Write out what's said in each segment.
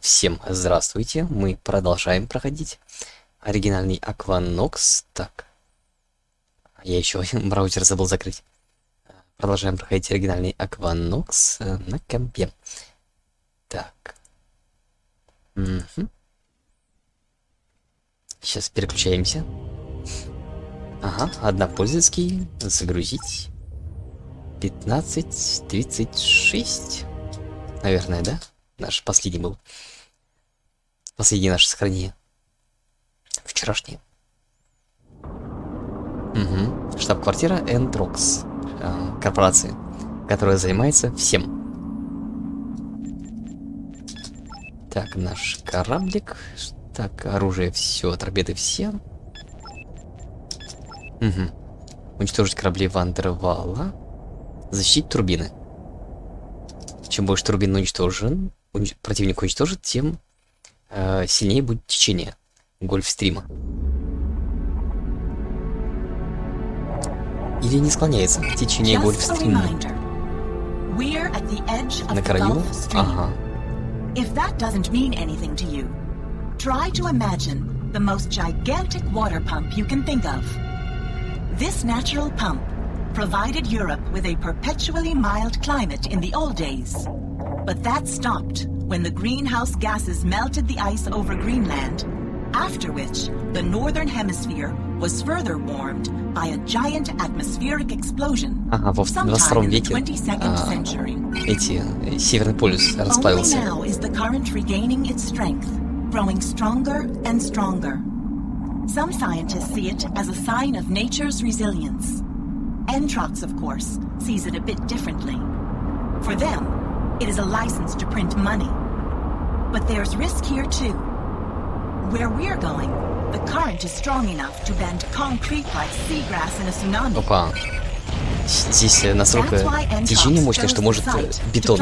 Всем здравствуйте, мы продолжаем проходить оригинальный AquaNox. Так, я еще браузер забыл закрыть. Продолжаем проходить оригинальный AquaNox на компе. Так. Сейчас переключаемся. Ага, однопользовательский, загрузить. 15:36. Наверное, да? Наш последний был. Последнее наше сохранение. Вчерашнее. Угу. Штаб-квартира Эндрокс. Корпорации, которая занимается всем. Так, наш кораблик. Так, оружие все, торпеды все. Угу. Уничтожить корабли Вандервала. Защитить турбины. Чем больше турбин уничтожен, противник уничтожит, тем сильнее будет течение Гольфстрима. Или не склоняется течение Гольфстрима. На краю? Ага. If that doesn't mean anything to you, try to imagine the most gigantic water pump you can think of. This natural pump provided Europe with a perpetually mild climate in the old days. But that stopped when the greenhouse gases melted the ice over Greenland, after which the northern hemisphere was further warmed by a giant atmospheric explosion sometime in the 22nd century. Северный полюс расплавился. Only now is the current regaining its strength, growing stronger and stronger. Some scientists see it as a sign of nature's resilience. Entrox, of course, sees it a bit differently. For them, it is a license to print money. But there's risk here too. Where we're going, the current is strong enough to bend concrete like seagrass in a tsunami. Опа. Здесь настолько течение мощное, что может бетон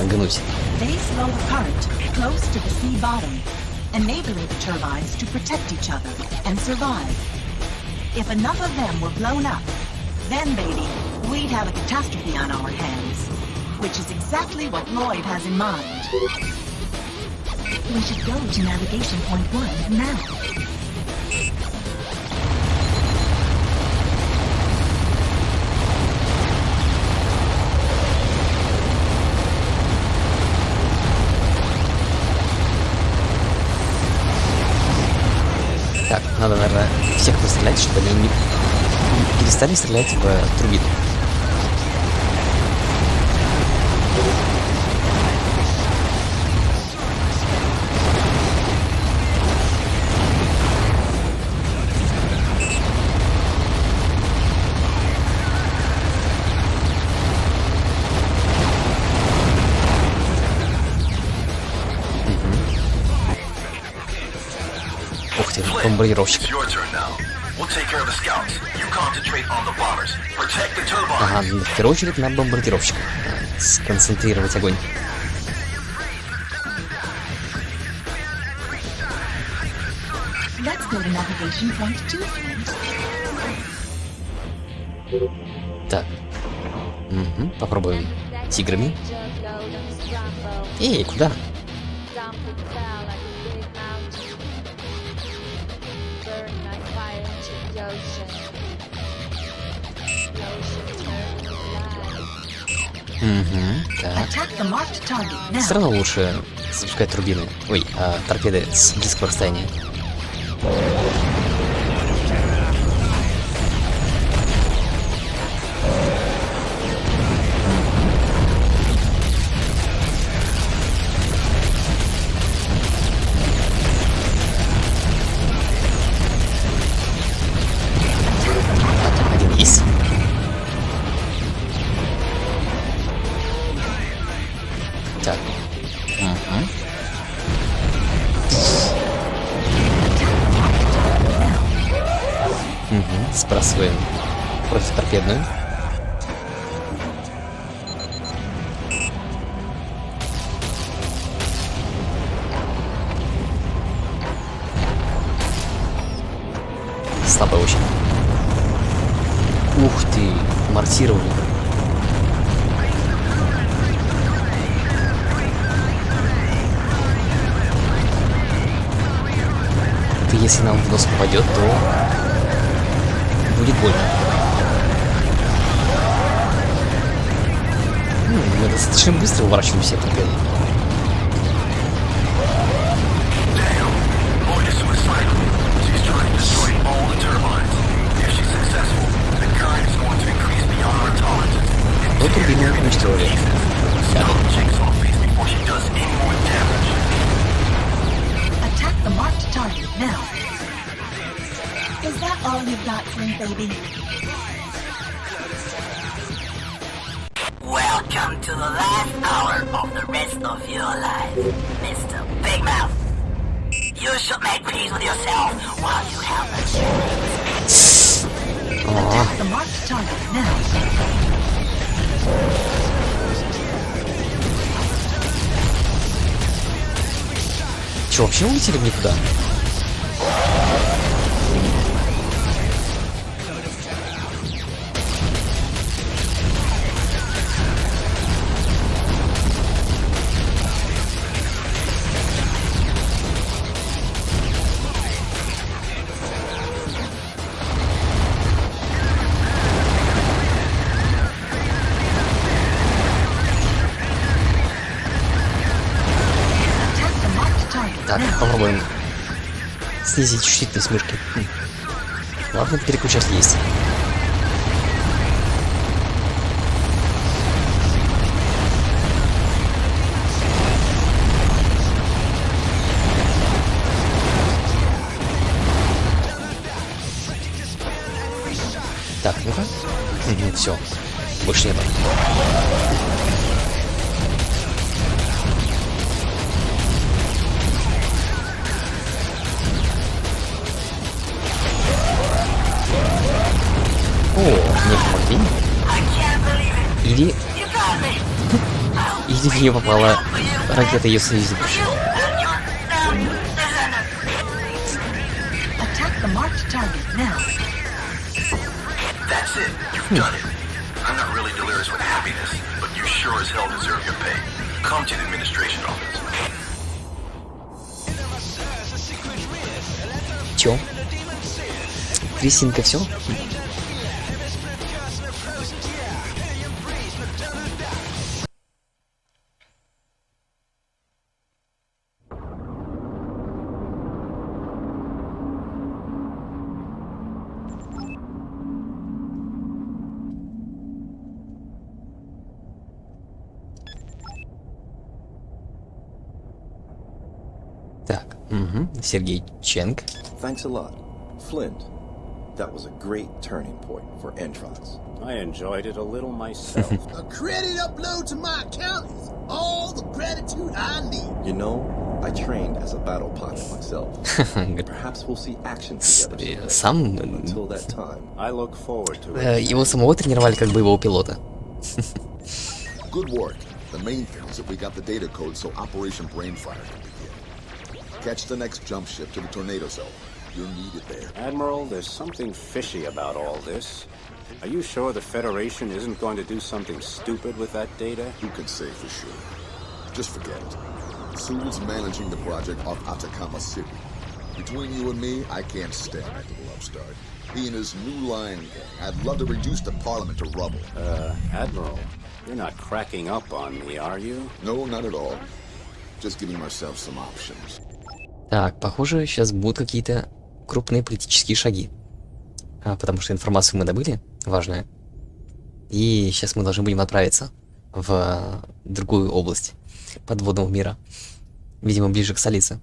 гнуть. They slow the current close to the sea bottom, enabling the turbines to protect each other and survive. If enough of them were blown up, then, baby, we'd have a catastrophe on our hands. Which is exactly what Lloyd has in mind. We should go to navigation point 1 now. Так, надо, наверное, всех пострелять, чтобы они не перестали стрелять в турбину. Ух ты, бомбардировщик. Ага, в первую очередь на бомбардировщик. Сконцентрировать огонь. Так. Угу, попробуем тиграми. Эй, куда? Так. Все равно лучше запускать турбины. Ой, торпеды с близкого расстояния. Один есть. Так. Сбрасываем противоторпедную. Слабая очень. Ух ты, мортировали. если нам в нос попадет, то будет больно. Мы достаточно быстро уворачиваемся от торпеды. Вот турбину уничтожили. Attack the marked target now. Is that all you've got, Slim Baby? Welcome to the last hour of the rest of your life, Mr. Big Mouth. You should make peace with yourself while you have the chance. Attack the marked target now. Че, вообще улетели в никуда? Так, попробуем снизить чувствительность мышки. Ладно, переключать есть. Так, ну-ка. Все, больше нет. О, мне помогли. Или в нее попала ракета ее союзников. I'm not really delirious with happiness, but you sure as hell deserve your pay. Come to the administration office. Чё? Крисинка, все? Так, Сергей Ченг. Thanks a lot. Flint, that was a great turning point for Entrons. I enjoyed it a little myself. A credit upload to my account is all the gratitude I need. You know, I trained as a battle pilot myself. Perhaps we'll see action together. Сам... Until that time. I look forward to it. Его самого тренировали как боевого пилота. Good work. The main thing is that we got the data code so Operation Brainfire can begin. Catch the next jump ship to the tornado zone. You're needed there. Admiral, there's something fishy about all this. Are you sure the Federation isn't going to do something stupid with that data? Who can say for sure? Just forget it. Sewell's managing the project off Atacama City. Between you and me, I can't stand that little upstart. He and his new line gang. I'd love to reduce the Parliament to rubble. Admiral, you're not cracking up on me, are you? No, not at all. Just giving myself some options. Так, похоже, сейчас будут какие-то крупные политические шаги. Потому что информацию мы добыли, важную. И сейчас мы должны будем отправиться в другую область подводного мира. Видимо, ближе к столице.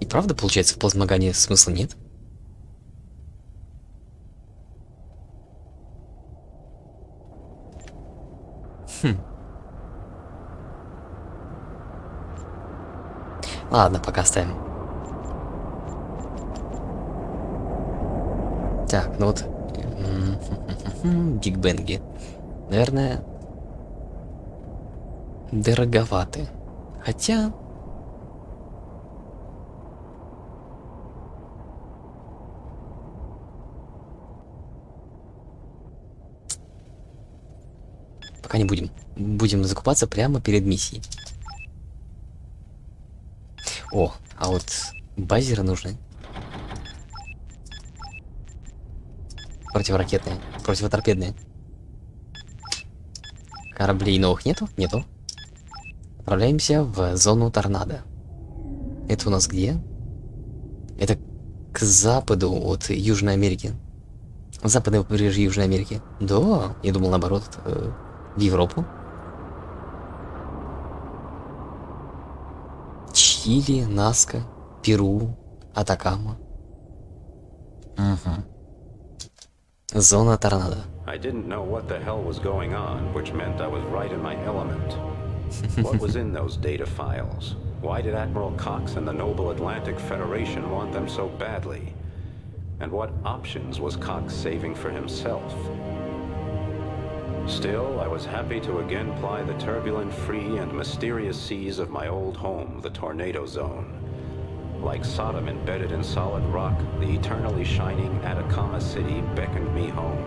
И правда, получается, в плазмогании смысла нет? Ладно, пока оставим. Так, ну вот. Биг Бенги. Наверное, дороговаты. Хотя... пока не будем. Будем закупаться прямо перед миссией. О, а вот базеры нужны. Противоракетные, противоторпедные. Кораблей новых нету? Нету. Отправляемся в зону торнадо. Это у нас где? Это к западу от Южной Америки. Западное побережье Южной Америки. Да, я думал наоборот, в Европу. Чили, Наска, Перу, Атакама. Угу. Зона торнадо. I didn't know what the hell was going on, which meant I was right in my element. What was in those data files? Why did Admiral Cox and the Noble Atlantic Federation want them so badly? And what options was Cox saving for himself? Still, I was happy to again ply the turbulent, free, and mysterious seas of my old home, the Tornado Zone. Like Sodom embedded in solid rock, the eternally shining Atacama City beckoned me home.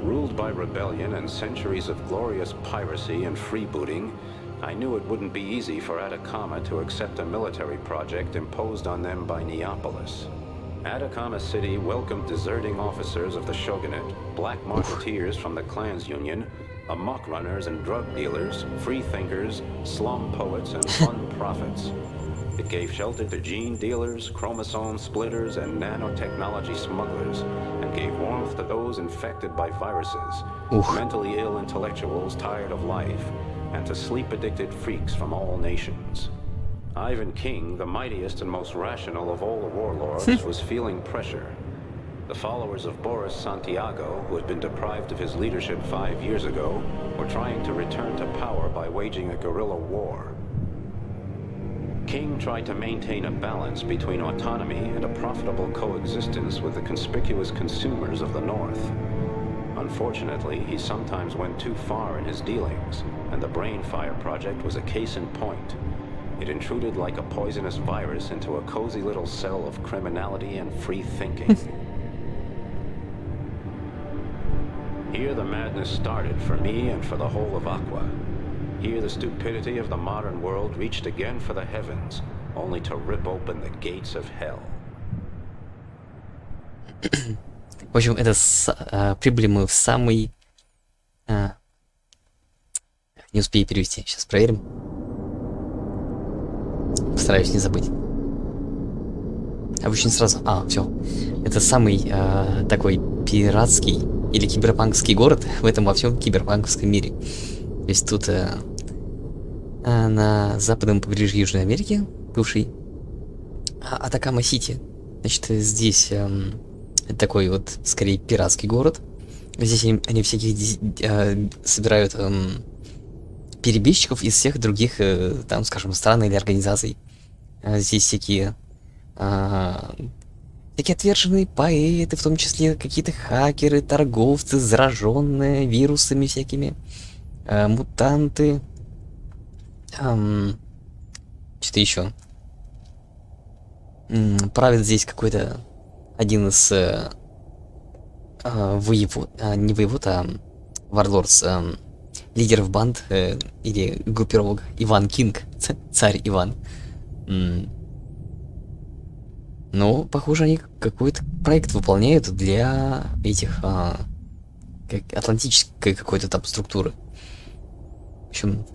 Ruled by rebellion and centuries of glorious piracy and freebooting, I knew it wouldn't be easy for Atacama to accept a military project imposed on them by Neapolis. Atacama City welcomed deserting officers of the shogunate, black marketeers from the clans union, amok runners and drug dealers, free thinkers, slum poets, and fun prophets. It gave shelter to gene dealers, chromosome splitters, and nanotechnology smugglers, and gave warmth to those infected by viruses, mentally ill intellectuals tired of life, and to sleep-addicted freaks from all nations. Ivan King, the mightiest and most rational of all the warlords, was feeling pressure. The followers of Boris Santiago, who had been deprived of his leadership 5 years ago, were trying to return to power by waging a guerrilla war. King tried to maintain a balance between autonomy and a profitable coexistence with the conspicuous consumers of the North. Unfortunately, he sometimes went too far in his dealings, and the Brainfire Project was a case in point. It intruded like a poisonous virus into a cozy little cell of criminality and free thinking. Here the madness started for me and for the whole of Aqua. Here the stupidity of the modern world reached again for the heavens, only to rip open the gates of hell. В общем, это прибыли мы в самый... не успею перевести. Сейчас проверим. Постараюсь не забыть. Обычно сразу... все. Это самый такой пиратский или киберпанковский город в этом во всем киберпанковском мире. То есть тут на западном побережье Южной Америки, бывший Атакама-Сити, значит, здесь такой вот, скорее, пиратский город. Здесь они всяких собирают перебежчиков из всех других, там, скажем, стран или организаций. Здесь всякие отверженные поэты, в том числе какие-то хакеры, торговцы, зараженные вирусами всякими. Мутанты. Что-то еще. Правит здесь какой-то один из воевод, не воевод, а варлордс, лидеров банд или группировок. Иван Кинг, царь Иван. Но, похоже, они какой-то проект выполняют для этих атлантической какой-то там структуры. В общем,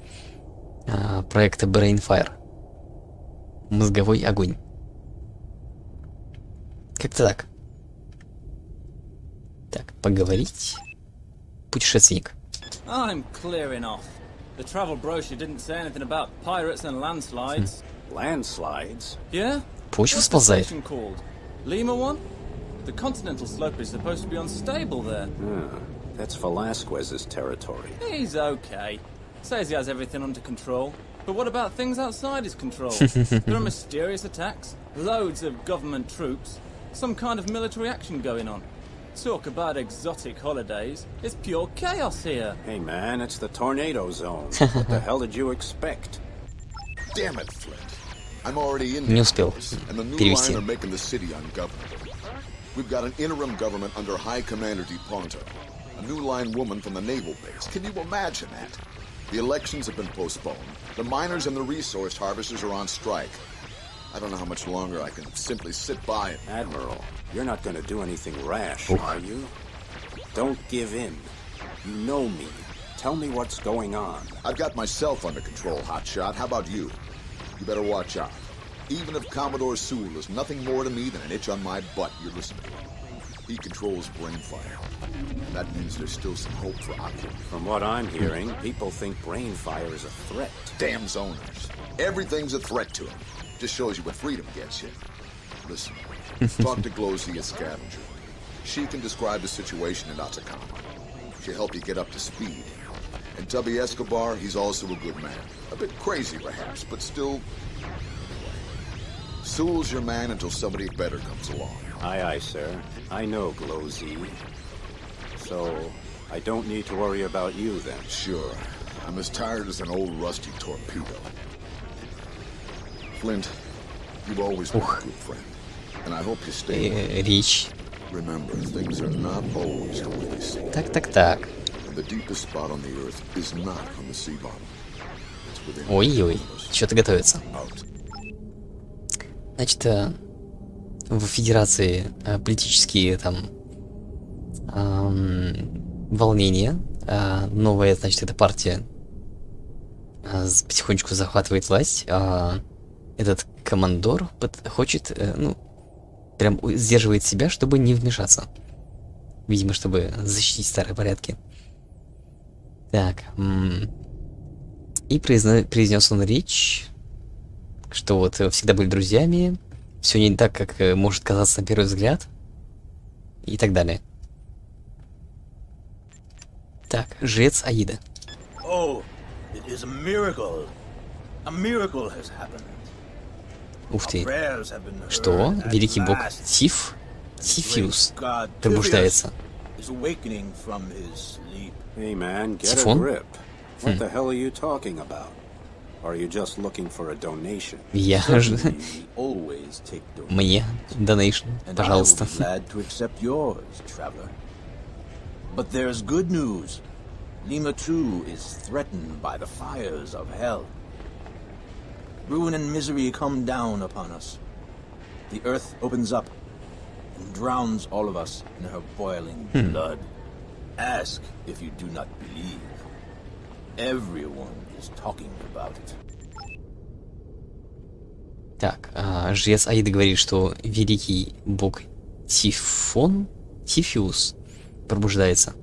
проекта Brainfire. Мозговой огонь. Как-то так. Так, поговорить. Путешественник. I'm clearing off. The travel brochure didn't say anything about pirates and landslides. Landslides? Yeah? Почва What's the сползает. station called? Lima one? The continental slope is supposed to be unstable there. That's Velasquez's territory. He's okay. Says he has everything under control. But what about things outside his control? There are mysterious attacks, loads of government troops, some kind of military action going on. Talk about exotic holidays. It's pure chaos here. Hey man, it's the Tornado Zone. What the hell did you expect? Damn it, Flint. I'm already in Не успел and the new перевести. line are making the city ungovernable. We've got an interim government under High Commander DePonto, a new line woman from the naval base. Can you imagine that? The elections have been postponed. The miners and the resource harvesters are on strike. I don't know how much longer I can simply sit by it. Admiral, you're not going to do anything rash, are you? Don't give in. You know me. Tell me what's going on. I've got myself under control, hotshot. How about you? You better watch out. Even if Commodore Sewell is nothing more to me than an itch on my butt, you listen to him. He controls Brainfire. That means there's still some hope for Aqua. From what I'm hearing, people think Brainfire is a threat. Damn zoners. Everything's a threat to him. Just shows you what freedom gets you. Listen, talk to Glowsy at Scavenger. She can describe the situation in Atacama. She'll help you get up to speed. And Tubby Escobar, he's also a good man. A bit crazy, perhaps, but still... Sewell's your man until somebody better comes along. Aye, aye, sir. I know Glowsy. So, I don't need to worry about you, then. Sure. I'm as tired as an old rusty torpedo. Flint, you've always been a good friend. And I hope you stay. Речь. Remember, things are not always the way they seem. Так. The deepest spot on the earth is not on the sea bottom. It's within Ой-ой, что-то готовится. out. Значит, в Федерации политические там волнения. Новая, значит, эта партия потихонечку захватывает власть. Этот командор хочет, ну, прям сдерживает себя, чтобы не вмешаться. Видимо, чтобы защитить старые порядки. Так. И произнес он речь, что вот всегда были друзьями, все не так, как может казаться на первый взгляд, и так далее. Так, жрец Аида. Oh, it is a miracle. A miracle has happened. Ух ты. Prayers have been Что? heard at Великий бог last. Тифиус God пробуждается. is awakening from his sleep. Hey, man, get a Сифон? grip. What the hell are you talking about? Or are you just looking for a donation? Я же... We always take donations. Мне донейшн, And пожалуйста. I will be glad to accept yours, traveler. But there's good news. Lima 2 is threatened by the fires of hell. Ruin and misery come down upon us. The earth opens up and drowns all of us in her boiling blood. Ask if you do not believe. Everyone is talking about it. Так, жрец Аида говорит, что великий бог Тифиус пробуждается,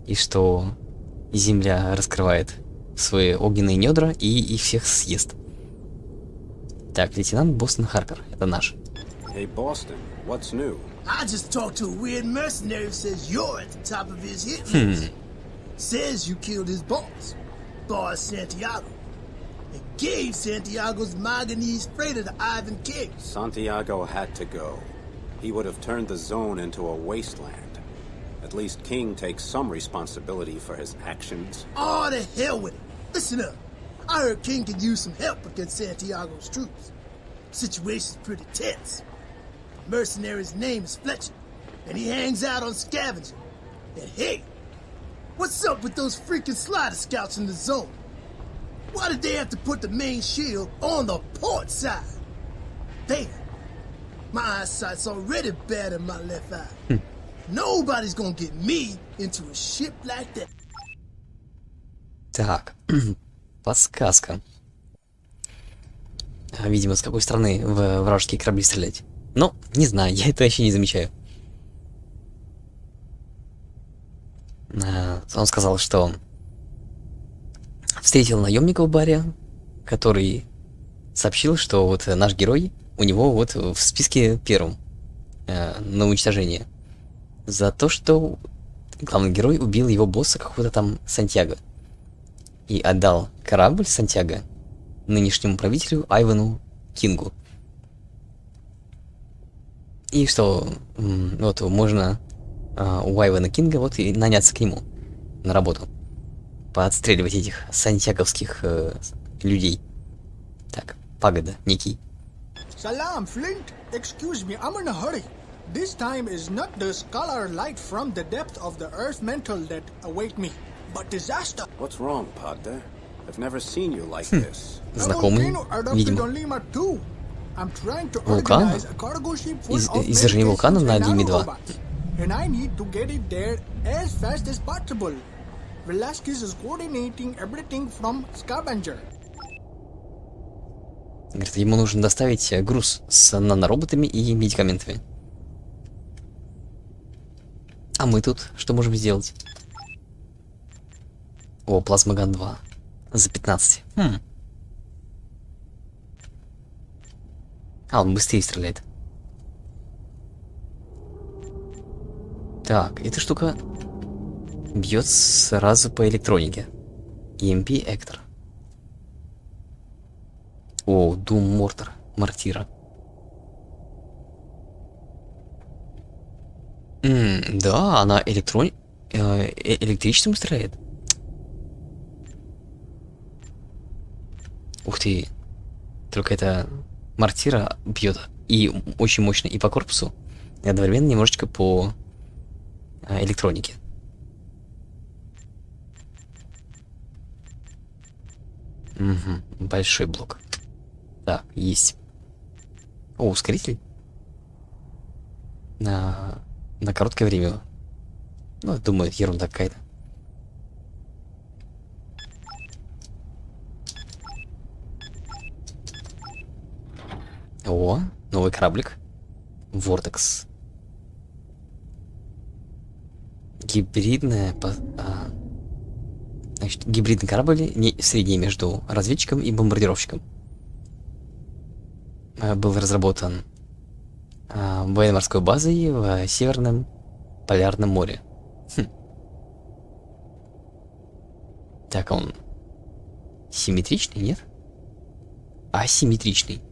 и что земля раскрывает свои огненные недра и их всех съест. Так, лейтенант Бостон Харпер, это наш. Hey, Boston, what's new? I just talked to a weird mercenary who says you're at the top of his hit list. Says you killed his boss Santiago, and gave Santiago's manganese freighter to Ivan King. Santiago had to go. He would have turned the zone into a wasteland. At least King takes some responsibility for his actions. Oh, the hell with it. Listen up. I heard King could use some help against Santiago's troops. Situation's pretty tense. The mercenary's name is Fletcher, and he hangs out on Scavenger. And hey, what's up with those freaking slider scouts in the zone? Why did they have to put the main shield on the port side? Damn, my eyesight's already bad in my left eye. Nobody's gonna get me into a ship like that. Так, подсказка. Видимо, с какой стороны в вражеские корабли стрелять. Но, не знаю, я это еще не замечаю. Он сказал, что встретил наемника в баре, который сообщил, что вот наш герой, у него вот в списке первым на уничтожение. За то, что главный герой убил его босса, какого-то там Сантьяго. И отдал корабль Сантьяго нынешнему правителю Айвану Кингу. И что вот можно у Айвана Кинга вот и наняться к нему на работу. Поотстреливать этих сантьяговских людей. Так, пагода, некий. Salam, Flint. Excuse me, I'm in a hurry. This time is not the scalar light from the depth of the earth mantle that await me, but disaster. What's wrong, Padre? I've never seen you like this. Знакомый, видимо. I'm trying to Вулкан? organize a cargo ship full of Извержение вулкана на medications and Диме 2. nanorobots, and I need to get it there as fast as possible. Velasquez is coordinating everything from Scavenger. Говорит, ему нужно доставить груз с нанороботами и медикаментами. А мы тут что можем сделать? О, плазмоган 2. За 15. А, он быстрее стреляет. Так, эта штука бьет сразу по электронике. EMP Эктор. О, Дум Мортар. Мортира. Да, она электричеством стреляет. Ух ты. Только это мортира бьет и очень мощно и по корпусу, и одновременно немножечко по электронике. Угу, большой блок. Так, есть. О, ускоритель. На короткое время. Ну, думаю, ерунда какая-то. О, новый кораблик. Vortex. Гибридная... Значит, гибридный корабль, средний между разведчиком и бомбардировщиком. Был разработан военно-морской базой в Северном Полярном море. Так, он симметричный, нет? Асимметричный.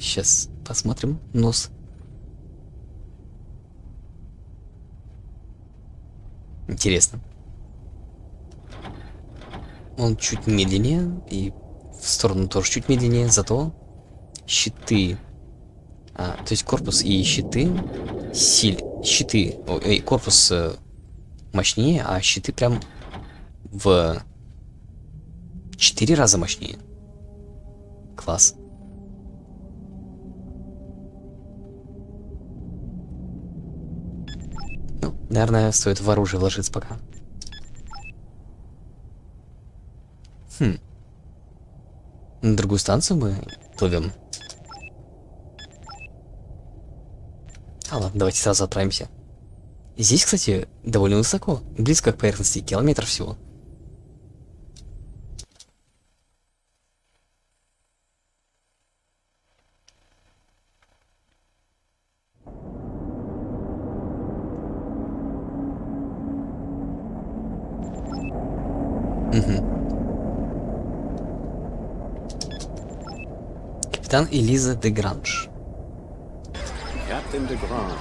Сейчас посмотрим нос. Интересно. Он чуть медленнее, и в сторону тоже чуть медленнее, зато щиты, то есть корпус и щиты, корпус мощнее, а щиты прям в 4 раза мощнее. Класс. Ну, наверное, стоит в оружие вложиться пока. На другую станцию мы плывем. Ладно, давайте сразу отправимся. Здесь, кстати, довольно высоко, близко к поверхности, километр всего. Капитан Элиза де Гранж. Captain de Grange,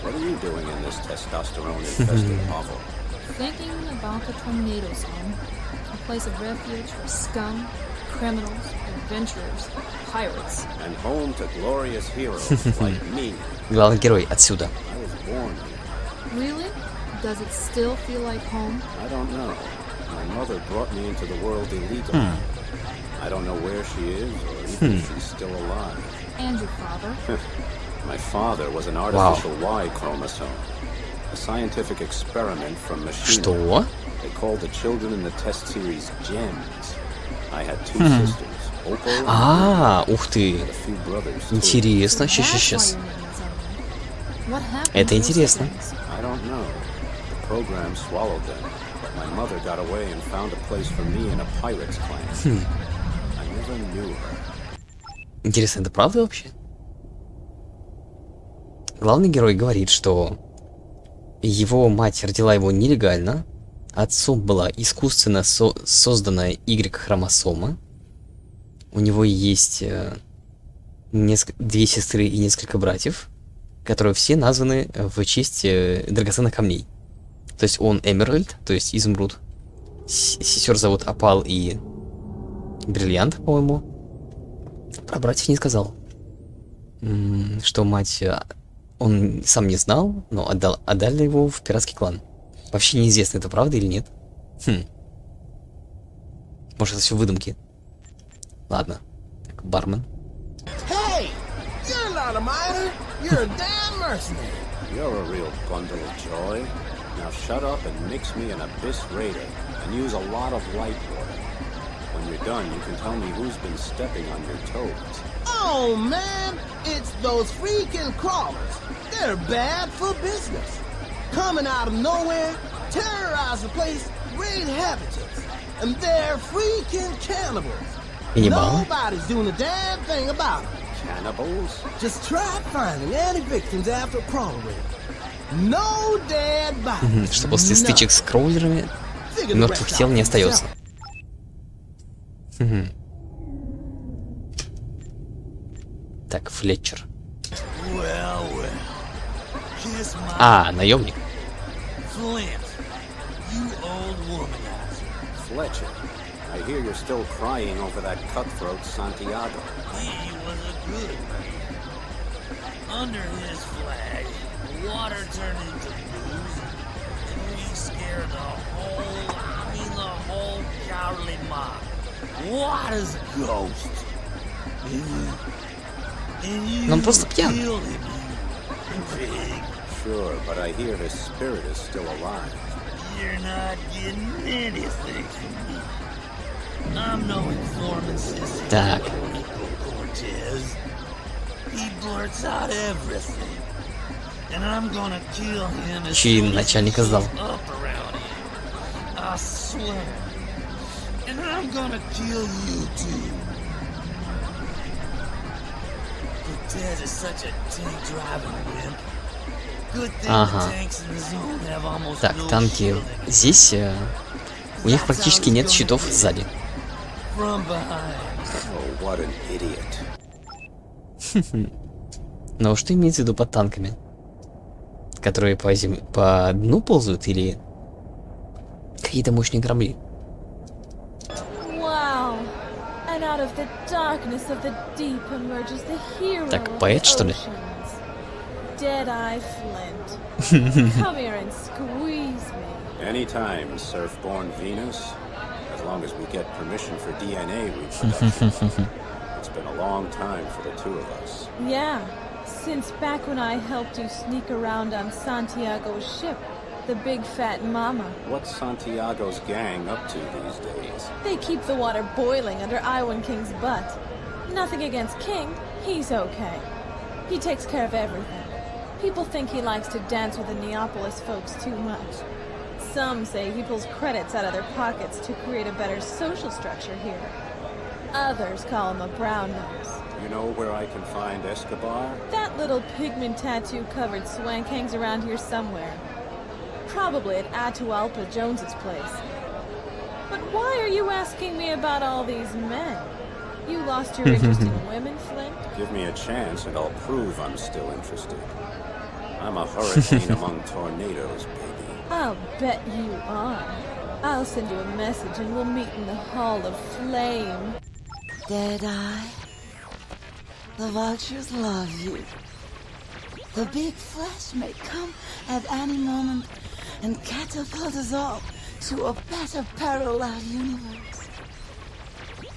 what are you doing in this testosterone-infested hovel? Thinking about the tornado zone, a place of refuge for scum, criminals, adventurers, pirates. And home to glorious heroes like me. Главный герой отсюда. I was born here. Really? Does it still feel like home? I don't know. My mother brought me into the world illegally. I don't know where she is or even if she's still alive. And your father? My father was an artificial Y chromosome. A scientific experiment from machinery. Что? They called the children in the test series gems. I had two sisters, Opal Ух ты. and a few brothers. too. Интересно. Сейчас. Это интересно. I don't know. The program swallowed them, but my mother got away and found a place for me in a pirate's clan. I never knew her. Интересно, это правда вообще? Главный герой говорит, что его мать родила его нелегально, отцом была искусственно созданная Y-хромосома, у него есть 2 сестры и несколько братьев, которые все названы в честь драгоценных камней. То есть он Эмеральд, то есть изумруд. Сестер зовут Опал и Бриллиант, по-моему. Про братьев не сказал. Что мать... Он сам не знал, но отдали его в пиратский клан. Вообще неизвестно, это правда или нет. Может, это все выдумки. Ладно. Так, бармен. Hey! You're not a miner! You're a damn mercenary! You're a real bundle of joy. Now shut up and mix me an Abyss Raider and use a lot of light water. When you're done, you can tell me who's been stepping on your toes. Oh, man! It's those freaking crawlers. They're bad for business. Coming out of nowhere, terrorize the place, raid habitats. And they're freaking cannibals. Nobody's doing a damn thing about it. Cannibals? Just try finding any victims after a crawler raid. No dead bodies. Что после стычек с кроулерами мертвых тел не остается. Так, Флетчер. Наемник. Fletcher, I hear you're still crying over that cutthroat Santiago. He was a good man. Under his flag, the water turned into booze, and we scared the whole cowardly mob. What is a ghost? And you Он просто пьян. killed him, you pig. Sure, but I hear his spirit is still alive. You're not getting anything from me. I'm no informant, sissy. Так. Cortez. He blurts out everything. And I'm gonna kill him as Чьи soon as начальника he сдал. shows up around here. I swear. And I'm gonna kill you too. Cortez is such a tank-driving wimp. Good thing the tanks in the zone have almost Так, no танки. shielding. Здесь у них практически нет щитов сзади. From behind. Oh, what an idiot. Но что имеется в виду под танками? Которые по дну ползают или какие-то мощные корабли? Wow. And out of the darkness of the deep emerges the hero Так, of поэт, the что ли? oceans. Dead-Eye Flint. Come here and squeeze me. Anytime, Surfborn Venus. As long as we get permission for DNA reproduction. It's been a long time for the two of us. Yeah, since back when I helped you sneak around on Santiago's ship, the Big Fat Mama. What's Santiago's gang up to these days? They keep the water boiling under Iwan King's butt. Nothing against King, he's okay. He takes care of everything. People think he likes to dance with the Neapolis folks too much. Some say he pulls credits out of their pockets to create a better social structure here. Others call him a brown nose. You know where I can find Escobar? That little pigment tattoo-covered swank hangs around here somewhere. Probably at Atahualpa Jones's place. But why are you asking me about all these men? You lost your interest in women, Flint? Give me a chance and I'll prove I'm still interested. I'm a hurricane among tornadoes, baby. I'll bet you are. I'll send you a message and we'll meet in the Hall of Flame. Deadeye, the vultures love you. The big flesh may come at any moment and catapult us all to a better parallel universe.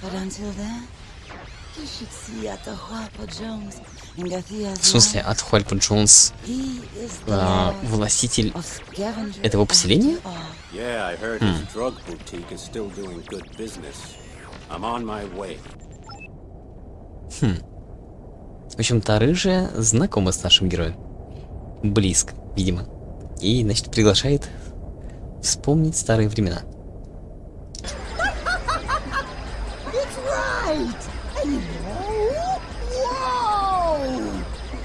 But until then, you should see Atahualpa Jones in Garcia's В смысле, Атхуальпа Джонс властитель этого поселения? Yeah, I heard his drug boutique is still doing good business. I'm on my way. В общем-то, рыжая знакома с нашим героем. Близко, видимо. И, значит, приглашает вспомнить старые времена. It's right! And you know, whoa!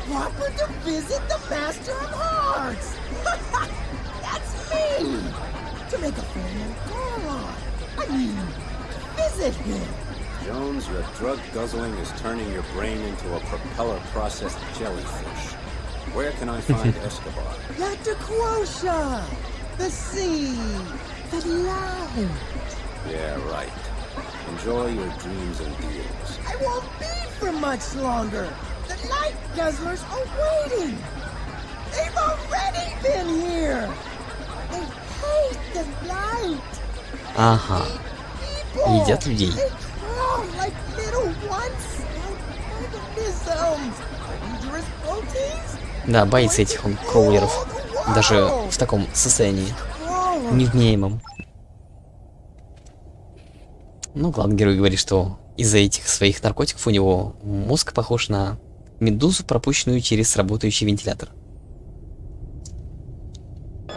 Proper to visit the Master of Hearts! That's me! To make a formal call on. I mean, visit him. Jones, your drug guzzling is turning your brain into a propeller-processed jellyfish. Where can I find Escobar? Dr. Quosha! The sea! The light! Yeah, right. Enjoy your dreams and deals. I won't be for much longer. The light guzzlers are waiting. They've already been here. They hate the light. Ага. Едят людей. They crawl like little ones. Organisms. Dangerous proteins. Да, боится этих он кроулеров. Даже в таком состоянии. Невменяемом. Ну, главный герой говорит, что из-за этих своих наркотиков у него мозг похож на медузу, пропущенную через работающий вентилятор.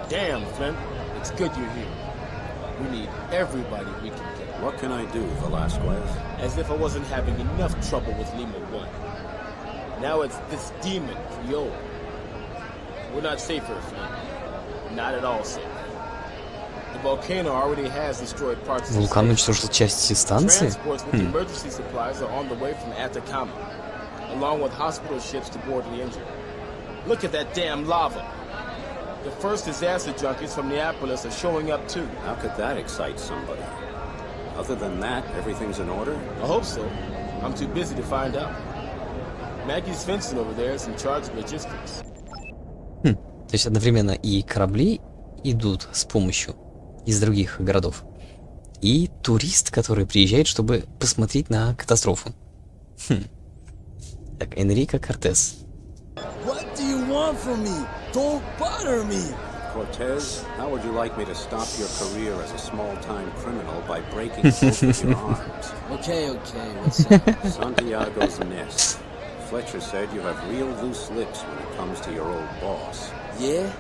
Damn, Flint. It's good you're here. We need everybody we can get. What can I do, Velasquez? As if I wasn't having enough trouble with Lima 1. Now it's this demon, Creole. We're not safer, Flint. Not at all safe. The volcano already has destroyed parts of the Вулкан уничтожил части станции? Transports with emergency supplies are on the way from Atacama, along with hospital ships to board the injured. Look at that damn lava. The first disaster junkies from Neapolis are showing up too. How could that excite somebody? Other than that, everything's in order? I hope so. I'm too busy to find out. Maggie Svensson over there is in charge of logistics. То есть одновременно и корабли идут с помощью из других городов, и турист, который приезжает, чтобы посмотреть на катастрофу. Так, Энрико Кортес. What do you want from me? Don't bother me. Cortez, how would you like me to stop your career as a small-time criminal by breaking both of your arms? Okay, what's up? Santiago's nest. Fletcher said you have real loose lips when it comes to your old boss. Yeah?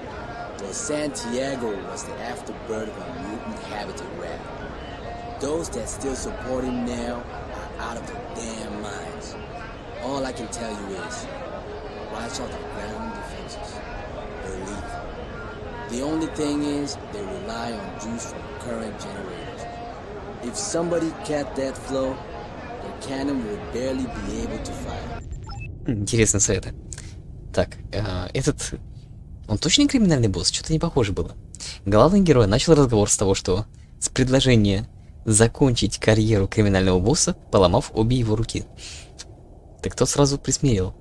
Well, Santiago was the afterbirth of a mutant habitat rat. Those that still support him now are out of their damn minds. All I can tell you is, watch out for ground defenses. They're lethal. The only thing is, they rely on juice from current generators. If somebody cut that flow, their cannon would barely be able to fire. Интересные советы. Так, этот... Он точно криминальный босс? Что-то не похоже было. Главный герой начал разговор с того, что с предложения закончить карьеру криминального босса, поломав обе его руки. Так тот сразу присмирел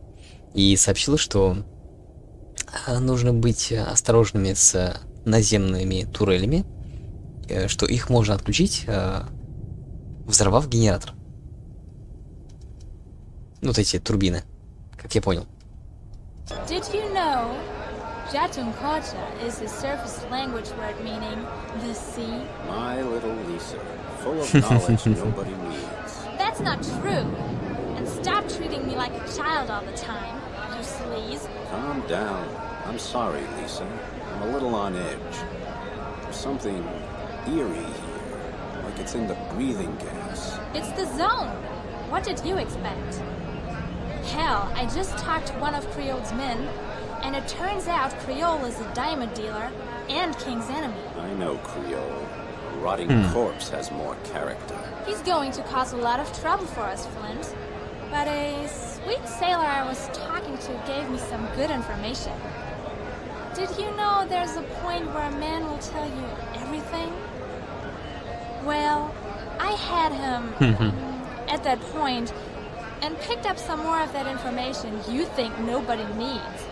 и сообщил, что нужно быть осторожными с наземными турелями, что их можно отключить, взорвав генератор. Вот эти турбины, как я понял. Did you know Jatunkocha is the surface language word meaning the sea? My little Lisa, full of knowledge nobody needs. That's not true. And stop treating me like a child all the time, you sleaze. Calm down. I'm sorry, Lisa. I'm a little on edge. There's something eerie here, like it's in the breathing gas. It's the zone. What did you expect? Hell, I just talked to one of Creole's men, and it turns out Creole is a diamond dealer and King's enemy. I know Creole. A rotting corpse has more character. He's going to cause a lot of trouble for us, Flint. But a sweet sailor I was talking to gave me some good information. Did you know there's a point where a man will tell you everything? Well, I had him at that point and picked up some more of that information you think nobody needs.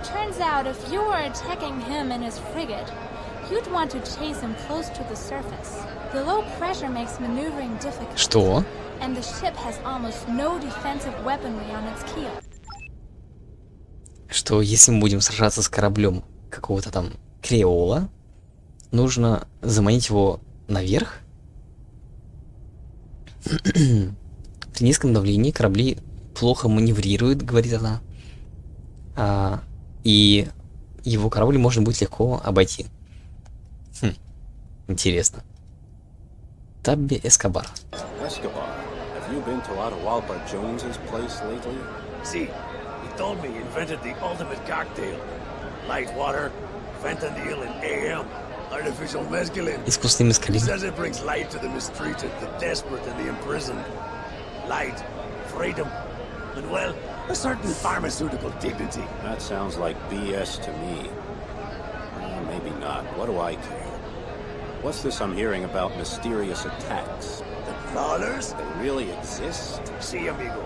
Turns out if you were attacking him in his frigate, you'd want to chase him close to the surface. The low pressure makes maneuvering difficult. Что? And the ship has almost no defensive weaponry on its keel. Что если мы будем сражаться с кораблем какого-то там Креола, нужно заманить его наверх? При низком давлении корабли плохо маневрируют, говорит она. И его корабль можно будет легко обойти. Интересно. Табби Эскобар. Escobar, have you been to Atahualpa Jones's place lately? See, he told me he invented the ultimate cocktail. Light water, fentanyl and AM, artificial mescaline. Искусственный мескалин. He says it brings light to the mistreated, the desperate and the imprisoned. Light, freedom, and well, a certain pharmaceutical dignity. That sounds like BS to me. Maybe not. What do I care? What's this I'm hearing about mysterious attacks? Crawlers? They really exist? See, amigo.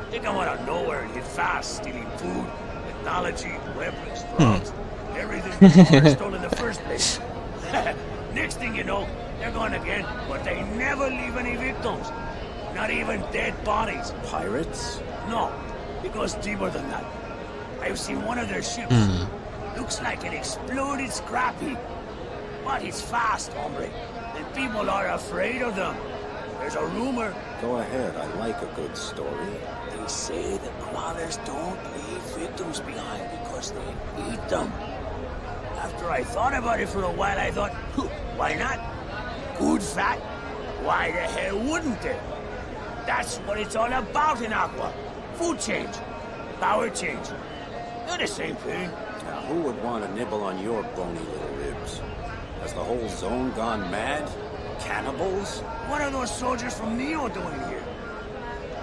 They come out of nowhere and hit fast, stealing food, technology, weapons, drugs, everything before stole in the first place. Next thing you know, they're gone again, but they never leave any victims. Not even dead bodies. Pirates? No, it goes deeper than that. I've seen one of their ships. Looks like an exploded scrap heap. But it's fast, hombre, and people are afraid of them. There's a rumor. Go ahead, I like a good story. They say the crawlers don't leave victims behind because they eat them. After I thought about it for a while, I thought, why not? Good fat? Why the hell wouldn't they? That's what it's all about in Aqua. Food change. Power change. They're the same thing. Now, who would want to nibble on your bony little ribs? Has the whole zone gone mad? Cannibals? What are those soldiers from Neo doing here?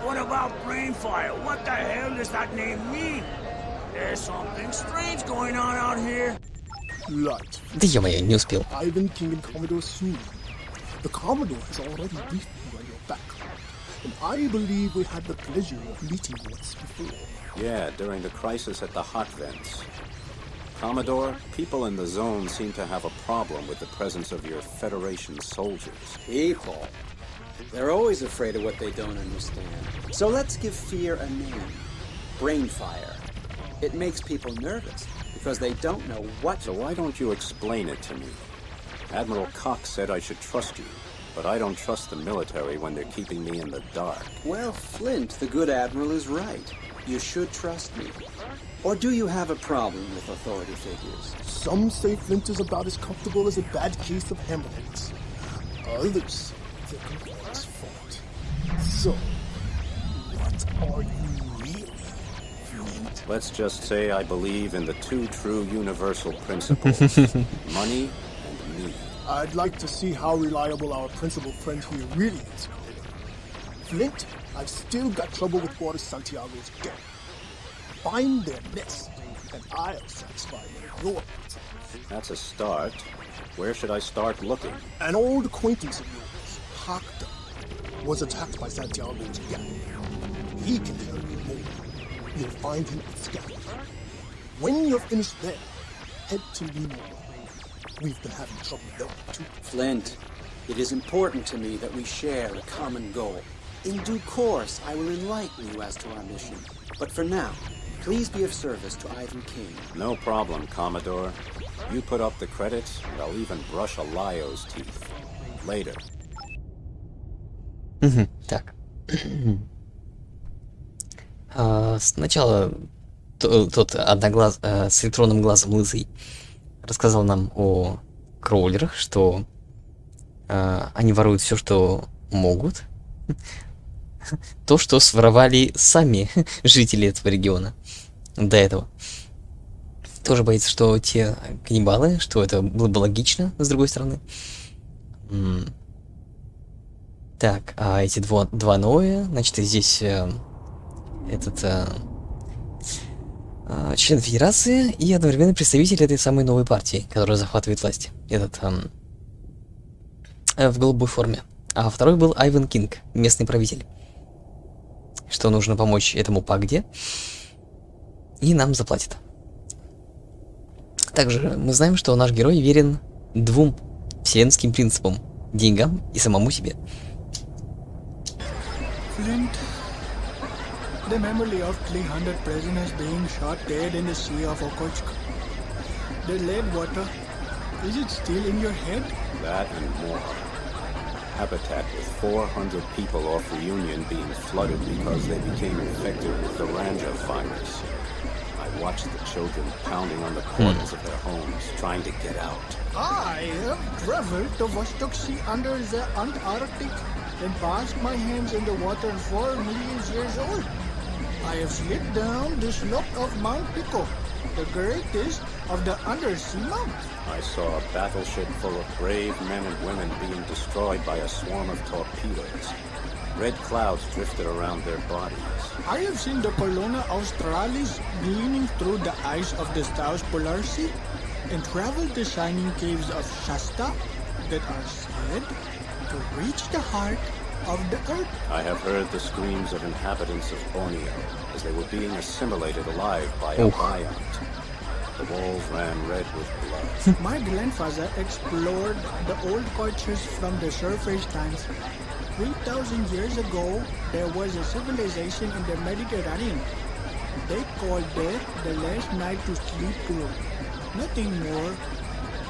What about Brainfire? What the hell does that name mean? There's something strange going on out here. Right. Да ё-моё, не успел. Ivan King and Commodore Sue. The Commodore has already briefed you on your back. And I believe we had the pleasure of meeting once before. Yeah, during the crisis at the hot vents. Commodore, people in the zone seem to have a problem with the presence of your Federation soldiers. People? They're always afraid of what they don't understand. So let's give fear a name. Brainfire. It makes people nervous because they don't know what... So why don't you explain it to me? Admiral Cox said I should trust you, but I don't trust the military when they're keeping me in the dark. Well, Flint, the good Admiral, is right. You should trust me. Or do you have a problem with authority figures? Some say Flint is about as comfortable as a bad case of hemorrhoids. Others think of his fault. So, what are you really, Flint? Let's just say I believe in the two true universal principles. Money and me. I'd like to see how reliable our principal friend here really is. Flint, I've still got trouble with Border Santiago's gang. Find their nest, and I'll satisfy their yours. That's a start. Where should I start looking? An old acquaintance of yours, Hakta, was attacked by Santiago's gang. He can tell you more. You'll find him at Scout. When you're finished there, head to Lima. We've been having trouble there, too. Flint, it is important to me that we share a common goal. In due course, I will enlighten you as to our mission. But for now, please be of service to Ivan King. No problem, Commodore. You put up the credits, and I'll even brush a Lio's teeth. Later. Так. Сначала тот одноглаз с электронным глазом лысый рассказал нам о кроулерах, что они воруют все, что могут. То, что своровали сами жители этого региона до этого. Тоже боится, что те каннибалы, что это было бы логично, с другой стороны. Так, а эти два новые, значит, здесь этот член Федерации и одновременно представитель этой самой новой партии, которая захватывает власть. Этот в голубой форме. А второй был Айван Кинг, местный правитель. Что нужно помочь этому пагде, и нам заплатят. Также мы знаем, что наш герой верен двум вселенским принципам: деньгам и самому себе. Flint, the memory of 300 prisoners being shot dead in the Sea of Okochka. The lead water, is it still in your head? That and more. Habitat with 400 people off Reunion being flooded because they became infected with the Ranja virus. I watched the children pounding on the portals of their homes, trying to get out. I have traveled the Vostok Sea under the Antarctic and passed my hands in the water 4 million years old. I have slid down the slope of Mount Pico, the greatest of the undersea mountains. I saw a battleship full of brave men and women being destroyed by a swarm of torpedoes. Red clouds drifted around their bodies. I have seen the Colonna Australis gleaming through the ice of the South Polar Sea and traveled the shining caves of Shasta that are said to reach the heart of the earth. I have heard the screams of inhabitants of Borneo as they were being assimilated alive by a biont. The walls ran red with blood. My grandfather explored the old cultures from the surface times. 3,000 years ago, there was a civilization in the Mediterranean. They called it the last night to sleep club. Nothing more.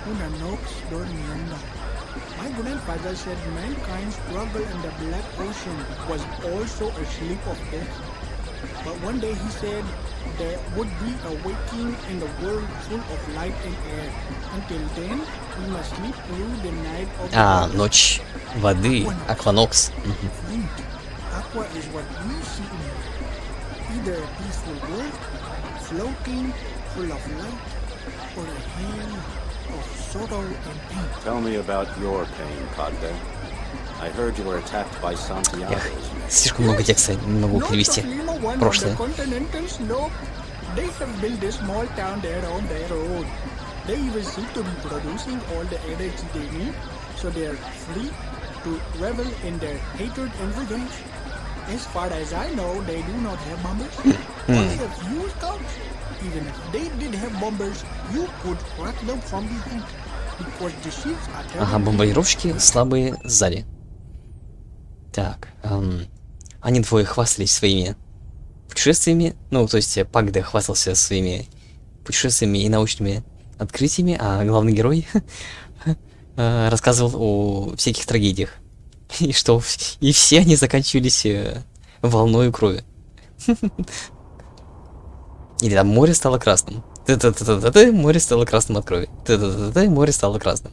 Una nox dormiendo. My grandfather said mankind's struggle in the Black Ocean was also a sleep of death. But one day he said there would be a waking in the world full of light and air. Until then, we must sleep through the night of the water. Ночь воды, AquaNox. Aqua is what we see in it. Either a peaceful world, floating, full of light, or a hand of sorrow and pain. Tell me about your pain, Padre. I heard you were attacked by Santiago's men. Слишком много текста, не могу перевести. Прошлое. They have built a small town there on their own. They even seem to be producing all the energy they need, so they are free to revel in their hatred and revenge. As far as I know, they do not have bombers. Only a few scouts. Even if they did have bombers, you could crack them from behind. Because the ships are Ага, бомбардировщики слабые сзади. Так, они двое хвастались своими путешествиями, ну, то есть Пагде хвастался своими путешествиями и научными открытиями, а главный герой рассказывал о всяких трагедиях. И что и все они заканчивались волной крови. Или там море стало красным. Море стало красным от крови. Море стало красным.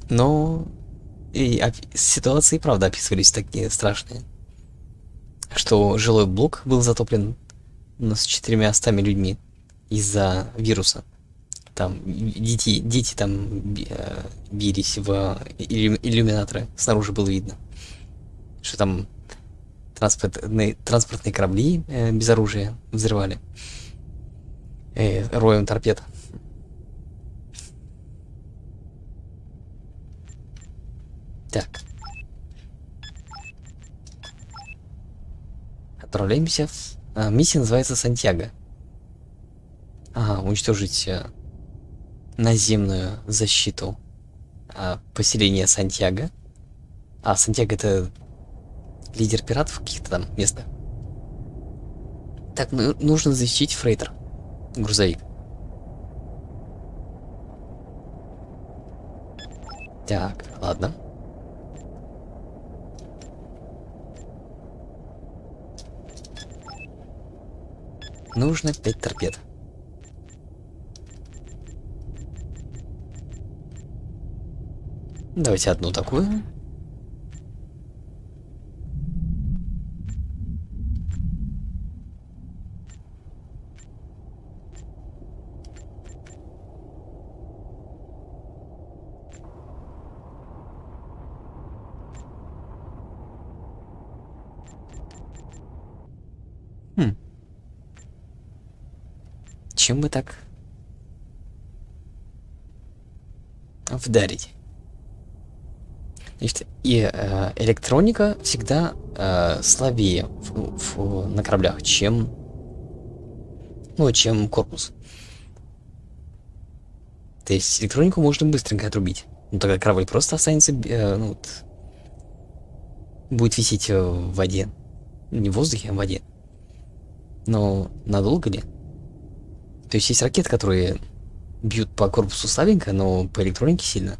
Но и ситуации, правда, описывались такие страшные. Что жилой блок был затоплен с 400 людьми из-за вируса. Там дети там бились в иллюминаторы. Снаружи было видно. Что там транспортные корабли без оружия взрывали. Роем торпед. Так. Отправляемся в... миссия называется Сантьяго. Ага, уничтожить наземную защиту поселения Сантьяго. А, Сантьяго это лидер пиратов каких-то там местных. Так, нужно защитить фрейтер. Грузовик. Так, ладно. Нужно 5 торпед. Давайте одну такую. Чем бы так вдарить? Значит, и электроника всегда слабее на кораблях, чем корпус. То есть электронику можно быстренько отрубить. Но тогда корабль просто останется, будет висеть в воде. Не в воздухе, а в воде. Но надолго ли? То есть ракеты, которые бьют по корпусу слабенько, но по электронике сильно.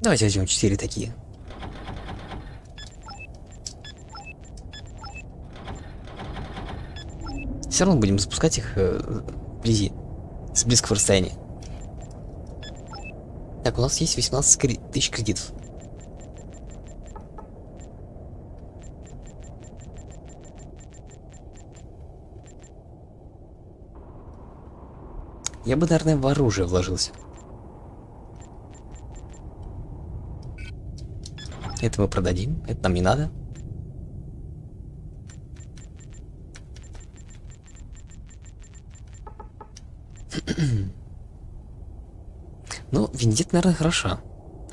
Давайте возьмем 4 такие. Все равно будем запускать их вблизи, с близкого расстояния. Так, у нас есть 18 тысяч кредитов. Я бы, наверное, в оружие вложился. Это мы продадим, это нам не надо. Ну, виндет, наверное, хороша.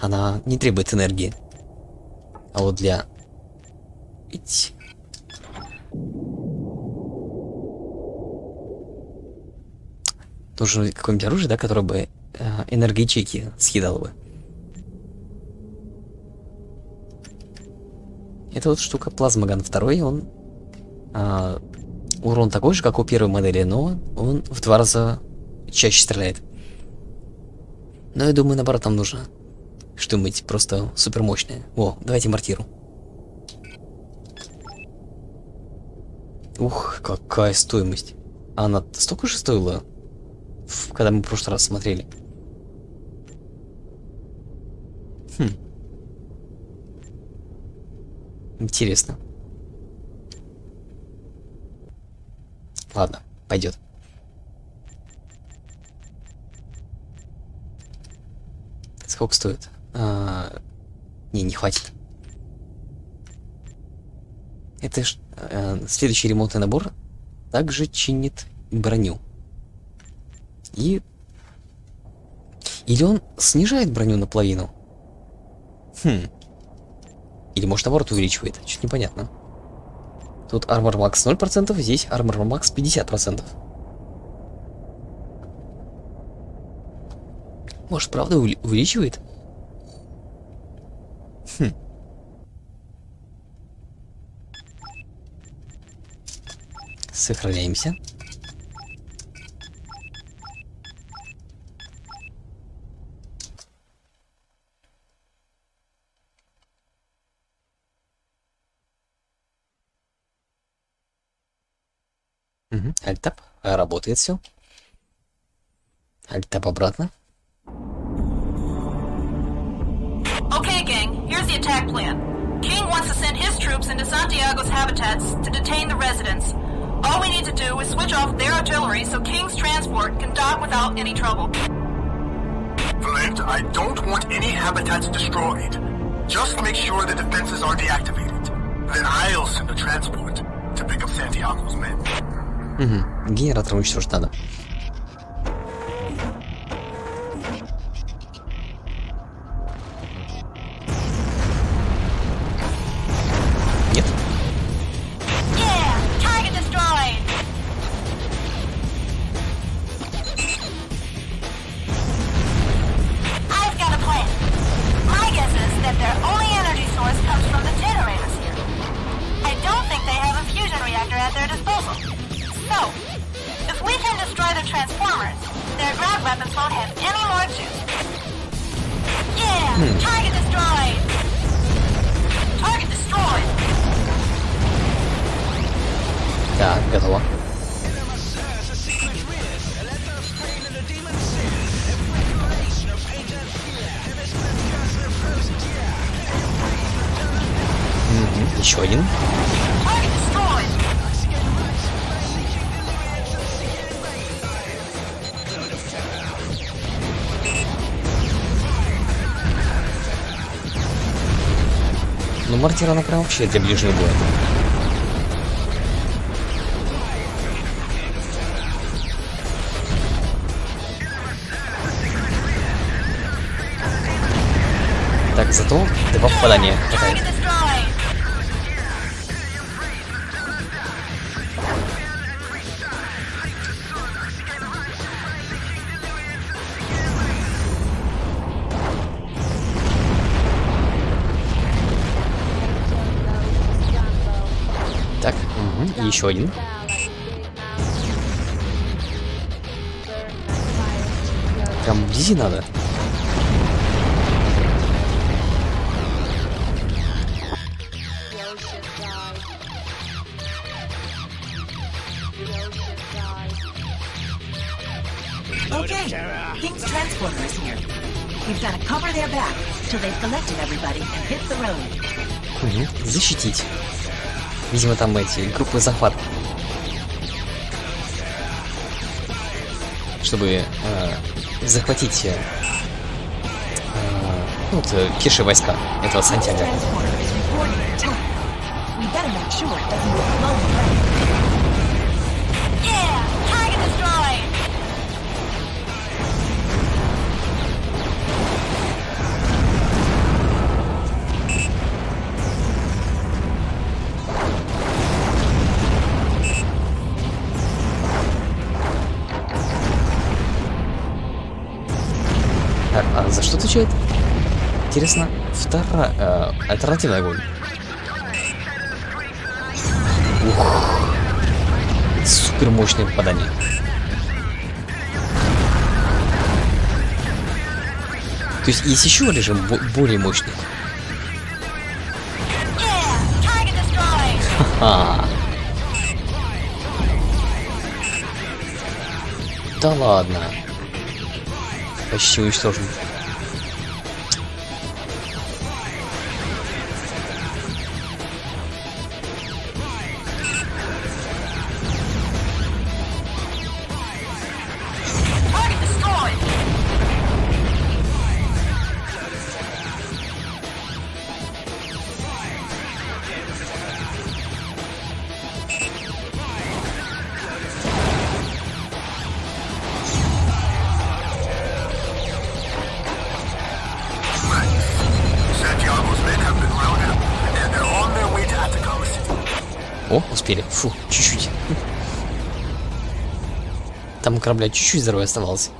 Она не требует энергии. А вот для... Нужно какое-нибудь оружие, да, которое бы энергоячейки съедало бы. Это вот штука плазмоган 2, он урон такой же, как у первой модели, но он в 2 раза чаще стреляет. Но я думаю, наоборот, нам нужно что-нибудь просто супер мощное. О, давайте мортиру. Ух, какая стоимость. Она столько же стоила, когда мы в прошлый раз смотрели. Интересно. Ладно, пойдет. Сколько стоит? Не хватит. Это ж следующий ремонтный набор также чинит броню. Или он снижает броню наполовину? Или может наоборот увеличивает? Чуть непонятно. Тут Armor Max 0%, здесь Armor Max 50%. Может, правда увеличивает? Сохраняемся. Альтап. Работает все. Альтап обратно. Okay, gang, here's the attack plan. King wants to send his troops into Santiago's habitats to detain the residents. All we need to do is switch off their artillery so King's transport can dock without any trouble. Flint, I don't want any habitats destroyed. Just make sure the defenses are deactivated. Then I'll send a transport to pick up Santiago's men. Генератор уничтожить надо. Нет? Yeah! Target destroyed! I've got a plan. My guess is that their only energy source comes from the generators here. I don't think they have a fusion reactor at their disposal. So, if we can destroy the transformers, their ground weapons won't have any more juice. Yeah! Target destroyed! Target destroyed! Так, готово. Еще один. Target destroyed! Ну, мортира, она прям вообще для ближнего боя. Так, зато 2 попадания хватает. Так, и еще один. Прям вблизи надо. Okay, King's transporter is here. We've got to cover their back till they've collected everybody and hit the road. Защитить. Видимо, там эти группы захват. чтобы захватить ну, вот, пешие войска этого Сантьяго. Так, а за что отвечает? Интересно, вторая альтернативный огонь. Ух, супер мощное попадание. То есть есть еще режим более мощный. Ха-ха. Да ладно. Почти уничтожен. О, успели. Фу, чуть-чуть. Там у корабля чуть-чуть здоровья оставалось.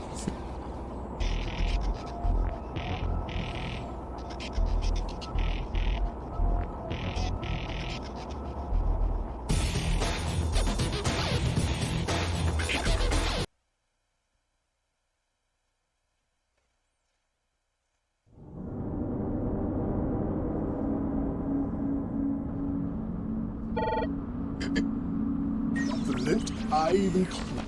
Even cleaner.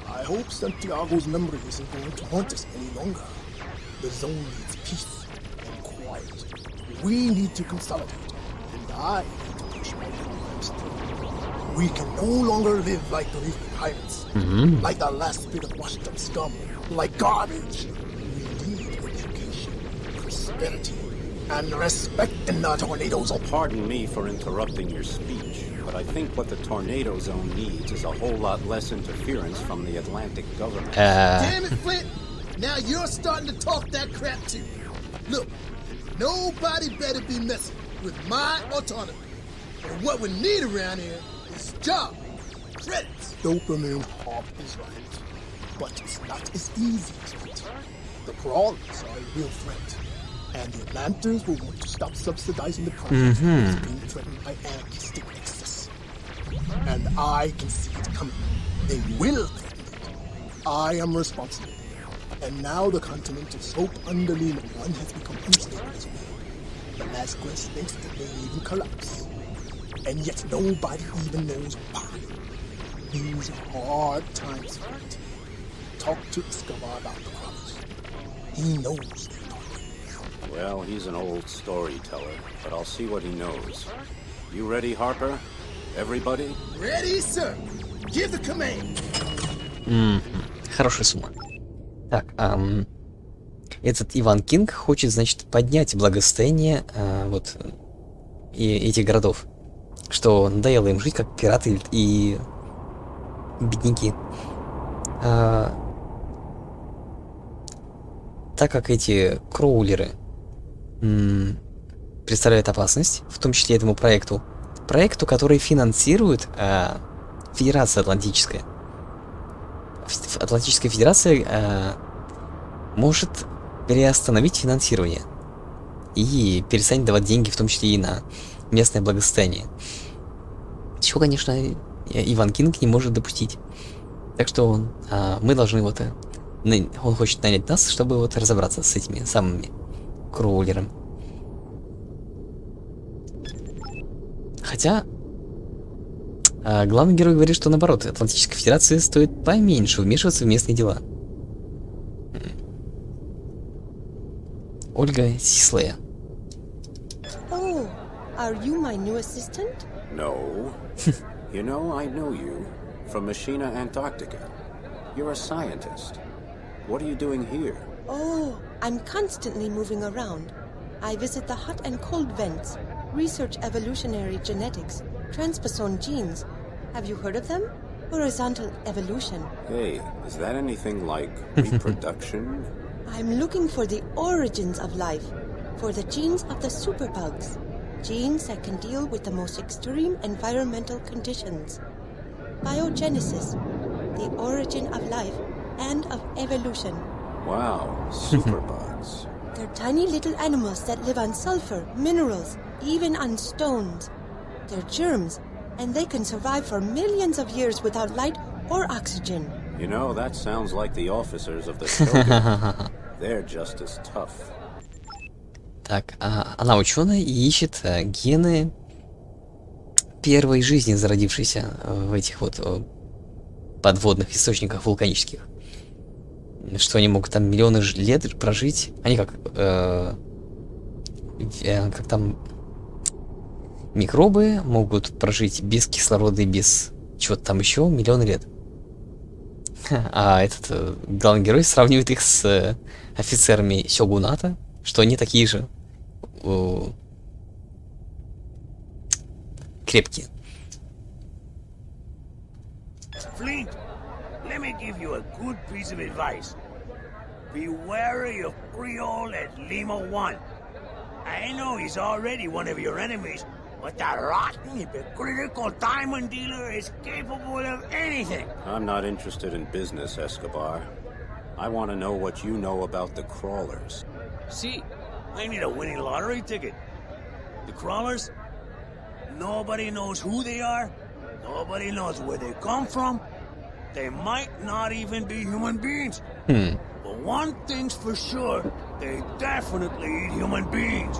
I hope Santiago's memory isn't going to haunt us any longer. The zone needs peace and quiet. We need to consolidate, and I need to push my programs through. We can no longer live like the reef pirates, like the last bit of washed up scum, like garbage. We need education, prosperity, and respect in the tornado zone. Pardon me for interrupting your speech, but I think what the tornado zone needs is a whole lot less interference from the Atlantic government. Damn it, Flint! Now you're starting to talk that crap too. Look, nobody better be messing with my autonomy. And what we need around here is job, credits. Dopamine Hop is right, but it's not as easy as that. The crawlers are a real threat, and the Atlantans will want to stop subsidizing the project that's being threatened by anarchistic excess. And I can see it coming. They will threaten it. I am responsible. And now the continental slope under Lima 1 has become unstable as well. The last Grace thinks it may even collapse. And yet nobody even knows why. These are hard times for it. Talk to Escobar about the crawlers. He knows they're talking. Well, he's an old storyteller, but I'll see what he knows. You ready, Harper? Everybody? Ready, sir. Give the command. Хорошая сумма. Так, этот Иван Кинг хочет, значит, поднять благосостояние вот и этих городов, что надоело им жить как пираты и бедняки. Так как эти кроулеры представляют опасность, в том числе этому проекту, который финансирует Федерация Атлантическая. Атлантическая Федерация может переостановить финансирование и перестанет давать деньги, в том числе и на местное благосостояние. Чего, конечно, Иван Кинг не может допустить. Так что мы должны вот... Он хочет нанять нас, чтобы вот разобраться с этими самыми кроулерами. Хотя... главный герой говорит, что наоборот, Атлантической Федерации стоит поменьше вмешиваться в местные дела. Ольга Сислея. Oh, are you my new assistant? No. You know, I know you from Machina Antarctica. You're a scientist. What are you doing here? Oh, I'm constantly moving around. I visit the hot and cold vents, research evolutionary genetics, transposon genes. Have you heard of them? Horizontal evolution. Hey, is that anything like reproduction? I'm looking for the origins of life, for the genes of the superbugs. Genes that can deal with the most extreme environmental conditions. Biogenesis, the origin of life and of evolution. Wow, superbugs. They're tiny little animals that live on sulfur, minerals, even on stones. They're germs, and they can survive for millions of years without light or oxygen. You know, that sounds like the officers of the Shogun. They're just as tough. Так, она ученая и ищет гены первой жизни, зародившейся в этих вот подводных источниках вулканических. Что они могут там миллионы лет прожить. Они как там микробы могут прожить без кислорода и без чего-то там еще миллионы лет. А этот главный герой сравнивает их с офицерами сёгуната, что они такие же крепкие. Flint, let me give you a good piece of advice. Be wary of Creole at Lima 1. I know he's already one of your enemies, but that rotten, hypocritical diamond dealer is capable of anything. I'm not interested in business, Escobar. I want to know what you know about the crawlers. See, I need a winning lottery ticket. The crawlers? Nobody knows who they are. Nobody knows where they come from. They might not even be human beings. But one thing's for sure, they definitely eat human beings.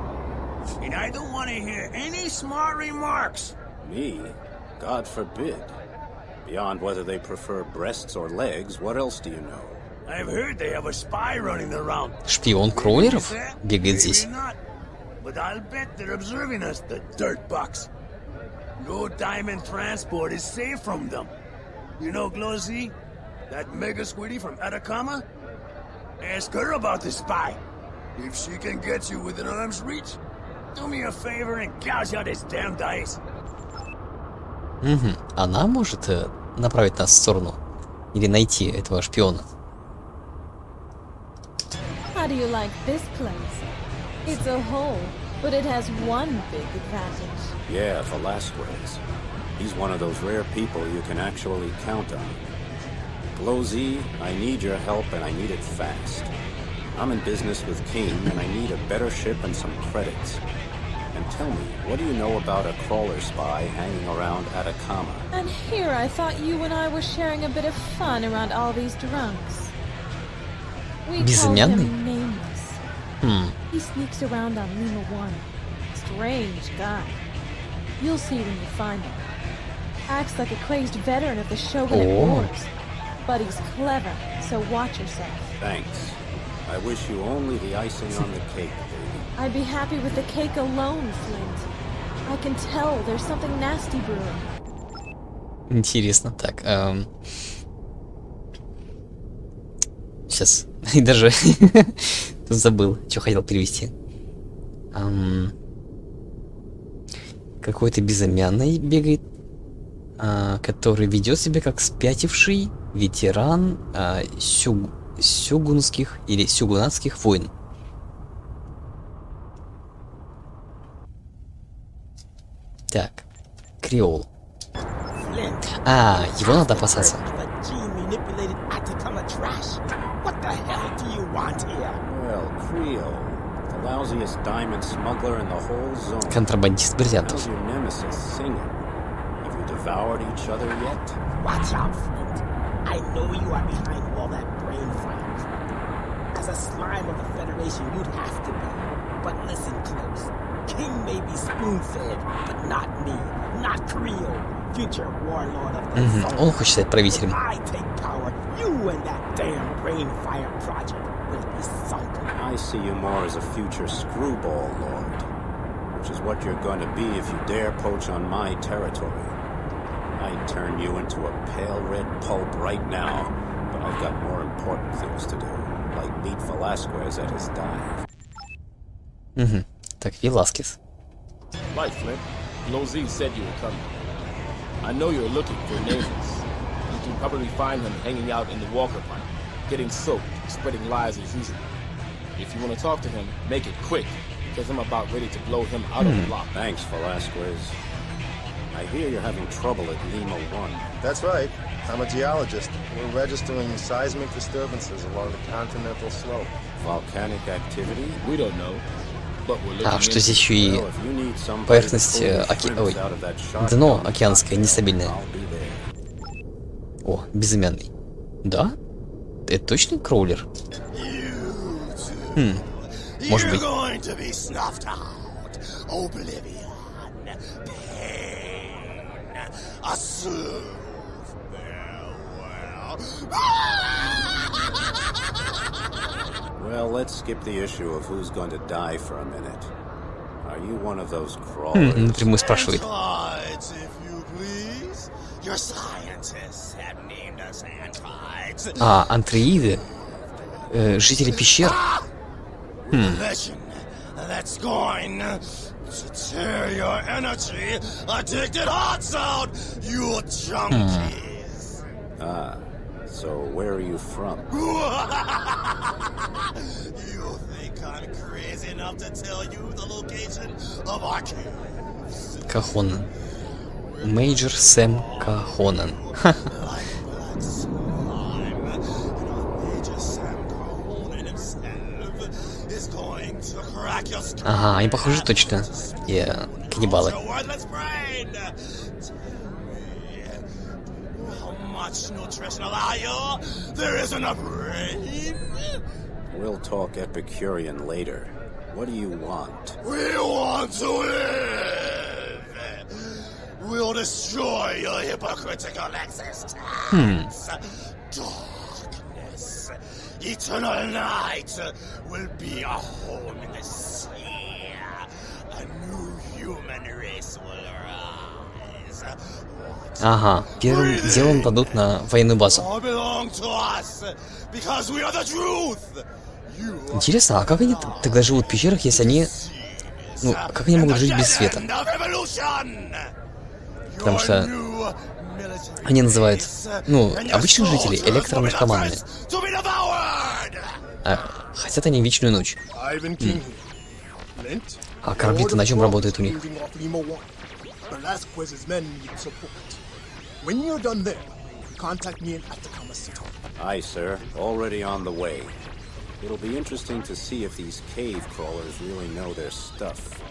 And I don't want to hear any smart remarks. Me? God forbid. Beyond whether they prefer breasts or legs, what else do you know? I've heard they have a spy running around. Шпион кроулеров бегает здесь. But I'll bet they're observing us, the dirtbugs. No diamond transport is safe from them. You know Glosy? That mega squiddy from Atacama? Ask her about the spy. If she can get you within arm's reach, do me a favor and gouge out his damned eyes. Она может направить нас в сторону или найти этого шпиона. How do you like this place? It's a hole, but it has one big advantage. Yeah, Velasquez. He's one of those rare people you can actually count on. Glosy, I need your help and I need it fast. I'm in business with King and I need a better ship and some credits. And tell me, what do you know about a crawler spy hanging around Atacama? And here I thought you and I were sharing a bit of fun around all these drunks. We call him Nameless. He sneaks around on Lima 1. Strange guy. You'll see when you find him. Acts like a crazed veteran of the Shogunate Wars. But he's clever, so watch yourself. Thanks. I wish you only the icing on the cake, baby. I'd be happy with the cake alone, Flint. I can tell there's something nasty brewing. Интересно, так. Сейчас. И даже забыл, что хотел перевести. Какой-то безымянный бегает, который ведет себя как спятивший ветеран сюгунских или сюгунатских войн. Так, Креол. Его надо опасаться. Контрабандист бриллиантов. Devoured each other yet? Watch out, Flint. I know you are behind all that brain fire. As a slime of the Federation, you'd have to be. But listen close. King may be spoon-fed, but not me. Not Creole. Future warlord of the zone. Он хочет стать правителем. If I take power, you and that damn brain fire project will be sunken. I see you more as a future screwball lord. Which is what you're going to be if you dare poach on my territory. I'd turn you into a pale red pulp right now, but I've got more important things to do, like meet Velasquez at his dive. Угу. Так, Веласкес. Right, Flint. Low-Z said you were coming. I know you're looking for neighbors. You can probably find him hanging out in the Walker Pine, getting soaked, spreading lies as usual. If you want to talk to him, make it quick, because I'm about ready to blow him out of the block. Thanks, Velasquez. I hear you're having trouble at Lima 1. That's right. I'm a geologist. We're registering seismic disturbances along the continental slope. Volcanic activity? We don't know. А, что здесь еще и поверхность, дно океанское нестабильное. О, безымянный. Да? Это точно кроулер? Может быть. Well, let's skip the issue of who's going to die for a minute. Are you one of those crawlers? Напрямую спрашивает. А, антреиды? Жители пещер? So where are you from? You think I'm crazy enough to tell you the location of our caves? Кахонан. Мейджор Сэм Кахонан. Ага, они похожи точно. Каннибалы. We'll talk Epicurean later. What do you want? We want to live! We'll destroy your hypocritical existence! Darkness, eternal night will be a home in the sea. A new human race will arise. Ага, первым делом дадут на военную базу. Интересно, а как они тогда живут в пещерах, если они... Ну, как они могут жить без света? Потому что они называют, ну, обычных жителей электронаркоманами. А хотят они вечную ночь. А корабли-то на чем работают у них? Velasquez's men need support. When you're done there, contact me in Atacama City. Aye, sir. Already on the way. It'll be interesting to see if these cave crawlers really know their stuff.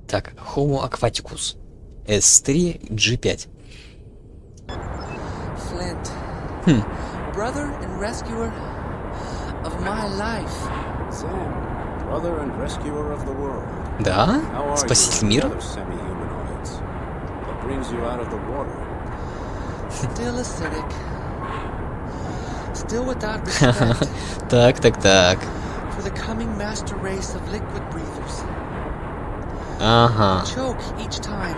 Так, Homo aquaticus. S3 G5. Flint. Brother and rescuer of my life. Sam, brother and rescuer of the world. Да? Спаситель мира? What brings you out of the water? Still acidic. Still without respect. Так. For the coming master race of liquid breathers. Ага. Choke each time.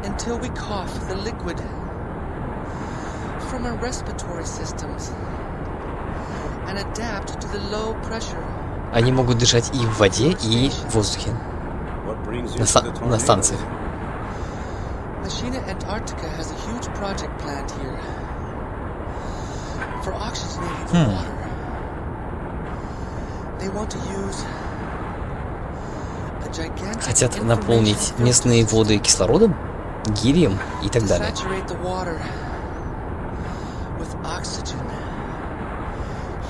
Until we cough the liquid from our respiratory systems and adapt to the low pressure. Они могут дышать и в воде, и в воздухе. На станциях. Machina Antarctica has a huge project planned here for oxygenating the water. They want to use a gigantic Хотят наполнить местные воды кислородом, гелием и так далее. saturate the water with oxygen,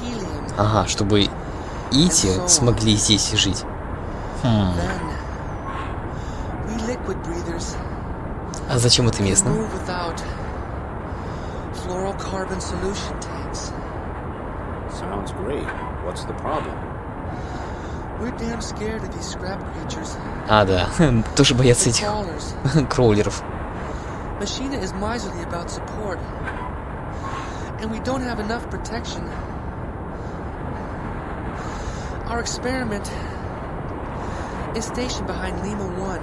helium. Ага, чтобы Ити смогли здесь жить. Then we liquid breathers. А зачем это местно? Move without fluorocarbon solution tanks. Sounds great. What's the problem? We're damn scared of these scrap creatures. А, да. Тоже боятся этих кроулеров. Machina is miserly about support. And we don't have enough protection. Our experiment is stationed behind Lima 1.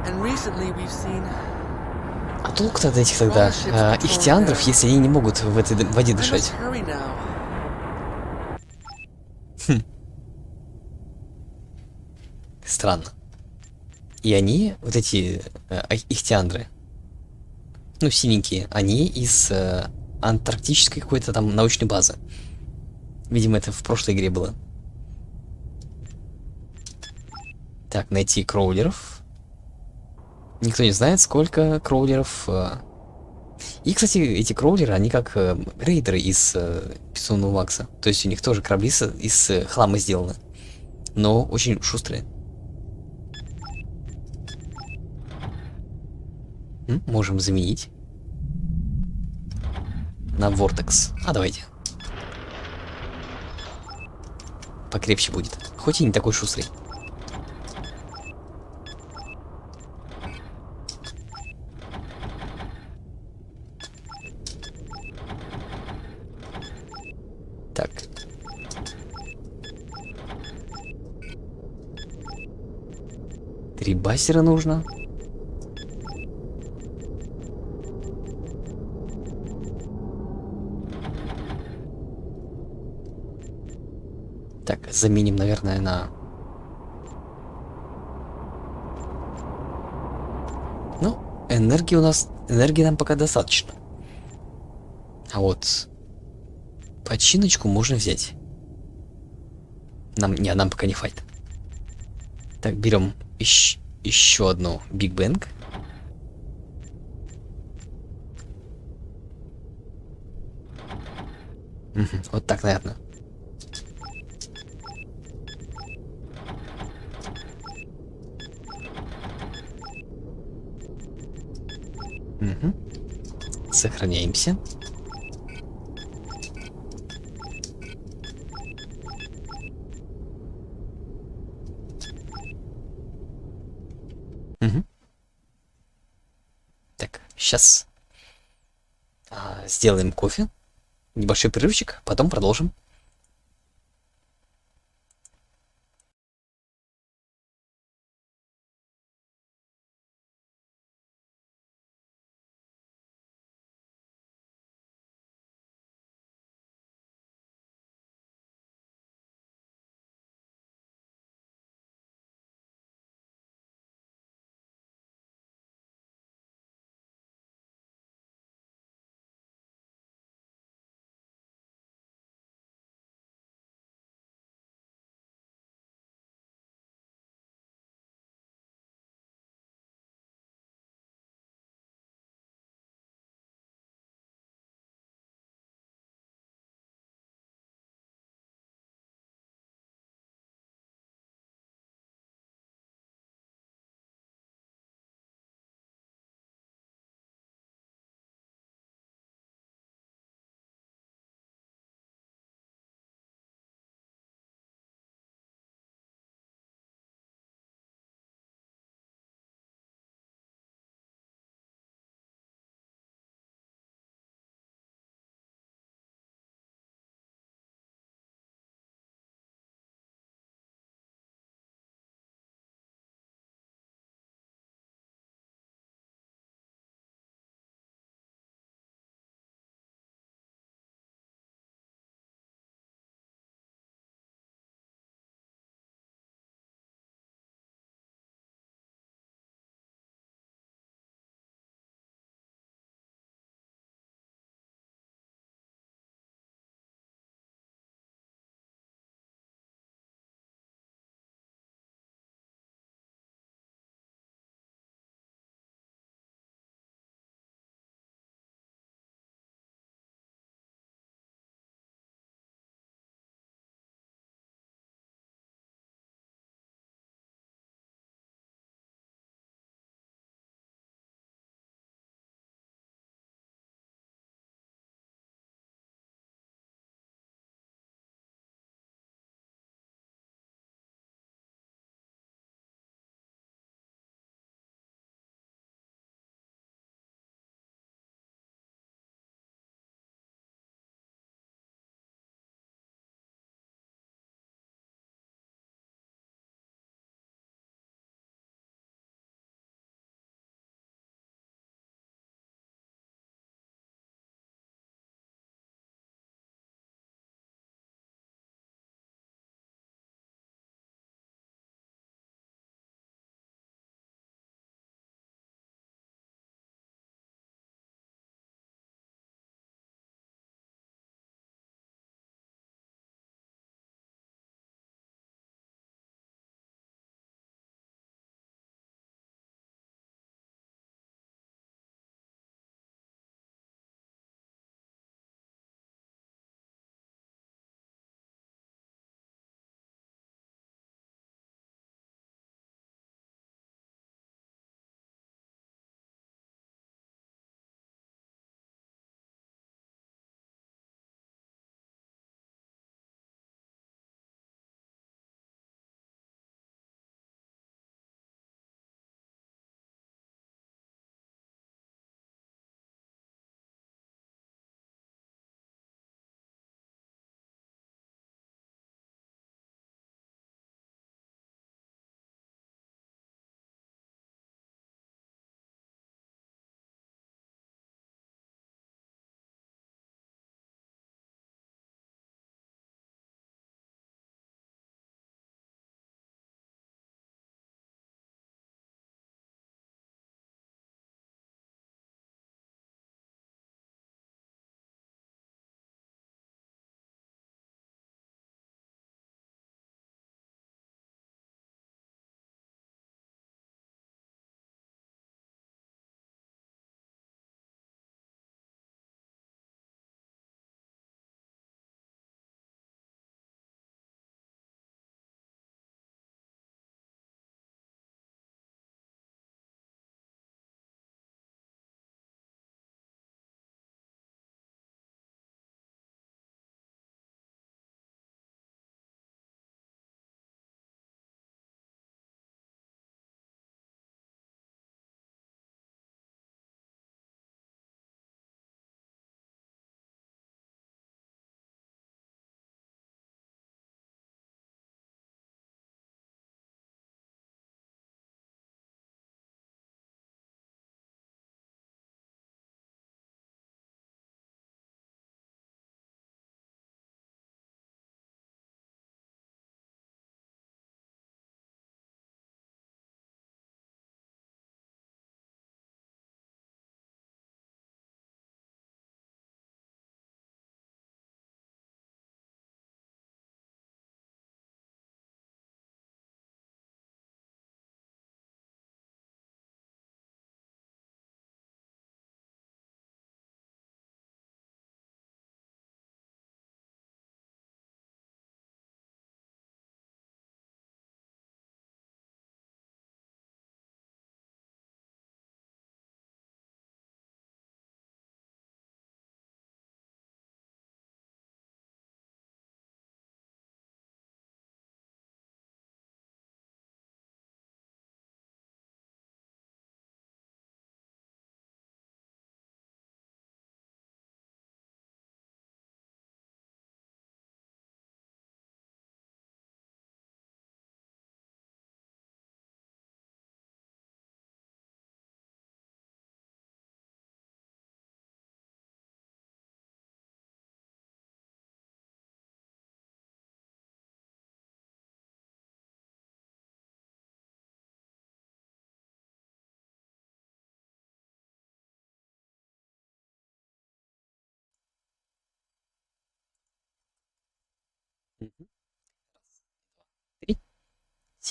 And recently we've seen А толк-то от этих тогда ихтиандров, если они не могут в этой воде дышать? Хм. Странно. И они, вот эти ихтиандры, ну, синенькие, они из антарктической какой-то там научной базы. Видимо, это в прошлой игре было. Так, найти кроулеров. Никто не знает, сколько кроулеров. И, кстати, эти кроулеры, они как рейдеры из Бессонного Макса. То есть у них тоже корабли из хлама сделаны. Но очень шустрые. Можем заменить на Vortex. А, давайте. Покрепче будет. Хоть и не такой шустрый. Так. Три бассера нужно. Так, заменим, наверное, на... Ну, энергии у нас... Энергии нам пока достаточно. А вот... Починочку можно взять. Нам пока не хватит. Так, берем еще одну Биг Бэнг. Вот так, наверное. Сохраняемся. Так, сейчас сделаем кофе. Небольшой перерывчик, потом продолжим.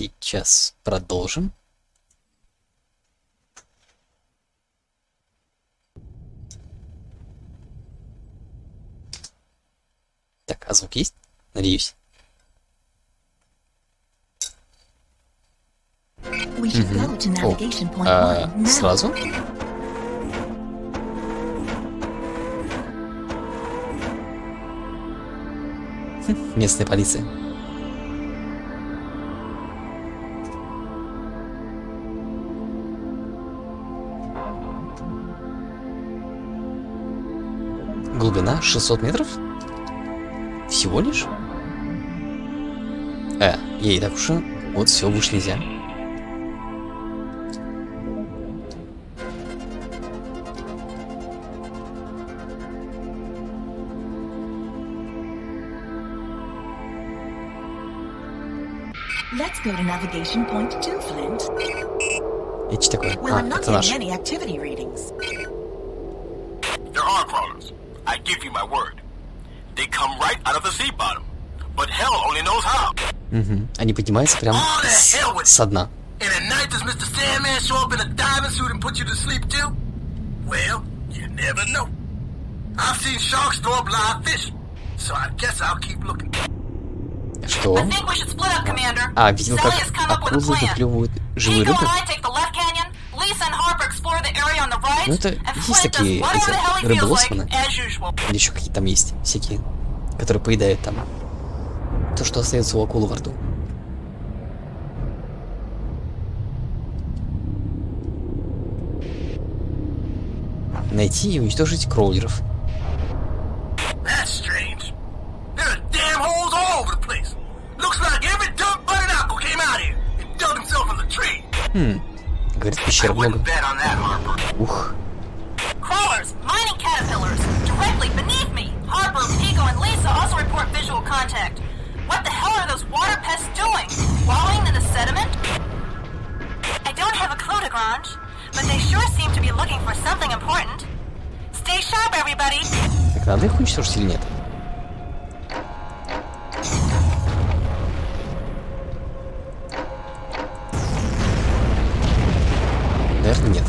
Сейчас продолжим. Так, а звук есть? Надеюсь. О, сразу? Местная полиция. Глубина 600 метров? Всего лишь? Я и так уж... Вот все, выше нельзя. Let's go to navigation point 2, Flint. Это что такое? Well, I'm not это наш. getting any activity readings. There are crawlers. I give you my word. They come right out of the sea bottom. But hell only knows how. Угу. Они поднимаются прямо со дна. And at night does Mr. Sandman show up in a diving suit and put you to sleep too? Well, you never know. I've seen sharks throw up live fish. So I guess I'll keep looking. Что? I think we should split up, Commander. Видел, как Sally has come up with a акулы plan. выплевывают живую Pico рыбу. and I take the left canyon. Lisa and Harper explore the area on the right. Ну, это And есть Flint does такие whatever the hell he эти feels like, рыболовсманы. as usual. Или еще какие там есть всякие, которые поедают там то, что остается у акулы во рту. Найти и уничтожить кроулеров. That's strange. There are damn holes all over the place. Looks like every dumb barnacle came out here and dug himself in the tree. Говорит, пещер много. Ух. Crawlers, mining caterpillars, directly beneath me. Harper, Pico, and Lisa also report visual contact. What the hell are those water pests doing? Wallowing in the sediment? I don't have a clue, Lagrange, but they sure seem to be looking for something important. Stay sharp, everybody. Так надо их уничтожить или нет? Наверное, нет.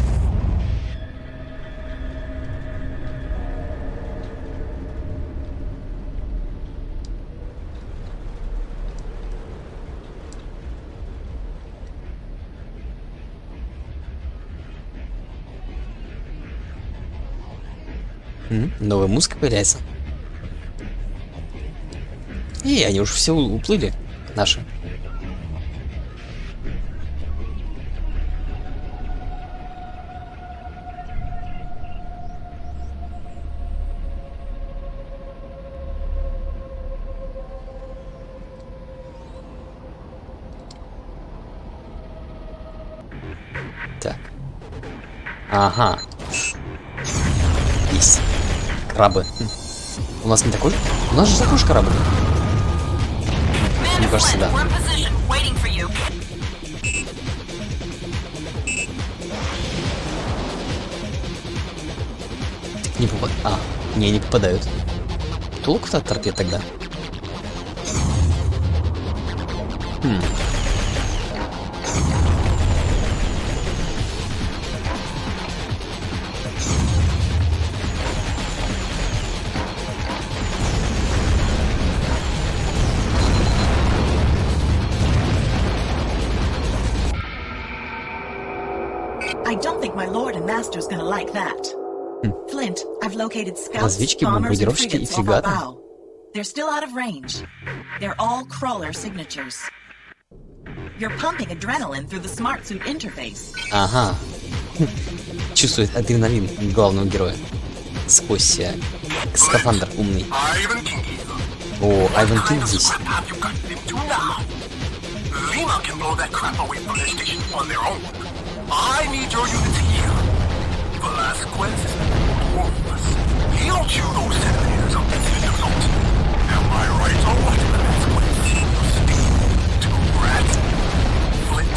Новая музыка появляется. И они уже все уплыли, наши. Так. Ага. Есть. Крабы. У нас не такой? У нас же такой же корабль. Мне кажется, да. Не попадают. Не попадают. Толку-то от торпед тогда. I don't think my lord and master's gonna like that. Flint, I've located scouts, Разведчики, bombers, and бомбардировщики и frigates off our фрегаты. bow. They're still out of range. They're all crawler signatures. You're pumping adrenaline through the smart suit interface. Ага. Чувствует адреналин главного героя. Сквозь скафандр умный. О, Айвен Кинг здесь. Lima can blow that crap away from their station on their own. I need your units here. Velasquez is worthless. He'll chew those centimeters up and see the result. Am I right or what, Velasquez? Stick to rats. Flint,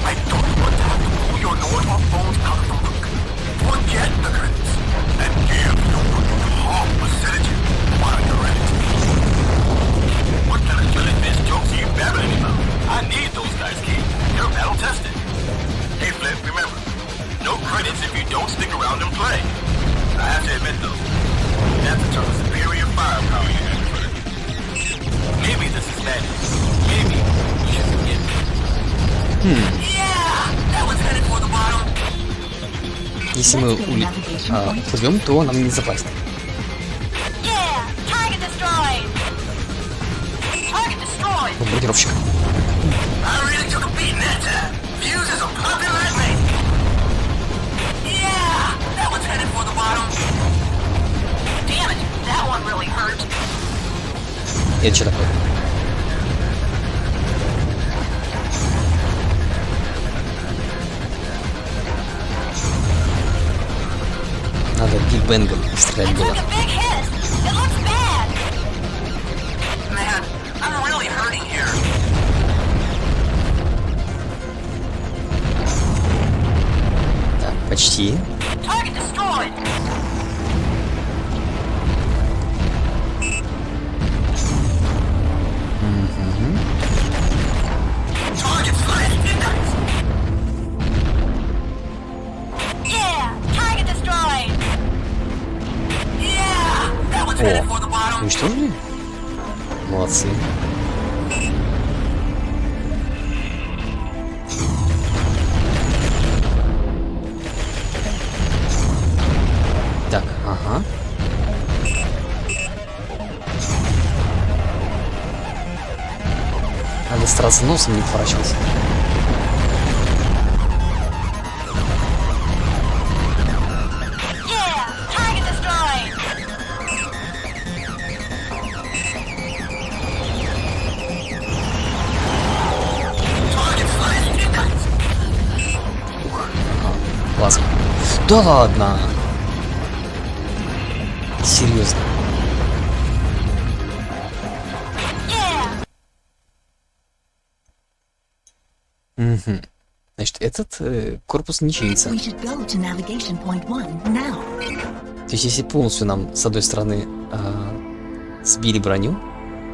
I don't want to have to pull your Nordhoff bones out of the book. Forget the credits and give your half a sedative while you're at it. What kind of jellyfish jokes are you babbling about? I need those guys, King. you don't stick around and play. I have to admit though, that's a ton of superior firepower you have in front of you. Maybe this is madness. Maybe we should forget it. Yeah, that was headed for the bottom. Если мы плывем, то нам не запасть. Yeah, target destroyed. Target destroyed. Бомбардировщик. I really took a beating that time. Fuses are popping like me. Yeah, that one's headed for the bottom. Damn it, that one really hurt. Это что такое? Надо Биг Бенгом стрелять было. Big hit. It looks bad. Man, I'm really hurting here. Так, почти. Target destroyed. Target slashed. Yeah, target destroyed. Yeah, that one's headed for the О, bottom. уничтожили? Молодцы. Так, ага. Надо стараться носом не поворачиваться. Yeah, target destroyed. Классно. Да ладно. Серьезно. Угу. Значит, этот корпус не чинится. We should go to navigation point 1 now. То есть, если полностью нам с одной стороны сбили броню,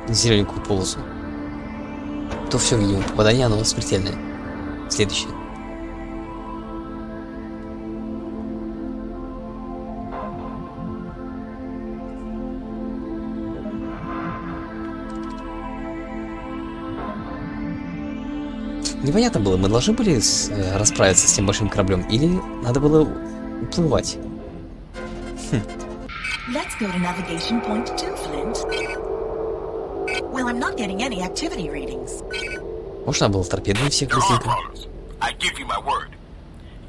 зелененькую полосу, то все, видимо, попадание оно смертельное. Следующее. Непонятно было, мы должны были расправиться с тем большим кораблем, или надо было уплывать? Let's go to navigation point 2, Flint. Well, I'm not getting any activity readings. Можно было торпедами всех There are быстренько. problems. I give you my word.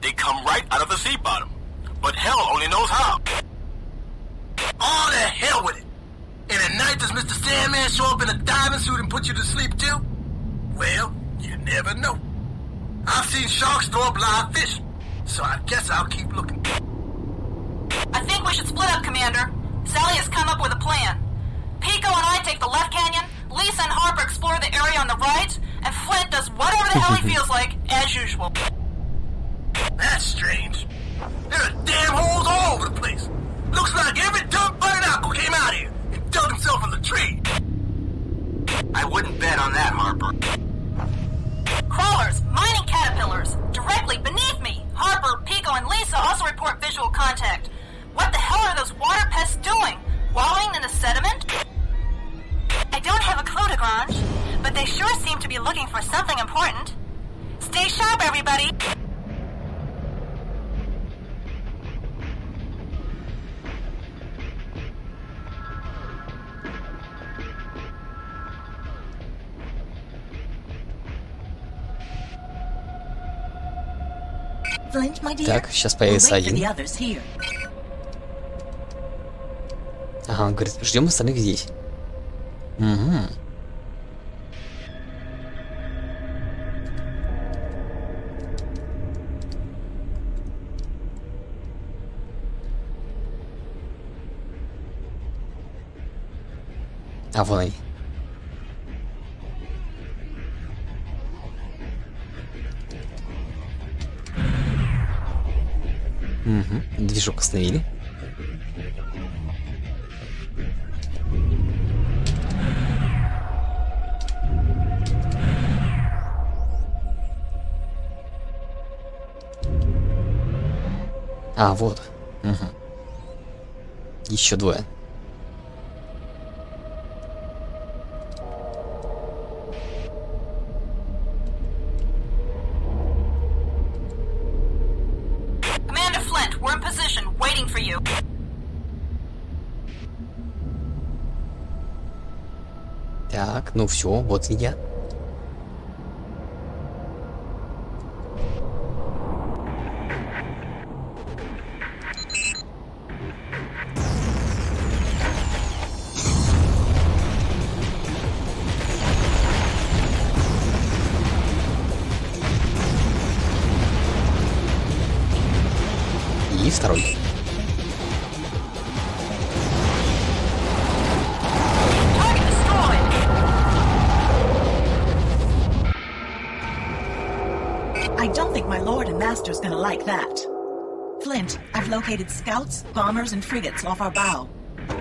They come right out of the sea bottom. But hell only knows how. All the hell with it. And at night does Mr. Sandman show up in a diving suit and put you to sleep too? Well, you never know. I've seen sharks throw up live fish. So I guess I'll keep looking. I think we should split up, Commander. Sally has come up with a plan. Pico and I take the left canyon, Lisa and Harper explore the area on the right, and Flint does whatever the hell he feels like, as usual. That's strange. There are damn holes all over the place. Looks like every dumb-butted aqua came out here and dug himself in the tree. I wouldn't bet on that, Harper. Crawlers, mining caterpillars, directly beneath me. Harper, Pico, and Lisa also report visual contact. What the hell are those water pests doing? Wallowing in the sediment? I don't have a clue, Lagrange, but they sure seem to be looking for something important. Stay sharp, everybody! Flint, my dear. Так, сейчас We'll появится wait for один. the others here. Ага, он говорит, ждем остальных здесь. Угу. А вон они. Угу. Движок остановили. А, вот. Угу. Еще двое. Commander Flint, we're in position, waiting for you. Так, ну все, вот и я. И второй. I don't think my lord and master's gonna like that. Flint, I've located scouts, bombers, and frigates off our bow.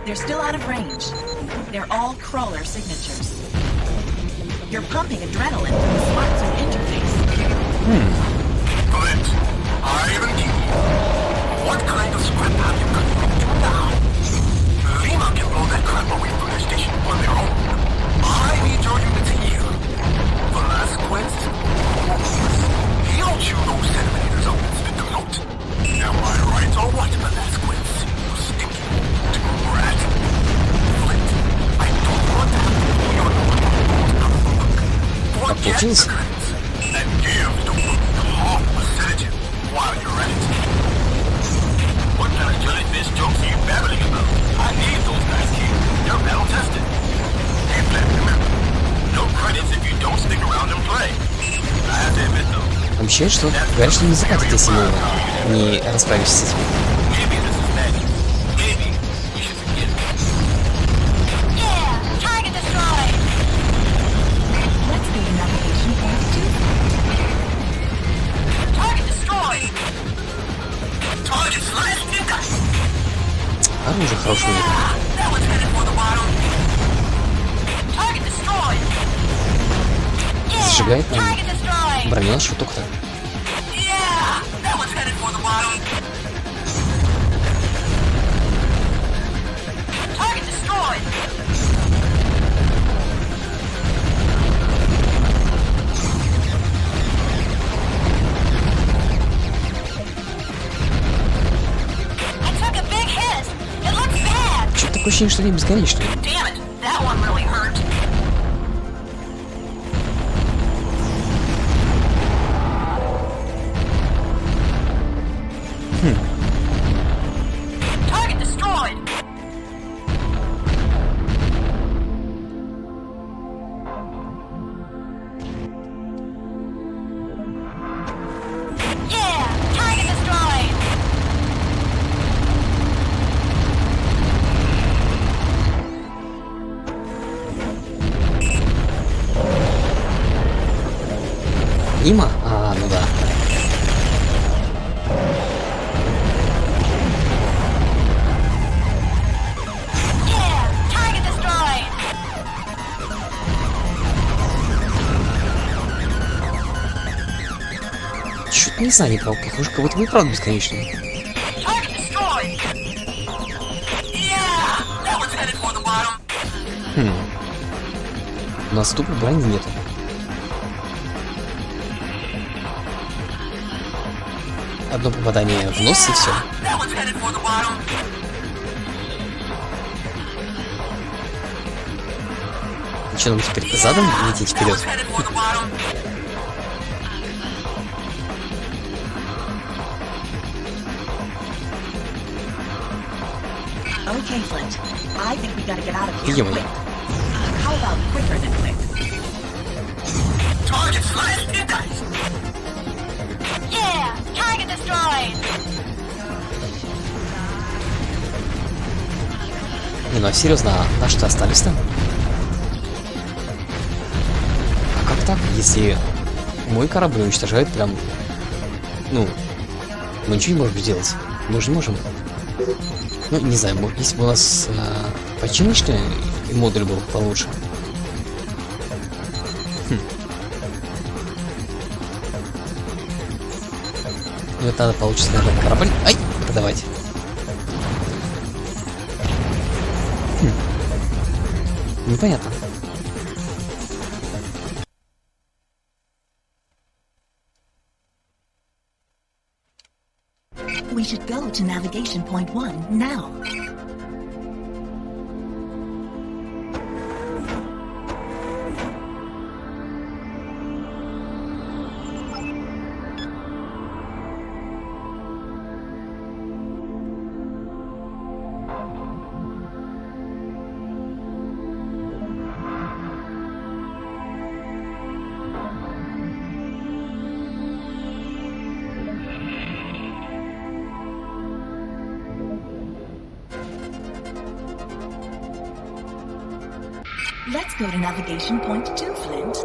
They're still out of range. They're all crawler signatures. You're pumping adrenaline from the smart suit interface. Flint, I'm in key. What kind of scrap have you got to now? Lima can blow that crap away from their station on their own. I need your units here. Velasquez, he'll chew those centimeters up and spit them out. Am I right or what, Velasquez? You stinky old rat. Flint, I don't want to have to your forget the credits and give the woman half a sedative while you're at it. What kind of jellyfish jokes are you babbling about? I need those guys here. They're battle tested. Hey, Flint, remember, no credits if you don't stick around and play. I have to admit though. Обещают, что говорят, что не закатят, если не расправишься с этим. Maybe this is magic. Maybe we should forget it. Yeah, target destroyed. Let's go to navigation phase 2. Target destroyed. Target slashed, you guys. Оружие хорошее у них. That one's headed for the bottom. Target destroyed. Сжигает там Target destroyed. броню шуток-то. Yeah, that one's headed for the bottom. Target destroyed. I took a big hit. It looks bad. Что-то такое ощущение, что они бесконечные. Damn it, that one really hurt. Target destroyed. Yeah, target destroyed. Има? А, ну да. Yeah, target destroyed. Чё-то не знаю, неправда. Похоже, как будто вы правда бесконечные. Target destroyed. Yeah, that one's headed for the bottom. У нас тупо брони нету. Одно попадание в нос и все. That one's headed for the bottom. И что нам теперь задом лететь вперед? Headed for the bottom. Okay, Flint. I think we gotta get out of here Ё-моё. quick. How about quicker than quick? Target slashed, you guys. Yeah, target destroyed. Не, ну а серьезно, а наши-то остались там? А как так, если мой корабль уничтожает прям... Ну, мы ничего не можем сделать. Мы же не можем. Ну, не знаю, если бы у нас починочный модуль был получше. Ну, это надо получится, наверное, корабль. Ай, понятно. We should go to navigation point 1 now. Let's go to navigation point 2, Flint.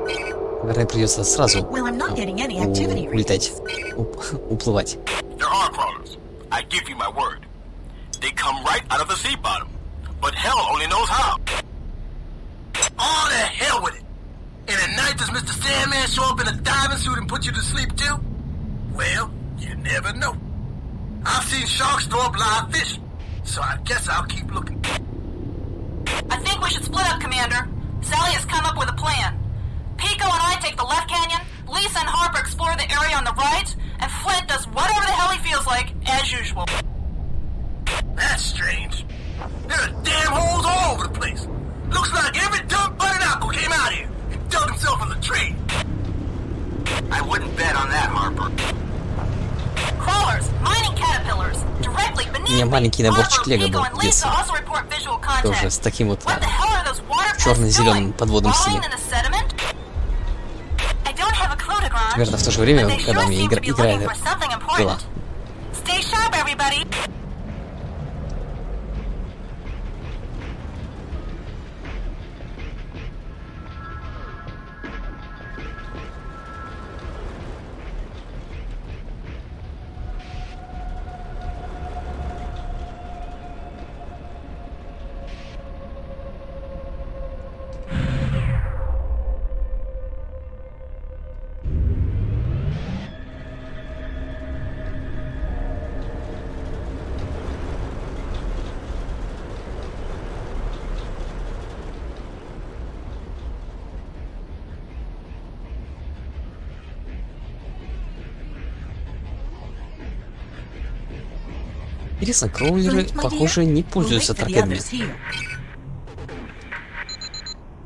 Наверное, придется сразу Well, I'm not getting any activity улетать, уплывать. There are crawlers. I give you my word. They come right out of the sea bottom. But hell only knows how. All the hell with it. And at night does Mr. Sandman show up in a diving suit and put you to sleep too? Well, you never know. I've seen sharks throw up live fish. So I guess I'll keep looking. I think we should split up, Commander. Sally has come up with a plan. Pico and I take the left canyon, Lisa and Harper explore the area on the right, and Flint does whatever the hell he feels like, as usual. That's strange. There are damn holes all over the place. Looks like every dumb butted apple came out here and dug himself in the tree. I wouldn't bet on that, Harper. Crawlers, mining caterpillars, directly beneath У меня маленький наборчик Harper, Лего Pico, был and в детстве. Lisa also report visual contact. Тоже с таким вот What the hell are those water pets черно-зеленым doing? подводным стилем. Wallowing in the sediment? I don't have a clue to Grant, Примерно в то же время, but they когда у sure меня seem to be игра looking for something была. important. Stay sharp, everybody. Интересно, кроулеры, похоже, не пользуются торпедами.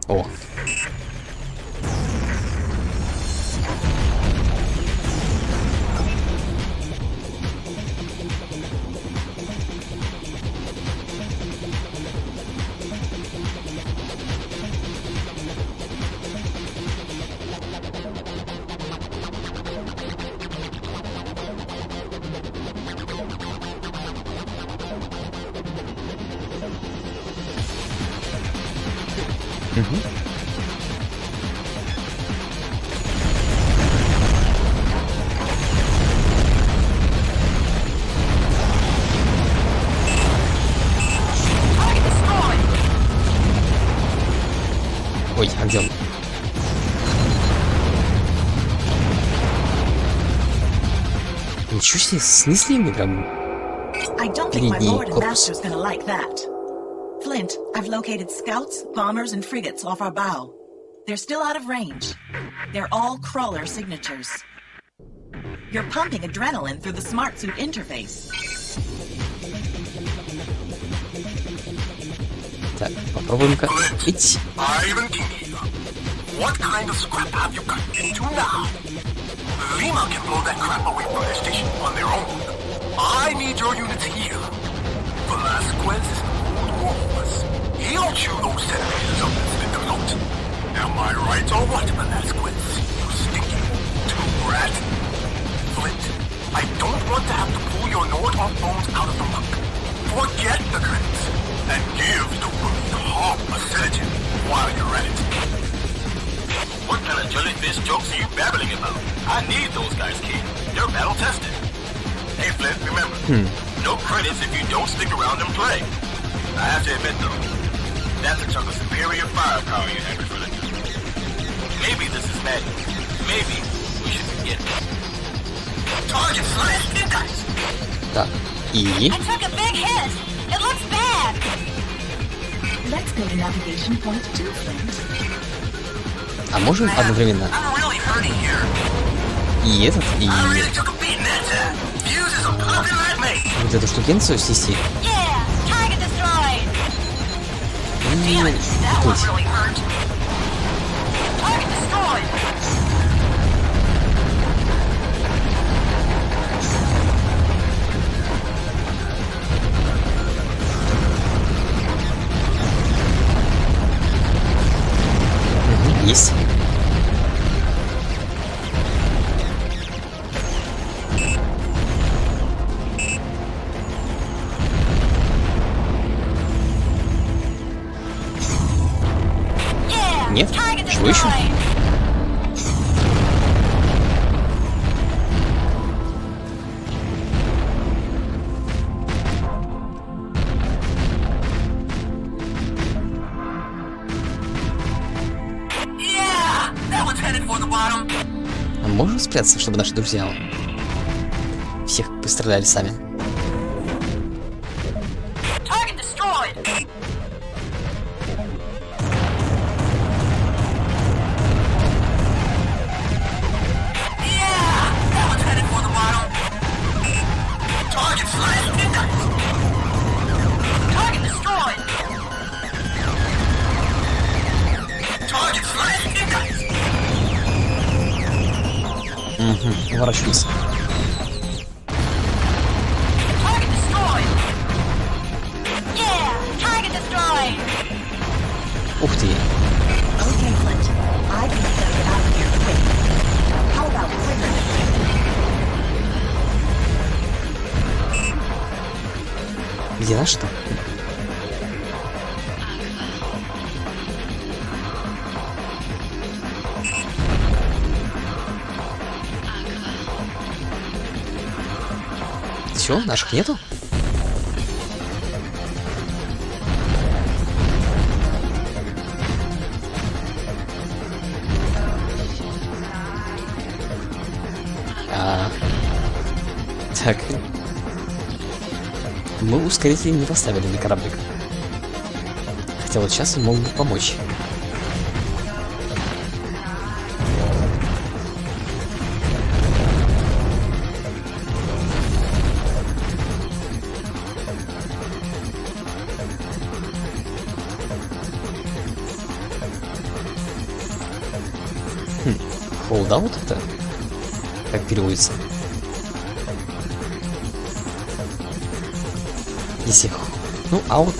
О. Ой, а где он? Ничего себе, снесли мне прям передний корпус. Flint, I've located scouts, bombers, and frigates off our bow. They're still out of range. They're all crawler signatures. You're pumping adrenaline through the smart suit interface. Так, попробуем-ка. Ить. What kind of scrap have you gotten into now? Lima can blow that crap away from their station on their own. I need your units here. Velasquez is the Cold War horse. He'll chew those centimeters up and spit them out. Am I right or what, Velasquez? You stinky two-rat. Flint, I don't want to have to pull your Nord-Off bones out of the muck. Forget the credits and give the woman Hawk a sedative while you're at it. What kind of jellyfish jokes are you babbling about? I need those guys, kid. They're battle tested. Hey, Flint, remember, no credits if you don't stick around and play. I have to admit, though, that's a chunk of superior firepower you have in front of you. Maybe this is magic. Maybe we should forget it. Target slashed, you guys. Так, и... I took a big hit. It looks bad. Let's go to navigation point 2, friend. А можем одновременно и этот, и вот эту штукенцию снести? И уплыть. Есть. Нет? Что еще? А можем спрятаться, чтобы наши друзья всех постреляли сами? Угу, уворачивайся. Ух ты. Где наш что? Все, наших нету? Так. Мы ускорители не поставили на кораблик. Хотя вот сейчас он мог бы помочь. Холдаут это? Как переводится? Если... Ну, аут...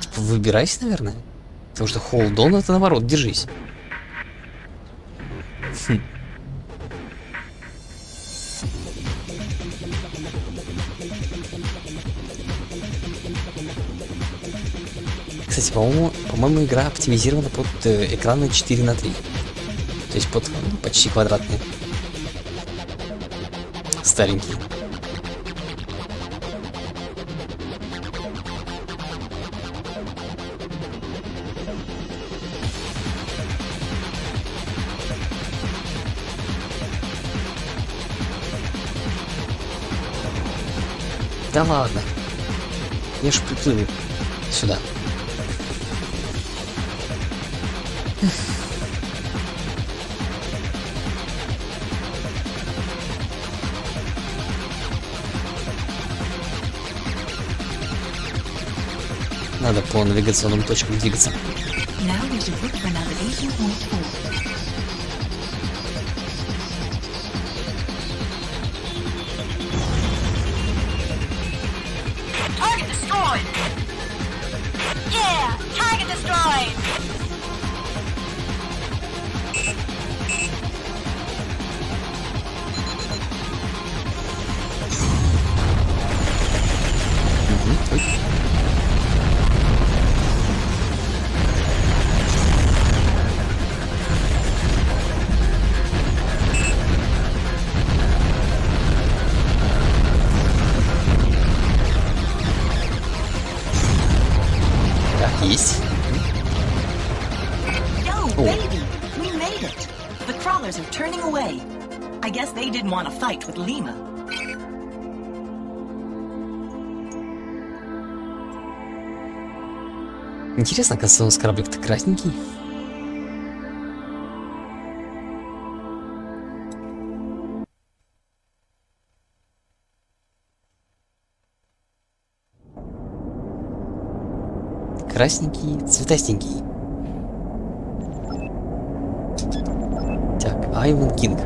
Типа, выбирайся, наверное. Потому что холдон это наоборот, держись. Кстати, по-моему, игра оптимизирована под экраны 4:3. То есть под почти квадратные. Старенький. Да ладно. Я ж приплыл сюда. Надо по навигационным точкам двигаться. Есть. Yo, baby, we made it. The crawlers are turning away. I guess they didn't want to fight with Lima. Интересно, оказывается, у нас кораблик-то красненький. Красненький, цветастенький. Так, Айвен Кинг.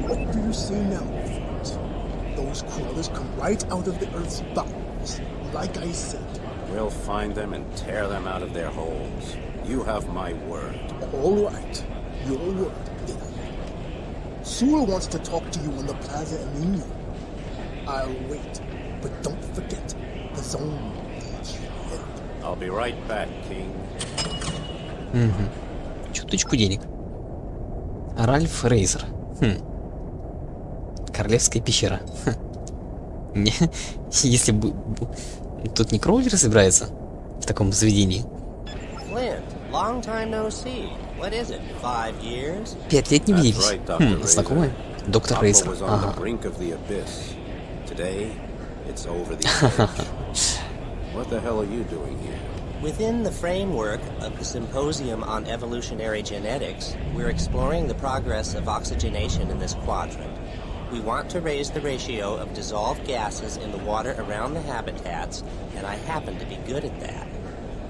What do you say now, friends? Those crawlers come right out of the Earth's bowels. Like I said. We'll find them and tear them out of their holes. You have my word. All right. Your word, Italy. Sewell wants to talk to you on the Plaza Emilio. I'll wait. But don't forget, the zone needs your help. I'll be right back, King. Чуточку денег. Ральф Рейзер. Королевская пещера. Не, если бы тут не Кроулер собирается в таком заведении. Flint, long time no see. What is it, 5 years? 5 лет не виделись. Знакомая? Доктор Рейзер. Ага. What the hell are you doing here? Within the framework of the Symposium on Evolutionary Genetics, we're exploring the progress of oxygenation in this quadrant. We want to raise the ratio of dissolved gases in the water around the habitats, and I happen to be good at that.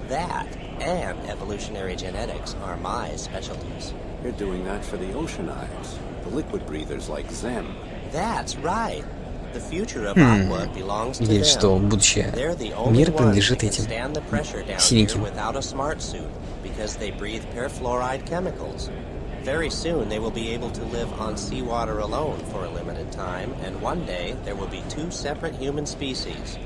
That and evolutionary genetics are my specialties. You're doing that for the oceanites, the liquid breathers like them. That's right. The future of Aqua belongs to Видишь, что them. будущее They're the only мира ones принадлежит that can этим stand the pressure down here синеньким. without a smart suit because they breathe perfluoride chemicals. Very soon they will be able to live on seawater alone for a limited time, and one day there will be 2 separate human species.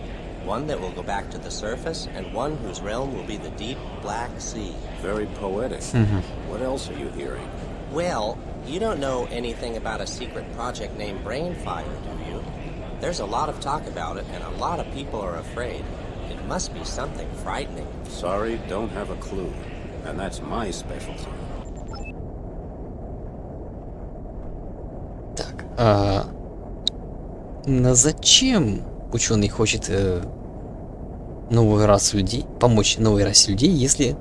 One that will go back to the surface, and one whose realm will be the deep Black Sea. Very poetic. What else are you hearing? Well, you don't know anything about a secret project named Brainfire, do you? There's a lot of talk about it, and a lot of people are afraid. It must be something frightening. Sorry, don't have a clue. And that's my specialty. Так, зачем ученый хочет новую расу людей, помочь новой расе людей, если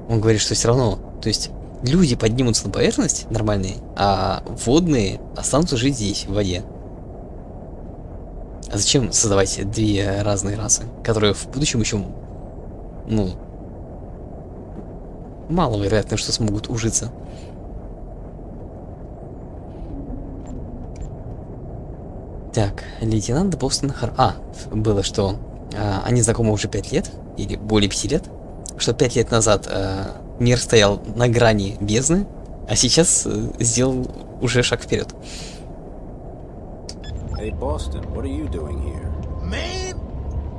он говорит, что все равно, то есть люди поднимутся на поверхность нормальные, а водные останутся жить здесь, в воде. А зачем создавать 2 разные расы, которые в будущем еще, ну, маловероятно, что смогут ужиться? Так, лейтенант Бостон было, что они знакомы уже 5 лет, или более 5 лет, что 5 лет назад мир стоял на грани бездны, а сейчас сделал уже шаг вперед. Hey, Boston, what are you doing here? Man,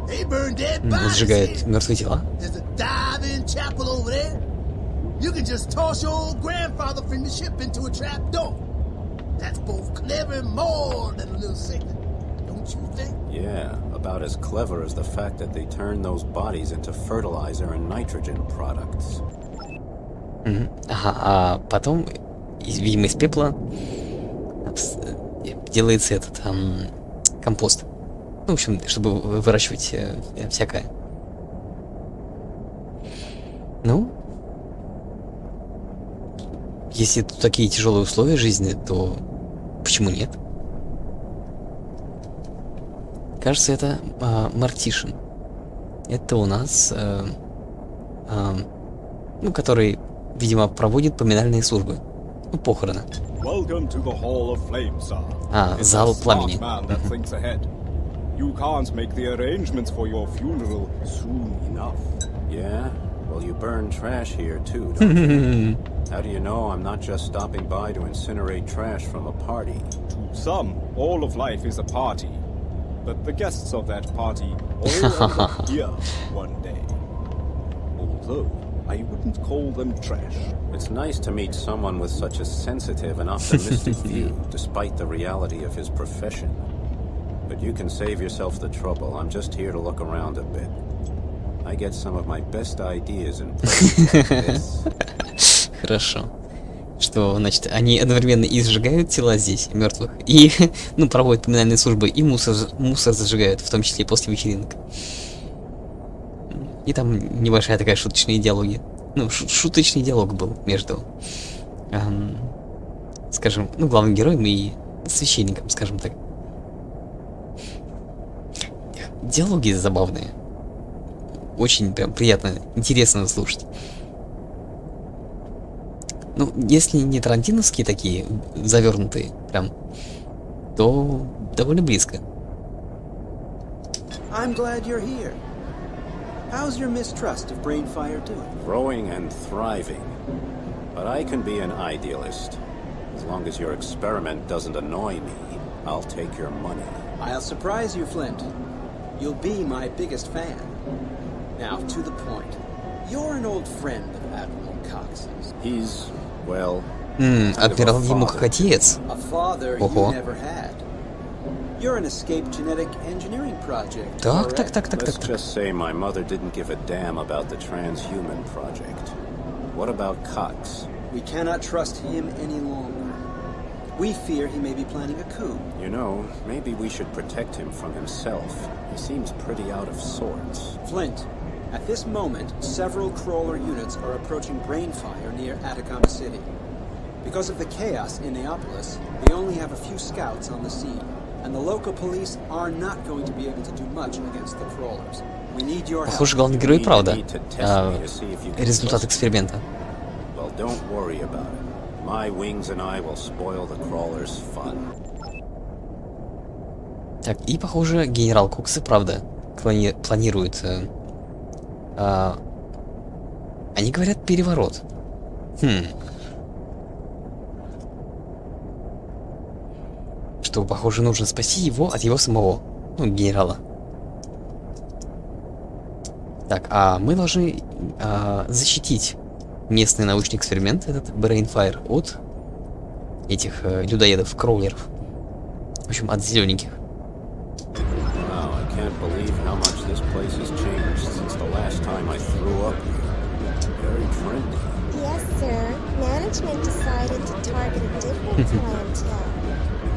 they burn dead bodies Сжигают here. мертвые тела. There's a dive-in chapel over there. You can just toss your old grandfather from the ship into a trap door. That's both clever and more than a little sickening, don't you think? Yeah, about as clever as the fact that they turn those bodies into fertilizer and nitrogen products. Ага, а потом, видимо, из пепла делается этот компост. Ну, в общем, чтобы выращивать всякое. Ну, если тут такие тяжелые условия жизни, то почему нет? Кажется, это Мартишин. Это у нас, ну, который, видимо, проводит поминальные службы. Ну, похороны. Зал пламени. You can't make the arrangements for your funeral soon enough. Yeah? Well, you burn trash here too, don't you? How do you know I'm not just stopping by to incinerate trash from a party? To some, all of life is a party. But the guests of that party all end up here one day. Although, I wouldn't call them trash. It's nice to meet someone with such a sensitive and optimistic view, despite the reality of his profession. But you can save yourself the trouble. I'm just here to look around a bit. I get some of my best ideas in places like this. Хорошо. Что, значит, они одновременно и сжигают тела здесь, мертвых, и, ну, проводят поминальные службы, и мусор зажигают, в том числе после вечеринок. И там небольшая такая шуточная диалоги. Ну, шуточный диалог был между, скажем, ну, главным героем и священником, скажем так. Диалоги забавные. Очень прям приятно, интересно слушать. Ну, если не тарантиновские такие, завернутые, прям, то довольно близко. I'm glad you're here. How's your mistrust of Brainfire doing? Growing and thriving. But I can be an idealist. As long as your experiment doesn't annoy me, I'll take your money. I'll surprise you, Flint. You'll be my biggest fan. Now, to the point. You're an old friend of Admiral Cox's. He's, well... Адмирал ему как отец. A father you never had. You're an escaped genetic engineering project. Let's just say my mother didn't give a damn about the transhuman project. What about Cox? We cannot trust him any longer. We fear he may be planning a coup. You know, maybe we should protect him from himself. He seems pretty out of sorts. Flint, at this moment, several crawler units are approaching Brainfire near Atacama City. Because of the chaos in Neapolis, they only have a few scouts on the scene, and the local police are not going to be able to do much against the crawlers. We need your help. Похоже, главный герой правда. Результат эксперимента. Well, don't worry about it. My wings and I will spoil the crawlers' fun. Так, и похоже, генерал Кокс и правда планирует... они говорят переворот. Что, похоже, нужно спасти его от его самого. Ну, генерала. Так, а мы должны защитить местный научный эксперимент, этот Brainfire, от этих людоедов, кроулеров. В общем, от зелененьких. Wow, I can't believe how much this place has changed since the last time I threw up here. Very trendy. Yes, sir. Management decided to target a different clientele.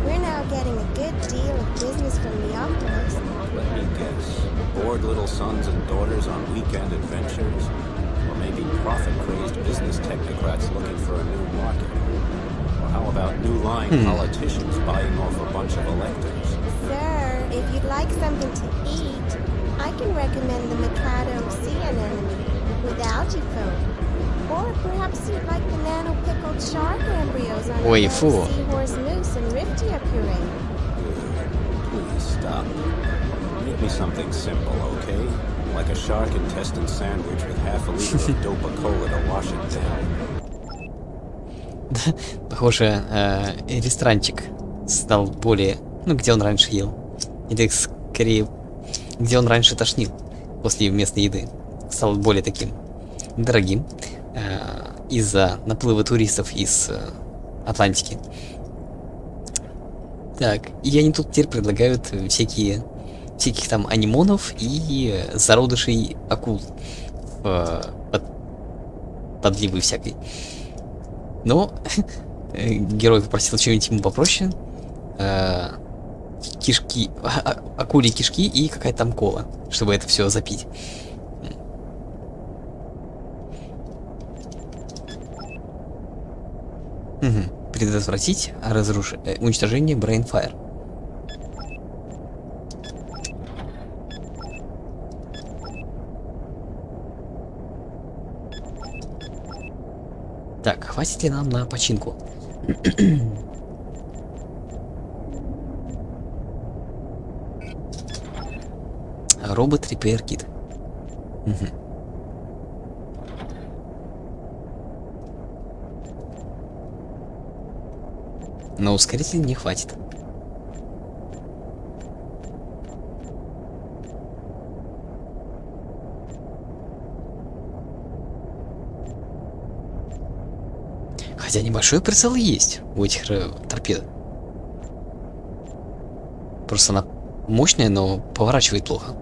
We're now getting a good deal of business from Neapolis. Let me guess. Bored little sons and daughters on weekend adventures? Or maybe profit-crazed business technocrats looking for a new market? Or how about new-line politicians buying off a bunch of electors? Sir, if you'd like something to eat, I can recommend the Mikado Sea Anemone with algae foam. Or perhaps you'd like the nano-pickled shark embryos on a seahorse mousse and riftia puree. Please stop. Make me something simple, okay? Like a shark intestine sandwich with half a liter of Dopa-Cola to wash it down. Похоже, ресторанчик стал более... Ну, где он раньше ел. Или, скорее, где он раньше тошнил после местной еды. Стал более таким дорогим. Из-за наплыва туристов из Атлантики. Так, и они тут теперь предлагают всяких там анимонов и зародышей акул. Подливы всякой. Но герой попросил что-нибудь ему попроще. Кишки, акули кишки и какая-то там кола, чтобы это все запить. Предотвратить уничтожение Brainfire. Так, хватит ли нам на починку? Робот Repair Kit. Но ускоритель не хватит. Хотя небольшой прицел есть у этих торпед. Просто она мощная, но поворачивает плохо.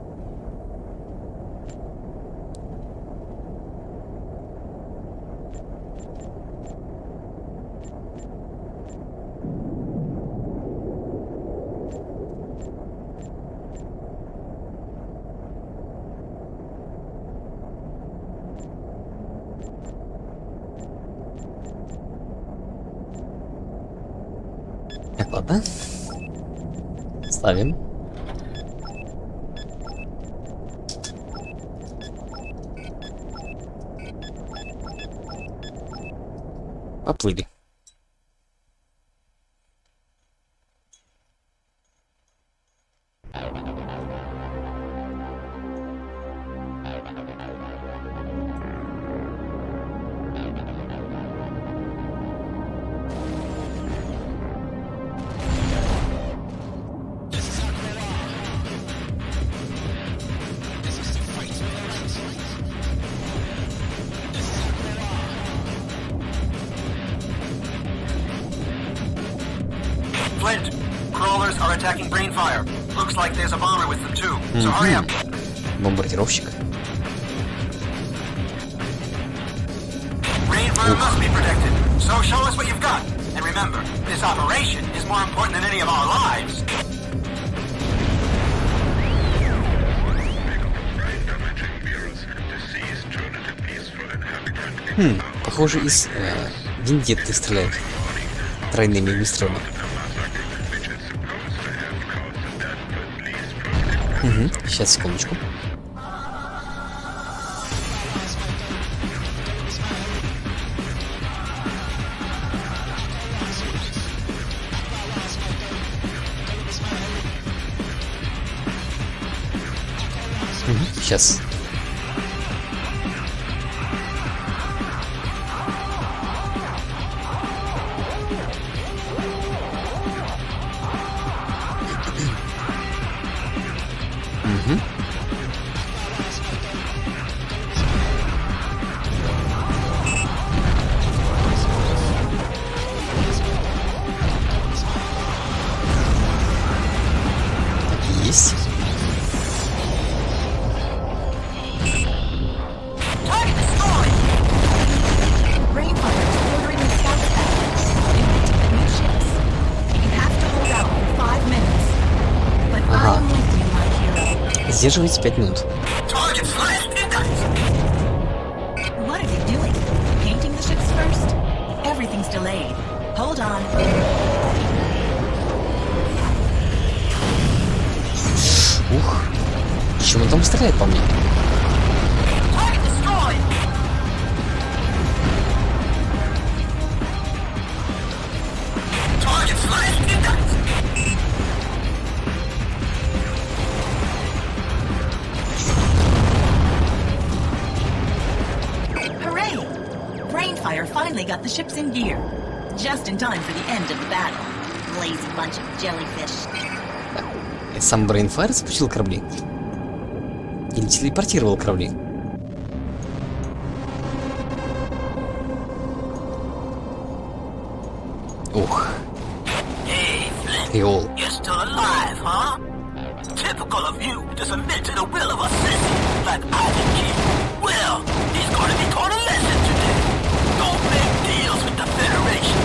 Ладно. Ставим. Поплыли. Flint, crawlers are attacking Brainfire. Looks like there's a bomber with them too. So hurry up. Бомбардировщик. Brainfire must be protected. So show us what you've got. And remember, this operation is more important than any of our lives. Похоже, из виндетты стреляют. Тройными выстрелами. Сейчас, секундочку. Сейчас. Есть. Ага. Сдерживайте 5 минут. What are you doing? Painting the ships first? Everything's delayed. Hold on. Ух. Чего он там стреляет по мне? Hooray! Brainfire finally got the ships in gear. Just in time for the end of the battle. Lazy bunch of jellyfish. Сам Brainfire спустил корабли? Или телепортировал корабли? Ух. Фиол. You're still alive, huh? Typical of you to submit to the will of a sissy like Island King. Well, he's going to be taught a lesson today. Don't make deals with the Federation.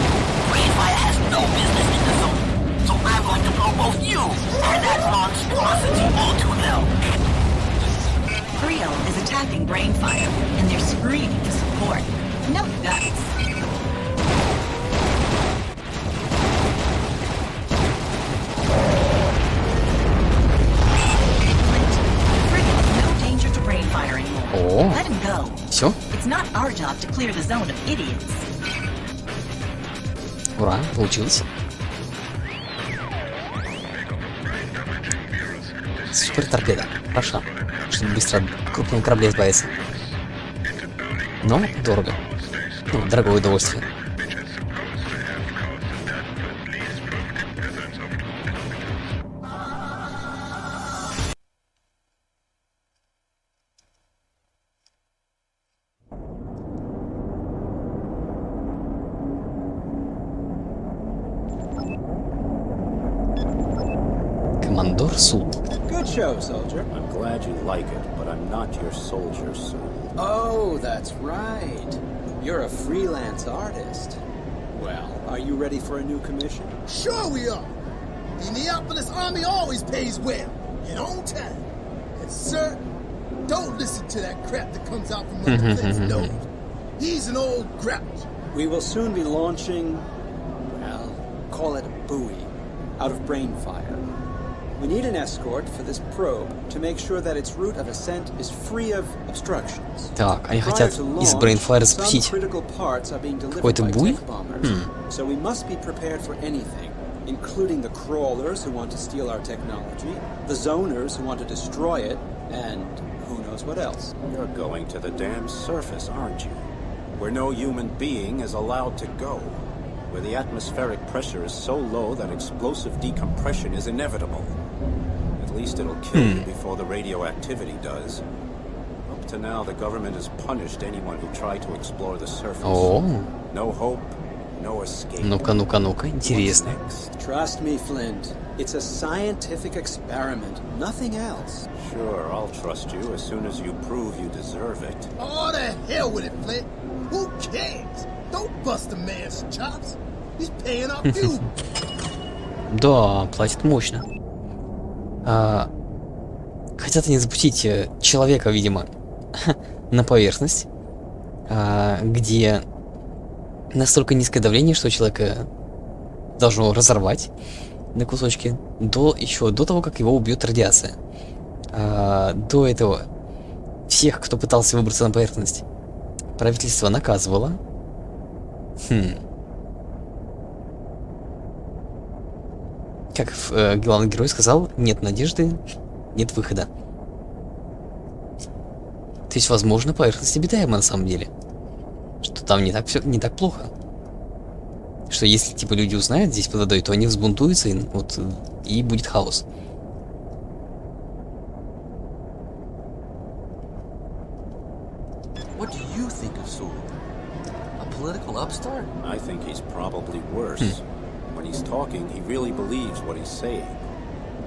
Brainfire has no business in the zone. So I'm going to blow both you and that monstrosity all to hell. Creo is attacking Brainfire, and they're screaming for support. No guts. О, Let him go. Все? It's not our job to clear the zone of idiots. Ура, получилось. Супер торпеда. Хороша. Чтобы быстро от крупного корабля избавиться. Но дорого. Ну, дорогое удовольствие. Командор Су. Good show, soldier. I'm glad you like it, but I'm not your soldier, sir. Oh, that's right. You're a freelance artist. Well, are you ready for a new commission? Sure we are. The Neapolis army always pays well and on time. And sir, don't listen to that crap that comes out from under Clint's nose. He's an old grouch. We will soon be launching, well, call it a buoy, out of brain fire. We need an escort for this probe to make sure that its route of ascent is free of obstructions. Так, они хотят из Brainfire спустить какой-то буй? So we must be prepared for anything, including the crawlers who want to steal our technology, the zoners who want to destroy it, and who knows what else. You're going to the damn surface, aren't you? Where no human being is allowed to go. Where the atmospheric pressure is so low that explosive decompression is inevitable. At least it'll kill you before the radioactivity does. Up to now, the government has punished anyone who tried to explore the surface. No hope, no escape. Ну-ка, интересно. Trust me, Flint. It's a scientific experiment, nothing else. Sure, I'll trust you as soon as you prove you deserve it. Oh, the hell with it, Flint. Who cares? Don't bust a man's chops. He's paying our fuel. Да, платит мощно. Хотят они запустить человека, видимо, на поверхность, где настолько низкое давление, что человека должно разорвать на кусочки еще до того, как его убьет радиация. До этого всех, кто пытался выбраться на поверхность, правительство наказывало. Как главный герой сказал, нет надежды, нет выхода. То есть, возможно, поверхность обитаема на самом деле. Что там не так плохо. Что если типа люди узнают здесь под водой, то они взбунтуются и будет хаос. What do you think of Sewell? A political upstart? I think he's probably worse. When he's talking, he really believes what he's saying.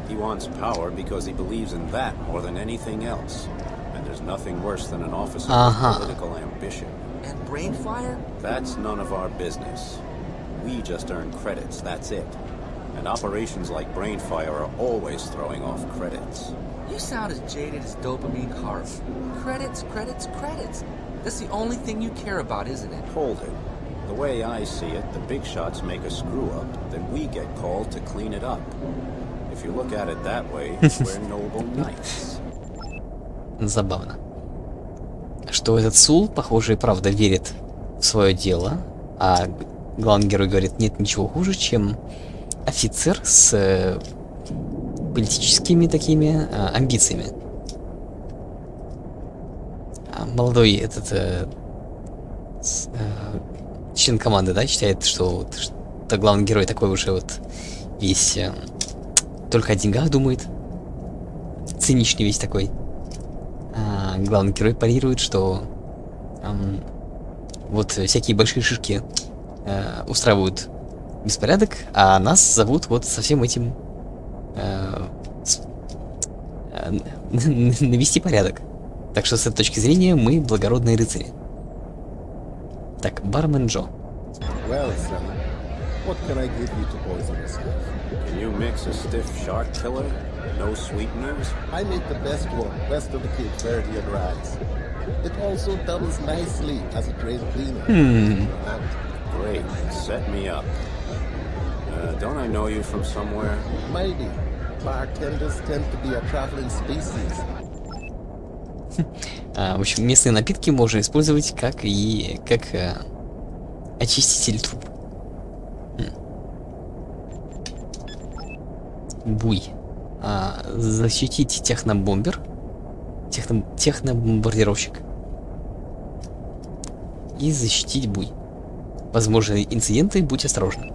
He wants power because he believes in that more than anything else. And there's nothing worse than an officer with political ambition. And Brainfire? That's none of our business. We just earn credits, that's it. And operations like Brainfire are always throwing off credits. You sound as jaded as dopamine carp. Credits, credits, credits. That's the only thing you care about, isn't it? Hold it. The way I see it, the big shots make a screw-up, then we get called to clean it up. If you look at it that way, we're noble knights. Забавно. Что этот Сул, похоже, и правда верит в свое дело, а главный герой говорит, нет ничего хуже, чем офицер с политическими такими амбициями. Молодой этот член команды, да, считает, что главный герой такой уже весь только о деньгах думает, циничный весь такой. А главный герой парирует, что всякие большие шишки устраивают беспорядок, а нас зовут со всем этим навести порядок. Так что с этой точки зрения мы благородные рыцари. Так, бармен Джо. Well, son, what can I give you to poison this with? Can you mix a stiff shark killer? No sweeteners? I make the best one, west of the Cape Verdean rides. It also doubles nicely as a drain cleaner. Great, set me up. Don't I know you from somewhere? Maybe. Bartenders tend to be a traveling species. В общем, местные напитки можно использовать как очиститель труб. Буй. Защитить технобомбер. Технобомбардировщик. И защитить буй. Возможные инциденты, будь осторожны.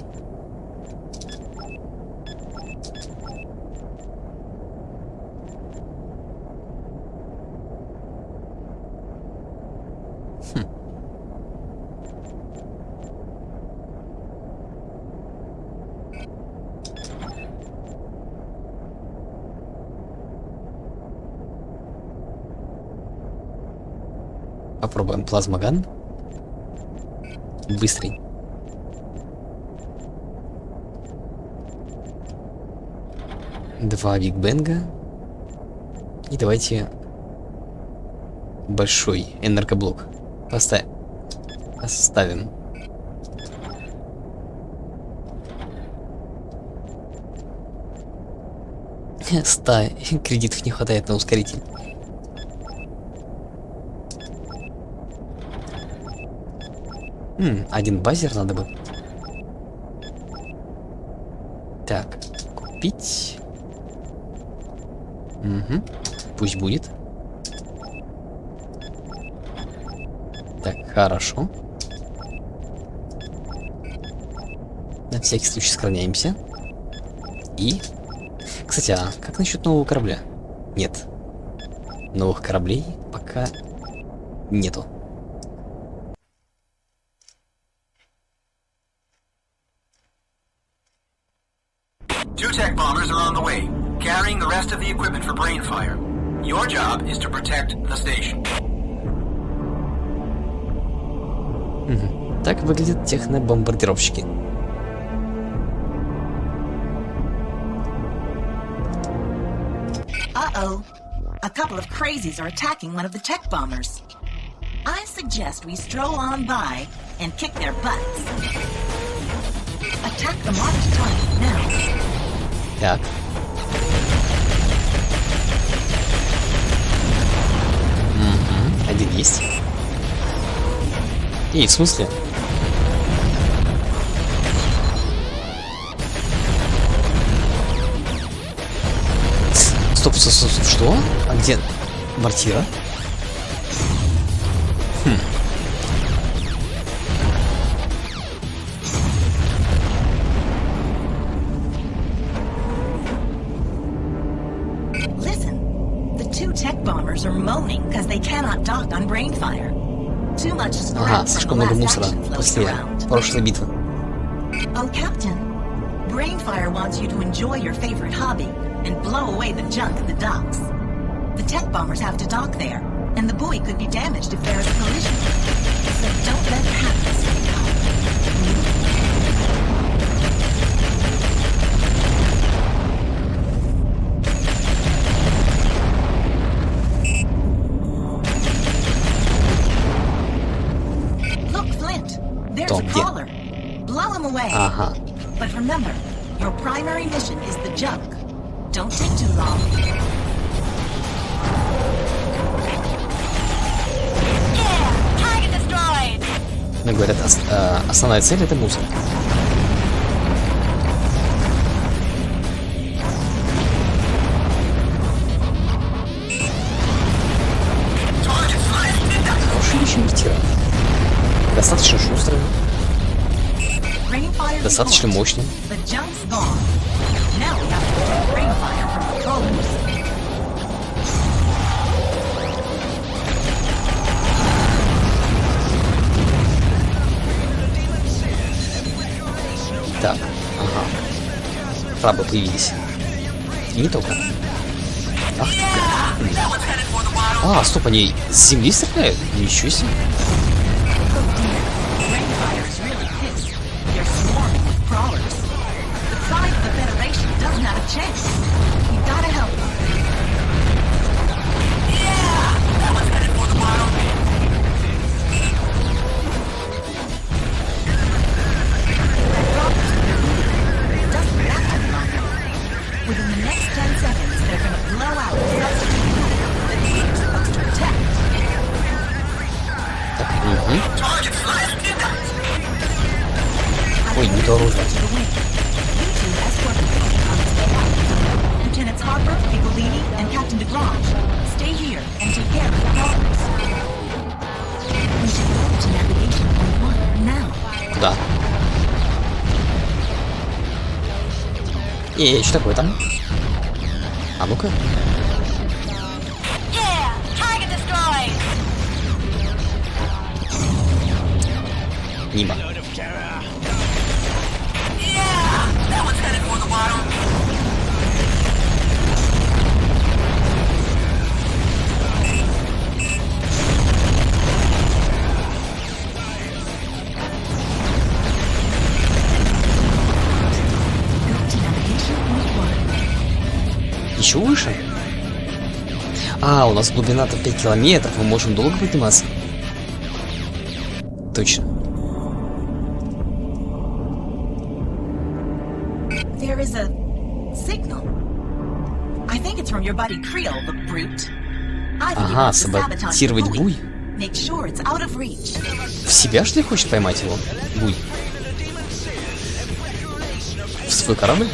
Попробуем плазмоган. Быстрый. Два бигбенга. И давайте большой энергоблок оставим. 100 кредитов не хватает на ускоритель. Один базер надо бы. Так, купить. Угу. Пусть будет. Так, хорошо. На всякий случай сохраняемся. И... Кстати, а как насчет нового корабля? Нет. Новых кораблей пока нету. Two tech bombers are on the way, carrying the rest of the equipment for brain fire. Your job is to protect the station. Так выглядят технобомбардировщики. Uh-oh. A couple of crazies are attacking one of the tech bombers. I suggest we stroll on by and kick their butts. Attack the marked target now. Так. Один есть. Эй, в смысле? Стоп, что? А где мортира? Listen, the two tech bombers are moaning because they cannot dock on brain fire. Too much Ага, scrap слишком from the много last мусора action floating после around. прошлой битвы. Oh, Captain, Brainfire wants you to enjoy your favorite hobby and blow away the junk in the docks. The tech bombers have to dock there, and the buoy could be damaged if there is a collision. So don't let it happen, sweetheart. Look, Flint, there's a crawler. Blow him away. Ага. But remember, your primary mission is the junk. Don't take too long. Мне говорят, основная цель это мусор. Хороший еще мортира. Достаточно шустрый. Достаточно мощный. Так, ага. Крабы появились. И не только. Ах ты. А, стоп, они с земли стреляют? Ничего себе. Ой, не то оружие. Куда? Что такое там? А ну-ка. Мимо. Еще выше? А, у нас глубина-то 5 километров, мы можем долго подниматься. Точно. There is a signal. reports from your buddy Creel, the brute. I think he Ага, wants to sabotage the саботировать buoy. буй. Make sure it's out of reach. В себя, что ли, хочет поймать его? Буй. В свой корабль?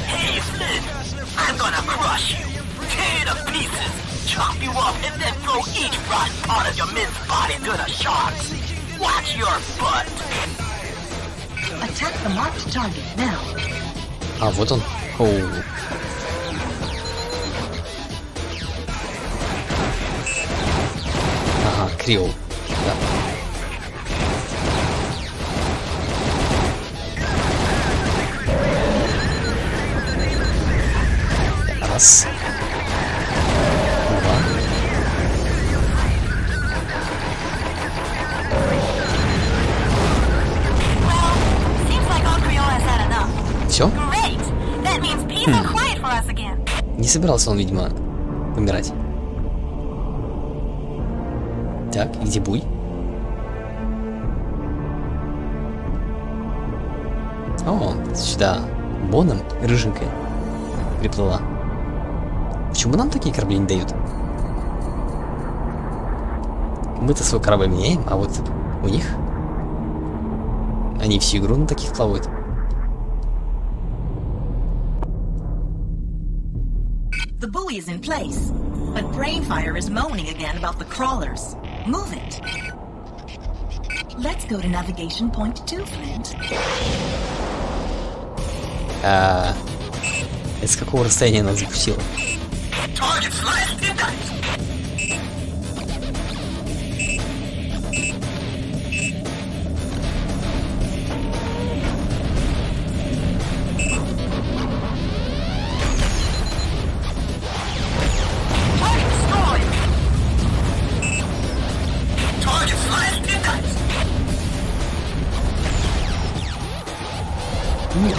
I'm gonna crush you, tear you to pieces, chop you up, and then throw each rotten part of your men's body to the sharks. Watch your butt. Attack the marked target now. А, вот он. Оу. Ага, Крил. Да. Раз. Два. Все? Не собирался он, видимо, умирать. Так, и где буй? О, сюда Боном рыженькая приплыла. Почему нам такие корабли не дают? Мы-то свой корабль меняем, а вот у них... Они всю игру на таких плавают. The buoy is in place, but Brainfire is moaning again about the crawlers. Move it. Let's go to navigation point 2, Flint. С какого расстояния она запустила?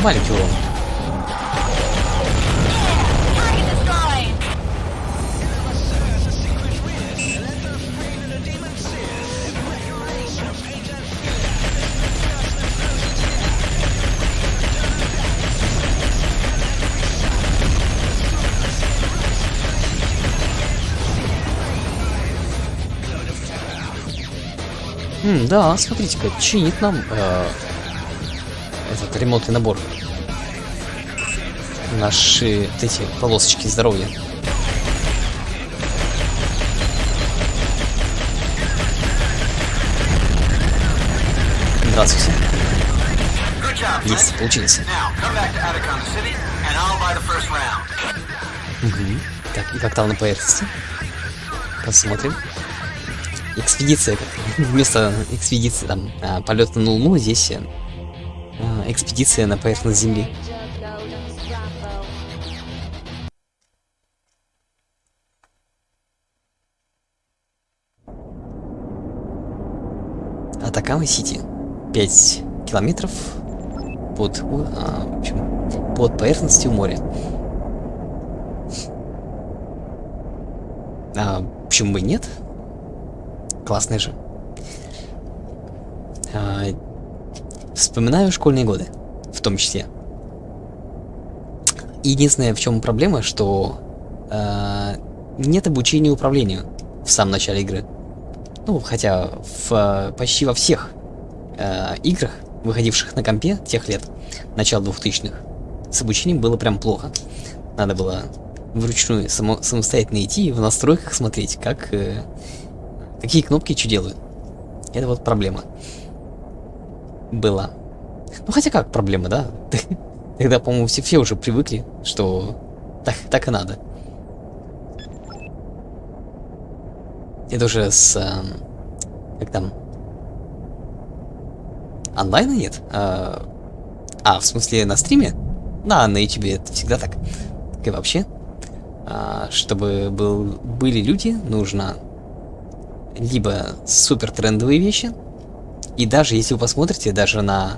Маленький урон. Да, смотрите-ка, чинит нам этот ремонтный набор. Наши вот эти полосочки здоровья. Здравствуйте. Есть, получилось. Угу. Так, и как там на поверхности? Посмотрим. Экспедиция, вместо экспедиции там полета на Луну, здесь экспедиция на поверхность Земли. Атакама-Сити. 5 километров под, в общем, под поверхностью моря. Почему бы и нет? Классный же. Вспоминаю школьные годы, в том числе. Единственное, в чем проблема, что нет обучения управлению в самом начале игры. Ну, хотя почти во всех играх, выходивших на компе тех лет, начала 2000-х, с обучением было прям плохо. Надо было вручную самостоятельно идти и в настройках смотреть, какие кнопки что делают. Это вот проблема была. Ну, хотя как проблема, да? Тогда, по-моему, все уже привыкли, что так и надо. Это уже с... как там? Онлайна нет? В смысле на стриме? Да, на YouTube это всегда так. Так и вообще. Чтобы были люди, нужно либо супер трендовые вещи, и даже если вы посмотрите, даже на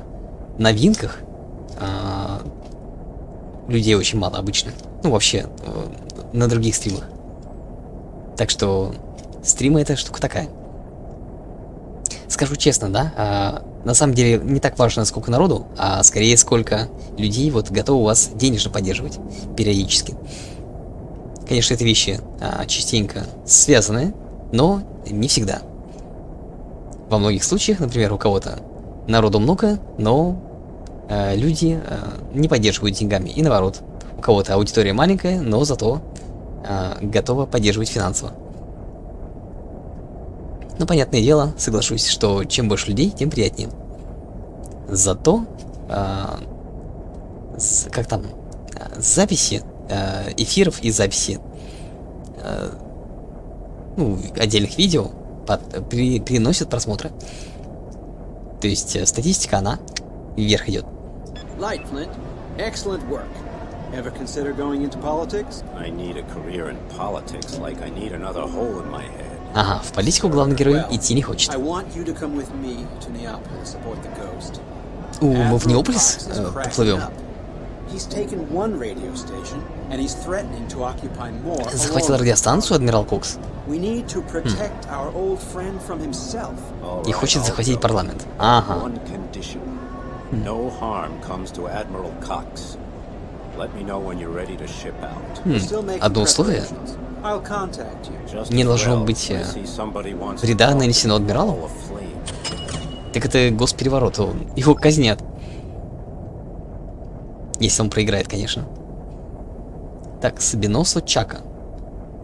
новинках людей очень мало обычно. Ну, вообще, на других стримах. Так что стримы — это штука такая. Скажу честно, да, на самом деле не так важно, сколько народу, а скорее сколько людей вот готовы вас денежно поддерживать периодически. Конечно, эти вещи частенько связаны, но не всегда. Во многих случаях, например, у кого-то народу много, но люди не поддерживают деньгами. И наоборот, у кого-то аудитория маленькая, но зато готова поддерживать финансово. Ну, понятное дело, соглашусь, что чем больше людей, тем приятнее. Зато, как там, записи, эфиров и записи, ну, отдельных видео приносят просмотры. То есть статистика, она вверх идет. Light, Flint. Excellent work. Ever consider going into politics? I need a career in politics like I need another hole in my head. Ага, в политику главный герой идти не хочет. Мы в Неаполис поплывем. Захватил радиостанцию Адмирал Кокс. И хочет захватить парламент. Ага. Одно условие. Не должно быть вреда нанесено Адмиралу. Так это госпереворот, его казнят. Если он проиграет, конечно. Так, Сабиносо Чака.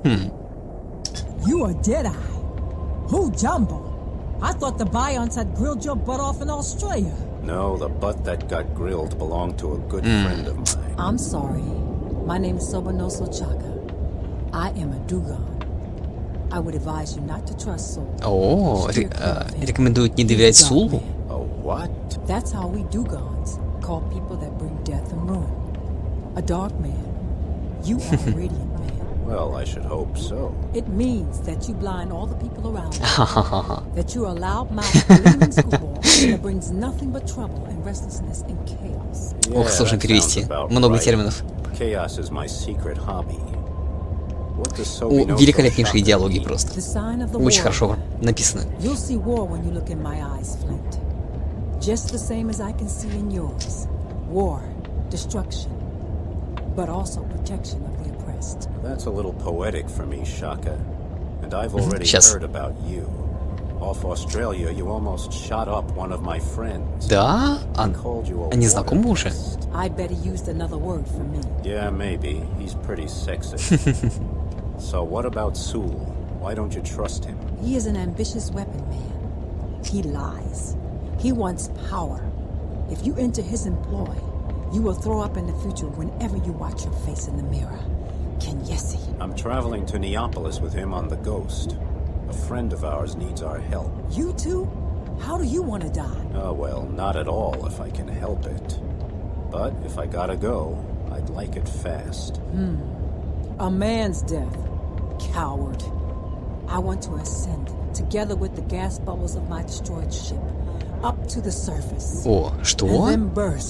You are Deadeye. Who Jumbo? I thought the Bions had grilled your butt off in Australia. No, the butt that got grilled belonged to a good friend of mine. I'm sorry. My name is Sobanoso Chaka. I am a Dugon. I would advise you not to trust Soul. О, рекомендуют не доверять Сулу? What? That's how we Dugons call people that bring death and ruin. A dark man. You are a radiant man. Well, I should hope so. It means that you blind all the people around you. That you are a loud-mouthed, gleaming screwball that brings nothing but trouble and restlessness and chaos. Ох, сложно перевести. Много терминов. Chaos is my secret hobby. О, великолепнейшие диалоги просто. Очень хорошо написано. You'll see war when you look in my eyes, Flint. Just the same as I can see in yours. War, destruction, but also protection of the oppressed. That's a little poetic for me, Shaka. And I've already heard about you. Off Australia, you almost shot up one of my friends. Да? Они знакомы уже? I bet he used another word for me. Yeah, maybe. He's pretty sexy. So what about Sewell? Why don't you trust him? He is an ambitious weapon man. He lies. He wants power. If you enter his employ, you will throw up in the future whenever you watch your face in the mirror. Kenyesi. I'm traveling to Neapolis with him on the Ghost. A friend of ours needs our help. You two? How do you want to die? Oh, well, not at all if I can help it. But if I gotta go, I'd like it fast. A man's death. Coward. I want to ascend, together with the gas bubbles of my destroyed ship, up to the surface. О, что?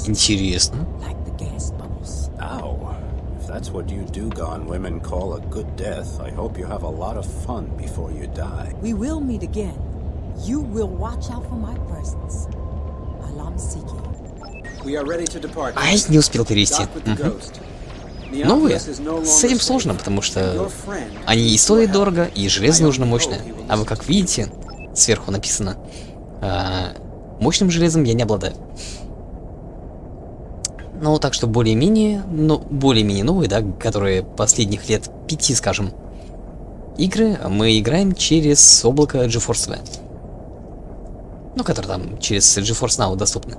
Интересно. Like the gas bubbles. Ow. If that's what you Dugon women call a good death, I hope you have a lot of fun before you die. We will meet again. You will watch out for my presence. Alam Siki. Ай, не успел перевести. Новые? С этим сложно, потому что они и стоят дорого, и железо нужно мощное. А вы как видите, сверху написано, мощным железом я не обладаю. Ну, так что более-менее новые, да, которые последних лет 5, скажем, игры мы играем через облако GeForce V. Ну, которые там через GeForce Now доступны.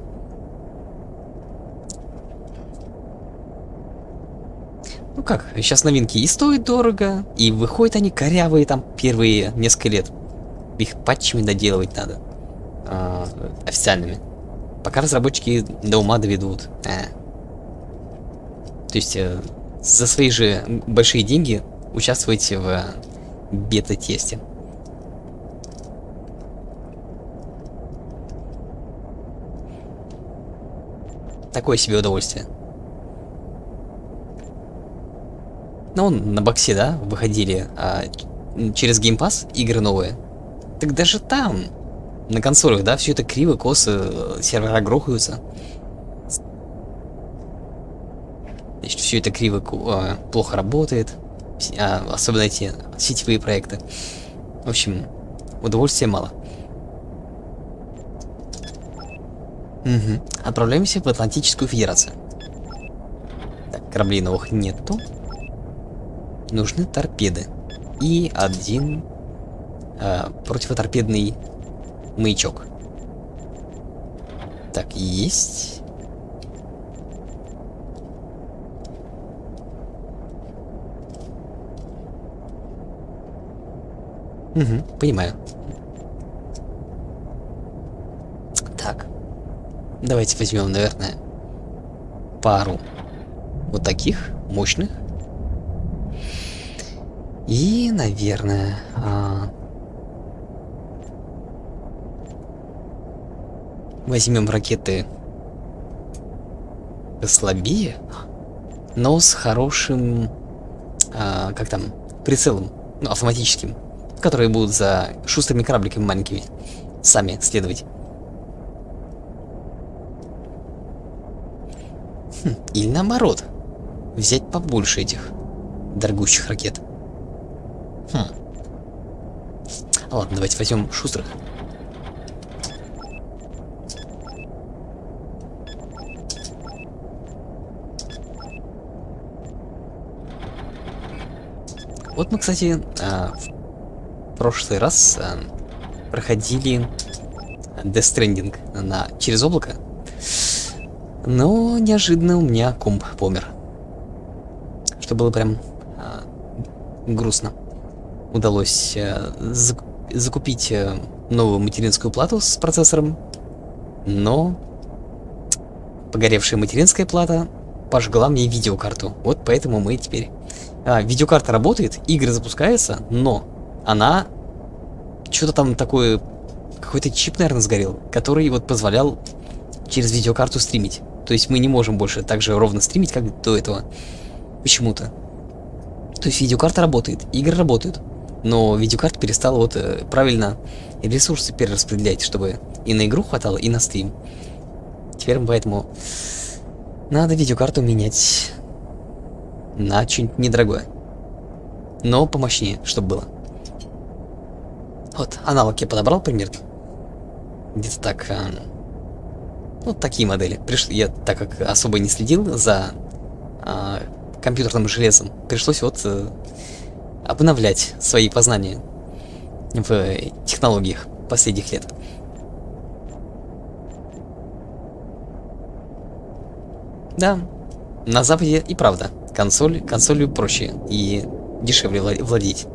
Ну как, сейчас новинки и стоят дорого, и выходят они корявые там первые несколько лет. Их патчами доделывать надо. Официальными. Пока разработчики до ума доведут. То есть за свои же большие деньги участвуйте в бета-тесте. Такое себе удовольствие. Ну, на боксе, да, выходили через Game Pass игры новые. Так даже там, на консолях, да, все это криво, косо, сервера грохаются. Значит, все это криво, плохо работает. особенно эти сетевые проекты. В общем, удовольствия мало. Угу. Отправляемся в Атлантическую Федерацию. Так, кораблей новых нету. Нужны торпеды. И один противоторпедный маячок. Так, есть. Угу, понимаю. Так. Давайте возьмем, наверное, пару вот таких мощных. И, наверное, возьмем ракеты послабее, но с хорошим, как там, прицелом, ну, автоматическим, которые будут за шустрыми корабликами маленькими сами следовать. Или наоборот, взять побольше этих дорогущих ракет. Ладно, давайте возьмем шустрых. Вот мы, кстати, в прошлый раз проходили Death Stranding через облако, но неожиданно у меня комп помер, что было прям грустно. Удалось закупить новую материнскую плату с процессором, но погоревшая материнская плата пожгла мне видеокарту. Вот поэтому мы теперь... видеокарта работает, игры запускаются, но она... Что-то там такое... Какой-то чип, наверное, сгорел, который вот позволял через видеокарту стримить. То есть мы не можем больше так же ровно стримить, как до этого. Почему-то. То есть видеокарта работает, игры работают, но видеокарта перестала вот правильно ресурсы перераспределять, чтобы и на игру хватало, и на стрим. Теперь поэтому надо видеокарту менять на что-нибудь недорогое, но помощнее, чтобы было. Вот, аналог я подобрал примерно. Где-то так. Вот такие модели. Я, так как особо не следил за компьютерным железом, пришлось вот обновлять свои познания в технологиях последних лет. Да, на Западе и правда консолью проще и дешевле владеть.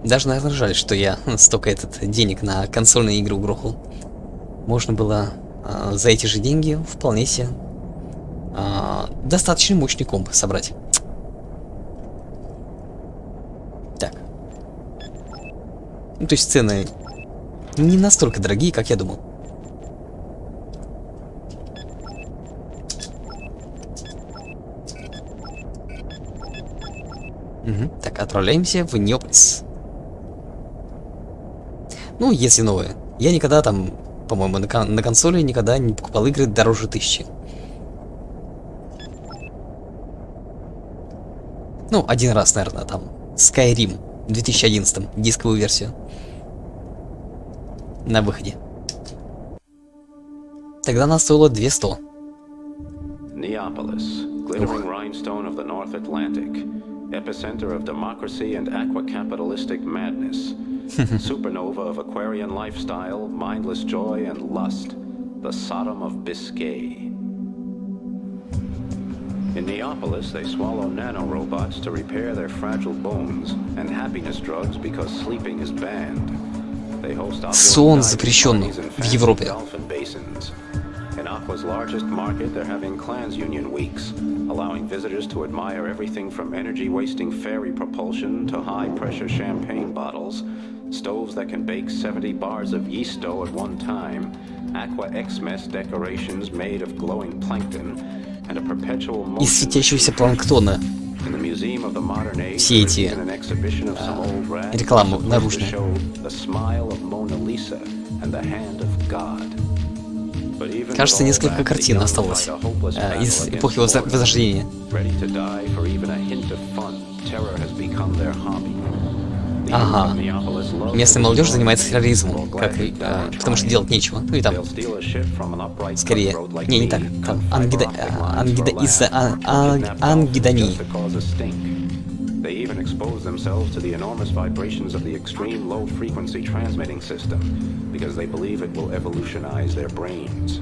Даже, наверное, жаль, что я столько денег на консольные игры угрохал. Можно было за эти же деньги вполне себе достаточно мощный комп собрать. Так. Ну, то есть цены не настолько дорогие, как я думал. Угу. Так, отправляемся в Неополис. Ну, если новые. Я никогда там, по-моему, на консоли никогда не покупал игры дороже 1000. Ну, один раз, наверное, там Skyrim в 2011, дисковую версию. На выходе. Тогда она стоила 200. Neapolis, glittering rhinestone of the North Atlantic, epicenter of democracy and aqua-capitalistic madness. Supernova of Aquarian lifestyle, mindless joy and lust, the Sodom of Biscay. In Neapolis, they swallow nanorobots to repair their fragile bones, and happiness drugs because sleeping is banned. They host сон запрещен в Европе. In Aqua's largest market, they're having Clans Union weeks, allowing visitors to admire everything from energy-wasting ferry propulsion to high-pressure champagne bottles, stoves that can bake 70 bars of yeast dough at one time, Aqua Xmas decorations made of glowing plankton, and a perpetual motion. Из светящегося планктона. Все эти рекламы наружные. Кажется, несколько картин осталось из эпохи Возрождения. Ага. Местная молодежь занимается терроризмом, потому что делать нечего. Ну и там, скорее, не так, там, ангидонии. They even expose themselves to the enormous vibrations of the extreme low-frequency transmitting system because they believe it will evolutionize their brains.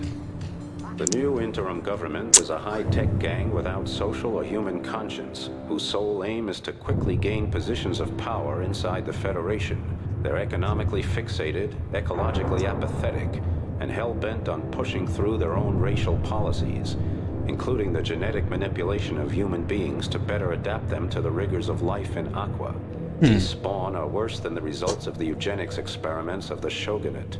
The new interim government is a high-tech gang without social or human conscience, whose sole aim is to quickly gain positions of power inside the Federation. They're economically fixated, ecologically apathetic, and hell-bent on pushing through their own racial policies, including the genetic manipulation of human beings to better adapt them to the rigors of life in Aqua. These spawn are worse than the results of the eugenics experiments of the Shogunate.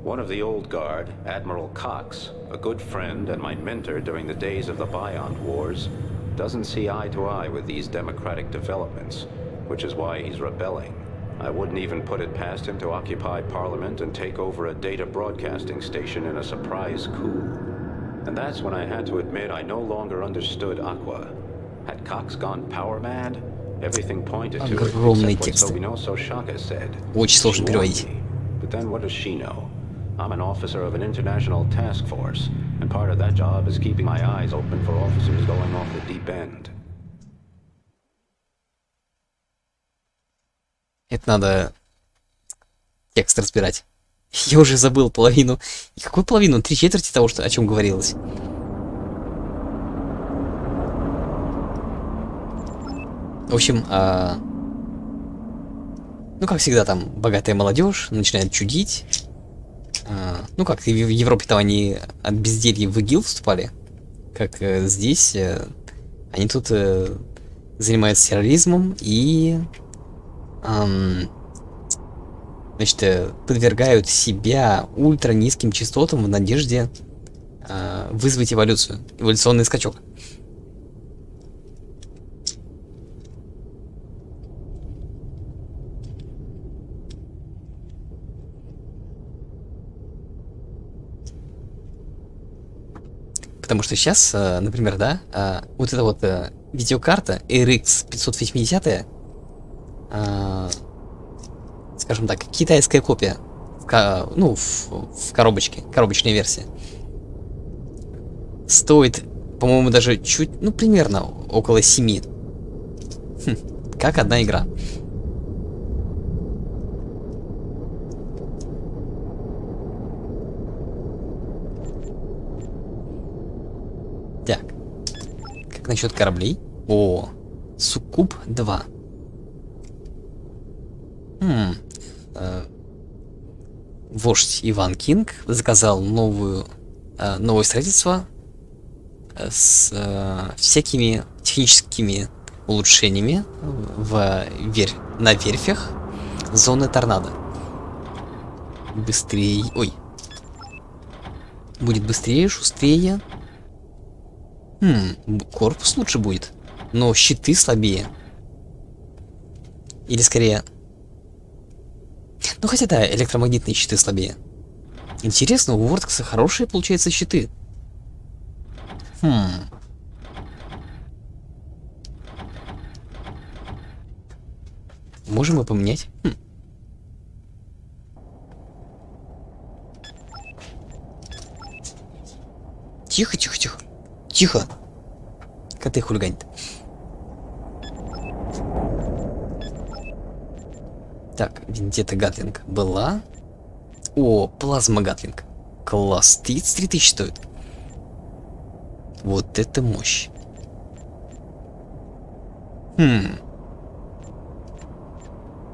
One of the old guard, Admiral Cox, a good friend and my mentor during the days of the Beyond Wars, doesn't see eye to eye with these democratic developments, which is why he's rebelling. I wouldn't even put it past him to occupy Parliament and take over a data broadcasting station in a surprise coup. And that's when I had to admit I no longer understood Aqua. Had Cox gone power mad? Everything pointed to it, except what Sobinoso Shaka said. Очень сложно переводить. But then what does she know? I'm an officer of an international task force, and part of that job is keeping my eyes open for officers going off the deep end. Это надо текст разбирать. Я уже забыл половину. И какую половину? 3/4 того, о чем говорилось. В общем, ну, как всегда, там богатая молодежь начинает чудить. Ну, как и в Европе-то они от безделья в ИГИЛ вступали. Как здесь они тут занимаются терроризмом и... значит, подвергают себя ультра низким частотам в надежде вызвать эволюцию, эволюционный скачок. Потому что сейчас, например, да, вот эта вот видеокарта RX 580, скажем так, китайская копия, ну, в коробочке, коробочная версия, стоит, по-моему, даже чуть, ну, примерно около 7. Как одна игра. Так. Как насчет кораблей? О, Суккуб 2. Вождь Иван Кинг заказал новое строительство с всякими техническими улучшениями на верфях зоны торнадо. Быстрее... Ой. Будет быстрее, шустрее. Корпус лучше будет, но щиты слабее. Или скорее... Ну хотя да, электромагнитные щиты слабее. Интересно, у Вортекса хорошие, получается, щиты. Можем мы поменять? Тихо, тихо, тихо. Тихо. Коты хулиганят. Так, Вендетта Гатлинг была. О, плазма Гатлинг. Класс, 33 тысячи стоит. Вот это мощь.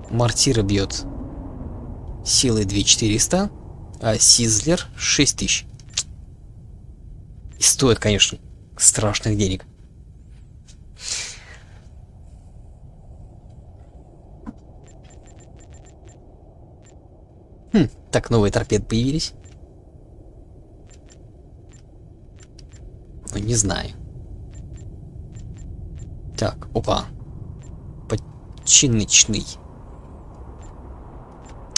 Мортира бьет силой 2400, а Сизлер 6000. И стоит, конечно, страшных денег. Так, новые торпеды появились. Ну, не знаю. Так, опа. Починочный.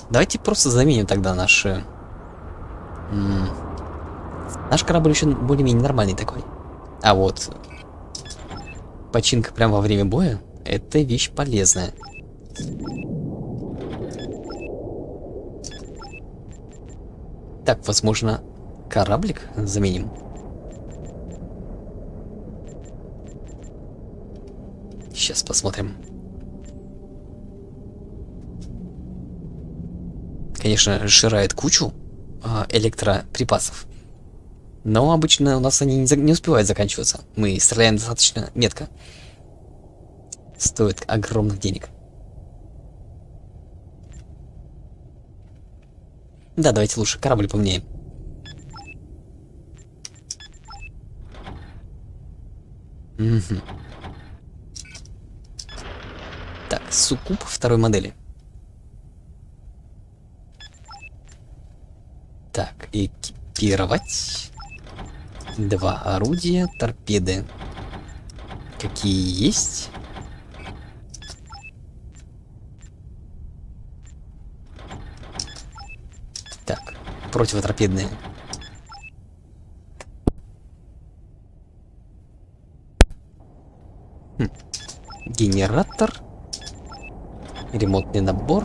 Давайте просто заменим тогда наши Наш корабль еще более-менее нормальный такой. А вот починка прямо во время боя — это вещь полезная. Так, возможно, кораблик заменим? Сейчас посмотрим. Конечно, сжирает кучу электроприпасов. Но обычно у нас они не успевают заканчиваться. Мы стреляем достаточно метко. Стоит огромных денег. Да, давайте лучше корабль поменяем. Угу. Так, суккуб второй модели. Так, экипировать. 2 орудия, торпеды. Какие есть? Так, противоторпедные. Генератор. Ремонтный набор.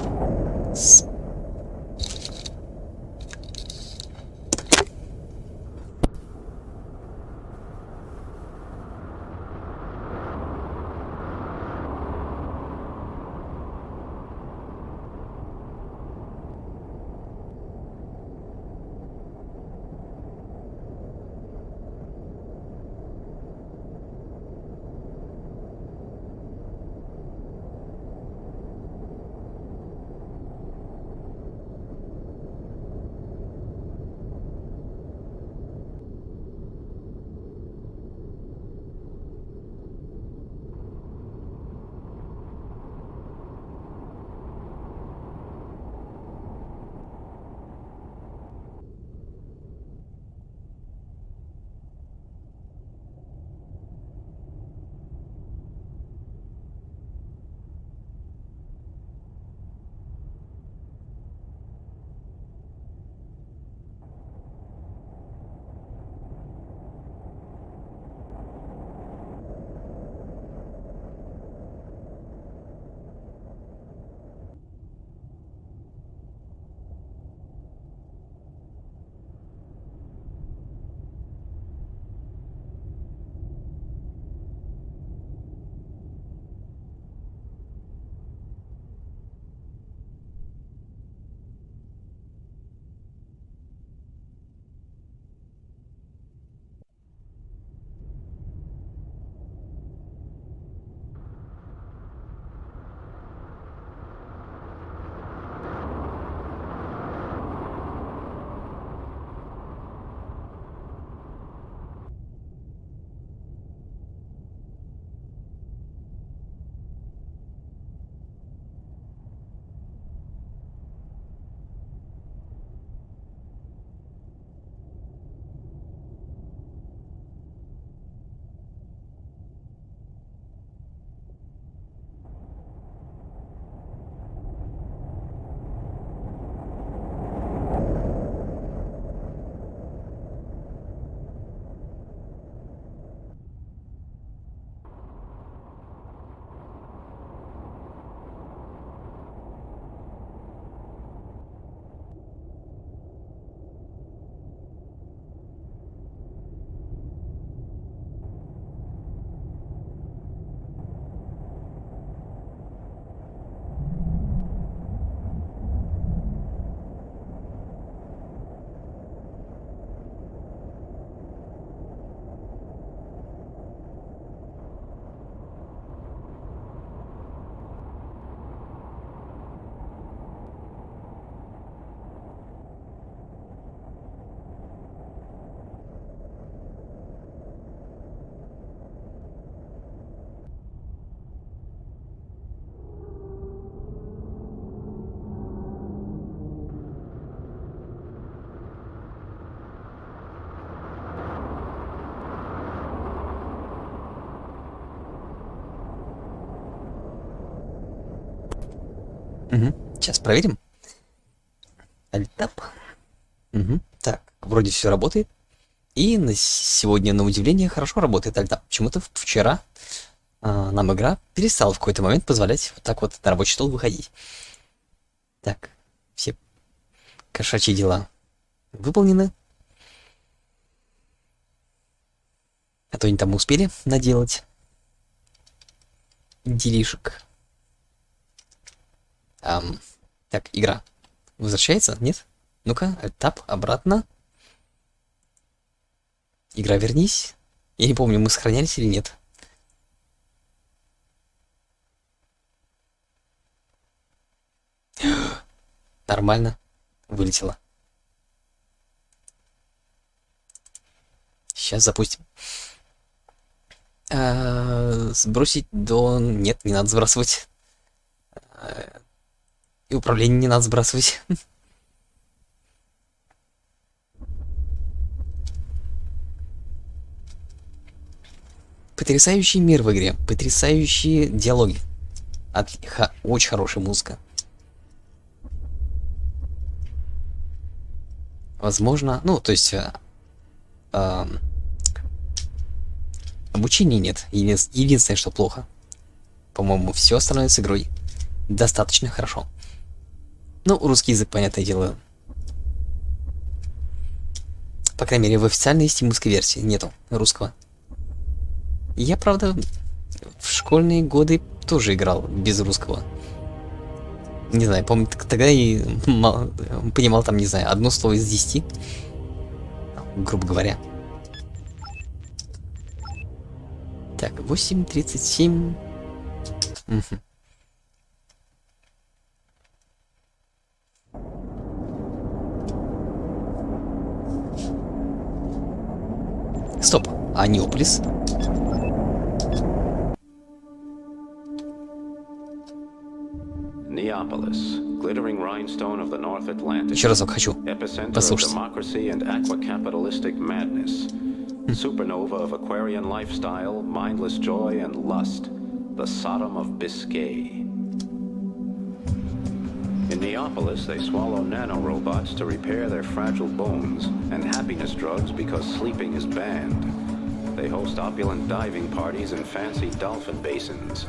Угу. Сейчас проверим. Альтап. Угу. Так, вроде все работает. И на сегодня, на удивление, хорошо работает альта. Почему-то вчера нам игра перестала в какой-то момент позволять вот так вот на рабочий стол выходить. Так, все кошачьи дела выполнены. А то они там успели наделать делишек. Так, игра возвращается? Нет? Ну-ка, этап обратно. Игра, вернись. Я не помню, мы сохранялись или нет. Нормально. Вылетело. Сейчас запустим. Сбросить до... Нет, не надо сбрасывать. И управление не надо сбрасывать. Потрясающий мир в игре. Потрясающие диалоги. Очень хорошая музыка. Возможно... Ну, то есть... обучения нет. Единственное, что плохо. По-моему, все остальное с игрой достаточно хорошо. Ну, русский язык, понятное дело. По крайней мере, в официальной стимовской версии нету русского. Я, правда, в школьные годы тоже играл без русского. Не знаю, помню, тогда и понимал там, не знаю, одно слово из 10. Грубо говоря. Так, 8:37. Угу. Стоп, Аниополис. Neapolis, glittering rhinestone of the North Atlantic. Еще разок хочу послушать. Democracy and aqua-capitalistic madness. Supernova of Aquarian lifestyle, mindless joy and lust. The Sodom of Biscay. In Neapolis, they swallow nanorobots to repair their fragile bones, and happiness drugs because sleeping is banned. They host opulent diving parties in fancy dolphin basins.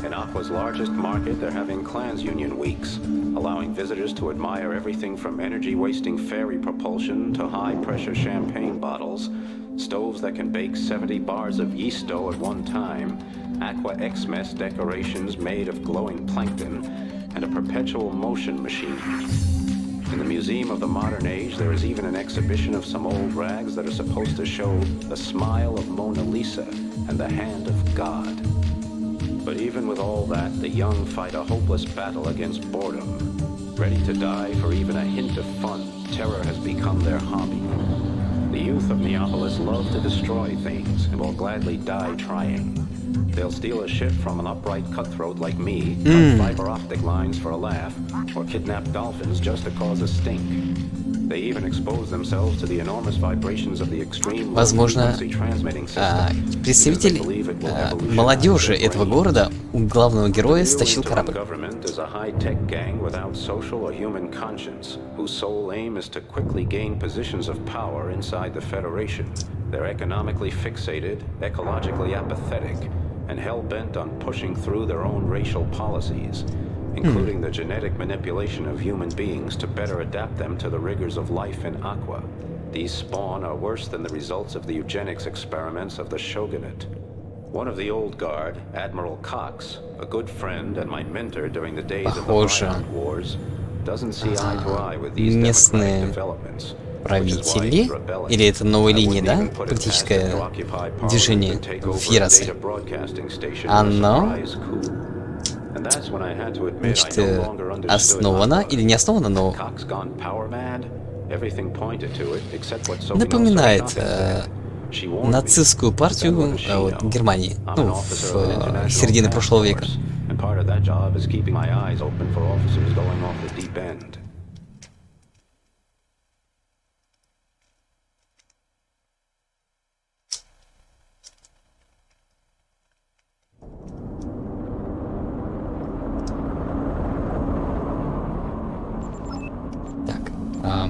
In Aqua's largest market, they're having Clans Union weeks, allowing visitors to admire everything from energy-wasting ferry propulsion to high-pressure champagne bottles, stoves that can bake 70 bars of yeast dough at one time, Aqua X-Mess decorations made of glowing plankton, and a perpetual motion machine. In the Museum of the Modern Age, there is even an exhibition of some old rags that are supposed to show the smile of Mona Lisa and the hand of God. But even with all that, the young fight a hopeless battle against boredom. Ready to die for even a hint of fun, terror has become their hobby. The youth of Neapolis love to destroy things and will gladly die trying. They'll steal a ship from an upright cutthroat like me, cut fiber optic lines for a laugh, or kidnap dolphins just to cause a stink. They even expose themselves to the enormous vibrations of the extreme low-frequency transmitting system. Представитель молодежи этого города у главного героя стащил корабль. Government is a high-tech gang without social or human conscience, whose sole aim is to quickly gain positions of power inside the Federation. They're economically fixated, ecologically apathetic, and hell-bent on pushing through their own racial policies, including the genetic manipulation of human beings to better adapt them to the rigors of life in Aqua. These spawn are worse than the results of the eugenics experiments of the Shogunate. One of the old guard, Admiral Cox, a good friend and my mentor during the days of the violent wars, doesn't see eye to eye with these democratic developments. Правители, или это новая линия, да, политическое движение в Федерации, оно, значит, основано, или не основано, но напоминает нацистскую партию Германии, ну, в середине прошлого века.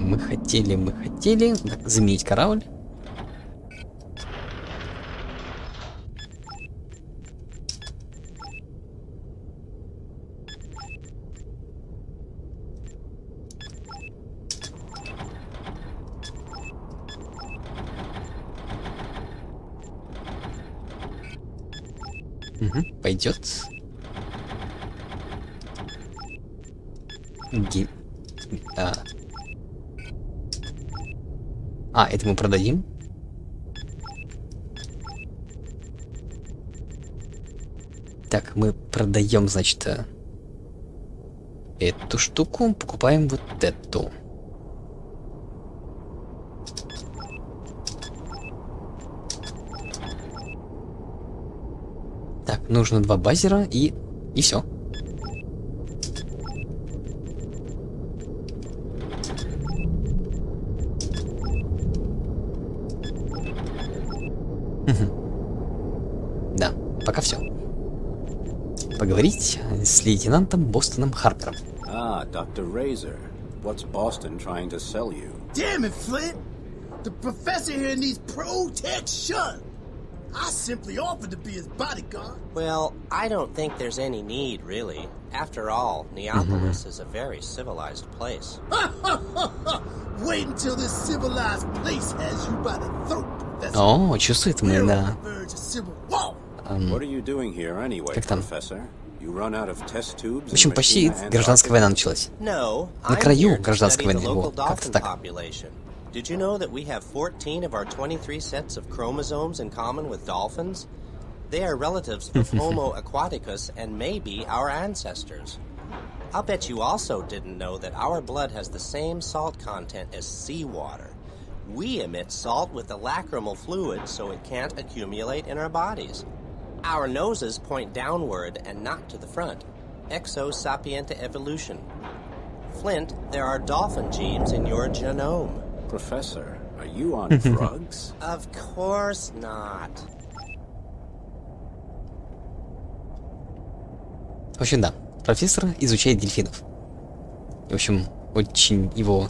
Мы хотели так, заменить корабль. Угу, пойдет. Это мы продадим. Так, мы продаем, значит, эту штуку, покупаем вот эту. Так, нужно 2 базера и все. Да, пока все. Поговорить с лейтенантом Бостоном Харпером. Dr. Razor. What's Boston trying to sell you? Damn it, Flint! The professor here needs protection! I simply offered to be his bodyguard. Well, I don't think there's any need, really. After all, Neapolis is a very civilized place. Wait until this civilized place has you by the throat, Professor. О, чувствует мы, да. What are you doing here anyway, Professor? You run out of test tubes. В общем, почти гражданская война началась. На краю гражданской войны. Во, как-то так. Did you know that we have 14 of our 23 sets of chromosomes in common with dolphins? They are relatives of Homo aquaticus and may be our ancestors. I'll bet you also didn't know that our blood has the same salt content as seawater. We emit salt with the lacrimal fluid so it can't accumulate in our bodies. Our noses point downward and not to the front. Exo-sapienta evolution. Flint, there are dolphin genes in your genome. Professor, are you on drugs? Of course not. В общем, да. Профессор изучает дельфинов. В общем, очень его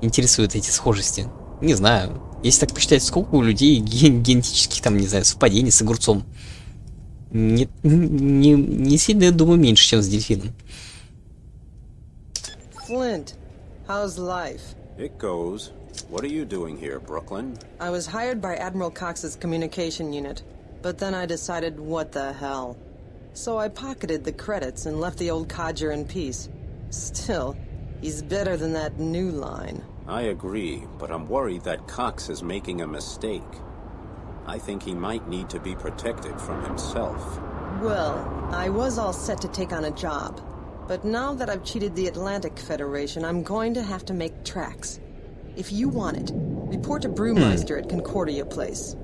интересуют эти схожести. Не знаю. Если так посчитать, сколько у людей генетических, там, не знаю, совпадений с огурцом. Не сильно, я думаю, меньше, чем с дельфином. Flint, how's life? It goes. What are you doing here, Brooklyn? I was hired by Admiral Cox's communication unit, but then I decided, what the hell? So I pocketed the credits and left the old codger in peace. Still, he's better than that new line. I agree, but I'm worried that Cox is making a mistake. I think he might need to be protected from himself. Well, I was all set to take on a job, but now that I've cheated the Atlantic Federation, I'm going to have to make tracks. If you want it, report to Brewmeister at Concordia Place.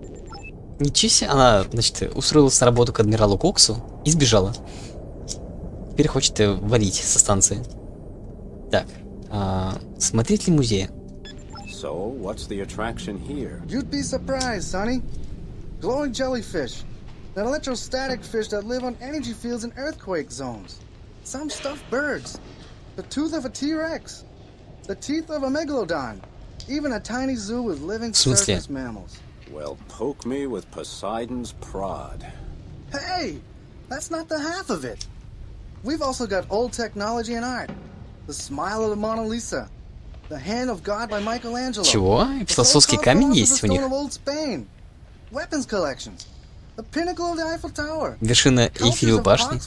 Ничего себе, она, значит, устроилась на работу к Адмиралу Коксу и сбежала. Теперь хочет валить со станции. Так, смотреть ли музей? So, what's the attraction here? You'd be surprised, Sonny. Glowing jellyfish. That electrostatic fish that live on energy fields in earthquake zones. Some stuffed birds. The tooth of a T-Rex. The teeth of a megalodon. Even a tiny zoo with living surface mammals. Well, poke me with Poseidon's prod. Hey! That's not the half of it. We've also got old technology and art. The smile of the Mona Lisa. The hand of God by Michelangelo. Чего? Философский камень есть у них? Weapons collections. The pinnacle of the Eiffel Tower. Вершина Эйфелевой башни.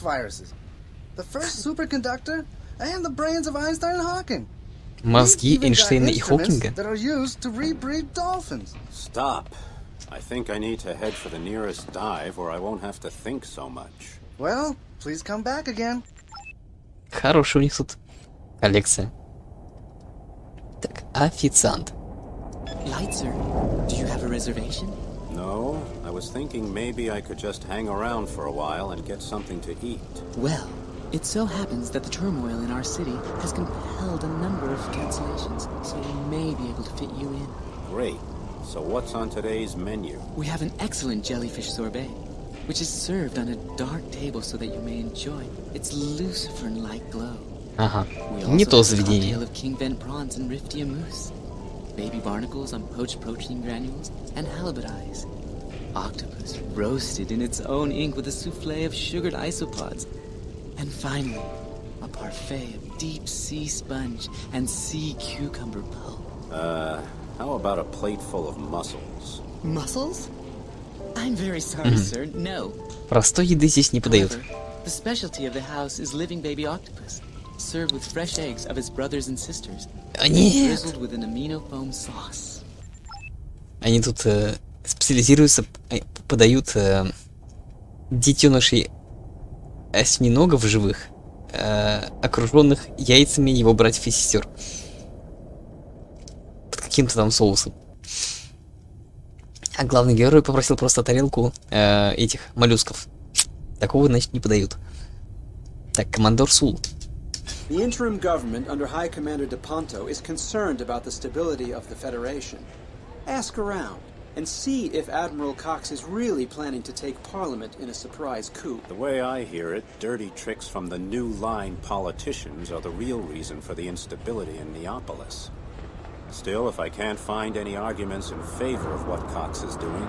The first superconductor and the brains of Einstein and Hawking. Мозги Эйнштейна и Хокинга. Stop. I think I need to head for the nearest dive where I won't have to think so much. Well, please come back again. Хорошая у них тут коллекция. Так, официант. Lighter, do you have a reservation? No, I was thinking maybe I could just hang around for a while and get something to eat. Well, it so happens that the turmoil in our city has compelled a number of cancellations, so we may be able to fit you in. Great. So what's on today's menu? We have an excellent jellyfish sorbet, which is served on a dark table so that you may enjoy its lucifern-like glow. Ага, We не то also have a заведение. cocktail of king bent prawns and riftia mousse, baby barnacles on poached protein granules, and halibut eyes. Octopus roasted in its own ink with a souffle of sugared isopods. And finally, a parfait of deep sea sponge and sea cucumber pulp. How about a plate full of mussels? Mussels? I'm very sorry, sir. No. Простой еды здесь не подают. However, the specialty of the house is living baby octopus, served with fresh eggs of its brothers and sisters, Нет. drizzled with an amino foam sauce. Они тут специализируются, подают детенышей осьминогов живых, окруженных яйцами его братьев и сестер. Под каким-то там соусом. А главный герой попросил просто тарелку этих моллюсков. Такого, значит, не подают. Так, командор Сул. The interim government under High Commander DePonto is concerned about the stability of the Federation. Ask around and see if Admiral Cox is really planning to take Parliament in a surprise coup. The way I hear it, dirty tricks from the new line politicians are the real reason for the instability in Neapolis. Still, if I can't find any arguments in favor of what Cox is doing,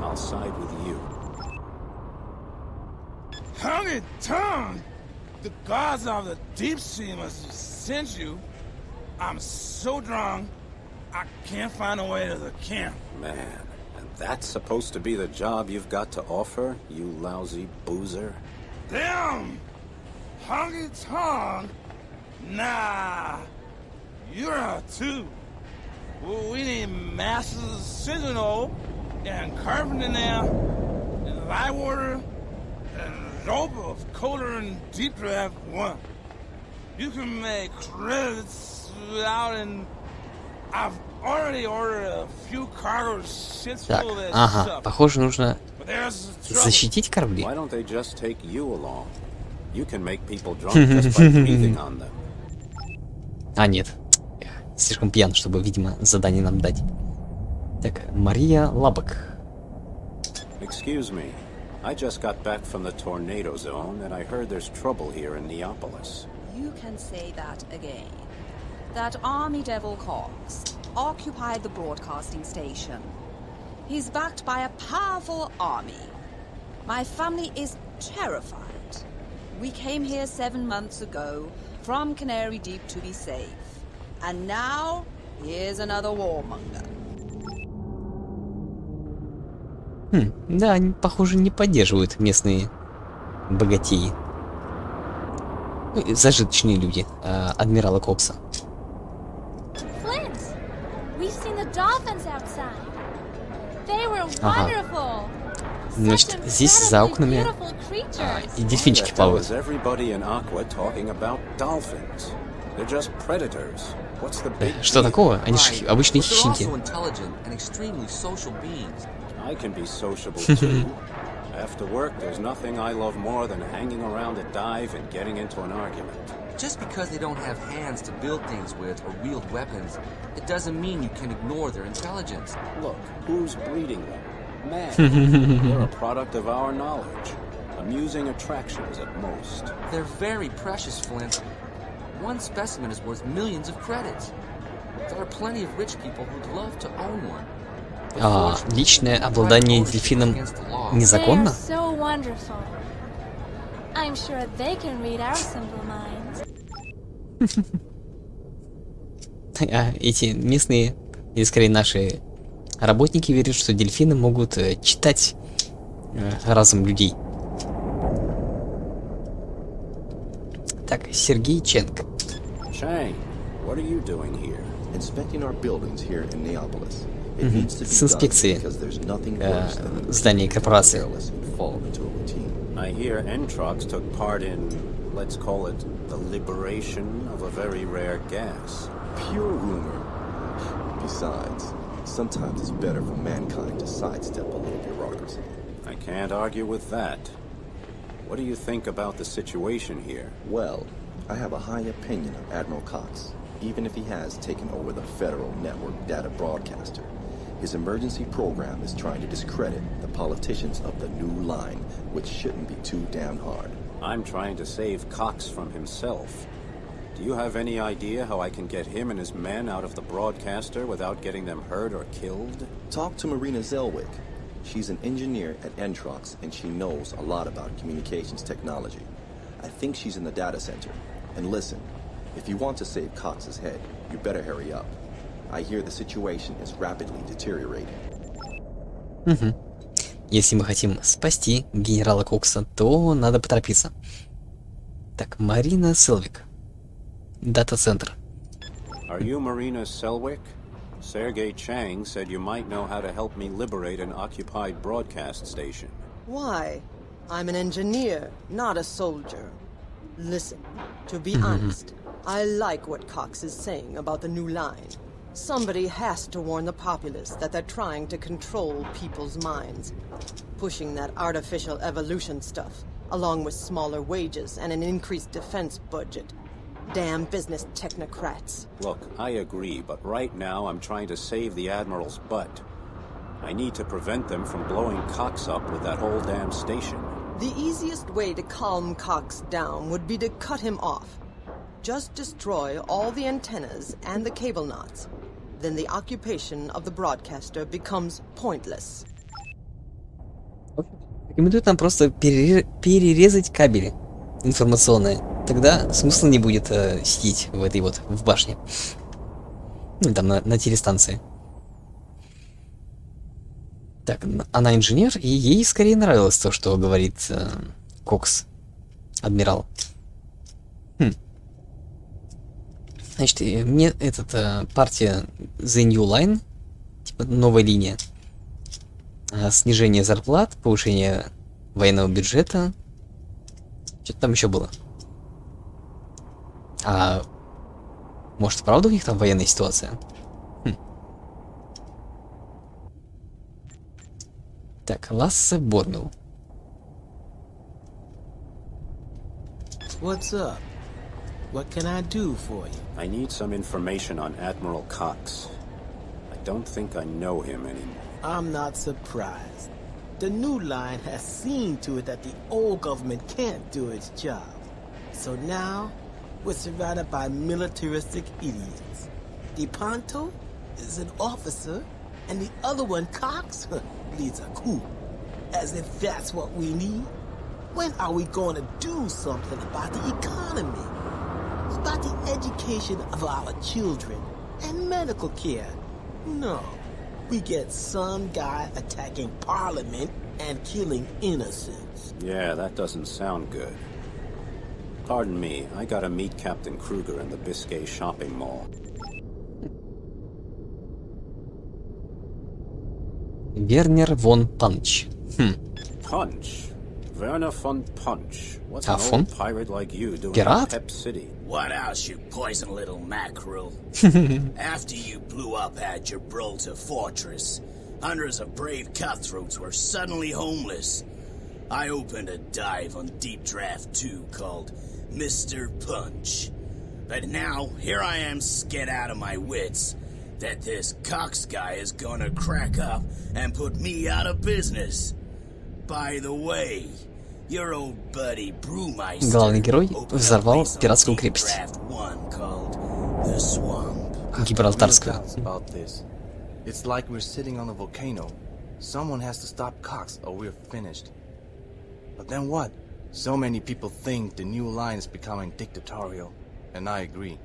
I'll side with you. Hung it, tongue! The gods of the deep sea must have sent you. I'm so drunk, I can't find a way to the camp. Man, and that's supposed to be the job you've got to offer, you lousy boozer? Damn! Honky tongue? Nah, you're out too. We need Masters Sentinel and Carpenter now, and Lightwater, and rope of Colder and Deep Draft 1. You can make credits without and I've already ordered a few cargo ships Так, full of that ага, stuff. похоже, нужно But there's trouble. защитить корабли. Why don't they just take you along? You can make people drunk just by breathing on them. А, нет. Эх, слишком пьян, чтобы, видимо, задание нам дать. Так, Мария Лабок. Excuse me. I just got back from the tornado zone, and I heard there's trouble here in Neapolis. You can say that again. That army devil Cox occupied the broadcasting station. He's backed by a powerful army. My family is terrified. We came here 7 months ago from Canary Deep to be safe. And now, here's another warmonger. Да, они, похоже, не поддерживают местные богатеи. Ну, зажиточные люди, Адмирала Кокса. Flint, we've seen the dolphins outside. They were Ага. wonderful. Значит, здесь за окнами и дельфинчики плавают. Everybody in Aqua talking about dolphins. They're just predators. What's the big Что такого? Они же Right. обычные But they're хищники. also intelligent and extremely social beings. I can be sociable too. After work, there's nothing I love more than hanging around a dive and getting into an argument. Just because they don't have hands to build things with or wield weapons, it doesn't mean you can ignore their intelligence. Look, who's breeding them? Man. They're a product of our knowledge. Amusing attractions at most. They're very precious, Flint. One specimen is worth millions of credits. There are plenty of rich people who'd love to own one. Личное обладание дельфином незаконно? They're so wonderful. I'm sure they can read our simple minds. Эти местные, или скорее наши работники верят, что дельфины могут читать разум людей. Так, Сергей Ченко. Chang, what are you doing here? Inspecting our buildings here in Neapolis. It needs to be С done инспекции because there's nothing worse than зданий корпорации. fall into a routine. I hear Entrox took part in, let's call it, the liberation of a very rare gas. Pure rumor. Besides, sometimes it's better for mankind to sidestep a little bureaucracy. I can't argue with that. What do you think about the situation here? Well, I have a high opinion of Admiral Cox, even if he has taken over the Federal Network data broadcaster. His emergency program is trying to discredit the politicians of the new line, which shouldn't be too damn hard. I'm trying to save Cox from himself. Do you have any idea how I can get him and his men out of the broadcaster without getting them hurt or killed? Talk to Marina Zellwig. She's an engineer at Entrox, and she knows a lot about communications technology. I think she's in the data center. And listen, if you want to save Cox's head, you better hurry up. I hear the situation is rapidly deteriorating. если мы хотим спасти генерала Кокса, то надо поторопиться. Так, Марина Селвик. Дата-центр. Are you Marina Selwick? Sergei Chang said you might know how to help me liberate an occupied broadcast station. Why? I'm an engineer, not a soldier. Listen, to be honest, I like what Cox is saying about the new line. Somebody has to warn the populace that they're trying to control people's minds. Pushing that artificial evolution stuff, along with smaller wages and an increased defense budget. Damn business technocrats. Look, I agree, but right now I'm trying to save the Admiral's butt. I need to prevent them from blowing Cox up with that whole damn station. The easiest way to calm Cox down would be to cut him off. Just destroy all the antennas and the cable knots. Then the occupation of the broadcaster becomes pointless. Рекомендуют нам просто перерезать кабели информационные. Тогда смысла не будет сидеть в этой вот, в башне. Ну, там на телестанции. Так, она инженер, и ей скорее нравилось то, что говорит Кокс, Адмирал. Значит, мне эта партия The New Line, типа новая линия, снижение зарплат, повышение военного бюджета, что-то там еще было. А может, правда у них там военная ситуация? Так, Лассе Бормил. What's up? What can I do for you? I need some information on Admiral Cox. I don't think I know him anymore. I'm not surprised. The new line has seen to it that the old government can't do its job. So now, we're surrounded by militaristic idiots. DePonto is an officer, and the other one, Cox, leads a coup. As if that's what we need. When are we going to do something about the economy? About the education of our children and medical care? No. We get some guy attacking Parliament and killing innocents. Yeah, that doesn't sound good. Pardon me, I gotta meet Captain Kruger in the Biscay shopping mall. Вернер фон Панч. Punch? Werner von Punch. What's an von? old pirate like you doing Pirat? in Pep City? What else, you poison little mackerel? After you blew up at Gibraltar Fortress, hundreds of brave cutthroats were suddenly homeless. I opened a dive on Deep Draft 2 called Mr. Punch. But now, here I am scared out of my wits that this Cox guy is gonna crack up and put me out of business. By the way, your old buddy Brewmeister Главный герой взорвал пиратскую крепость. Гибралтарскую. It's like we're sitting on a volcano. Someone has to stop Cox or we're finished. But then what? So many people think the new line is becoming dictatorial. And I agree.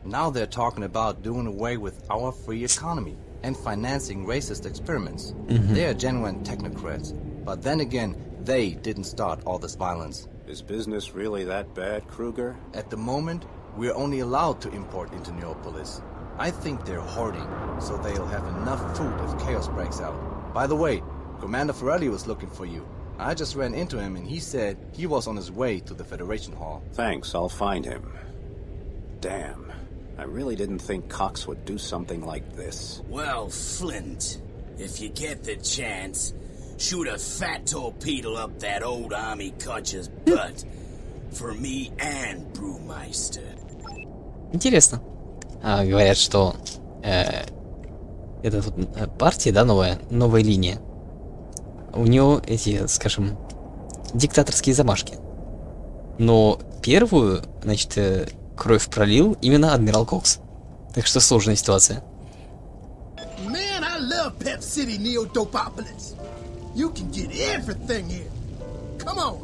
Now they're talking about doing away with our free economy and financing racist experiments. They are genuine technocrats. But then again, they didn't start all this violence. Is business really that bad, Kruger? At the moment, we're only allowed to import into Neopolis. I think they're hoarding, so they'll have enough food if chaos breaks out. By the way, Commander Ferretti was looking for you. I just ran into him and he said he was on his way to the Federation Hall. Thanks, I'll find him. Damn, I really didn't think Cox would do something like this. Well, Flint, if you get the chance, shoot a fat torpedo up that old army cutcher's butt. For me and Brewmeister. Интересно. Говорят, что эта вот партия, да, новая линия. У нее эти, скажем, диктаторские замашки. Но первую, значит, кровь пролил именно Адмирал Кокс. Так что сложная ситуация. Man, I love Pep City, Neo-Dopopolis. You can get everything here. Come on,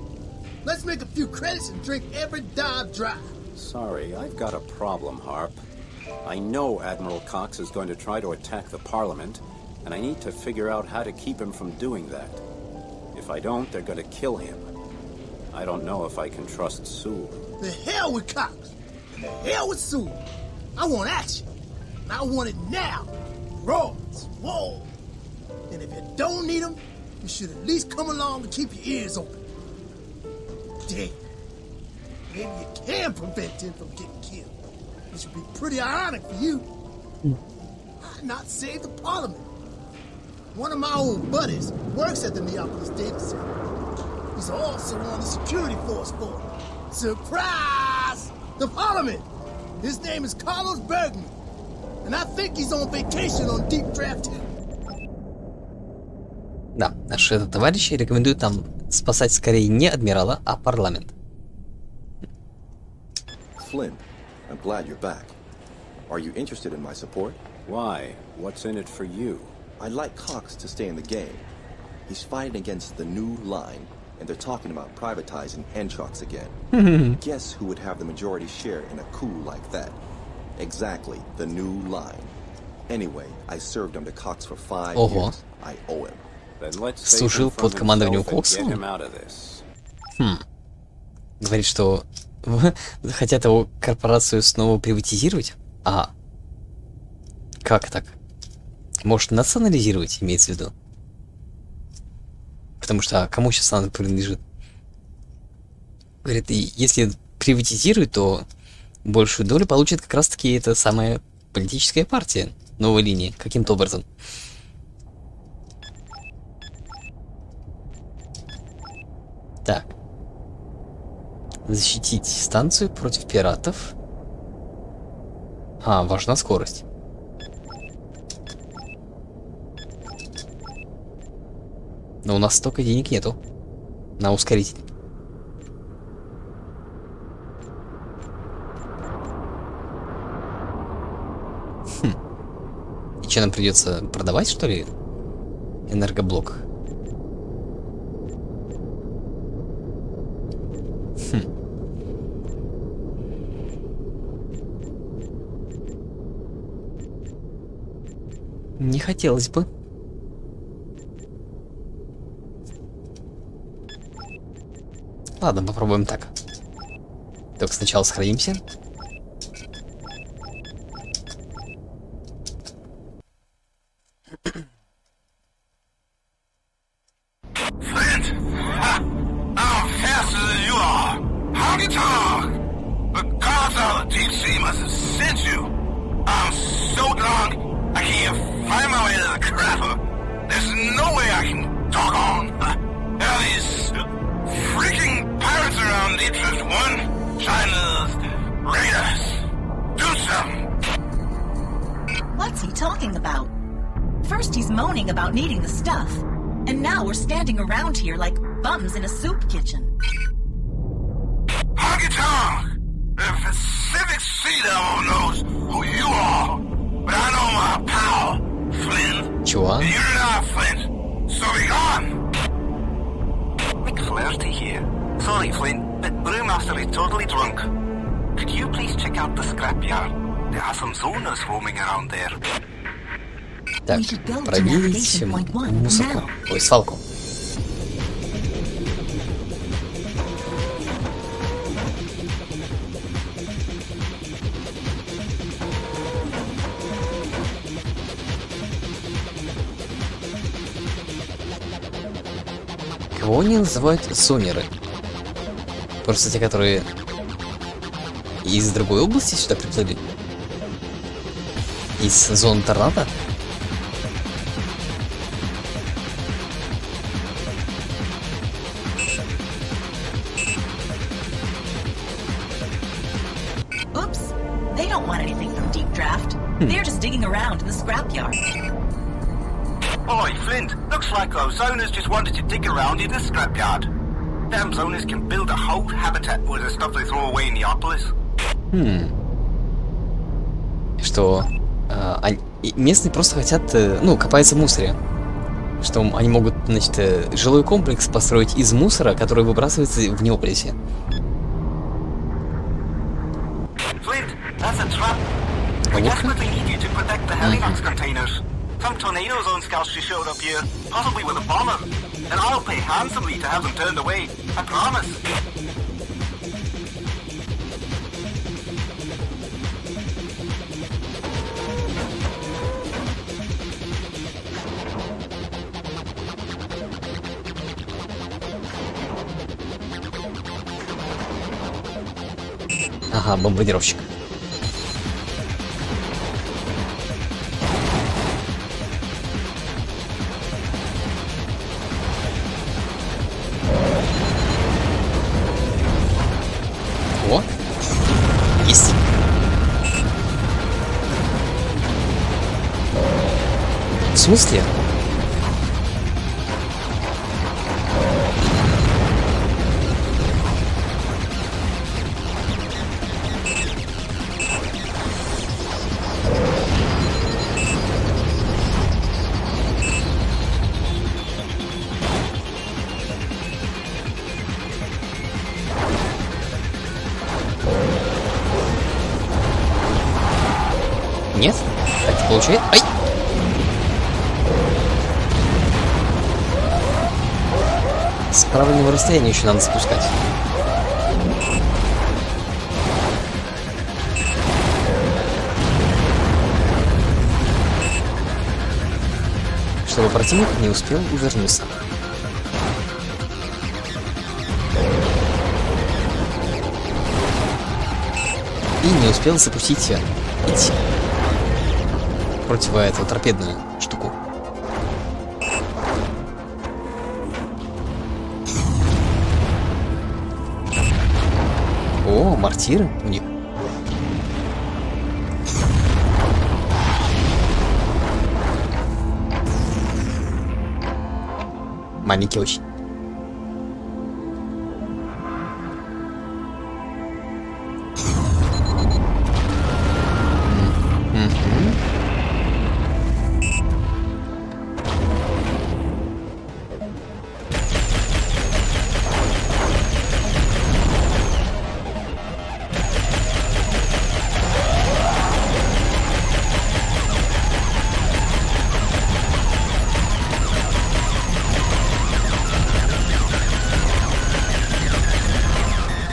let's make a few credits and drink every dive dry. Sorry, I've got a problem, Harp. I know Admiral Cox is going to try to attack the Parliament, and I need to figure out how to keep him from doing that. If I don't, they're gonna kill him. I don't know if I can trust Sue. The hell with Cox. And the hell with Sue. I want action. And I want it now. Raw, swole. And if you don't need them, you should at least come along and keep your ears open. Damn. Maybe you can prevent him from getting killed. Which would be pretty ironic for you. Why not save the Parliament? One of my old buddies works at the Neapolis data center. He's also on the security force for it. Surprise! The Parliament! His name is Carlos Bergman. And I think he's on vacation on Deep Draft Hill. Да, наши товарищи рекомендуют нам спасать скорее не Адмирала, а парламент. Flynn, I'm glad you're back. Are you interested in my support? Why? What's in it for you? I'd like Cox to stay in the game. He's fighting against the new line, and they're talking about privatizing Entrox again. Guess who would have the majority share in a coup like that? Exactly, the new line. Anyway, I served under Cox for 5 years. I owe him. Then let's Служил под командованием Кокса? Говорит, что хотят его корпорацию снова приватизировать? А как так? Может, национализировать, имеется в виду? Потому что кому сейчас она принадлежит? Говорит, и если приватизируют, то большую долю получит как раз-таки эта самая политическая партия новой линии, каким-то образом. Так. Защитить станцию против пиратов. А, важна скорость. Но у нас столько денег нету на ускоритель. И что, нам придется продавать, что ли? Энергоблок. Не хотелось бы. Ладно, попробуем так. Только сначала сохранимся. Flint! I'm faster than you are! Honky tonk! The gods of the deep sea must have sent you! I'm so drunk, I can't find my way to the crapper! There's no way I can talk on! There are these freaking pirates around Deep Drift 1 trying to raid us! Do something! What's he talking about? First he's moaning about needing the stuff, and now we're standing around here like bums in a soup kitchen. Honky tonk! The Pacific Sea Devil knows who you are, but I know my pal, Flynn. Чего? You're not Flint, so be gone! McFlaherty here. Sorry, Flynn, but Brewmaster is totally drunk. Could you please check out the scrapyard? There are some zoners roaming around there. Так, проверить мусорку. Ой, свалку. Кого они называют зонеры? Просто те, которые из другой области сюда приплыли? Из зоны торнадо? Oops, they don't want anything from Deep Draft. They're just digging around in the scrapyard. Oi, Flint, looks like those zoners just wanted to dig around in the scrapyard. Damn zoners can build a whole habitat with the stuff they throw away in Neapolis. Что местные просто хотят, ну, копаются в мусоре. Что они могут, значит, жилой комплекс построить из мусора, который выбрасывается в Неаполисе. Flint, that's a trap. We desperately need you to protect the AquaNox containers. Some tornado zone scouts just showed up here, possibly with a bomber. and I'll pay handsomely to have them turned away. I promise. Ага, бомбардировщик. О, есть. В смысле? Нет? Так не получается. Ай! С правильного расстояния еще надо спускать. Чтобы противник не успел увернуться. И не успел запустить эти против эту торпедную штуку. О, мортиры у них. Маленький очень.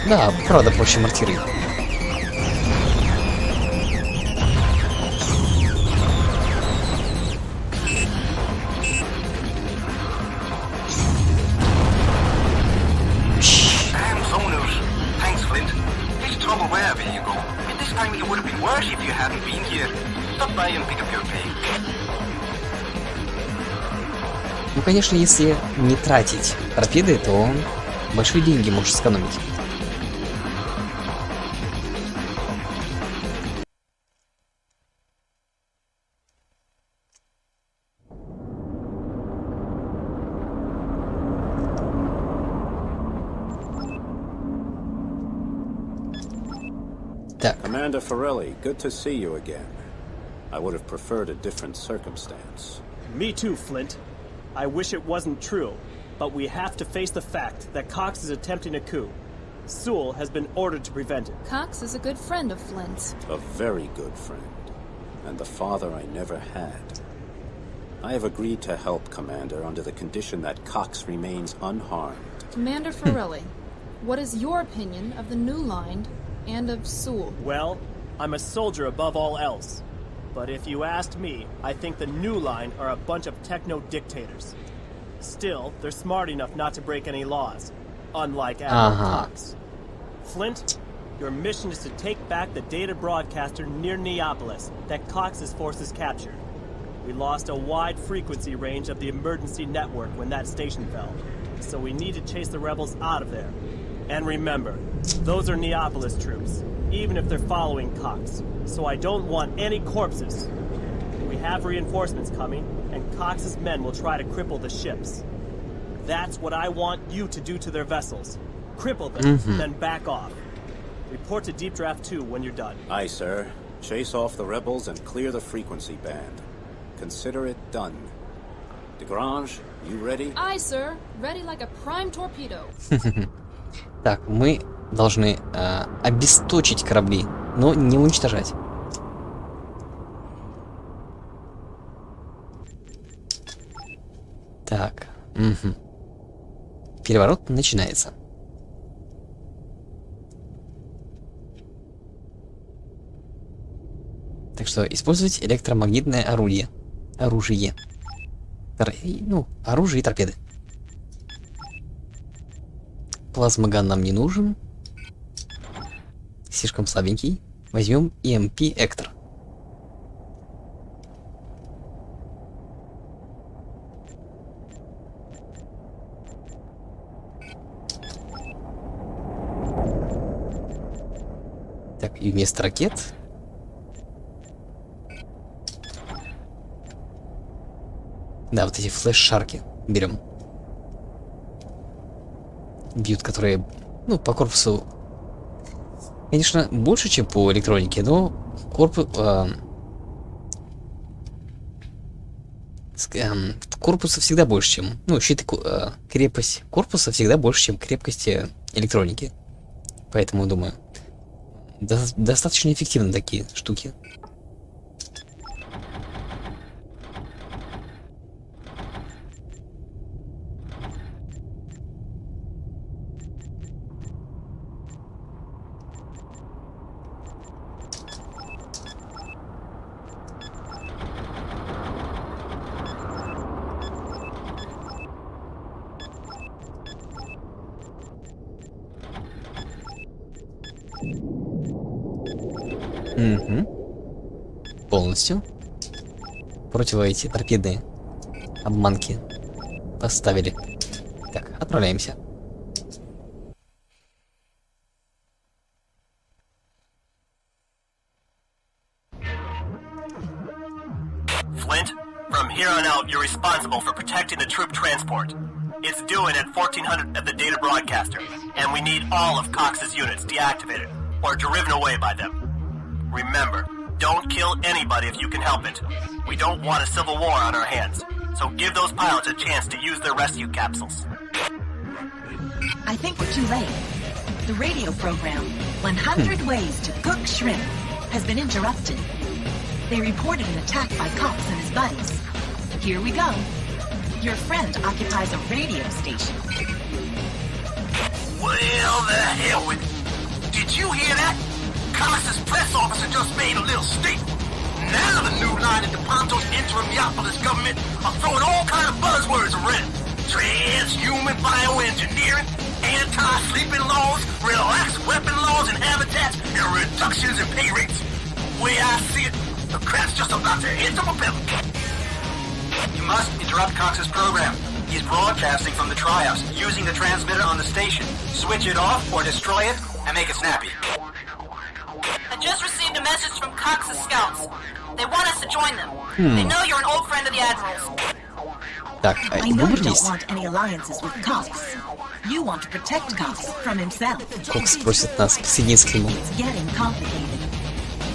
Да, правда, проще мортиры. Damn zoners. Thanks, Flint. There's trouble wherever you go. But this time it would have been worse if you hadn't been here. Stop by and pick up your pay. Ну, конечно, если не тратить торпеды, то большие деньги можешь сэкономить. Commander Forelli, good to see you again. I would have preferred a different circumstance. Me too, Flint. I wish it wasn't true, but we have to face the fact that Cox is attempting a coup. Sewell has been ordered to prevent it. Cox is a good friend of Flint's. A very good friend. And the father I never had. I have agreed to help, Commander, under the condition that Cox remains unharmed. Commander Forelli, what is your opinion of the new line and of Sewell? Well, I'm a soldier above all else. But if you asked me, I think the new line are a bunch of techno-dictators. Still, they're smart enough not to break any laws, unlike Admiral Cox. Flint, your mission is to take back the data broadcaster near Neapolis that Cox's forces captured. We lost a wide frequency range of the emergency network when that station fell, so we need to chase the rebels out of there. And remember, those are Neapolis troops, even if they're following Cox, so I don't want any corpses. We have reinforcements coming, and Cox's men will try to cripple the ships. That's what I want you to do to their vessels. Cripple them, then back off. Report to Deep Draft 2 when you're done. Aye, sir. Chase off the rebels and clear the frequency band. Consider it done. DeGrange, you ready? Aye, sir. Ready like a prime torpedo. Так, мы должны обесточить корабли, но не уничтожать. Так. переворот начинается. Так что использовать электромагнитное орудие. Оружие и торпеды. Плазмоган нам не нужен. Слишком слабенький. Возьмем EMP Эктор. Так, и вместо ракет... Да, вот эти флеш-шарки берем. Бьют, которые, ну, по корпусу, конечно, больше, чем по электронике, но корпуса всегда больше, чем... Ну, крепость корпуса всегда больше, чем крепкости электроники. Поэтому, думаю, достаточно эффективны такие штуки. Полностью. Против эти торпедные обманки поставили. Так, отправляемся. Flint, from here on out, you're responsible for protecting the troop transport. It's due in at 1400 at the data broadcaster, and we need all of Cox's units deactivated or driven away by them. Remember, don't kill anybody if you can help it. We don't want a civil war on our hands, so give those pilots a chance to use their rescue capsules. I think we're too late. The radio program, 100 Ways to Cook Shrimp, has been interrupted. They reported an attack by Cox and his buddies. Here we go. Your friend occupies a radio station. Well, the hell with it. Did you hear that? Cox's press officer just made a little statement. Now the new line at DePonto's interim Neapolis government are throwing all kind of buzzwords around. Transhuman bioengineering, anti-sleeping laws, relaxed weapon laws and habitats, and reductions in pay rates. The way I see it, the crap's just about to hit the propeller. You must interrupt Cox's program. He's broadcasting from the Trios, using the transmitter on the station. Switch it off or destroy it and make it snappy. I just received a message from Cox's scouts. They want us to join them. They know you're an old friend of the Admiral's. Так, I know you don't want any alliances with Cox. You want to protect Cox from himself. Cox просит нас присоединиться к нему. It's getting complicated.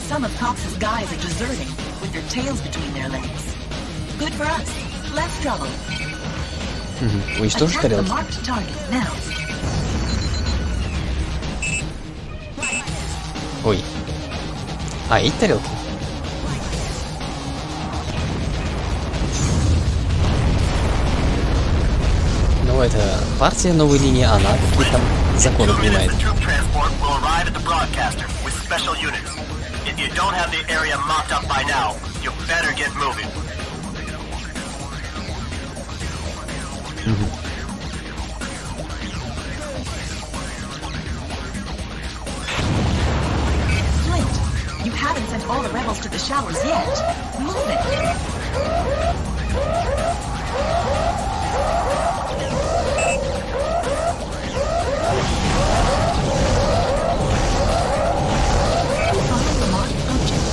Some of Cox's guys are deserting with their tails between their legs. Good for us. Less trouble. Уничтожить Attack the тарелки. marked target now. Ой. А, эти тарелки? Ну, это партия новой линии, она какие там законы принимает. You haven't sent all the rebels to the showers yet. Move it. Follow the marked object.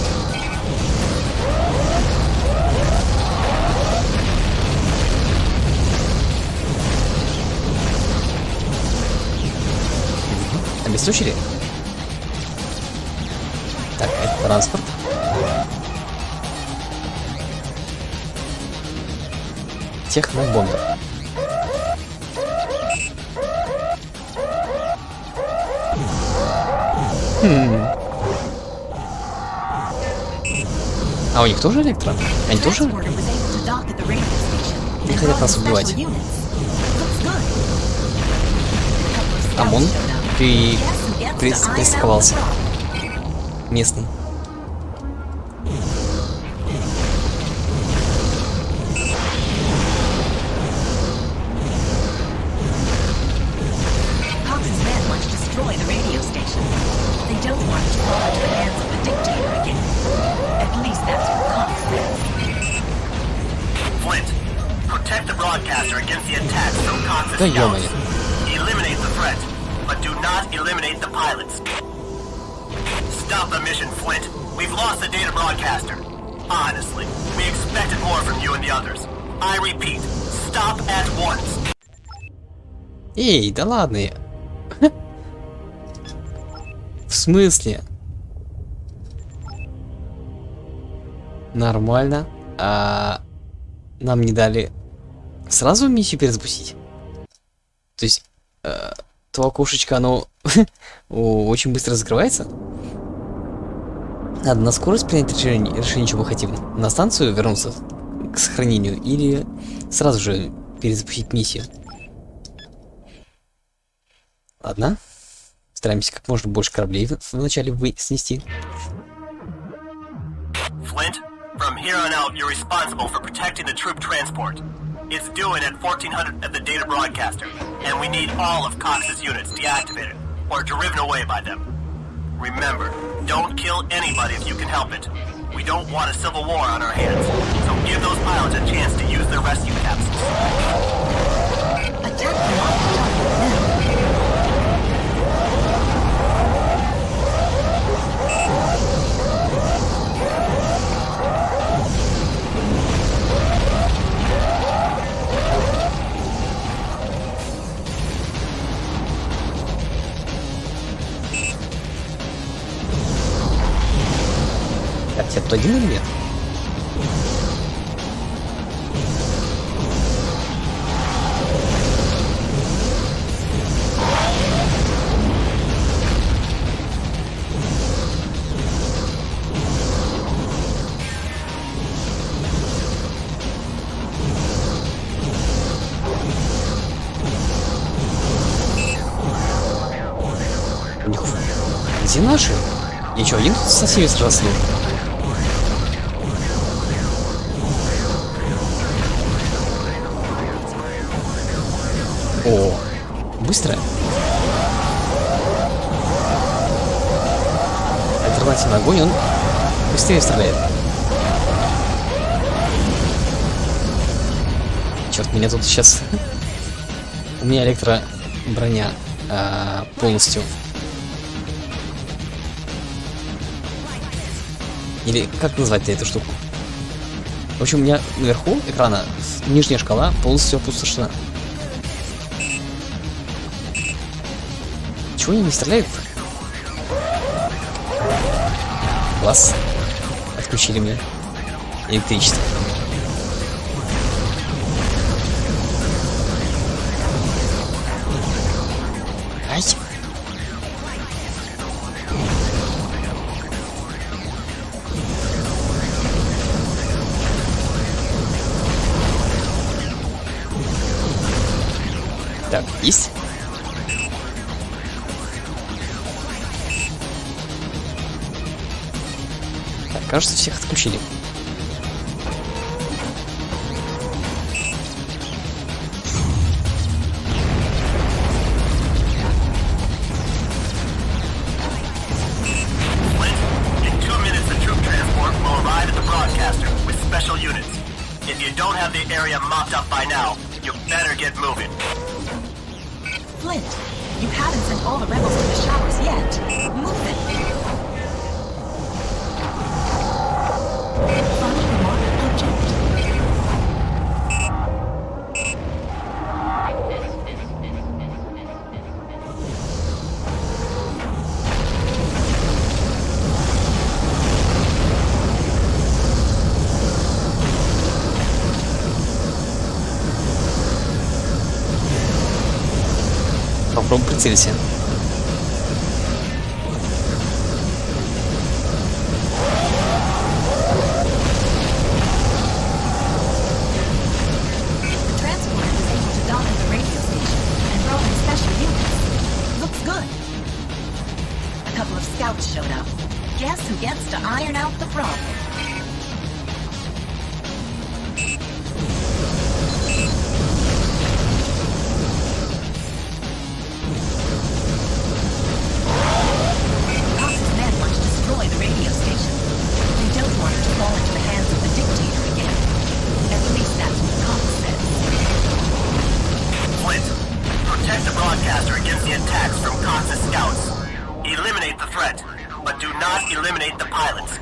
Обесточили? Так, это транспорт. Технобомбер. А у них тоже электро? Они тоже? Не хотят нас убивать. там он пристыковался. Местный. Да ё-моё. Eliminate the threat, but do not eliminate the pilots. Stop the mission, Flint. We've lost the data broadcaster. Honestly, we expected more from you and the others. I repeat, stop at once. Эй, да ладно я. В смысле? Нормально. А нам не дали сразу миссию перезапустить? То есть, то окошечко, оно очень быстро закрывается? Надо на скорость принять решение, чего мы хотим. На станцию вернуться к сохранению или сразу же перезапустить миссию? Ладно. Стараемся как можно больше кораблей вначале снести. Flint, from here on out, you're responsible for protecting the troop transport. It's due in at 1400 at the data broadcaster, and we need all of Cox's units deactivated or driven away by them. Remember, don't kill anybody if you can help it. We don't want a civil war on our hands, so give those pilots a chance to use their rescue capsules. Так, я тут один или нет? Где наши? Я чё, один тут со всеми сразу? О, быстро. Альтернативный огонь, он быстрее стреляет. Черт, меня тут сейчас... У меня электроброня полностью. Или как назвать-то эту штуку? В общем, у меня наверху экрана нижняя шкала полностью опустошена. Чего они не стреляют? Класс. Отключили мне электричество. Ай! Так, есть? Так, кажется, всех отключили. Flint, you haven't sent all the rebels to the showers yet. Move it. Find the marked object. Попробуй прицелься. couple of scouts showed up. Guess who gets to iron out the problem? Cox's men want to destroy the radio station. They don't want it to fall into the hands of the dictator again. At least that's what Cox says. Flint, protect the broadcaster against the attacks from Cox's scouts. Eliminate the threat, but do not eliminate the pilots.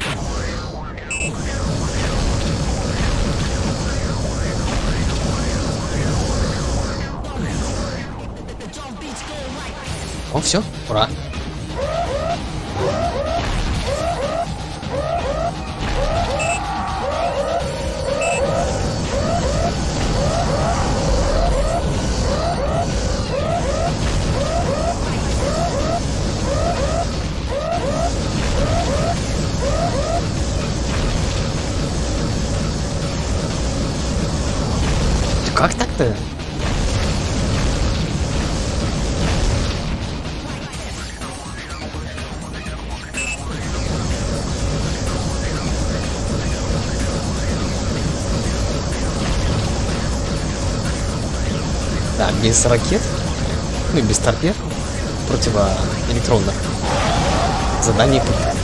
О, все, ура. Как так-то? Да, без ракет, ну и без торпед противоэлектронных заданий ПК.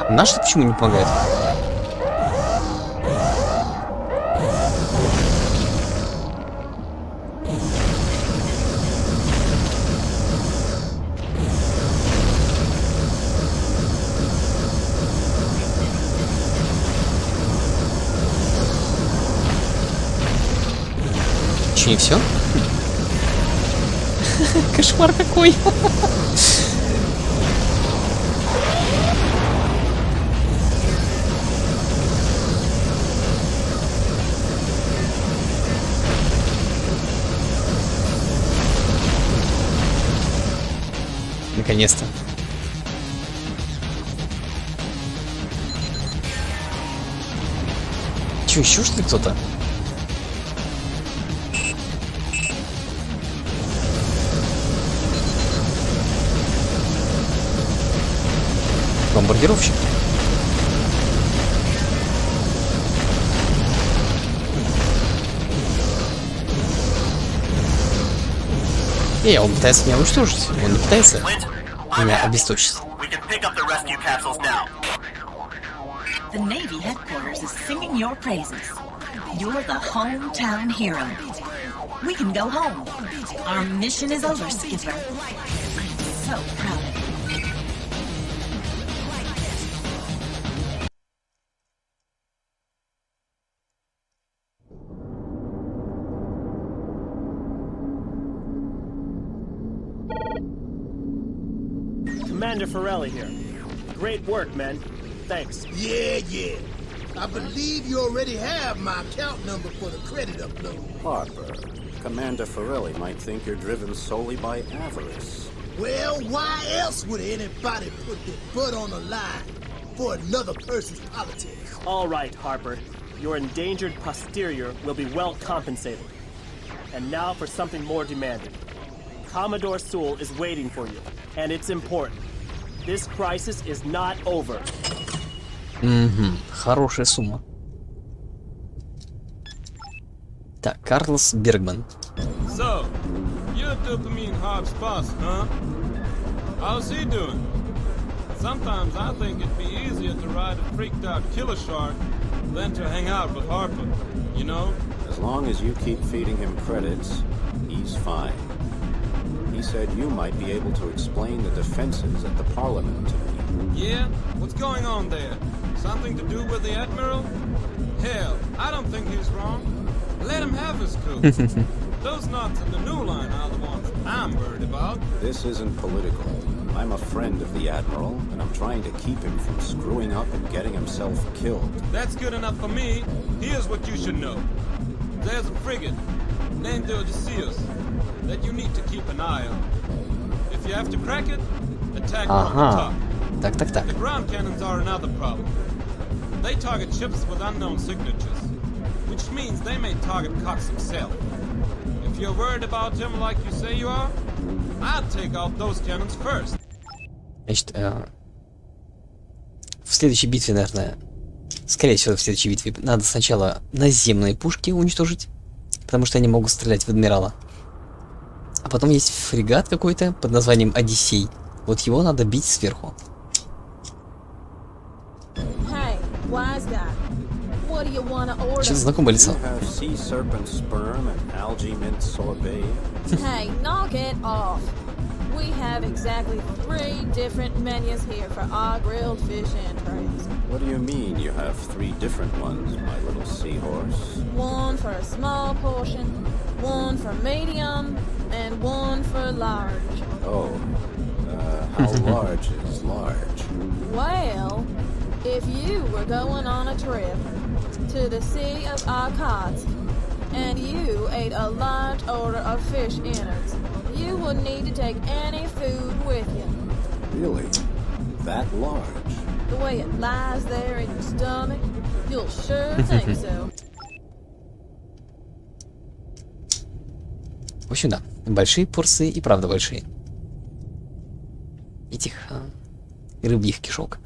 Наши почему не помогают? Че, не все? Кошмар какой! Наконец-то. Че, еще что ли кто-то? Бомбардировщик. Он пытается меня уничтожить. Он не пытается меня обесточить. The Navy headquarters is singing your praises. You're the hometown hero. We can go home. Our mission is over, Skipper. I'm so proud of you. Commander Forelli here. Great work, men. Thanks. Yeah. I believe you already have my account number for the credit upload. Harper, Commander Forelli might think you're driven solely by avarice. Well, why else would anybody put their butt on the line for another person's politics? All right, Harper. Your endangered posterior will be well compensated. And now for something more demanding. Commodore Sewell is waiting for you, and it's important. This crisis is not over. Хорошая сумма. Так, Карлос Бергман. So, you're dopamine Hobbs' boss, huh? How's he doing? Sometimes I think it'd be easier to ride a freaked out killer shark than to hang out with Harper, you know? As long as you keep feeding him credits, he's fine. He said you might be able to explain the defenses at the Parliament to me. Yeah? What's going on there? Something to do with the Admiral? Hell, I don't think he's wrong. Let him have his coup. Those nuts in the new line are the ones I'm worried about. This isn't political. I'm a friend of the Admiral, and I'm trying to keep him from screwing up and getting himself killed. That's good enough for me. Here's what you should know. There's a frigate named the Odysseus that you need to keep an eye on. If you have to crack it, attack from the top. Так. The ground cannons are another problem. They target ships with unknown signatures, which means they may target Cox himself. If you're worried about him like you say you are, I'd take out those cannons first. Значит, в следующей битве, наверное, скорее всего, в следующей битве надо сначала наземные пушки уничтожить, потому что они могут стрелять в Адмирала. А потом есть фрегат какой-то под названием Одиссей. Вот его надо бить сверху. Что-то знакомое лицо. Hey, knock it off. We have exactly 3 different menus here for our grilled fish entrails. What do you mean you have 3 different ones, my little seahorse? One for a small portion, one for medium, and one for large. Oh, how large is large? Well, if you were going on a trip to the Sea of Arcats, and you ate a large order of fish innards, you wouldn't need to take any food with you. Really? That large? The way it lies there in your stomach, you'll sure think so. В общем, да, большие порции и правда большие. Этих рыбьих кишок.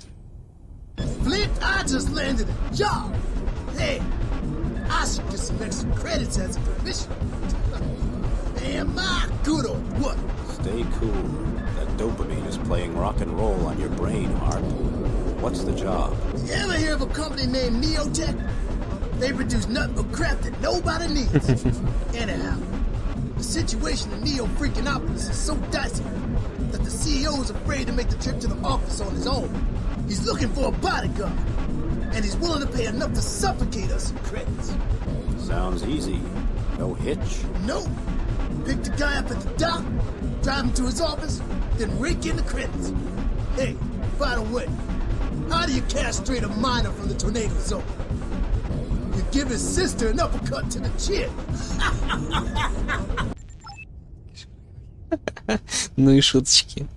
Flint, I just landed a job. Hey, I should get some extra credits as a commission. Am I good or what? Stay cool. That dopamine is playing rock and roll on your brain, Harp. What's the job? You ever hear of a company named Neotech? They produce nothing but crap that nobody needs. Anyhow, the situation in Neo-Freakinopolis is so dicey that the CEO is afraid to make the trip to the office on his own. He's looking for a bodyguard, and he's willing to pay enough to suffocate us in credits. Sounds easy. No hitch? Nope. Pick the guy up at the dock, drive him to his office, then rake in the credits. Hey, by the way, how do you castrate a miner from the tornado zone? You give his sister an uppercut to the chin. Ну и шуточки.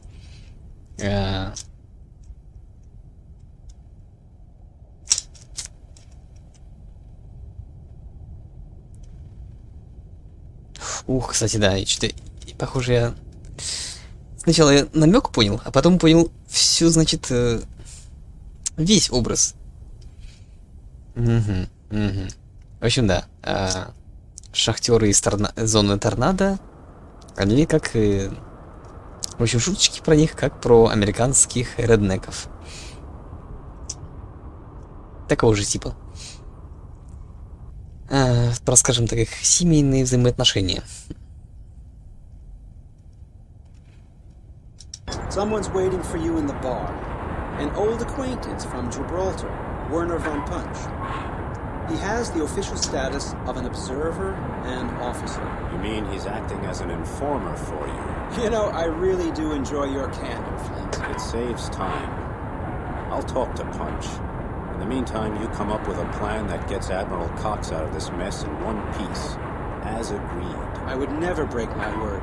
Ух, кстати, да, и что-то, похоже, я... Сначала я намек понял, а потом понял всю, значит, весь образ. В общем, да, шахтеры из зоны торнадо, они как... в общем, шуточки про них, как про американских реднеков. Такого же типа. Про, скажем так, их семейные взаимоотношения. Someone's waiting for you in the bar. An old acquaintance from Gibraltar, Werner von Punch. He has the official status of an observer and officer. You mean he's acting as an informer for you? You know, I really do enjoy your candor, Flint. It saves time. I'll talk to Punch. In the meantime, you come up with a plan that gets Admiral Cox out of this mess in one piece. As agreed. I would never break my word.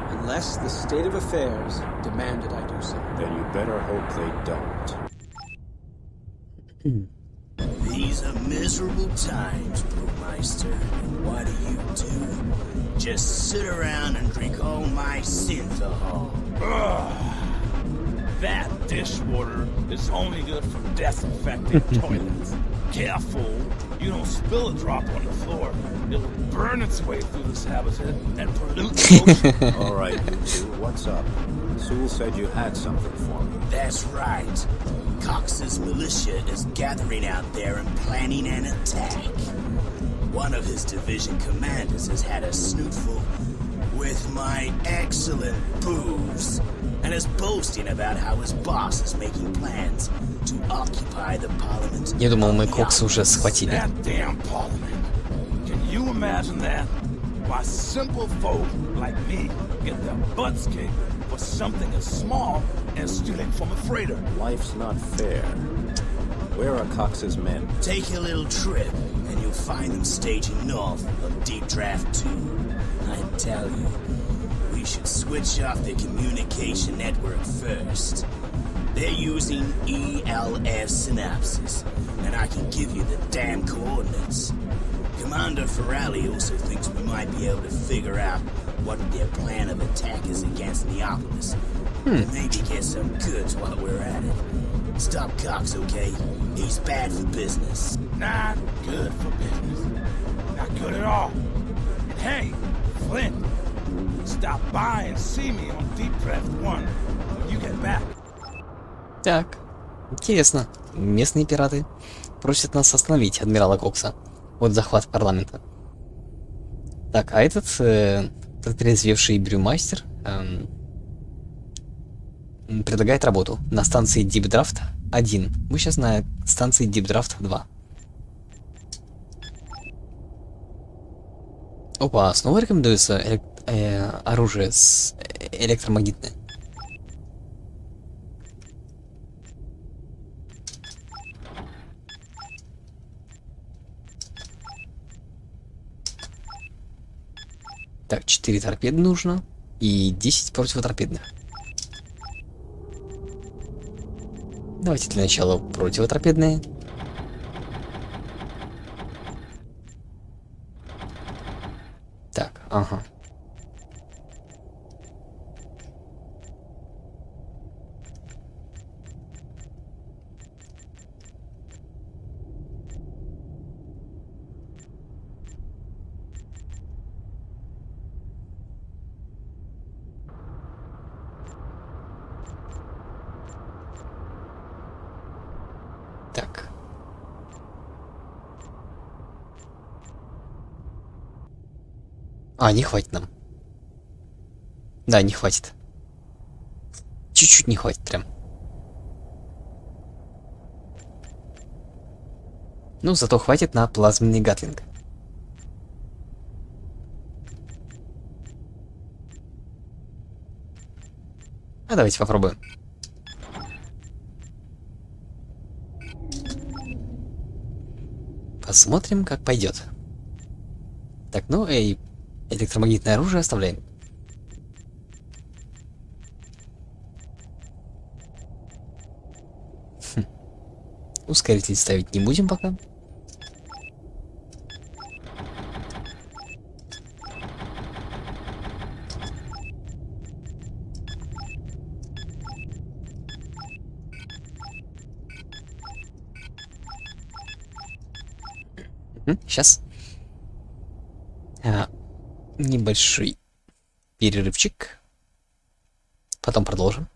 Unless the state of affairs demanded I do so. Then you better hope they don't. These are miserable times, Brewmeister. And what do? Just sit around and drink all my synthahol. That dishwater is only good for disinfecting toilets. Careful, you don't spill a drop on the floor. It'll burn its way through this habitat and pollute the ocean. All right, you two, what's up? Sewell said you had something for me. That's right. Cox's militia is gathering out there and planning an attack. One of his division commanders has had a snootful with my excellent booze, and is boasting about how his boss is making plans to occupy the parliament. Я думал, мы Кокса уже схватили. That damn parliament. Can you imagine that? Why simple folk like me get their butts kicked for something as small as stealing from a freighter. Life's not fair. Where are Cox's men? Take a little trip, and you'll find them staging north of Deep Draft 2. I tell you, we should switch off the communication network first. They're using ELF synapses, and I can give you the damn coordinates. Commander Ferrali also thinks we might be able to figure out what their plan of attack is against Neapolis. Maybe get some goods while we're at it. Stop Cox, okay? He's bad for business. Not good for business. Not good at all. And hey, Flint, stop by and see me on Deep Draft 1 when you get back. Так, интересно. Местные пираты просят нас остановить адмирала Кокса от захвата парламента. Так, а этот трезвевший брюмастер предлагает работу на станции Deep Draft 1. Мы сейчас на станции Deep Draft 2. Опа, снова рекомендуется оружие с электромагнитное. Так, 4 торпеды нужно и 10 противоторпедных. Давайте для начала противоторпедные. Так, ага. Так. А, не хватит нам. Да, не хватит. Чуть-чуть не хватит прям. Ну, зато хватит на плазменный гатлинг. А давайте попробуем. Посмотрим, как пойдет. Так, ну и электромагнитное оружие оставляем. Ускоритель ставить не будем пока. Сейчас. Небольшой перерывчик. Потом продолжим.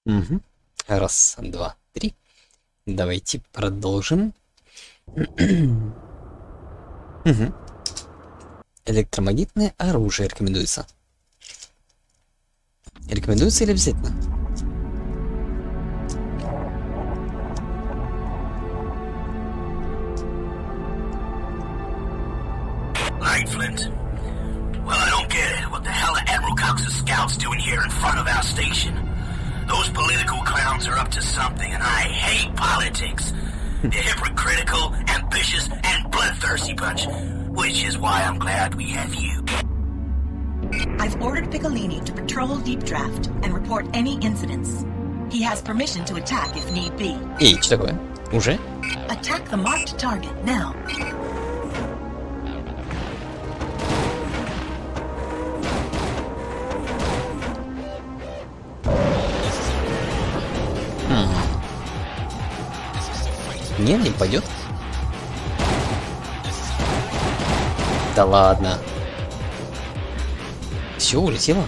Угу. Раз, два, три. Давайте продолжим. Угу. Электромагнитное оружие рекомендуется. Рекомендуется или обязательно? Flint. Well, I don't get it. What the hell are Admiral Cox's scouts doing here in front of our station? Those political clowns are up to something, and I hate politics. They're hypocritical, ambitious, and bloodthirsty bunch. Which is why I'm glad we have you. I've ordered Piccolini to patrol Deep Draft and report any incidents. He has permission to attack if need be. Эй, что такое? Уже? Attack the marked target now. Не пойдет. Да ладно. Все, улетело.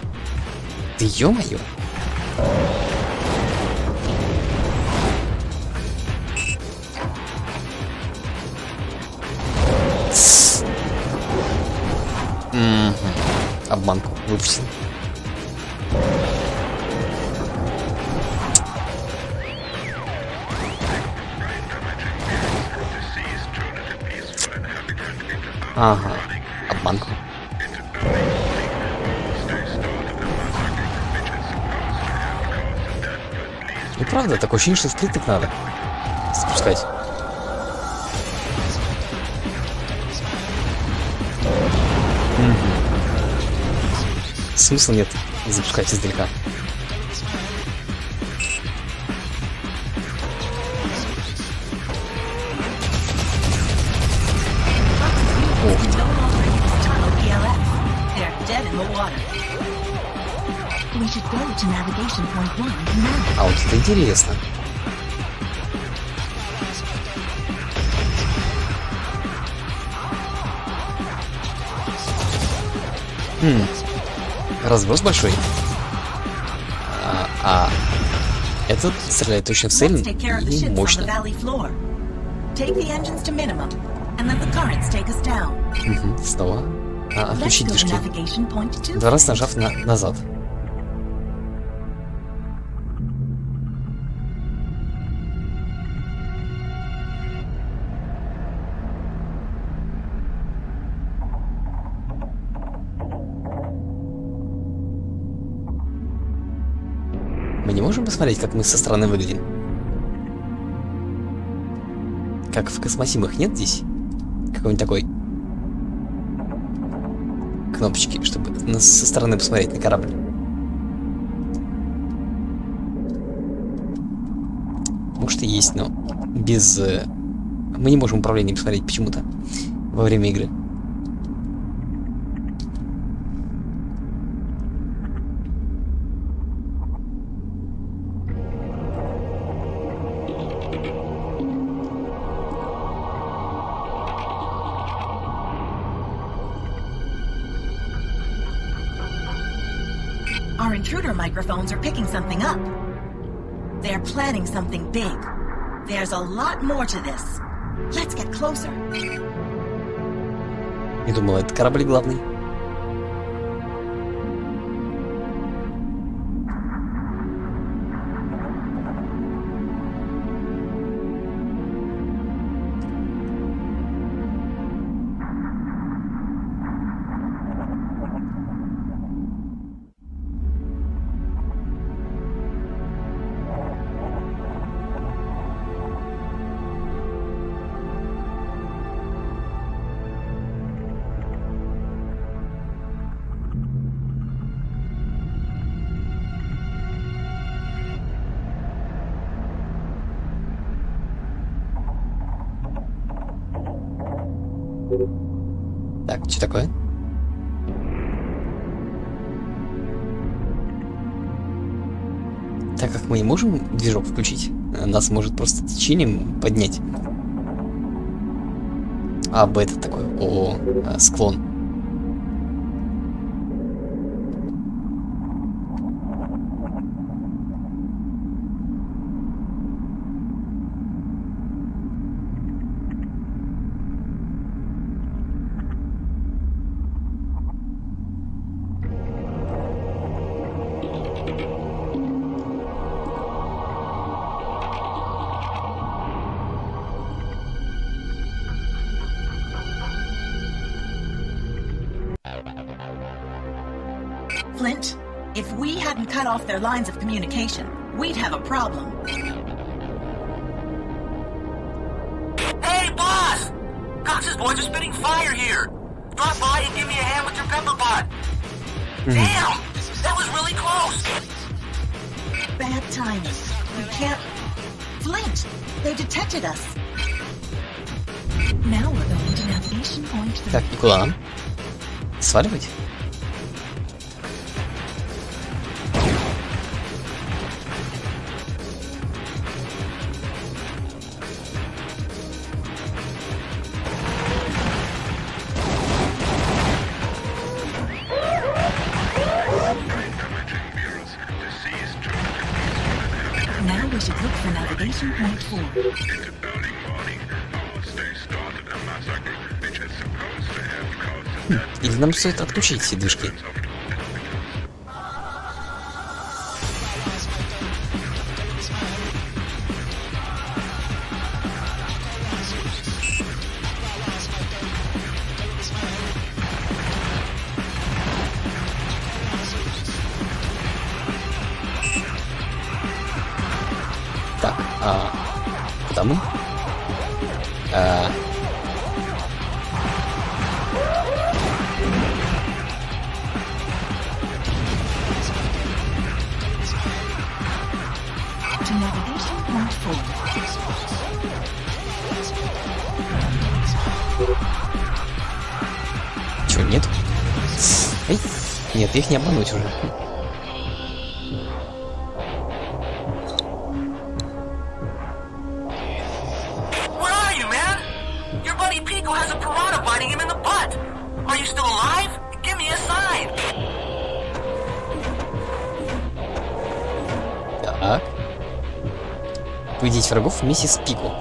Да ё-моё. Обманку выпустил. Ага, обманку. И правда, такое ощущение, что впритык надо запускать. Смысла нет запускать издалека. А вот это интересно. Разброс большой. Этот стреляет точно в цель и мощно. Снова отключить движки. Два раза нажав назад. Мы не можем посмотреть, как мы со стороны выглядим? Как в космосимах нет здесь какой-нибудь такой кнопочки, чтобы со стороны посмотреть на корабль? Может и есть, но без... Мы не можем управление посмотреть почему-то во время игры. Our intruder microphones are picking something up. They're planning something big. There's a lot more to this. Let's get closer. Не думал, это корабль главный. Так, что такое? Так как мы не можем движок включить, нас может просто течением поднять. А Б это такой, склон. Flint, if we hadn't cut off their lines of communication, we'd have a problem. Hey, boss! Cox's boys are spitting fire here. Drop by and give me a hand with your pepper pot. Damn! That was really close! Bad timing. We can't... Flint! They detected us. Now we're going to navigation point 3. Так, и куда нам? Сваливать? Now we should look for navigation point 4. Или нам стоит отключить все движки? Так, куда мы? To navigation point 4. Чё, нет? Эй, нет, их не обмануть уже. Where are you, man? Your buddy Pico has a piranha biting him in the butt. Are you still alive? Give me a sign. Так. Победить врагов вместе с Пико.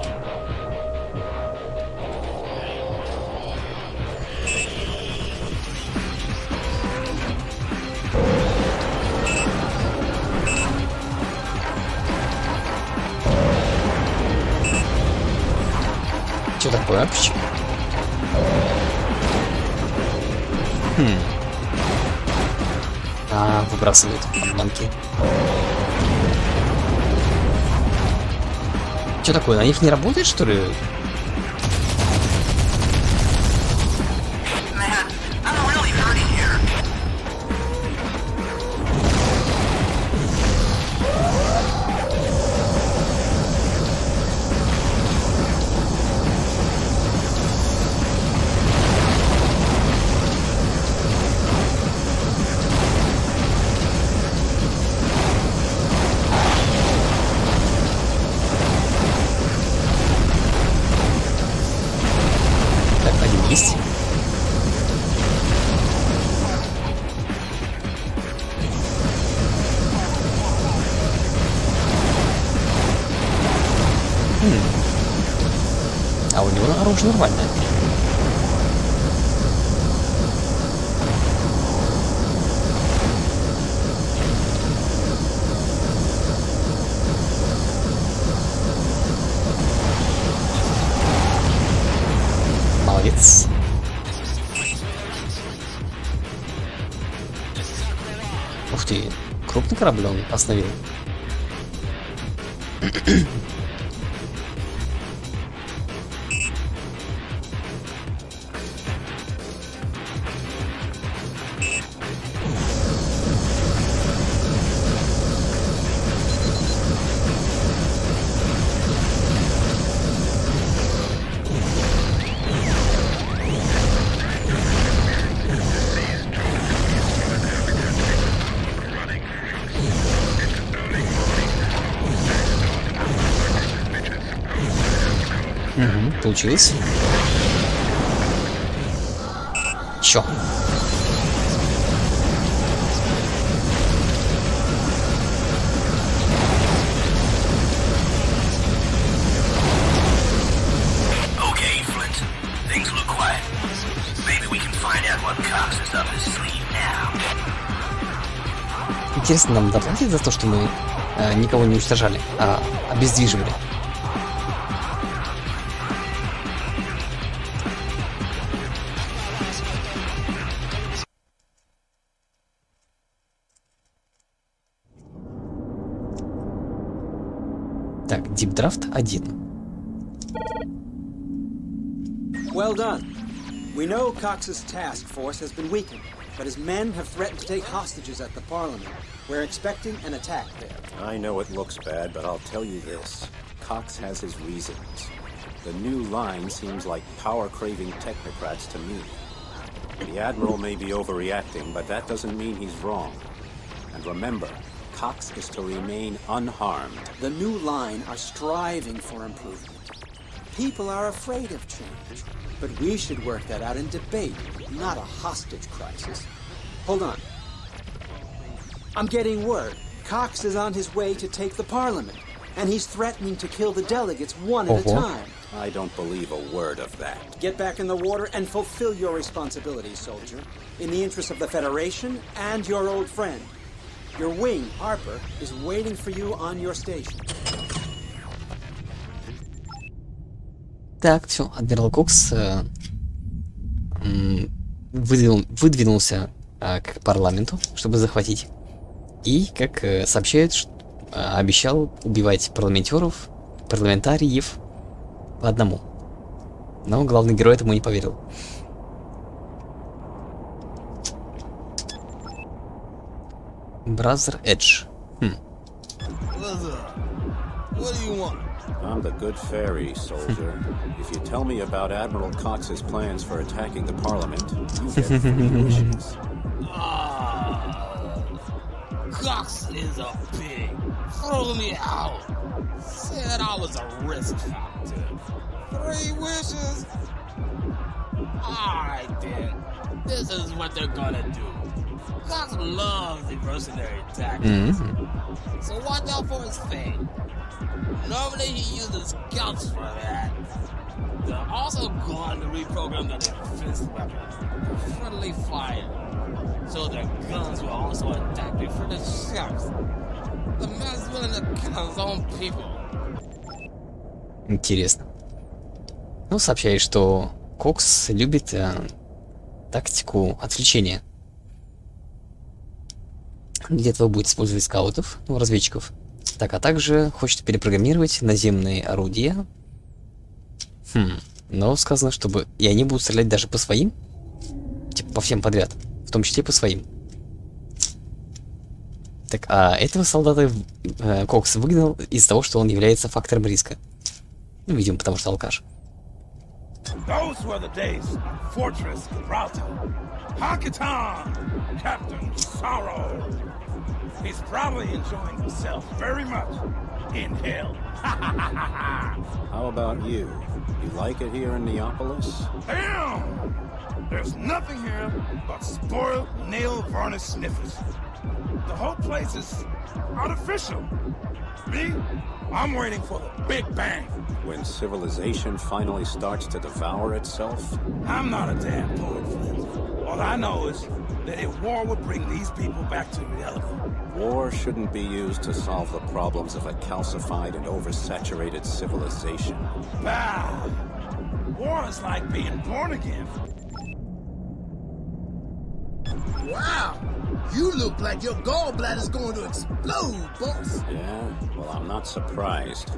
Что такое? Почему? Выбрасывают обманки. Что такое? На них не работает, что ли? Есть. А у него оружие нормальное. Молодец. Ух ты, крупный корабль он остановил. Получилось. Чё? Okay, Flint. Things look quiet. Maybe we can find out what Cox is up his sleeve now. Интересно, нам доплатят за то, что мы никого не уничтожали, а обездвиживали? Так, дипдрафт 1. Well done. We know Cox's task force has been weakened, but his men have threatened to take hostages at the Parliament. We're expecting an attack there. I know it looks bad, but I'll tell you this. Cox has his reasons. The new line seems like power-craving technocrats to me. The Admiral may be overreacting, but that doesn't mean he's wrong. And remember, Cox is to remain unharmed. The new line are striving for improvement. People are afraid of change, but we should work that out in debate, not a hostage crisis. Hold on. I'm getting word. Cox is on his way to take the Parliament, and he's threatening to kill the delegates one at a time. I don't believe a word of that. Get back in the water and fulfill your responsibilities, soldier, in the interest of the Federation and your old friend. Your wing, Harper, is waiting for you on your station. Так, все, Адмирал Кокс выдвинулся к парламенту, чтобы захватить. И, как сообщают, обещал убивать парламентариев по одному. Но главный герой этому не поверил. Бразер Эдж. What do you want? I'm the good fairy, soldier. If you tell me about Admiral Cox's plans for attacking the Parliament, you get 3 wishes. Cox is a pig. Throw me out. Said I was a risk factor. 3 wishes? Alright then. This is what they're gonna do. Cox loves the mercenary tactics. So watch out for his fame. Normally he uses scouts for that. They're also going to reprogram their defense weapons for friendly fire. So their guns will also attack before the ships. The man's willing to kill his own people. Интересно. Ну, сообщает, что Кокс любит тактику отвлечения. Для этого будет использовать скаутов, ну, разведчиков. Так, а также хочет перепрограммировать наземные орудия. Но сказано, чтобы... И они будут стрелять даже по своим. Типа по всем подряд. В том числе по своим. Так, а этого солдата Кокс выгнал из-за того, что он является фактором риска. Ну, видимо, потому что алкаш. Those were the days of Fortress Gibraltar. Hakaton, Captain Sorrow. He's probably enjoying himself very much in hell. How about you? You like it here in Neapolis? Damn! There's nothing here but spoiled nail varnish sniffers. The whole place is artificial. Me? I'm waiting for the Big Bang. When civilization finally starts to devour itself? I'm not a damn poet, Flint. All I know is that a war would bring these people back to reality. War shouldn't be used to solve the problems of a calcified and oversaturated civilization. Bah! War is like being born again. Wow! You look like your gallbladder's going to explode, boss. Yeah? Well, I'm not surprised.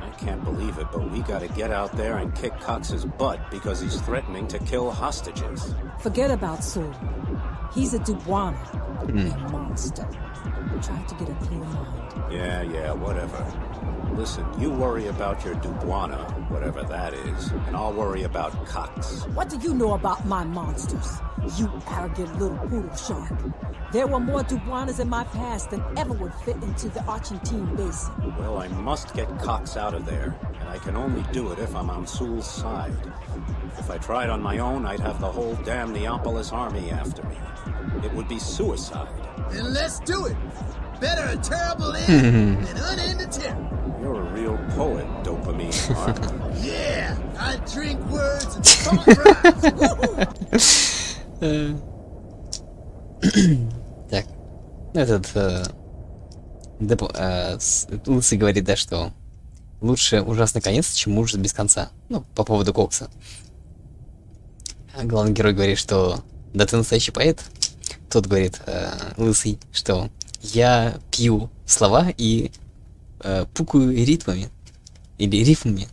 I can't believe it, but we gotta get out there and kick Cox's butt because he's threatening to kill hostages. Forget about Saul. He's a Dubuana, a monster. Try to get a clear mind. Yeah, whatever. Listen, you worry about your Dubuana, whatever that is, and I'll worry about Cox. What do you know about my monsters, you arrogant little poodle shark? There were more Dubuanas in my past than ever would fit into the Argentine basin. Well, I must get Cox out of there, and I can only do it if I'm on Soul's side. If I tried on my own, I'd have the whole damn Neapolis army after me. It would be suicide. Then let's do it. Better a terrible end than unending terror. You're a real poet, Dopamine Mark. Yeah, I drink words and talk rhymes. Так. Этот Лысый говорит, да, что лучше ужасный конец, чем ужас без конца. Ну, по поводу Кокса. А главный герой говорит, что да ты настоящий поэт. Тот говорит, Лысый, что я пью слова и пукаю ритмами. Или рифмами.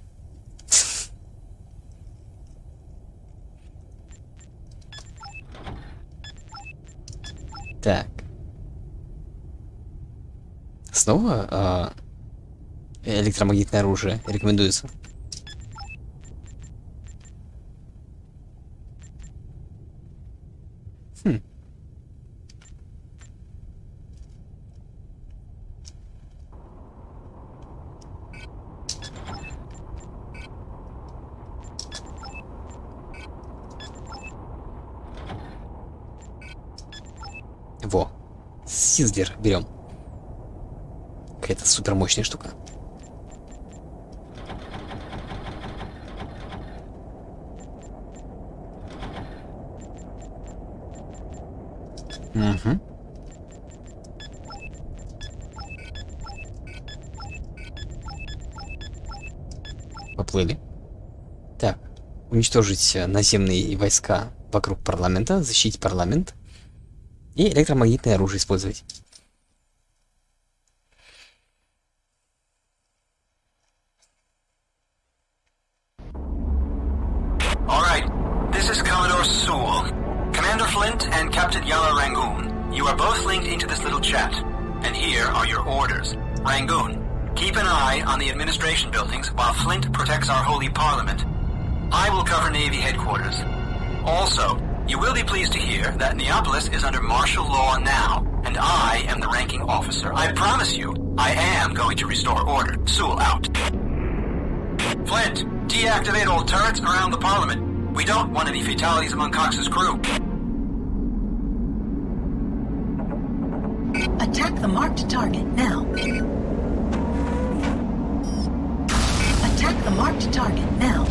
Так. Снова электромагнитное оружие рекомендуется. Хм. Во. Сизлер берем. Какая-то супер мощная штука. Угу. Поплыли. Так. Уничтожить наземные войска вокруг парламента, защитить парламент. И электромагнитное оружие использовать. Alright, this is Commodore Sewell. Commander Flint and Captain Yala Rangoon, you are both linked into this little chat. And here are your orders. Rangoon, keep an eye on the administration buildings while Flint protects our holy parliament. I will cover Navy headquarters. Also, you will be pleased to hear that Neapolis is under martial law now, and I am the ranking officer. I promise you, I am going to restore order. Sewell out. Flint, deactivate all turrets around the Parliament. We don't want any fatalities among Cox's crew. Attack the marked target now. Attack the marked target now.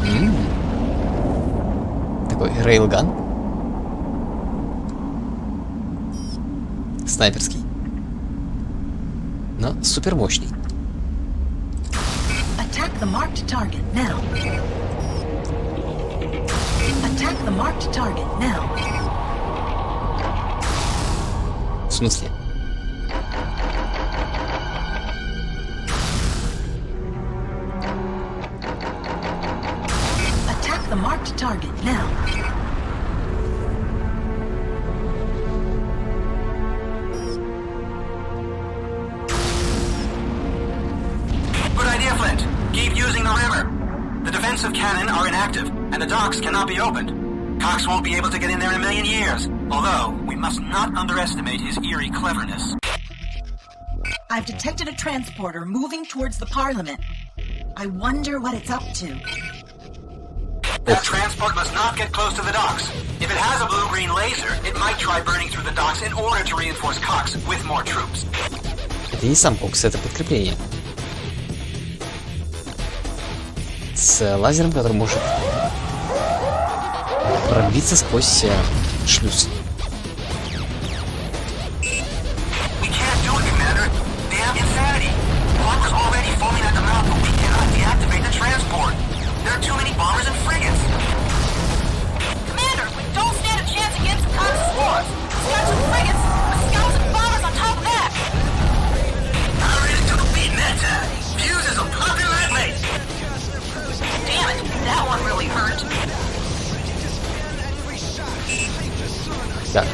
Такой рейлган. Снайперский. Но супер мощный. Attack the marked target now. Attack the marked target now. В смысле? Attack the marked target now. Good idea, Flint. Keep using the river. The defensive cannon are inactive, and the docks cannot be opened. Cox won't be able to get in there in a million years, although we must not underestimate his eerie cleverness. I've detected a transporter moving towards the Parliament. I wonder what it's up to. That transport must not get close to the docks. If it has a blue-green laser, it might try burning through the docks in order to reinforce Cox with more troops. Это не сам Кокс, это подкрепление. С лазером, который может пробиться сквозь шлюз. We can't do it, Commander. Damn insanity. Bombers already foaming at the mouth, but we cannot deactivate the transport. There are too many bombers and frigates. Commander, we don't stand a chance against Cox's force. Scouts and frigates, scouts and bombers on top of that. I really took a beating that time. Fuses are popping like mace. Damn it, that one really hurt. Так,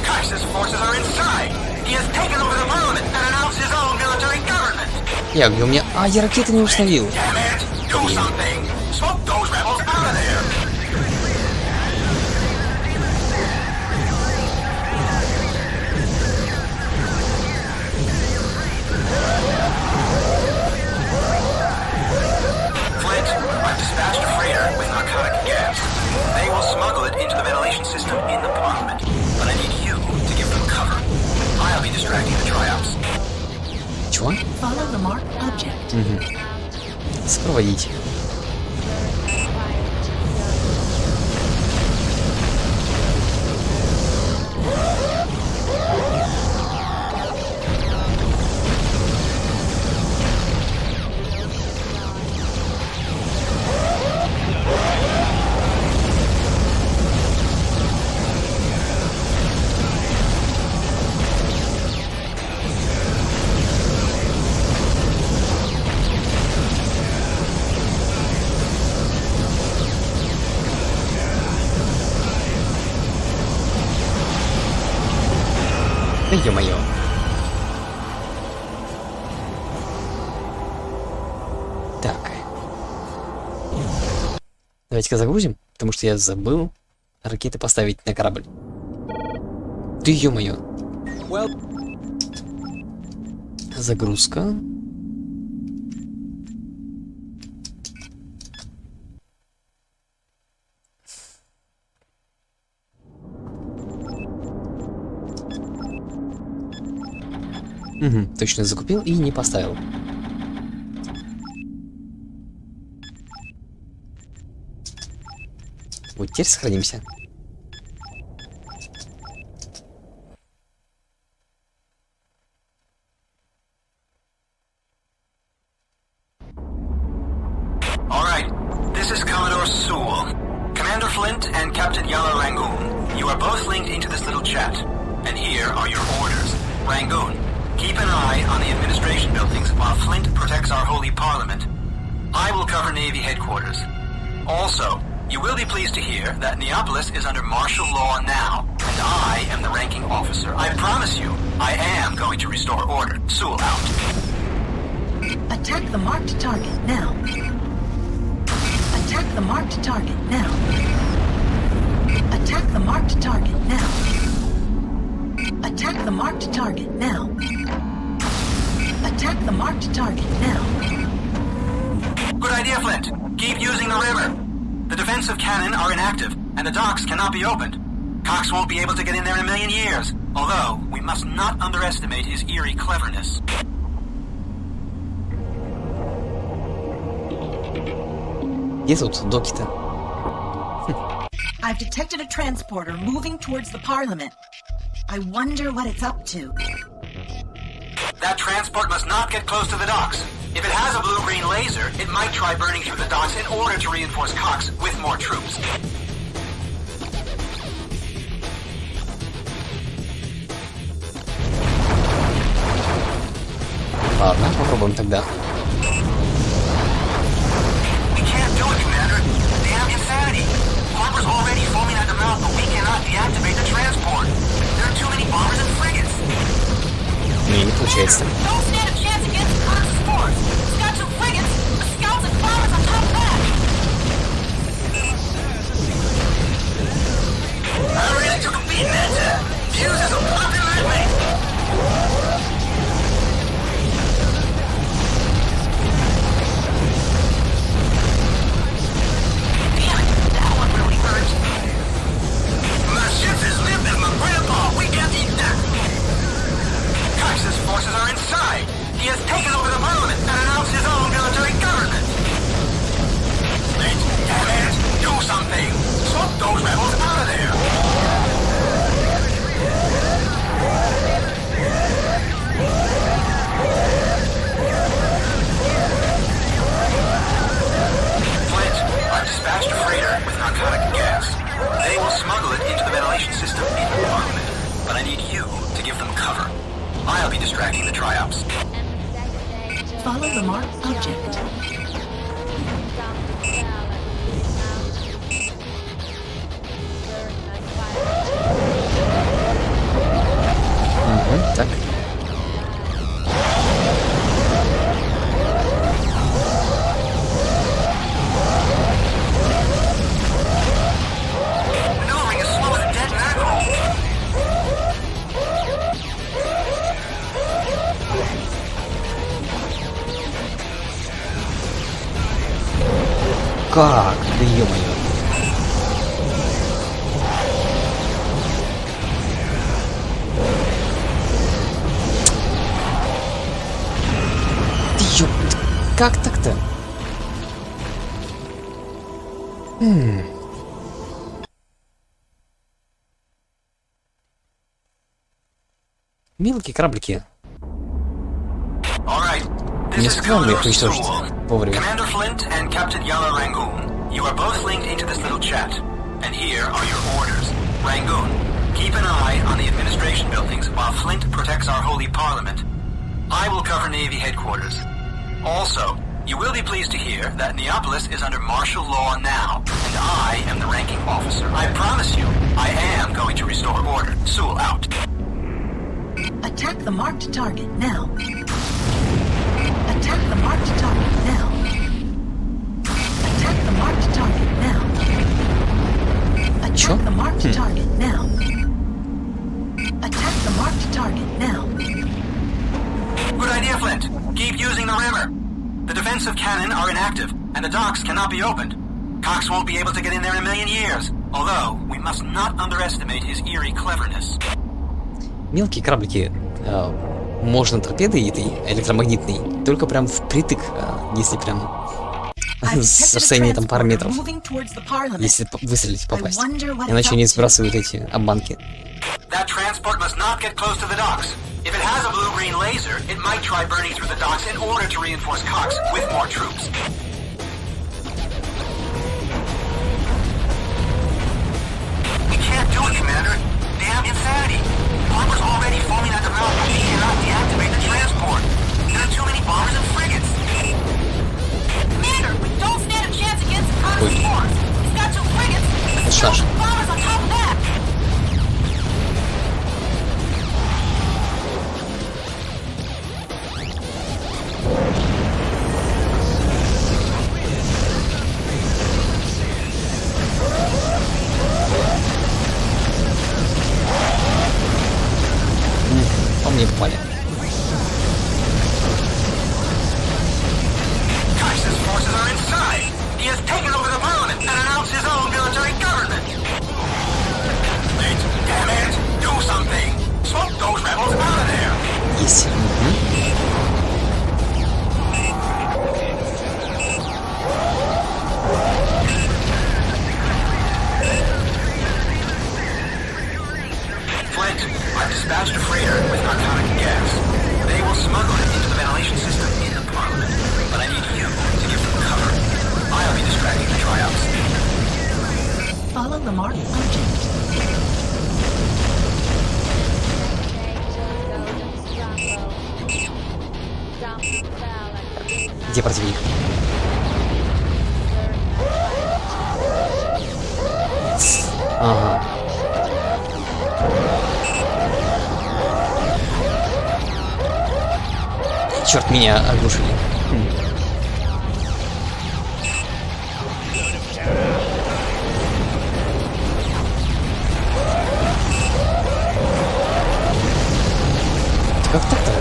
Cox's forces are inside. He has taken over the parliament and announced his own military government. я где у меня... А, я ракеты не установил. Damn it! Do something! Smoke those rebels out of there! Flint, I've dispatched a freighter with narcotic gas. They will smuggle it into the ventilation system in the parliament. But I need you to give them cover. I'll be distracting the tryouts. Чего? Follow the marked object. Угу. Сопроводить. Да ё-моё. Так. Давайте-ка загрузим, потому что я забыл ракеты поставить на корабль. Да ё-моё. Загрузка. Угу, точно закупил и не поставил. Вот теперь сохранимся. Alright, this is Commodore Sewell. Commander Flint and Captain Yala Rangoon, you are both linked into this little chat. And here are your orders. Rangoon, keep an eye on the administration buildings while Flint protects our holy parliament. I will cover Navy headquarters. Also, you will be pleased to hear that Neapolis is under martial law now, and I am the ranking officer. I promise you, I am going to restore order. Sewell out. Attack the marked target now. Attack the marked target now. Attack the marked target now. Attack the marked target now. Attack the marked target now. Good idea, Flint. Keep using the river. The defensive cannon are inactive, and the docks cannot be opened. Cox won't be able to get in there in a million years, although we must not underestimate his eerie cleverness. Где тут доки-то? I've detected a transporter moving towards the Parliament. I wonder what it's up to. That transport must not get close to the docks. If it has a blue-green laser, it might try burning through the docks in order to reinforce Cox with more troops. Ладно, попробуем тогда. We can't do it, Commander. Damn insanity. Harper's already foaming at the mouth, but we cannot deactivate the transport. There are too many bombers and frigates. Не получается. Don't stand a chance against Cox's force. It's got 2 frigates, the scouts and bombers on top of that. I really took a beating that time. Fuses are popping like me. Damn it, that one really hurt. My ship's as limp as my grandpa. We got these down. Cox's forces are inside. He has taken over the Parliament and announced his own military government. Flint, damn it, do something. Swap those rebels out of there. Flint, I've dispatched a freighter with narcotic gas. They will smuggle it into the ventilation system into the Parliament, but I need you to give them cover. I'll be distracting the tryouts. Follow the marked object. Так. Maneuvering as slow as a dead mackerel. Как? Да ё-моё. Ё... Как так-то? Мелкие кораблики. Alright, Не this is успеваем их Commodore уничтожить Sewell. вовремя. Commander Flint and Captain Yala Rangoon, you are both linked into this little chat. And here are your orders. Rangoon, keep an eye on the administration buildings while Flint protects our holy parliament. I will cover Navy headquarters. Also, you will be pleased to hear that Neapolis is under martial law now, and I am the ranking officer. I promise you, I am going to restore order. Sewell out. Attack the marked target now. Attack the marked target now. Attack the marked target now. Attack the marked target now. Attack the marked target now. Good idea, Flint. Keep using the river. The defensive cannon are inactive, and the docks cannot be opened. Cox won't be able to get in there in a million years. Although, we must not underestimate his eerie cleverness. Мелкие кораблики, можно торпедой этой электромагнитной, только прям впритык, если прям с расстояния там пару метров, если выстрелить, попасть. Иначе они сбрасывают эти обманки. That transport must not get close to the docks. If it has a blue-green laser, it might try burning through the docks in order to reinforce Cox with more troops. We can't do it, Commander. Damn insanity. Bombers already foaming at the mouth, but we cannot deactivate the transport. There are too many bombers and frigates. Commander, we don't stand a chance against Cox's force. He's got 2 frigates, and Shush. bombers on top of that. По мне попали. Cox's forces are inside. He has taken over the parliament and announced his own military government. Wait, damn it! Do something! Smoke those rebels out of there! Есть. Flint, I've dispatched a freighter with narcotic gas. They will smuggle it into the ventilation system in the parliament. But I need you to give them cover. I'll be distracting the tryouts. Follow the marked object. Где противник? Ага. Черт, меня оглушили. Как так-то?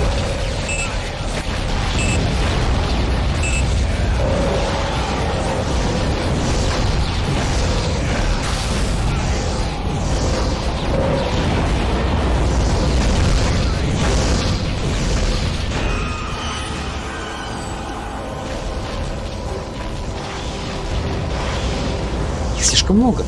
Их слишком много.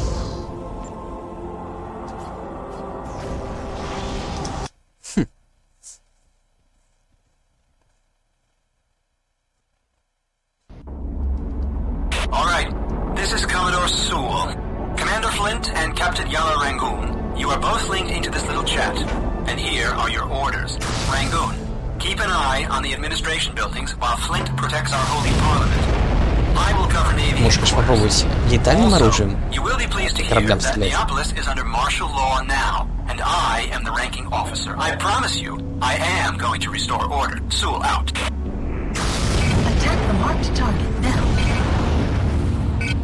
All right, this is Commodore Sewell. Commander Flint and Captain Yala Rangoon, you are both linked into this little chat. And here are your orders. Rangoon, keep an eye on the administration buildings while Flint protects our holy parliament. I will cover Navy. Можешь, конечно, попробовать летальным оружием You will be pleased to hear кораблям that стрелять. Neapolis is under martial law now, and I am the ranking officer. I promise you, I am going to restore order. Sewell out. Attack the marked target now.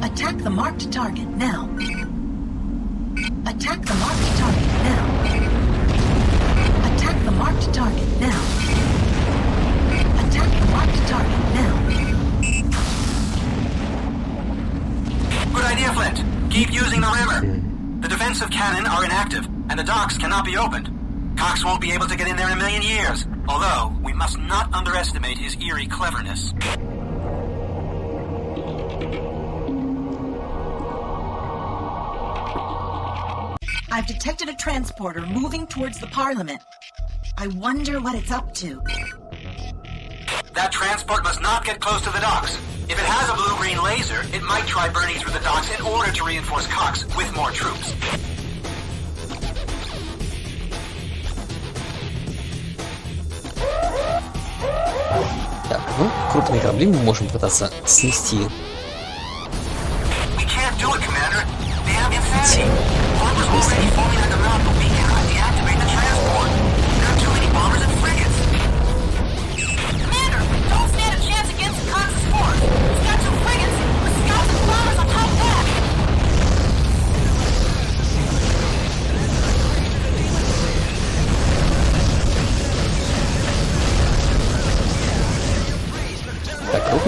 Attack the marked target now. Attack the marked target now. Attack the marked target now. Attack the marked target now. Good idea, Flint. Keep using the river. The defensive cannon are inactive, and the docks cannot be opened. Cox won't be able to get in there in a million years. Although, we must not underestimate his eerie cleverness. I've detected a transporter moving towards the Parliament. I wonder what it's up to. That transport must not get close to the docks. If it has a blue-green laser, it might try burning through the docks in order to reinforce Cox with more troops. Так, ну, крупные корабли мы можем пытаться снести. We can't do it, Commander. Damn insanity. Bombers already foaming at the mouth, but we cannot deactivate the transport. There are too many bombers.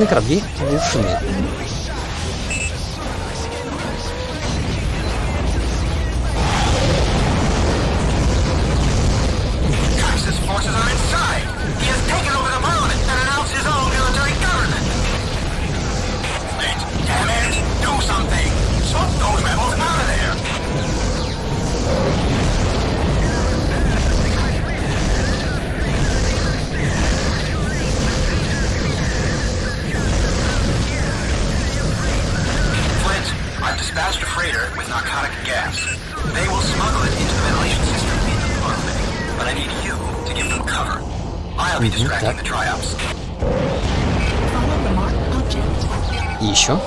Крупные корабли глушены. Dispatched a freighter with narcotic gas. They will smuggle it into the ventilation system into the building. But I need you to give them cover. I'll be distracting the tryouts. Follow the marked object. И еще.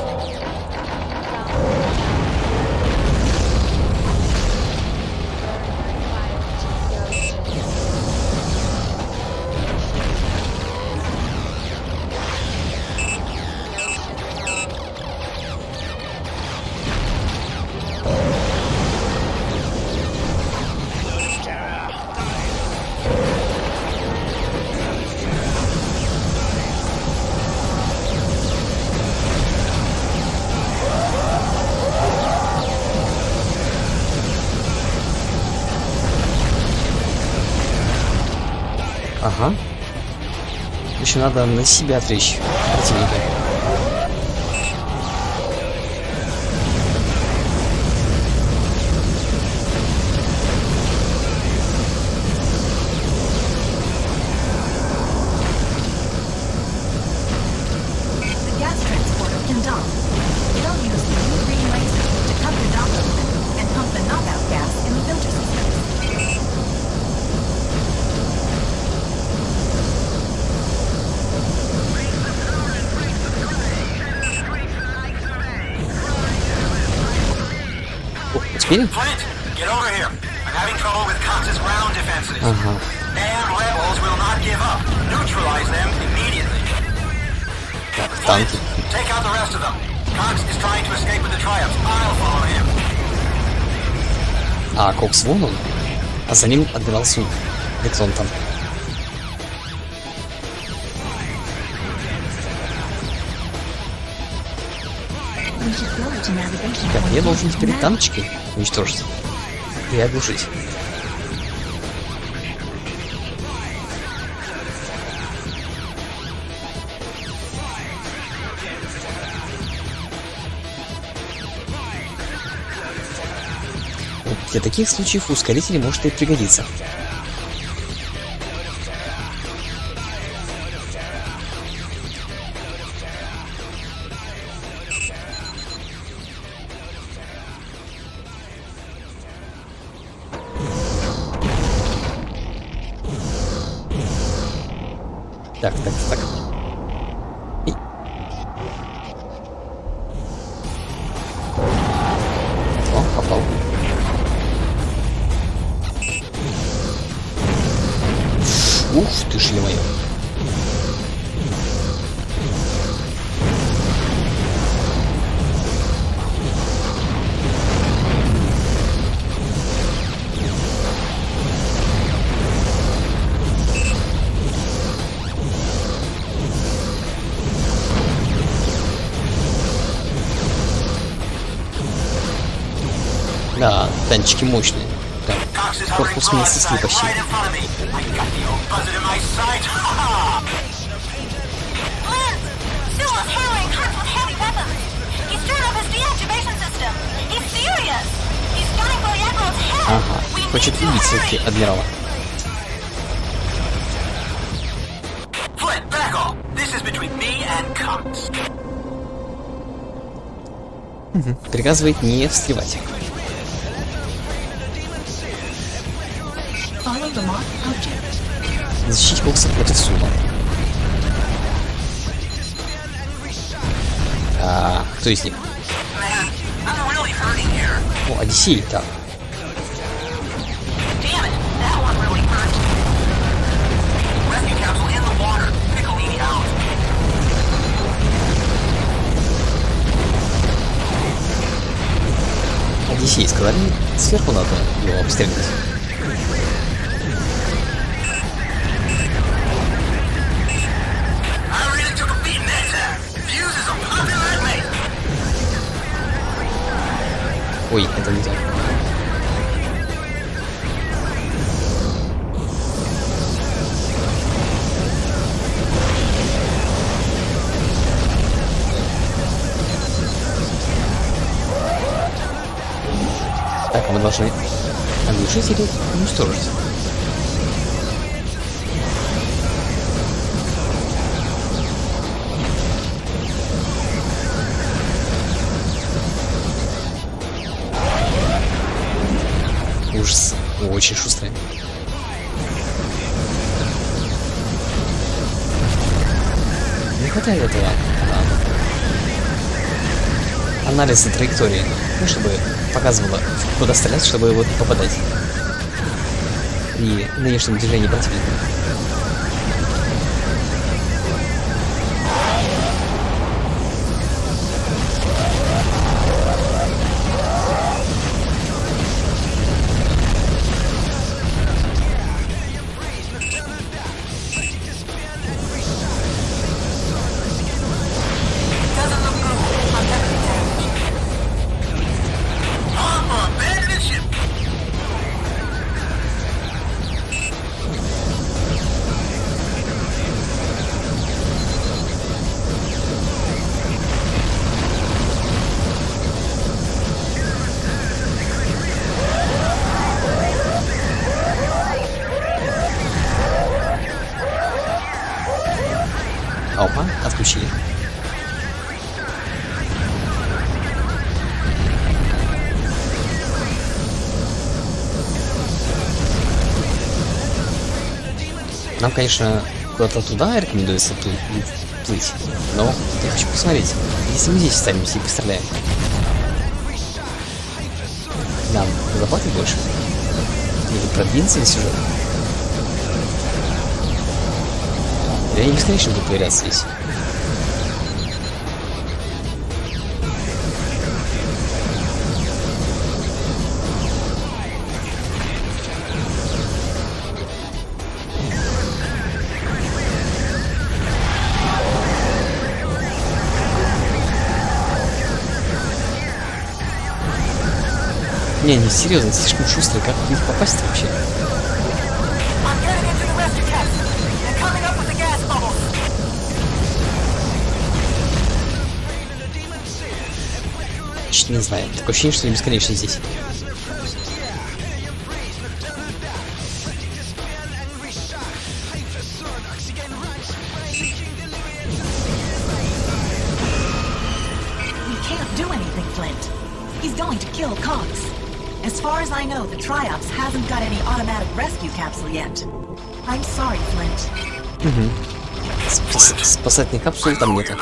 Ага. Еще надо на себя отвлечь противника. The gas transporter can dock. It'll use the new green laser to cut the dock open and pump the knockout gas in the filter system. Успели? Get over here. I'm having trouble with Cox's ground defenses. Ага. And rebels will not give up. Neutralize them immediately. Так, танки. Take out the rest of them. Cox is trying to escape with the triumphs. I'll follow him. А, Кокс вон он. А за ним Адмирал Судьба. Где он там? Так, я должен теперь танчики уничтожить и оглушить. Вот для таких случаев ускоритель может и пригодиться. Так. И... О, попал. Ух ты ж, ё-моё. Да, танчики мощные. Так, корпус мне снесли почти. Ага, хочет убить все-таки Адмирала. Приказывает не встревать. Защитить Кокса против Сула. А, кто из них? О, Одиссей, так. Одиссей, сказали, сверху надо его обстрелять. Ой, это не так. Так, мы должны оглушить или уничтожить? Ужас. Очень шустрый. Не хватает этого анализа траектории, ну, чтобы показывало, куда стрелять, чтобы вот попадать при нынешнем движении противника. Опа, отключили. Нам, конечно, куда-то туда рекомендуется плыть, но я хочу посмотреть, если мы здесь останемся и постреляем, нам заплатят больше? Или продвинется ли сюжет? Я не бесконечно буду появляться здесь. Не, серьезно, слишком шустрый, как в них попасть вообще? Чуть не знаю, такое ощущение, что я бесконечно здесь. As far as I know, the Triops hasn't got any automatic rescue capsule yet. I'm sorry, Flint. Спасательной капсулы там нету.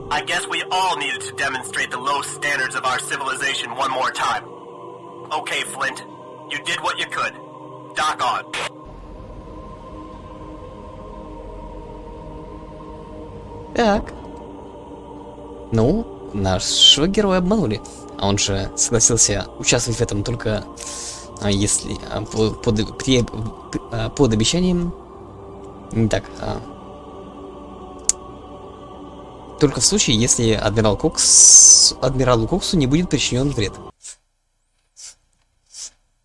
I guess we all needed to demonstrate the low standards of our civilization one more time. Okay, Flint, you did what you could. Dock on. Так. Ну, нашего героя обманули. А он же согласился участвовать в этом только если под обещанием. Не так. Только в случае, если Адмиралу Коксу не будет причинен вред.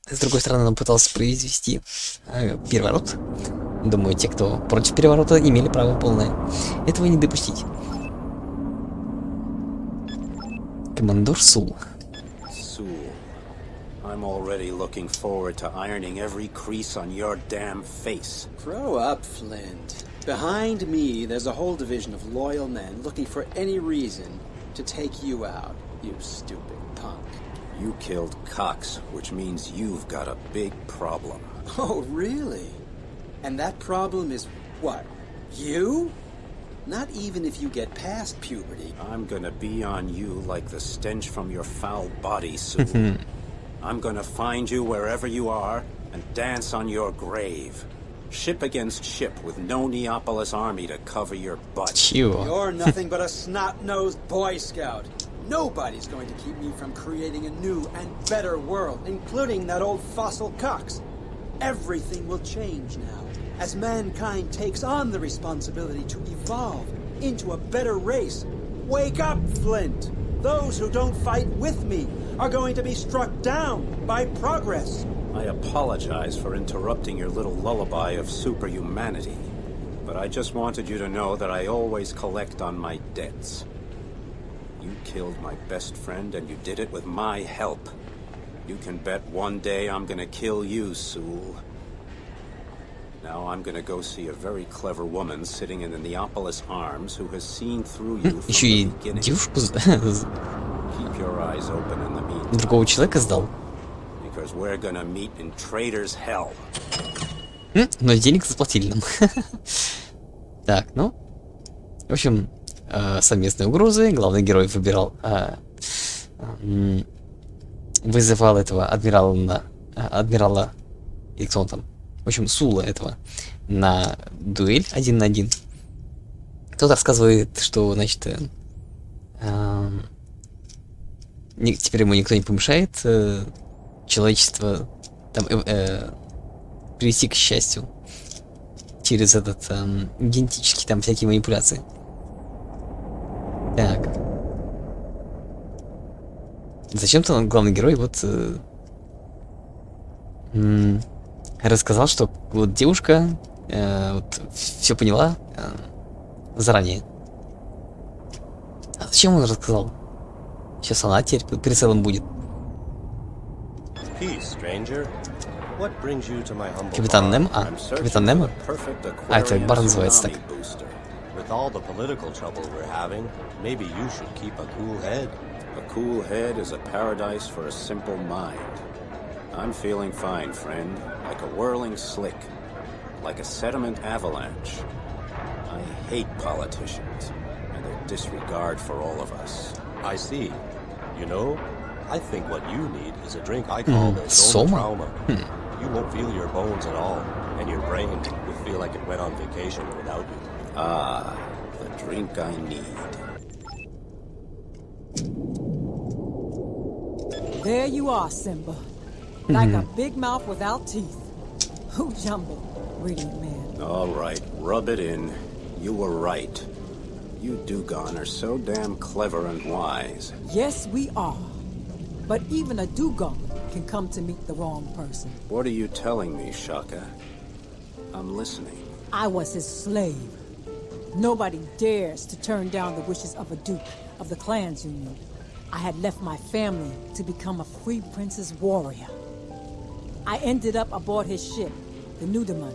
С другой стороны, он пытался произвести переворот. Думаю, те, кто против переворота, имели право полное этого не допустить. Командор Сул. I'm already looking forward to ironing every crease on your damn face. Grow up, Flint. Behind me, there's a whole division of loyal men looking for any reason to take you out, you stupid punk. You killed Cox, which means you've got a big problem. Oh, really? And that problem is what? You? Not even if you get past puberty. I'm gonna be on you like the stench from your foul body, Sue. I'm gonna find you wherever you are and dance on your grave. Ship against ship with no Neapolis army to cover your butt. You're nothing but a snot-nosed Boy Scout. Nobody's going to keep me from creating a new and better world, including that old fossil Cox. Everything will change now, as mankind takes on the responsibility to evolve into a better race. Wake up, Flint! Those who don't fight with me are going to be struck down by progress. I apologize for interrupting your little lullaby of superhumanity, but I just wanted you to know that I always collect on my debts. You killed my best friend, and you did it with my help. You can bet one day I'm gonna kill you, Sewell. Now I'm gonna go see a very clever woman sitting in the Neapolis Arms who has seen through you from the beginning. Keep your eyes open in the meantime. Другого человека сдал. Because we're gonna meet in Trader's Hell. Но денег заплатили нам. Так, ну. В общем, совместные угрозы. Главный герой вызывал этого адмирала, или кто он там, в общем, Сула этого, на дуэль 1 на 1. Кто-то рассказывает, что, значит, теперь ему никто не помешает человечество там, привести к счастью через этот генетические там всякие манипуляции. Так. Зачем-то главный герой вот рассказал, что вот девушка вот все поняла заранее. А зачем он рассказал? Сейчас она теперь прицелом будет. Капитан Немо? А, Капитан Немо? А, это бар называется так. With all the political trouble we're having, maybe you should keep a cool head. A cool head is a paradise for a simple mind. I'm feeling fine, friend. Like a whirling slick. Like a sediment avalanche. I hate politicians and their disregard for all of us. I see. You know, I think what you need is a drink I call the zone trauma. You won't feel your bones at all, and your brain will feel like it went on vacation without you. Ah, the drink I need. There you are, Simba. Like a big mouth without teeth. Who jumbled, radiant man? All right, rub it in. You were right. You Dugon are so damn clever and wise. Yes, we are. But even a Dugon can come to meet the wrong person. What are you telling me, Shaka? I'm listening. I was his slave. Nobody dares to turn down the wishes of a duke of the Clans Union. I had left my family to become a free prince's warrior. I ended up aboard his ship, the Nudaman,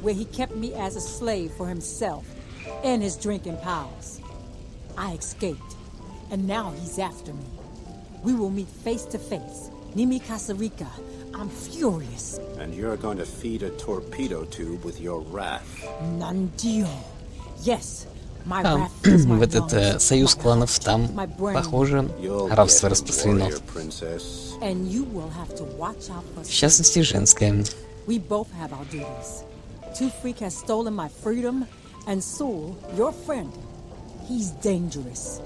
where he kept me as a slave for himself and his drinking pals. I escaped, and now he's after me. We will meet face to face. Nimi Kasarika, I'm furious. And you're going to feed a torpedo tube with your wrath. Nandio. Yes, my Там, wrath is my в этот союз кланов, там, похоже, рабство распространено. And you will have to watch out for В частности, женское. We both have our duties. Two Freak has stolen my freedom, and Soul, your friend, he's dangerous.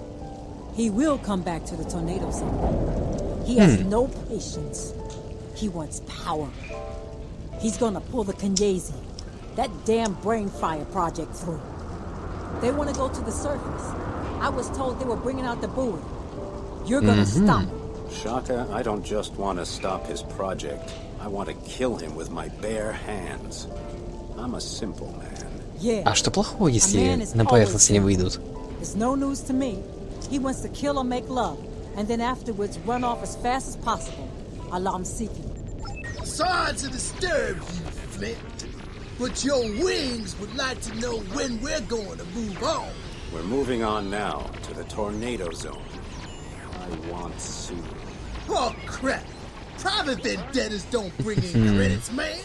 He will come back to the tornado zone. He has no patience. He wants power. He's gonna pull the Kenyesi, that damn brain fire project through. They want to go to the surface. I was told they were bringing out the buoy. You're gonna stop him. Shaka, I don't just want to stop his project. I want to kill him with my bare hands. I'm a simple man. Yeah. А что плохого, если на поверхность не выйдут? It's no news to me. He wants to kill or make love, and then afterwards run off as fast as possible. Alarm seeking. Sorry to disturb you, Flint, but your wings would like to know when we're going to move on. We're moving on now to the tornado zone. I want Sue. Oh, crap. Private vendettas don't bring in credits, man.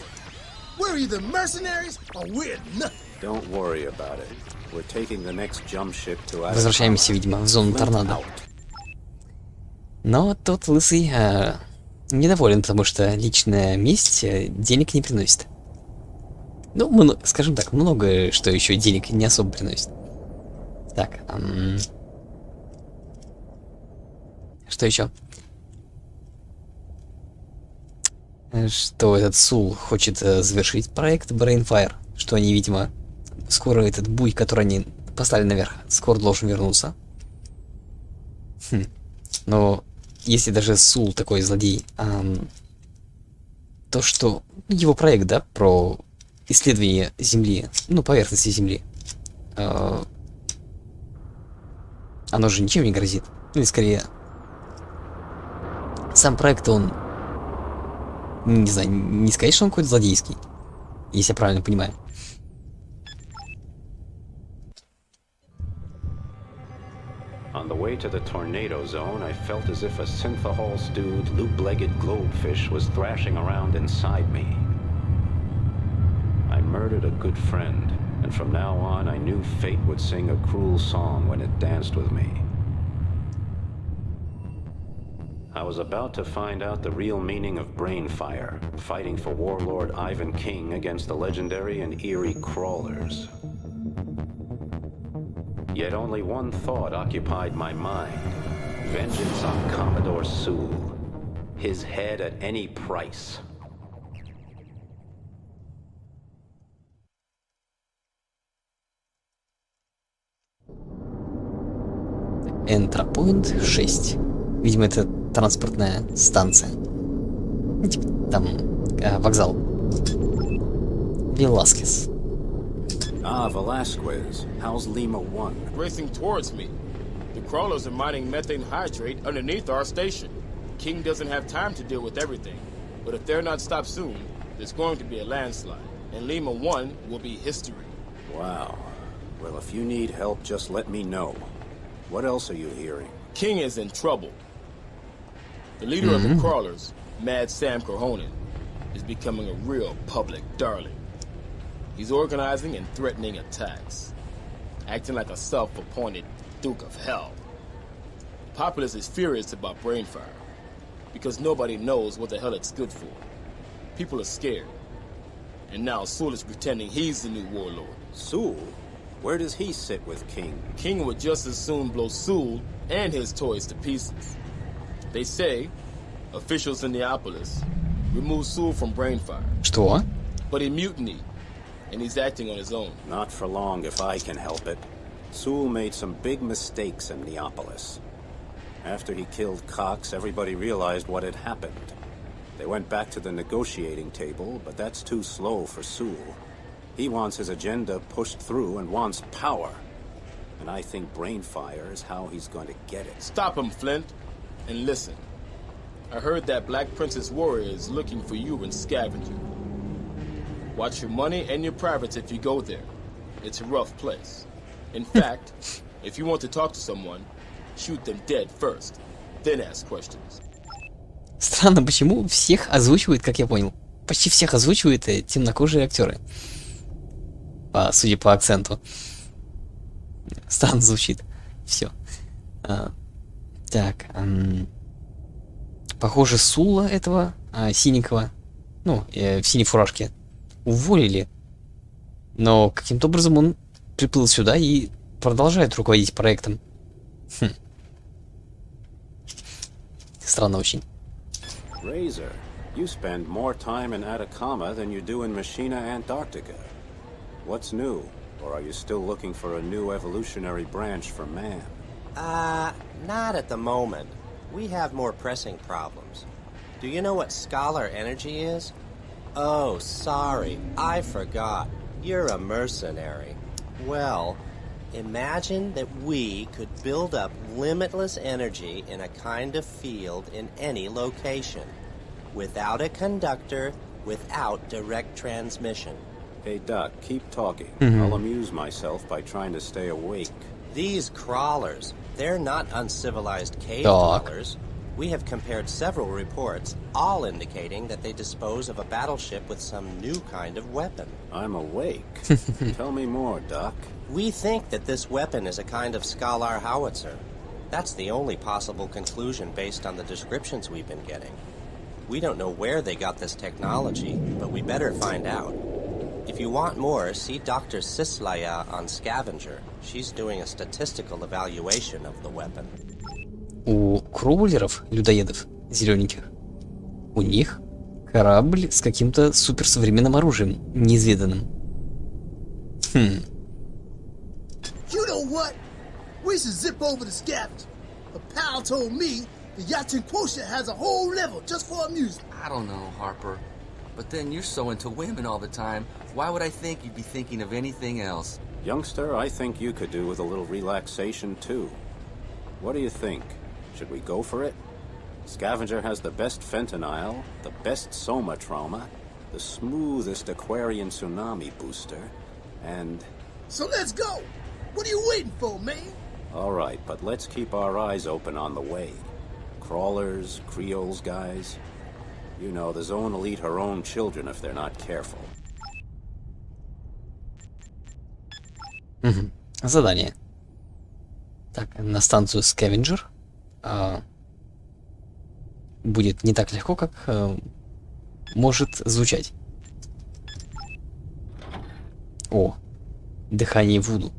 We're either mercenaries or we're nothing. Don't worry about it. We're taking the next jump ship to Возвращаемся, видимо, в зону торнадо. Но тот лысый недоволен, потому что личная месть денег не приносит. Ну, скажем так, много что еще денег не особо приносит. Так, что еще? Что этот Сул хочет завершить проект Brainfire, что они, видимо, скоро этот буй, который они послали наверх, скоро должен вернуться. Но если даже Сул такой злодей, то что его проект, да, про исследование Земли, ну, поверхности Земли, оно же ничем не грозит. Или скорее, сам проект, он, не знаю, не сказать, что он какой-то злодейский, если я правильно понимаю. On the way to the tornado zone, I felt as if a synthahol-stewed, loop-legged globefish was thrashing around inside me. I murdered a good friend, and from now on I knew fate would sing a cruel song when it danced with me. I was about to find out the real meaning of Brainfire, fighting for warlord Ivan King against the legendary and eerie crawlers. Yet only one thought occupied my mind. Vengeance on Commodore Sewell. His head at any price. Энтропоинт 6. Видимо, это транспортная станция. Типа там вокзал. Веласкес. Ah, Velasquez. How's Lima 1? Racing towards me. The crawlers are mining methane hydrate underneath our station. King doesn't have time to deal with everything. But if they're not stopped soon, there's going to be a landslide. And Lima 1 will be history. Wow. Well, if you need help, just let me know. What else are you hearing? King is in trouble. The leader of the crawlers, Mad Sam Corhonen, is becoming a real public darling. He's organizing and threatening attacks, acting like a self-appointed Duke of Hell. The populace is furious about Brainfire, because nobody knows what the hell it's good for. People are scared. And now Sewell is pretending he's the new warlord. Sewell? Where does he sit with King? King would just as soon blow Sewell and his toys to pieces. They say, officials in Neapolis removed Sewell from Brainfire. Что? But he mutinied, and he's acting on his own. Not for long if I can help it. Sewell made some big mistakes in Neapolis. After he killed Cox, everybody realized what had happened. They went back to the negotiating table, but that's too slow for Sewell. He wants his agenda pushed through and wants power. And I think Brainfire is how he's going to get it. Stop him, Flint, and listen. I heard that Black Princess Warrior is looking for you and scavenging. Watch your money and your privates if you go there. It's a rough place. In fact, if you want to talk to someone, shoot them dead first, then ask questions. Странно, почему всех озвучивают, как я понял. Почти всех озвучивают темнокожие актеры. Судя по акценту. Странно звучит. Все. Так. Похоже, Сула этого синенького, ну, в синей фуражке, уволили. Но каким-то образом он приплыл сюда и продолжает руководить проектом. Странно очень. Razor, you spend more time in Atacama than you do in Machina, Antarctica. What's new? Or are you still looking for a new evolutionary branch for man? Not at the moment. We have more pressing problems. Do you know what scholar energy is? Oh, sorry, I forgot. You're a mercenary. Well, imagine that we could build up limitless energy in a kind of field in any location. Without a conductor, without direct transmission. Hey, Doc, keep talking. I'll amuse myself by trying to stay awake. These crawlers, they're not uncivilized cave dwellers. We have compared several reports, all indicating that they dispose of a battleship with some new kind of weapon. I'm awake. Tell me more, Doc. We think that this weapon is a kind of Scalar howitzer. That's the only possible conclusion based on the descriptions we've been getting. We don't know where they got this technology, but we better find out. If you want more, see Dr. Sislaya on Scavenger. She's doing a statistical evaluation of the weapon. У кроулеров, людоедов, зелененьких, у них корабль с каким-то суперсовременным оружием, неизведанным. You know what? We should zip over to Scavenger. A pal told me the yachting quotient has a whole level just for amusement. I don't know, Harper. But then you're so into women all the time, why would I think you'd be thinking of anything else? Youngster, I think you could do with a little relaxation, too. What do you think? Should we go for it? Scavenger has the best fentanyl, the best soma trauma, the smoothest Aquarian tsunami booster, and... So let's go! What are you waiting for, man? All right, but let's keep our eyes open on the way. Crawlers, Creoles guys. You know, the zone will eat her own children if they're not careful. Задание. Так, на станцию Scavenger. Будет не так легко, как может звучать. О, дыхание Вуду.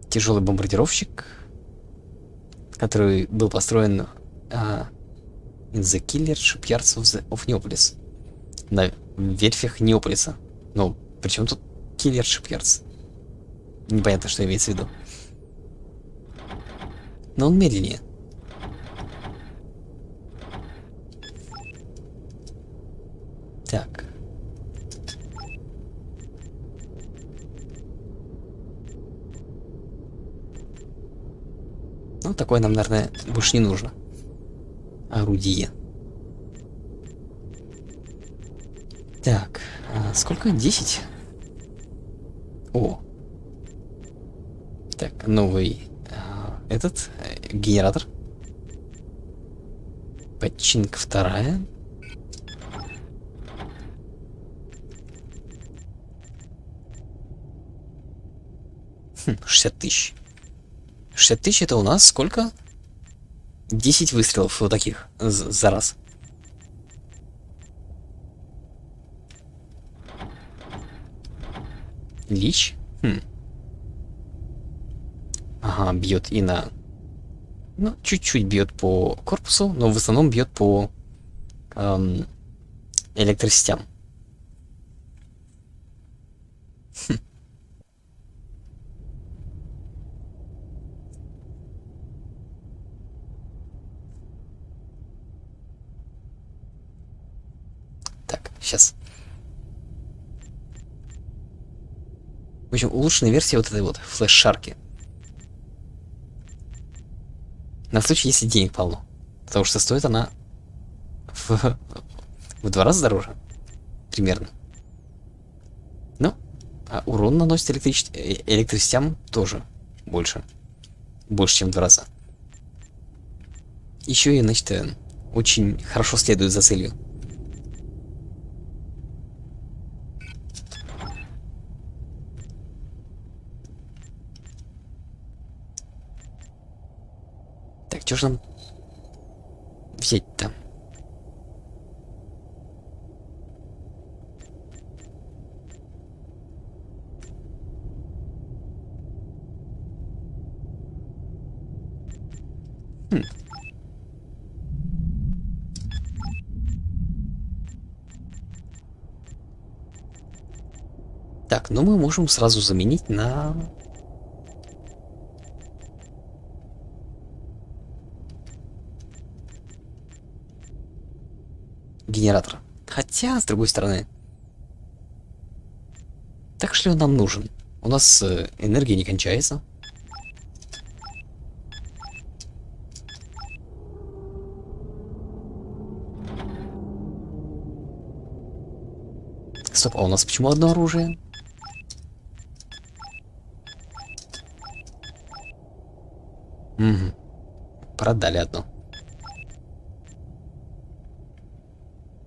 Тяжелый бомбардировщик, который был построен in the Killer Shipyards of Neopolis. На ветвях Неополиса. Ну, причем тут Killer Shipyards? Непонятно, что имеется в виду. Но он медленнее. Так. Ну, такое нам, наверное, больше не нужно. Орудие. Так, сколько? 10? О. Так, новый этот генератор. Починка 2. Хм, 60 тысяч. 60 тысяч это у нас сколько? 10 выстрелов вот таких за раз. Лич? Хм. Ага, бьет и на... Ну, чуть-чуть бьет по корпусу, но в основном бьет по электросетям. Хм. Так, сейчас. В общем, улучшенная версия вот этой вот флеш-шарки. На случай, если денег полно. Потому что стоит она в 2 раза дороже. Примерно. Ну, а урон наносит электросетям тоже больше. Больше, чем в 2 раза. Еще и, значит, очень хорошо следует за целью. Так, что же нам взять-то? Хм. Так, ну мы можем сразу заменить на... генератор. Хотя, с другой стороны, так что ли он нам нужен? У нас энергия не кончается. Стоп, а у нас почему одно оружие? Угу. Продали одно.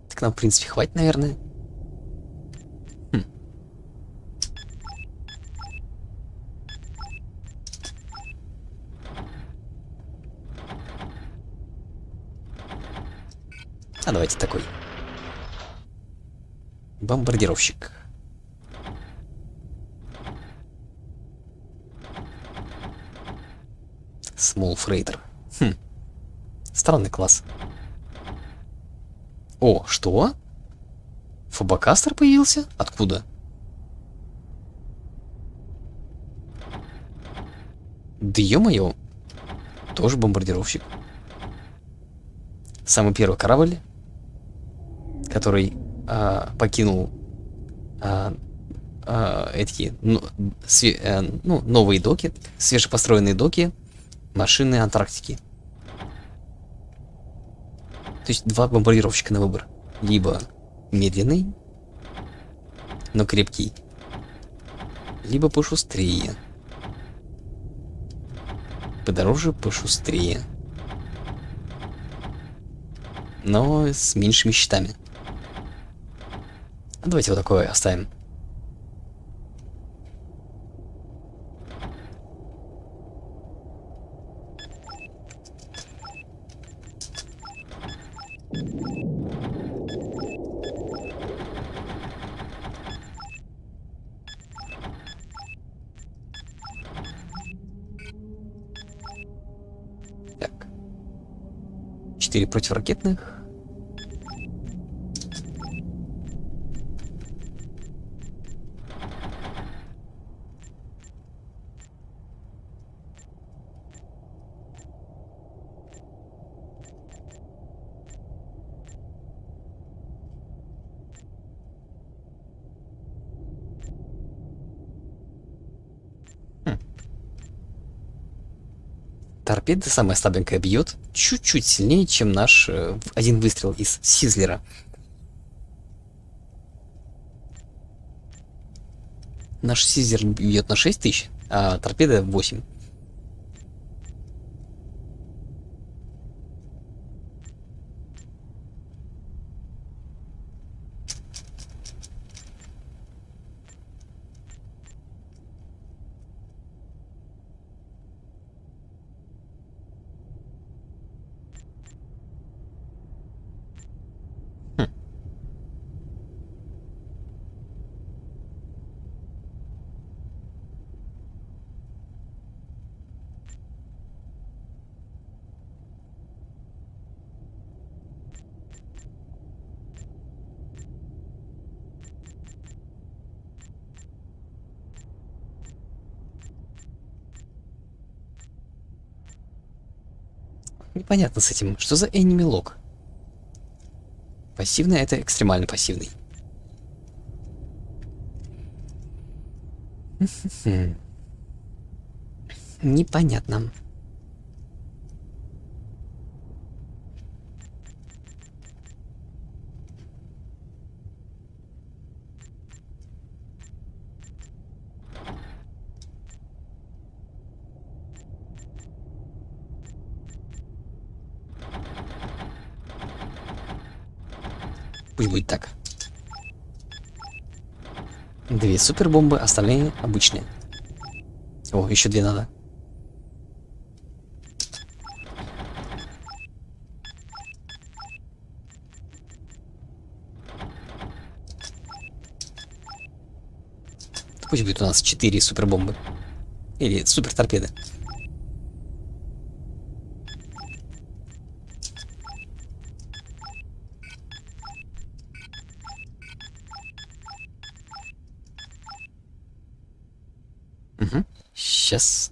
Так нам, в принципе, хватит, наверное. Хм. А давайте такой. Бомбардировщик. Small Freighter. Хм. Странный класс. О, что? Фобокастер появился? Откуда? Да ё-моё. Тоже бомбардировщик. Самый первый корабль, который покинул эти новые доки, свежепостроенные доки машины Антарктики. То есть два бомбардировщика на выбор. Либо медленный, но крепкий, либо пошустрее. Подороже, пошустрее. Но с меньшими щитами. Давайте вот такое оставим. Так. 4 противоракетных. Торпеда самая слабенькая бьет чуть-чуть сильнее, чем наш один выстрел из Сизлера. Наш Сизлер бьет на 6000, а торпеда 8. Непонятно с этим. Что за enemy lock? Пассивный — это экстремально пассивный. Непонятно. Пусть будет так. 2 супербомбы, остальные обычные. О, еще 2 надо. Пусть будет у нас 4 супербомбы. Или супер торпеды. Угу. Сейчас.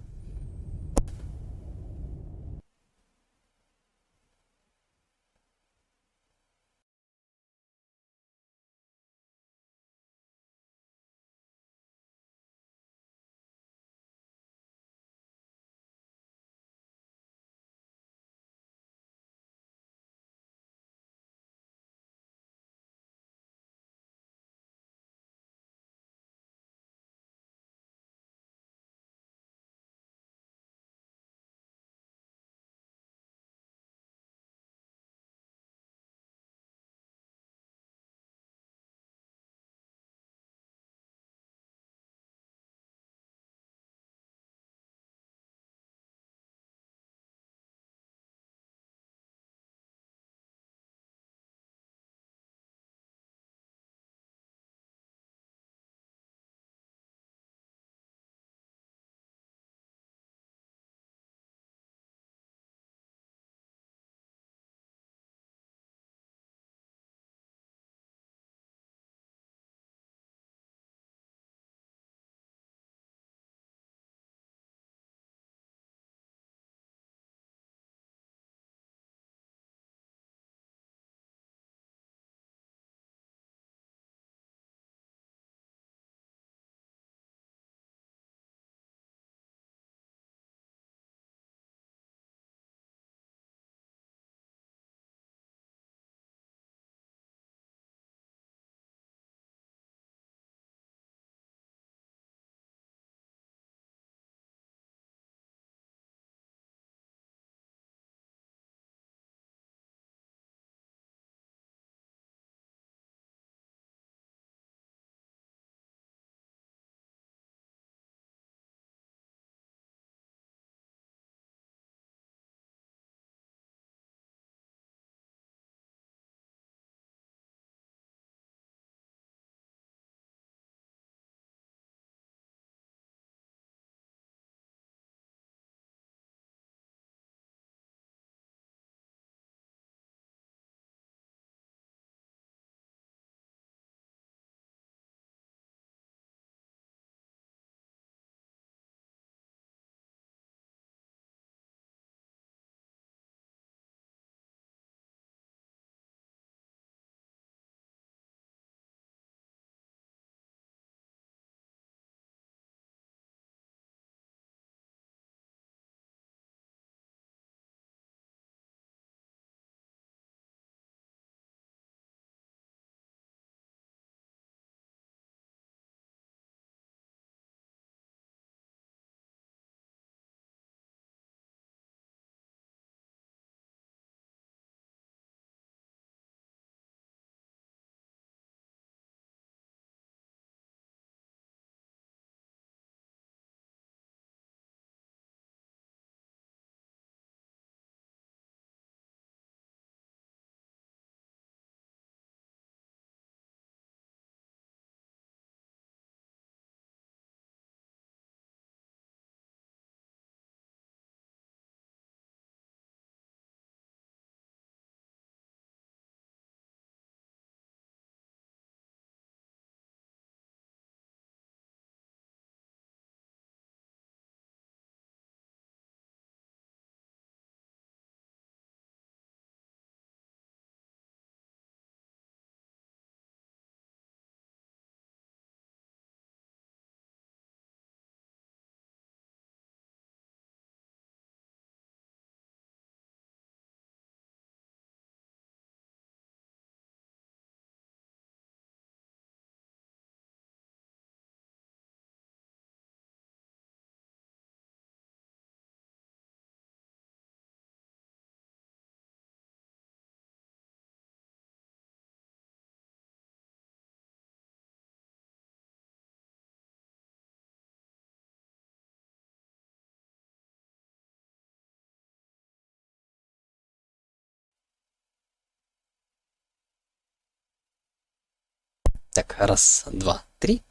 Так, раз, два, три.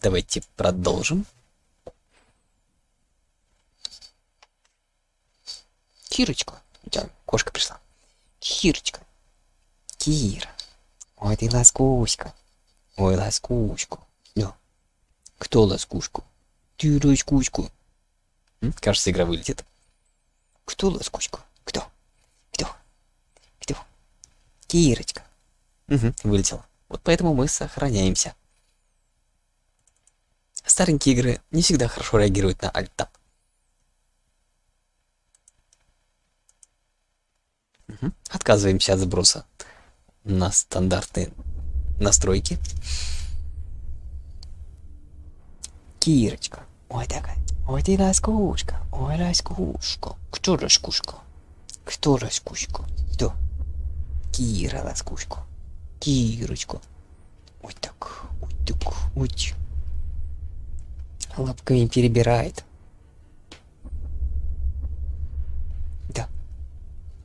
Давайте продолжим. Кирочка. У тебя кошка пришла. Кирочка. Кира. Ой, ты ласкушка. Ой, ласкушку. Да. Кто ласкушку? Ты ласкушку. Кажется, игра вылетит. Кто ласкушку? Кто? Кто? Кто? Кирочка. Угу, вылетела. Вот поэтому мы сохраняемся. Старенькие игры не всегда хорошо реагируют на альт-таб. Угу. Отказываемся от сброса на стандартные настройки. Кирочка. Ой, такая. Ой, ты ласкушка. Ой, ласкушка. Кто ласкушка? Кто ласкушка? Кто? Кира ласкушка. Кирочка. Ой так. Ой так. Ой. Лапками перебирает. Да.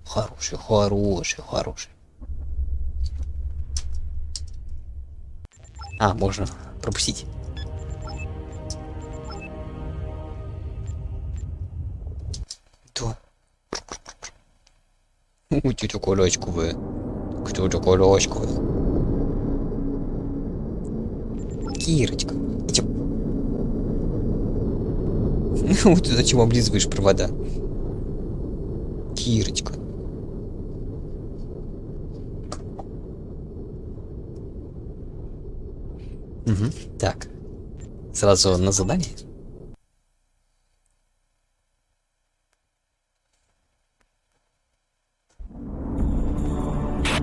Хороший, хороший, хороший. А, можно пропустить. Да. Ой, тетя Колечковая. Кто-то Колечковая. Кирочка. Вот ты зачем облизываешь провода? Кирочка. Угу. Так. Сразу на задание.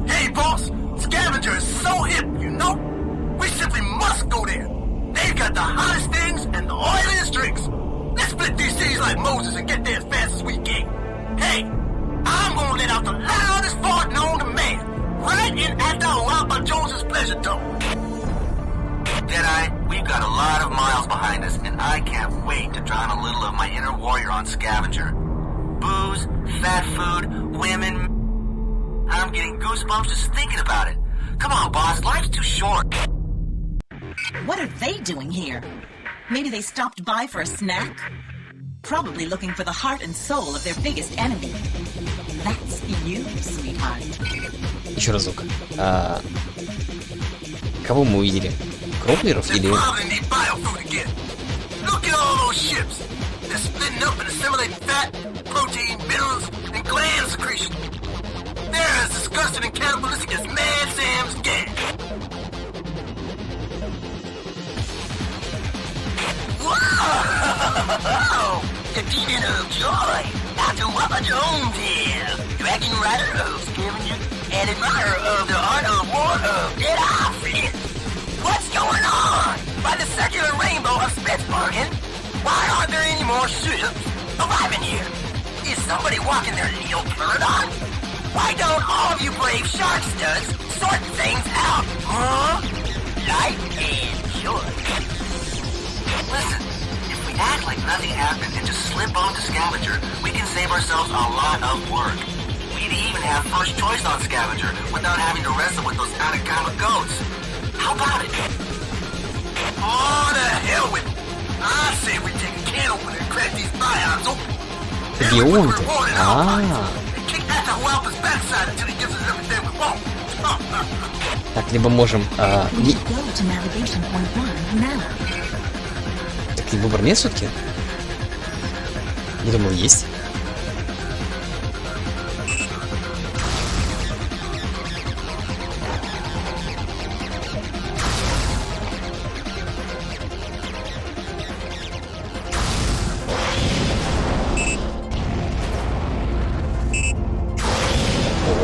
Hey, boss! Scavenger is so hip, you know? We simply must go there. They've got the hottest things and the oiliest drinks. Let's split these cities like Moses and get there as fast as we can. Hey, I'm gonna let out the loudest fart known to man. Right in after Papa Jones's pleasure dome. Jedi, we've got a lot of miles behind us, and I can't wait to drown a little of my inner warrior on Scavenger. Booze, fat food, women. I'm getting goosebumps just thinking about it. Come on, boss, life's too short. What are they doing here? Maybe they stopped by for a snack? Probably looking for the heart and soul of their biggest enemy. That's you, sweetheart. Еще разок. Кого мы увидели? Кроплеров или... Look at all those ships. They're splitting up and assimilating fat, protein, minerals, and gland secretion. They're as disgusting and cannibalistic as Mad Sam's gas. Whoa! The demon of joy, Dr. Papa Jones here, dragon rider of scavenger and admirer of the art of war of Jedi Flint. What's going on? By the circular rainbow of Spitzbergen, why aren't there any more ships arriving here? Is somebody walking their Leo Peladon? Why don't all of you brave shark studs sort things out, huh? Light and joy. Listen, if we act like nothing happened and just slip on to Scavenger, we can save ourselves a lot of work. We'd even have first choice on Scavenger without having to wrestle with those Atacama goats. How about it? Oh, the hell with it. I say we take a can opener and crack these ions open. Бионты. And kick that to Hualpa's backside until he gives us everything we want. Так, либо можем... We go to navigation point 1 now. Так, выбор нет все-таки? Я думал, есть.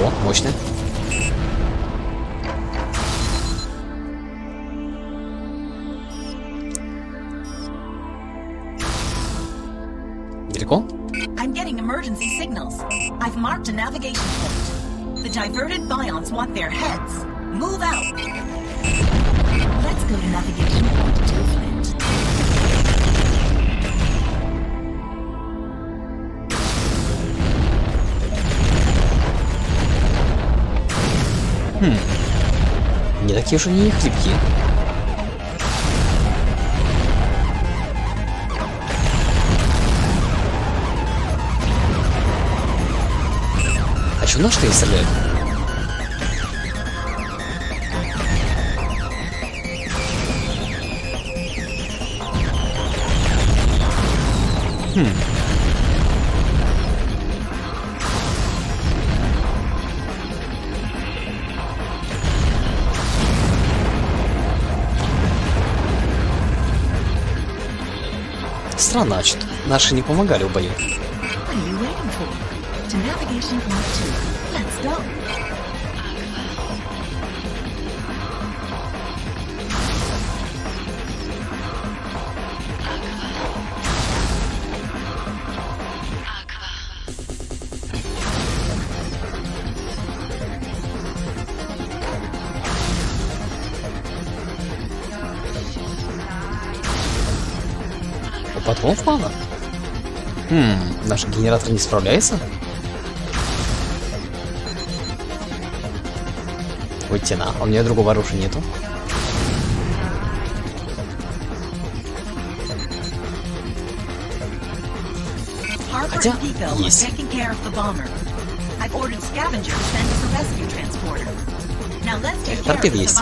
Ого, мощно. Далеко? I'm getting emergency signals. I've marked a navigation point. The diverted Bions want their heads. Move out. Let's go to navigation point 2, Flint. Не такие уж они и хлипкие. темно, что ли, стреляют? Странно, что наши не помогали в бою. Потом впало? Наш генератор не справляется? Ой, тена, у меня другого оружия нету. Хотя есть. Торпед есть.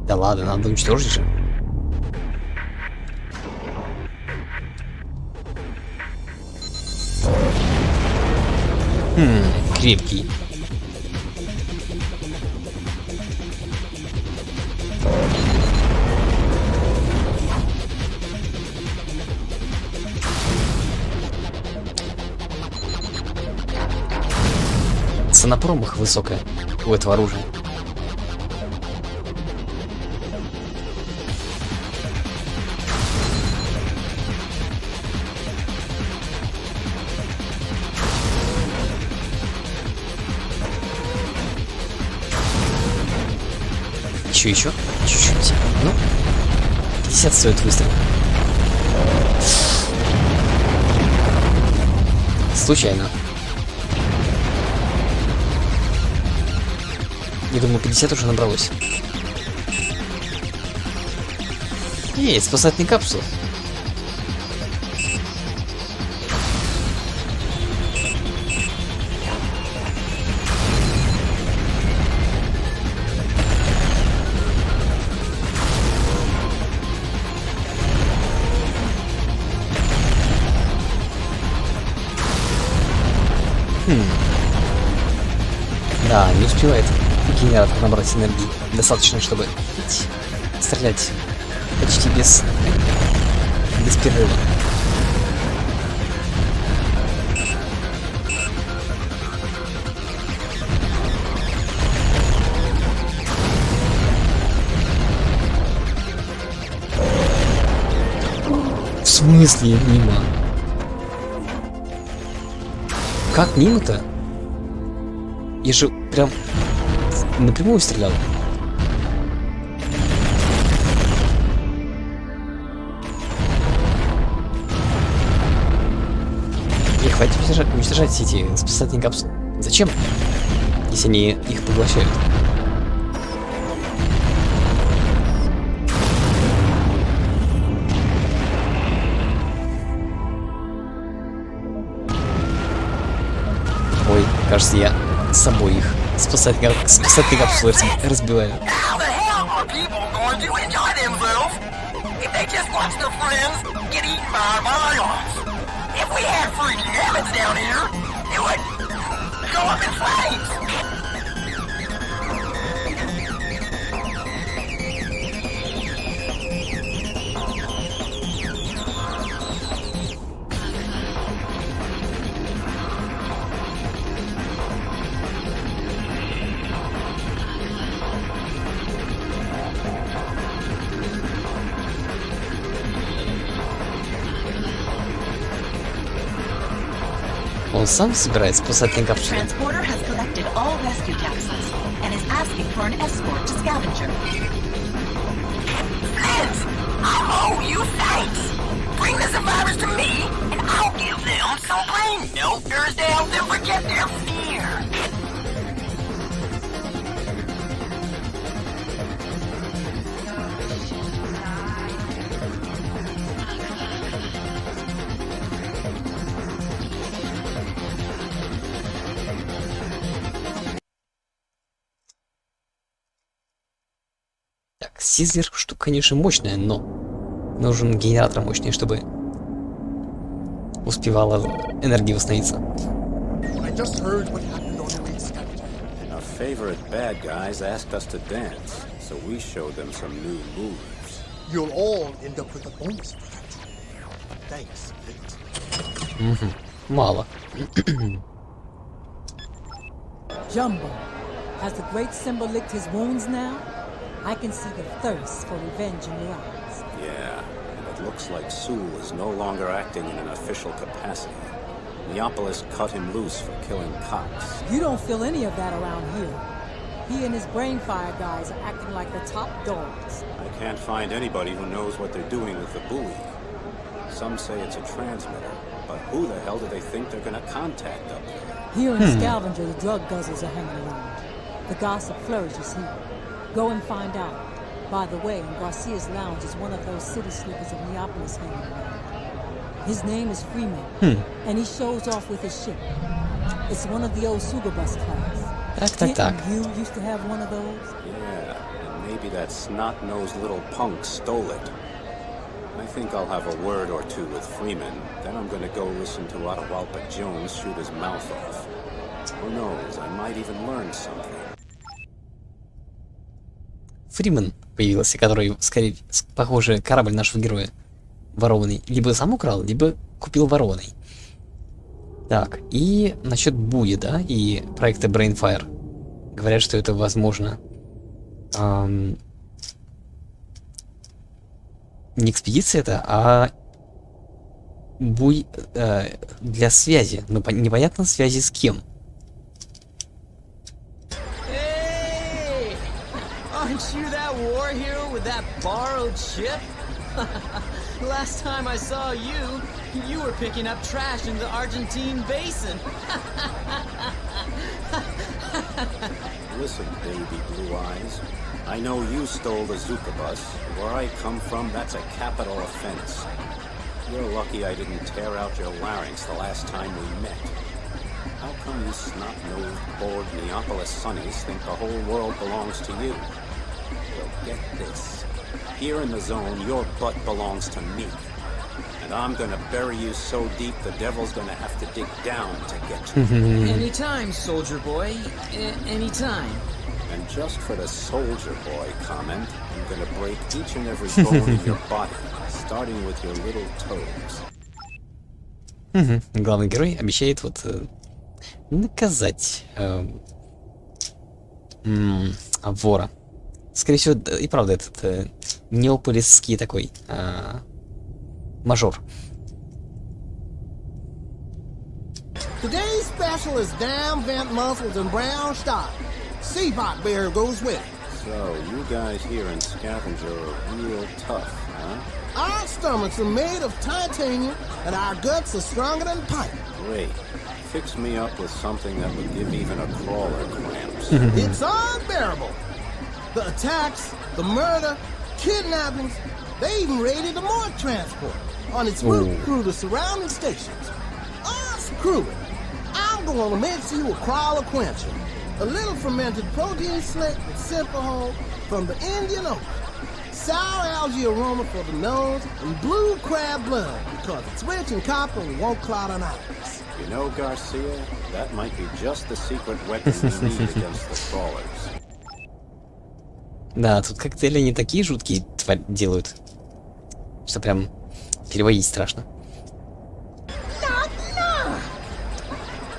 Да ладно, надо уничтожить же. Крепкий. Цена промаха высокая у этого оружия. Еще? Чуть-чуть. Ну, 50 стоит выстрел. Случайно. Я думаю, 50 уже набралось. Эй, спасательные капсулы. Да, не успевает генератор набрать энергии. Достаточно, чтобы стрелять почти без перерыва. В смысле мимо? Как мимо-то? Я же прям напрямую стрелял. И хватит уничтожать все эти спасательные капсулы. Зачем? Если они их поглощают. Ой, кажется, я с собой их спасательные капсулы разбиваю. Он сам собирает спасательные капсулы. Так, Сизлер штука, конечно, мощная, но нужен генератор мощный, чтобы успевала энергия восстановиться. Our favorite bad guys asked us to dance, so we showed them some new moves. You'll all end up with a bonus for that. Thanks, Flit. Мало. Jumbo, has the great Simba licked his wounds now? I can see the thirst for revenge in your eyes. Yeah, and it looks like Sewell is no longer acting in an official capacity. Neapolis cut him loose for killing Cox. You don't feel any of that around here. He and his Brainfire guys are acting like the top dogs. I can't find anybody who knows what they're doing with the buoy. Some say it's a transmitter, but who the hell do they think they're gonna contact up there? Here in Scavenger, the drug guzzlers are hanging around. The gossip flourishes here. Go and find out. By the way, in Garcia's lounge is one of those city slickers of Neapolis hanging around. His name is Freeman, and he shows off with his ship. It's one of the old Sugabus class. Didn't you used to have one of those? Yeah, and maybe that snot-nosed little punk stole it. I think I'll have a word or two with Freeman, then I'm gonna go listen to Atahualpa Jones shoot his mouth off. Who knows, I might even learn something. Фримен появился, который, скорее, похоже, корабль нашего героя ворованный. Либо сам украл, либо купил ворованный. Так, и насчет буи, да, и проекта Brainfire. Говорят, что это возможно. Не экспедиция это, а буй для связи. Но непонятно связи с кем. Aren't you that war hero with that borrowed ship? Last time I saw you, you were picking up trash in the Argentine basin. Listen, baby blue eyes. I know you stole the Zuka bus. Where I come from, that's a capital offense. You're lucky I didn't tear out your larynx the last time we met. How come you snot-nosed, bored Neapolis sonnies think the whole world belongs to you? Well, get this. Here in the zone, your butt belongs to me. And I'm gonna bury you so deep the devil's gonna have to dig down to get you. Anytime, soldier boy. Anytime. And just for the soldier boy comment, I'm gonna break each and every bone in your body, starting with your little toes. Главный герой обещает вот наказать вора. Скорее всего, и правда, этот неополисский такой мажор. Today's special is down vent mussels and brown stock. Sea pot beer goes with it. So, you guys here in Scavenger are real tough, huh? Our stomachs are made of titanium, and our guts are stronger than pipe. Great. Fix me up with something that would give even a crawler cramps. It's unbearable. The attacks, the murder, kidnappings, they even raided the morgue transport on its route through the surrounding stations. Screw it. I'm going to mix you a crawler quencher. A little fermented protein slick with simple whole from the Indian Ocean. Sour algae aroma for the nose and blue crab blood because it's rich in copper and won't clot on ice. You know, Garcia, that might be just the secret weapon we need against the crawlers. Да, тут коктейли не такие жуткие делают, что прям переводить страшно.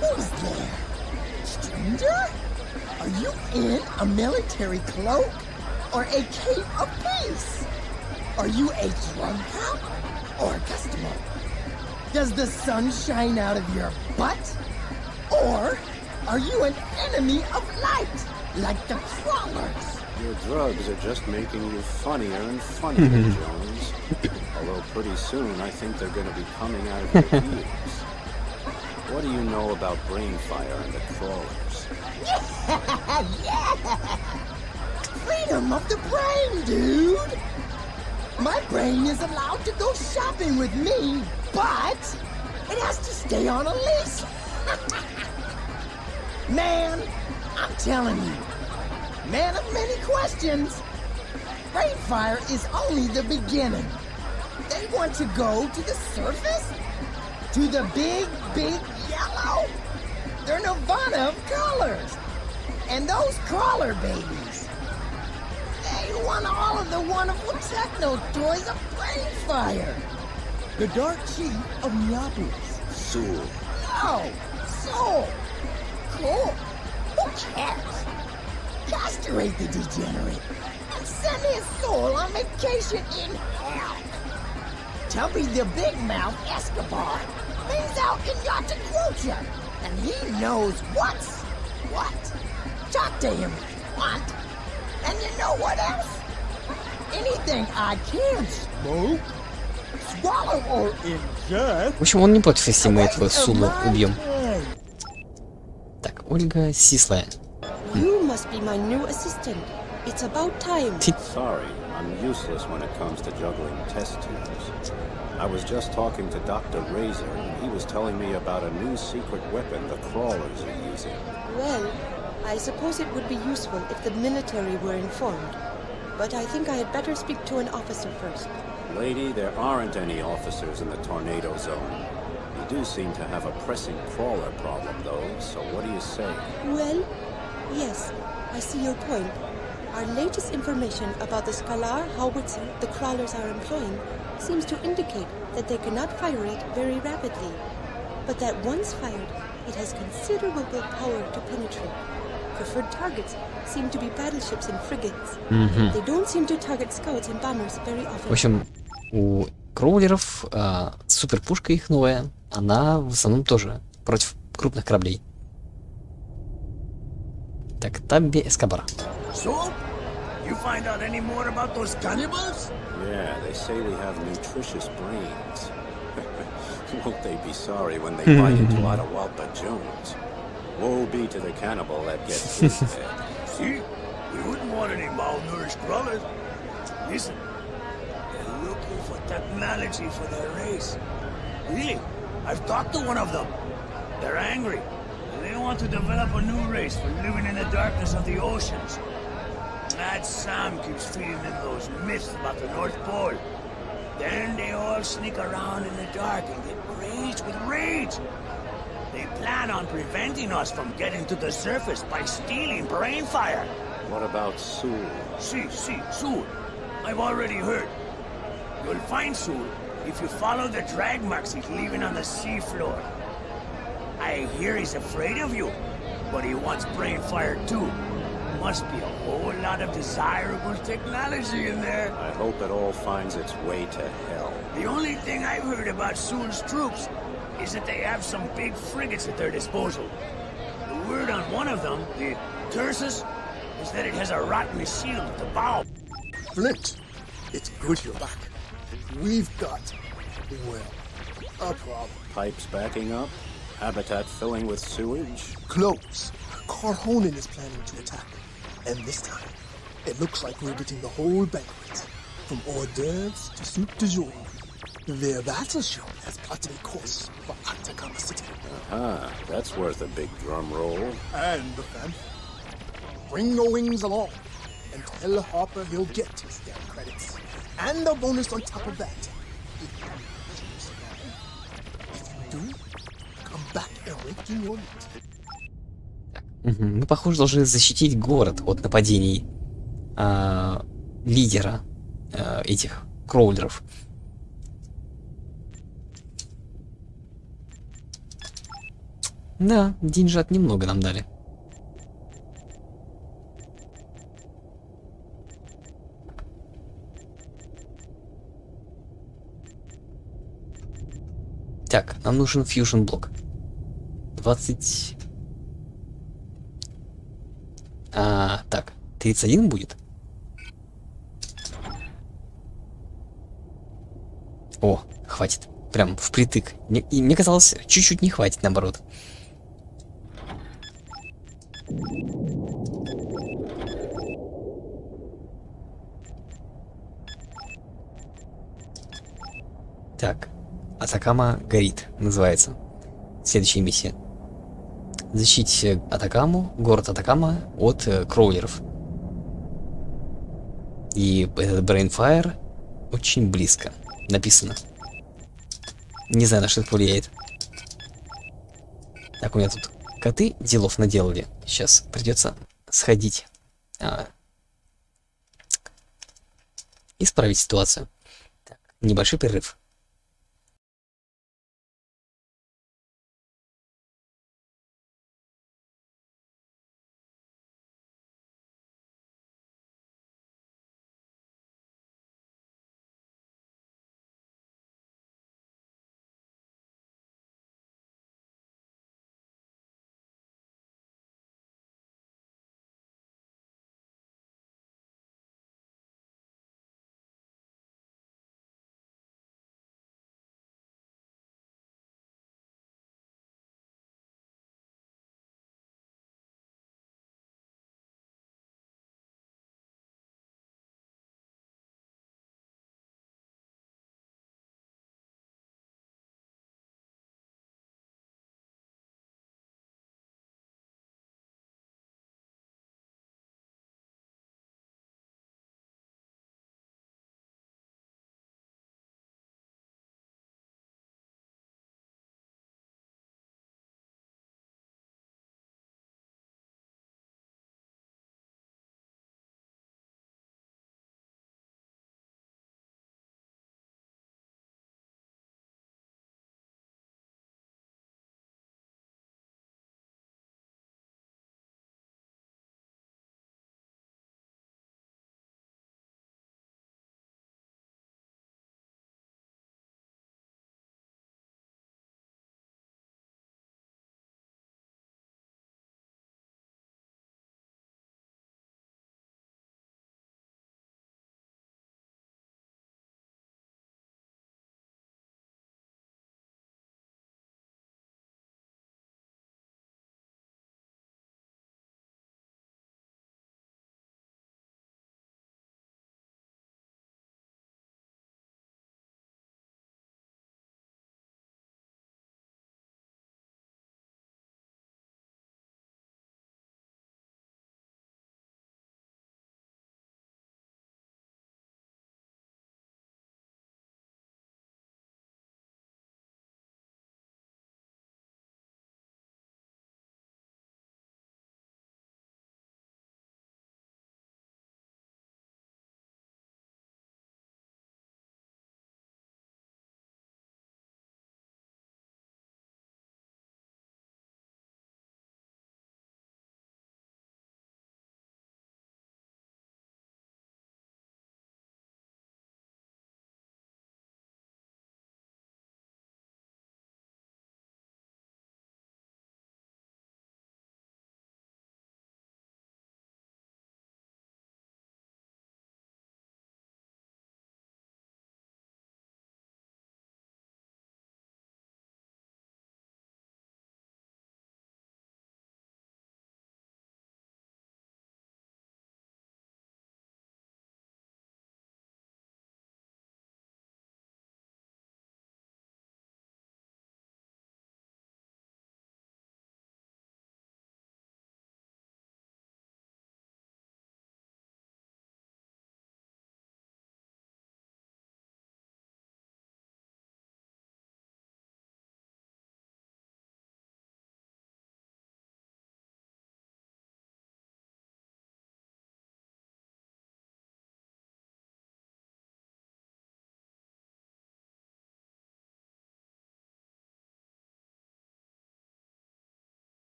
Who's there? Stranger? Are you in a military cloak or a cape of peace? Are you a drug cop or a customer? Does the sun shine out of your butt? Or are you an enemy of light, like the crawlers? Your drugs are just making you funnier and funnier, Jones. Although pretty soon I think they're going to be coming out of your ears. What do you know about Brainfire and the crawlers? Yeah! Freedom of the brain, dude! My brain is allowed to go shopping with me, but it has to stay on a leash. Man, I'm telling you, man of many questions. Rainfire is only the beginning. They want to go to the surface? To the big, big yellow? They're nirvana of colors. And those crawler babies. They want all of the wonderful techno toys of Rainfire. The Dark Chief of Neapolis. Soul. No, Soul. Cool. Who cares? Castrate the degenerate and send his soul on vacation in hell. Tubby the Big Mouth Escobar lays out in Yataquocha, and he knows what's what. Talk to him if you want. And you know what else? Anything I can smoke, swallow or ingest. В общем, он не против, если мы этого Сула убьем. Так, Ольга Сислая. You must be my new assistant. It's about time. Sorry, I'm useless when it comes to juggling test tubes. I was just talking to Dr. Razor, and he was telling me about a new secret weapon the crawlers are using. Well, I suppose it would be useful if the military were informed. But I think I had better speak to an officer first. Lady, there aren't any officers in the tornado zone. We do seem to have a pressing crawler problem, though, so what do you say? Well, yes, I see your point. Our latest information about the Scalar howitzer the crawlers are employing seems to indicate that they cannot fire it very rapidly, but that once fired, it has considerable power to penetrate. Preferred targets seem to be battleships and frigates. They don't seem to target scouts and bombers very often. В общем, у кроулеров суперпушка их новая, она в основном тоже против крупных кораблей. Так, Табби Эскобар. So, you find out any more about those cannibals? Yeah, they say we have nutritious brains. Won't they be sorry when they bite into Atahualpa Jones? Woe be to the cannibal that gets his head. See? We wouldn't want any malnourished crawlers. Listen, they're looking for technology for their race. Really? I've talked to one of them. They're angry. And they want to develop a new race for living in the darkness of the oceans. Mad Sam keeps feeding them those myths about the North Pole. Then they all sneak around in the dark and get crazed with rage. They plan on preventing us from getting to the surface by stealing Brainfire. What about Sul? See, Sul. I've already heard. You'll find Sul if you follow the drag marks he's leaving on the seafloor. I hear he's afraid of you, but he wants Brainfire too. Must be a whole lot of desirable technology in there. I hope it all finds its way to hell. The only thing I've heard about Sul's troops is that they have some big frigates at their disposal. The word on one of them, the Cursus, is that it has a rotten shield at the bow. Flint, it's good you're back. We've got, well, a problem. Pipes backing up? Habitat filling with sewage? Close. Carhonen is planning to attack. And this time, it looks like we're getting the whole banquet. From hors d'oeuvres to soup du jour. Their battleship has plotted a course for Atacama City. Ah, that's worth a big drum roll. And the fanfare. Bring your wings along and tell Harper he'll get his damn credits. And a bonus on top of that. If you do, come back and rake in your meat. Мы, похоже, должны защитить город от нападений лидера этих кроулеров. Да, деньжат немного нам дали. Так, нам нужен фьюжн блок. 20... так, 31 будет? О, хватит. Прям впритык. Мне казалось, чуть-чуть не хватит, наоборот. Так, Атакама горит, называется. Следующая миссия. Защитить Атакаму, город Атакама от кроулеров. И этот Brainfire очень близко написано. Не знаю, на что это повлияет. Так, у меня тут коты делов наделали. Сейчас придется сходить. Исправить ситуацию. Так, небольшой перерыв.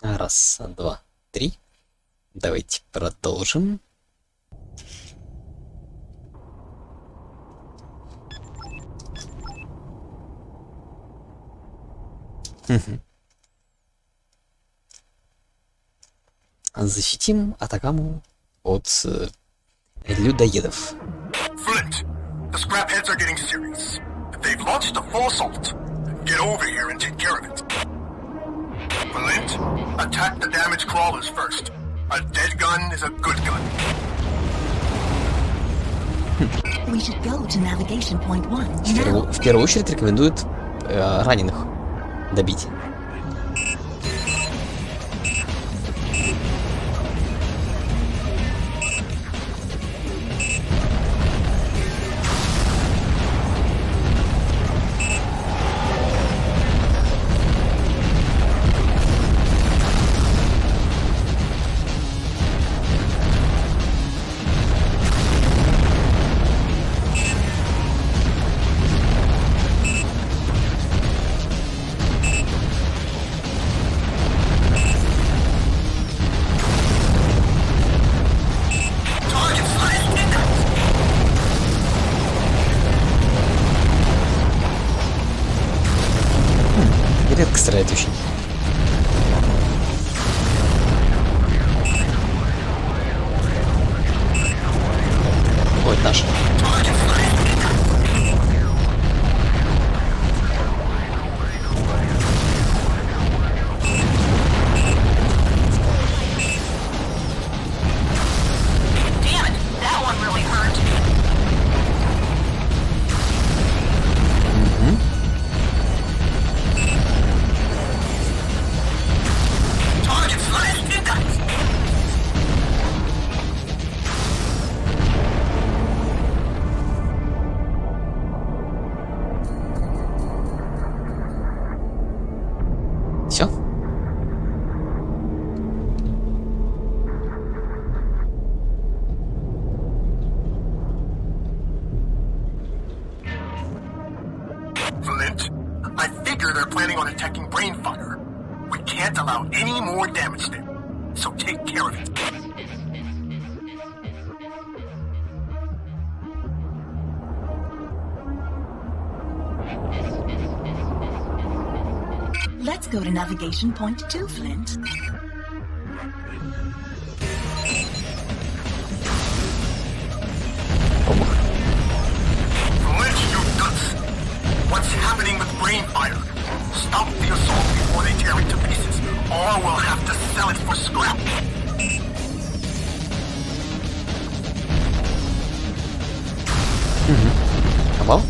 Раз, два, три. Давайте продолжим. Защитим Атакаму от людоедов. Flint, the scrapheads are getting serious. They've launched a full assault. Get over here and take care of it. Flint, attack the damaged crawlers first. A dead gun is a good gun. We should go to navigation point 1. В первую очередь рекомендуют раненых добить. Редко стреляет очень. Ой, наш. Все? Flint, I figure they're planning on attacking Brainfire. We can't allow any more damage there. So take care of it. Let's go to navigation point 2, Flint. Flint, you nuts! What's happening with Brainfire? Stop the assault before they tear it to pieces, or we'll have to sell it for scrap. Попал?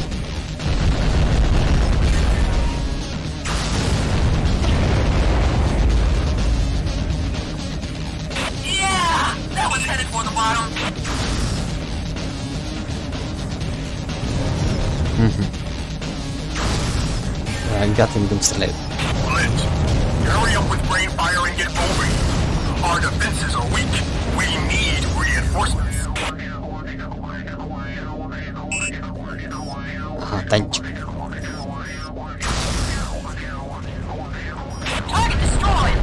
Yeah! That was headed for the bottom. Гатлингом стреляет. Flint, hurry up with Brainfire and get over here. Our defenses are weak. We need reinforcements. Ага, танчик. Target destroyed.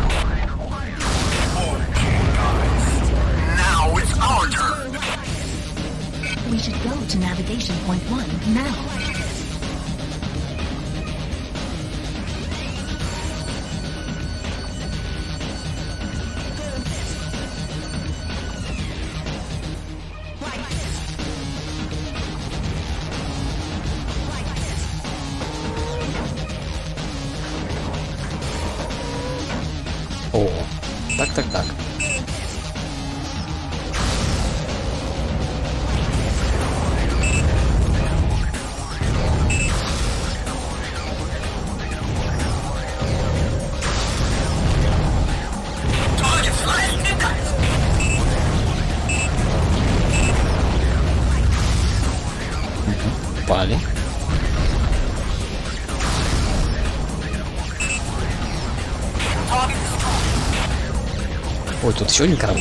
Okay, guys. Now it's our turn. We should go to navigation point 1 now. О, так. Target slash impact. Пали. Target Ой, тут еще один корабль.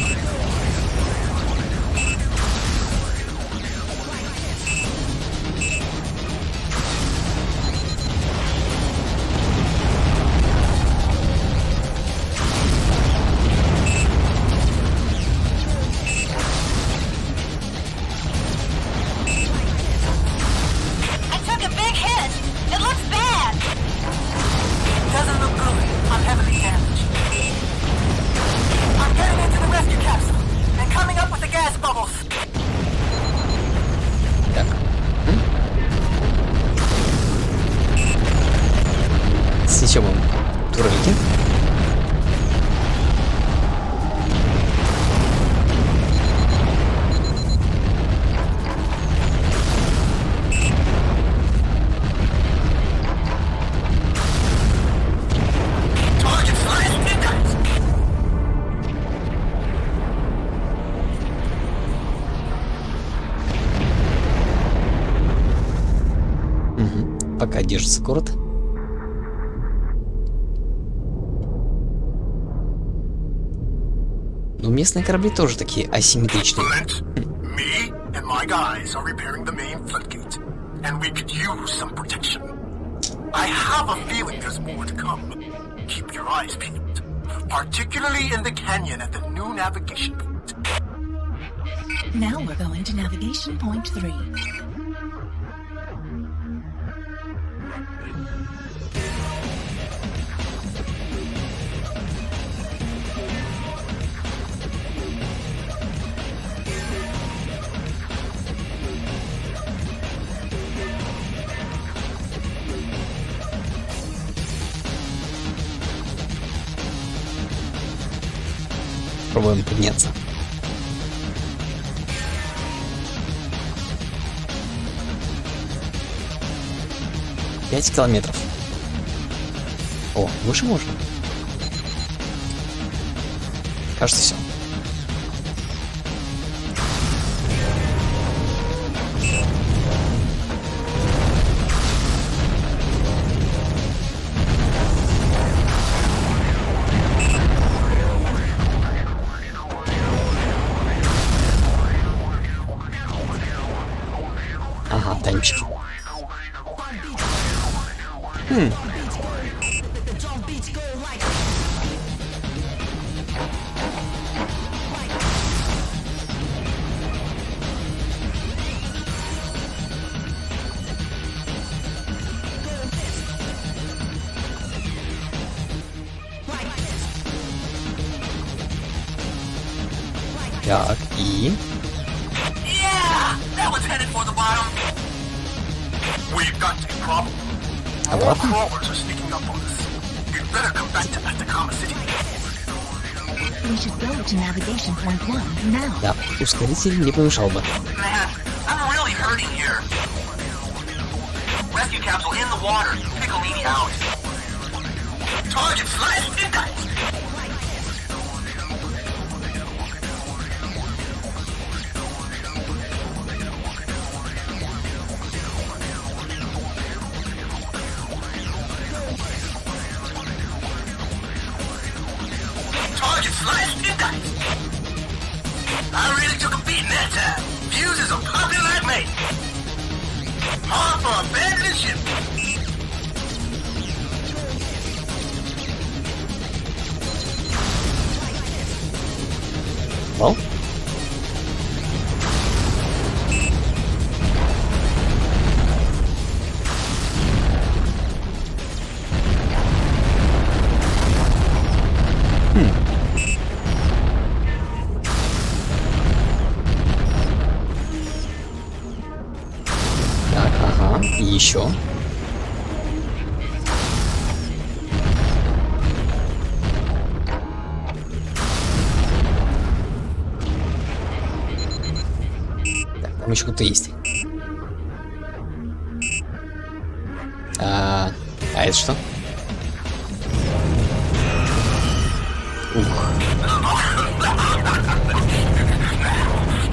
Зачем им турельки? Пока держится город. Но местные корабли тоже такие асимметричные. Me and my guys are repairing the main floodgate, and we could use some protection. I have a feeling there's more to come. Keep your eyes peeled, particularly in the canyon at the new navigation point. Now we're going to navigation point 3. Пробуем подняться. Пять километров. О, выше можно. Кажется, все. Ага, танчики. Так, и... Yeah, that was headed for the bottom. We've got a problem. More crawlers are sneaking up on us. You'd better come back to Atacama City. We should go to navigation point 1 now. Да, ускоритель не помешал бы. Man, I'm really hurting here. Rescue capsule in the water. Pickle me out. Target slashed, didn't I? Target slashed, didn't I? I really took a beating that time. Fuses are popping like me. Hard for abandoning ship. Well. Так, ага, и еще. Так, там еще кто-то есть. А это что? Ух.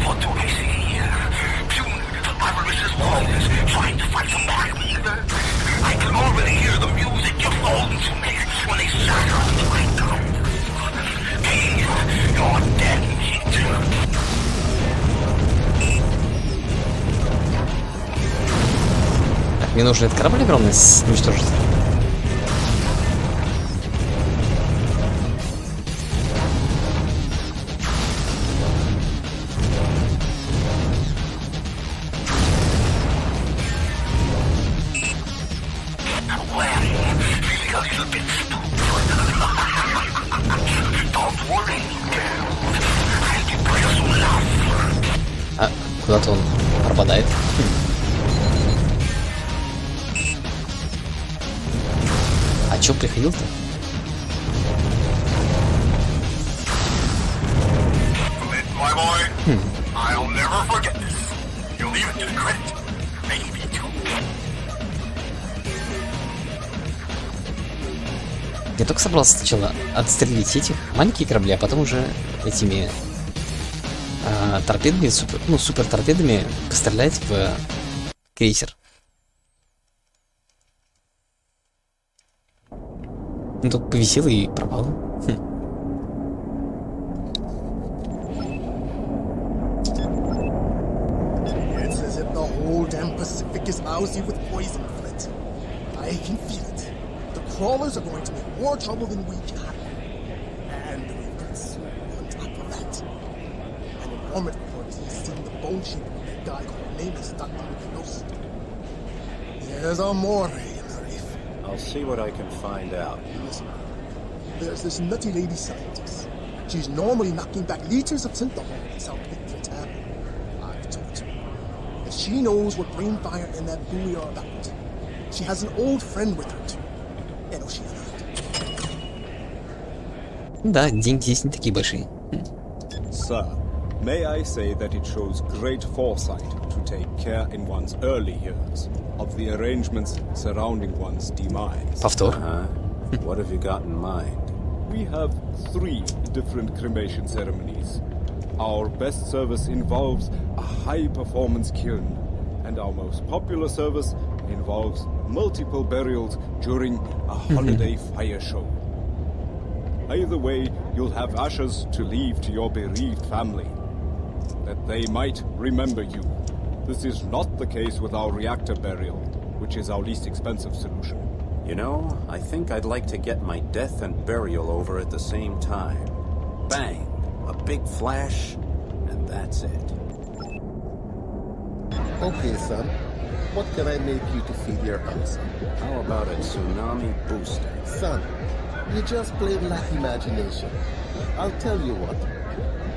What do I see here? Puny, fibrous warriors trying to fight some back of me. I can already hear the music you're falling to me when they shatter onto my tongue. Hey, you're dead meat. Так, мне нужно этот корабль огромный уничтожить. А, куда-то он пропадает. А А чё приходил-то? My boy, I'll never forget this. You'll even get credit. Maybe two. Я только собрался сначала отстрелить этих маленькие корабли, а потом уже этими торпедами, супер торпедами пострелять в крейсер. Ну тут повисел и пропал. It's as if the whole damn Pacific is lousy with poison, Flint. I can feel it. The crawlers are going to make more trouble than we can. And we've got Sue on top of that. An informant reports he's seen the bone shape of that guy whose name is Dr. Ghost. There's a moray in the reef. I'll see what I can find out. Listen, there's this nutty lady scientist. She's normally knocking back liters of synthahol in South Victor's Haven. I've told her. If she knows what brain fire and that buoy are about, she has an old friend with her too. And she Да, деньги здесь не такие большие. Sir, may I say that it shows great foresight to take care in one's early years of the arrangements surrounding one's demise. Повтор. What have you got in mind? We have 3 different cremation ceremonies. Our best service involves a high-performance kiln, and our most popular service involves multiple burials during a holiday fire show. Either way, you'll have ashes to leave to your bereaved family, that they might remember you. This is not the case with our reactor burial, which is our least expensive solution. You know, I think I'd like to get my death and burial over at the same time. Bang! A big flash, and that's it. Okay, son. What can I make you to feed your hunger? How about a tsunami booster? Son, you just plain lack imagination. I'll tell you what.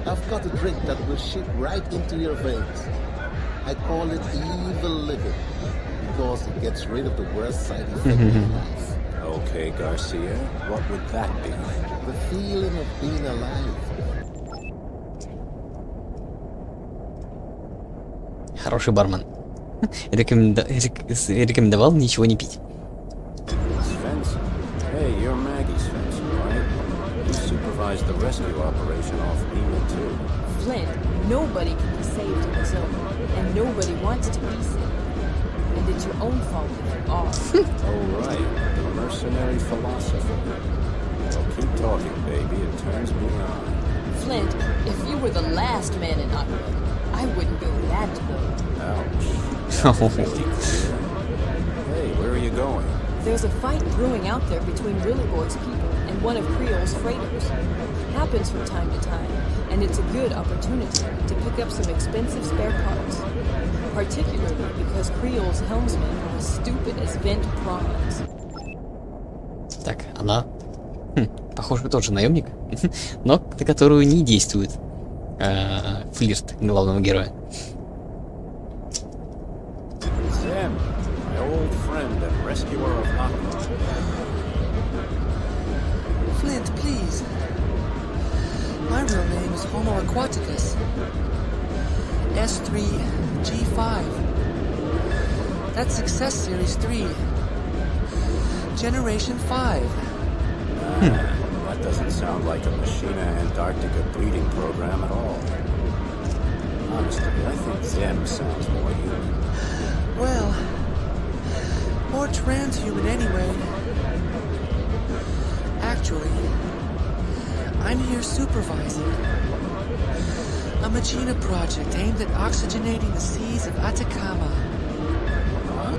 I've got a drink that will shoot right into your veins. I call it evil living, because it gets rid of the worst side effect of life. Okay, Garcia, what would that be? The feeling of being alive. Хороший бармен. Рекомендовал ничего не пить. Svensson? Hey, you're Maggie Svensson, right? You supervised the rescue operation off Lima, too. Flint, nobody can be saved in the zone, and nobody wants to be saved. And it's your own fault if you are. Oh, right. The mercenary philosopher. Well, keep talking, baby. It turns me on. Flint, if you were the last man in Aqua, I wouldn't go that low. Ouch. Hey, where are you going? There's a fight brewing out there between Williboy's people and one of Creole's freighters. Happens from time to time, and it's a good opportunity to pick up some expensive spare parts. Particularly because Creole's helmsmen are as stupid as vent prawns. Так, она, похоже, тоже наемник, но на которую не действует флирт главного героя. Sam, my old friend and rescuer of Aqua. Flint, please. My real name is Homo Aquaticus. S3G5. That's Success Series 3. Generation 5. That doesn't sound like a Machina Antarctica breeding program at all. Honestly, I think Zem sounds more human. Well, more transhuman anyway. Actually, I'm here supervising a Machina project aimed at oxygenating the seas of Atacama.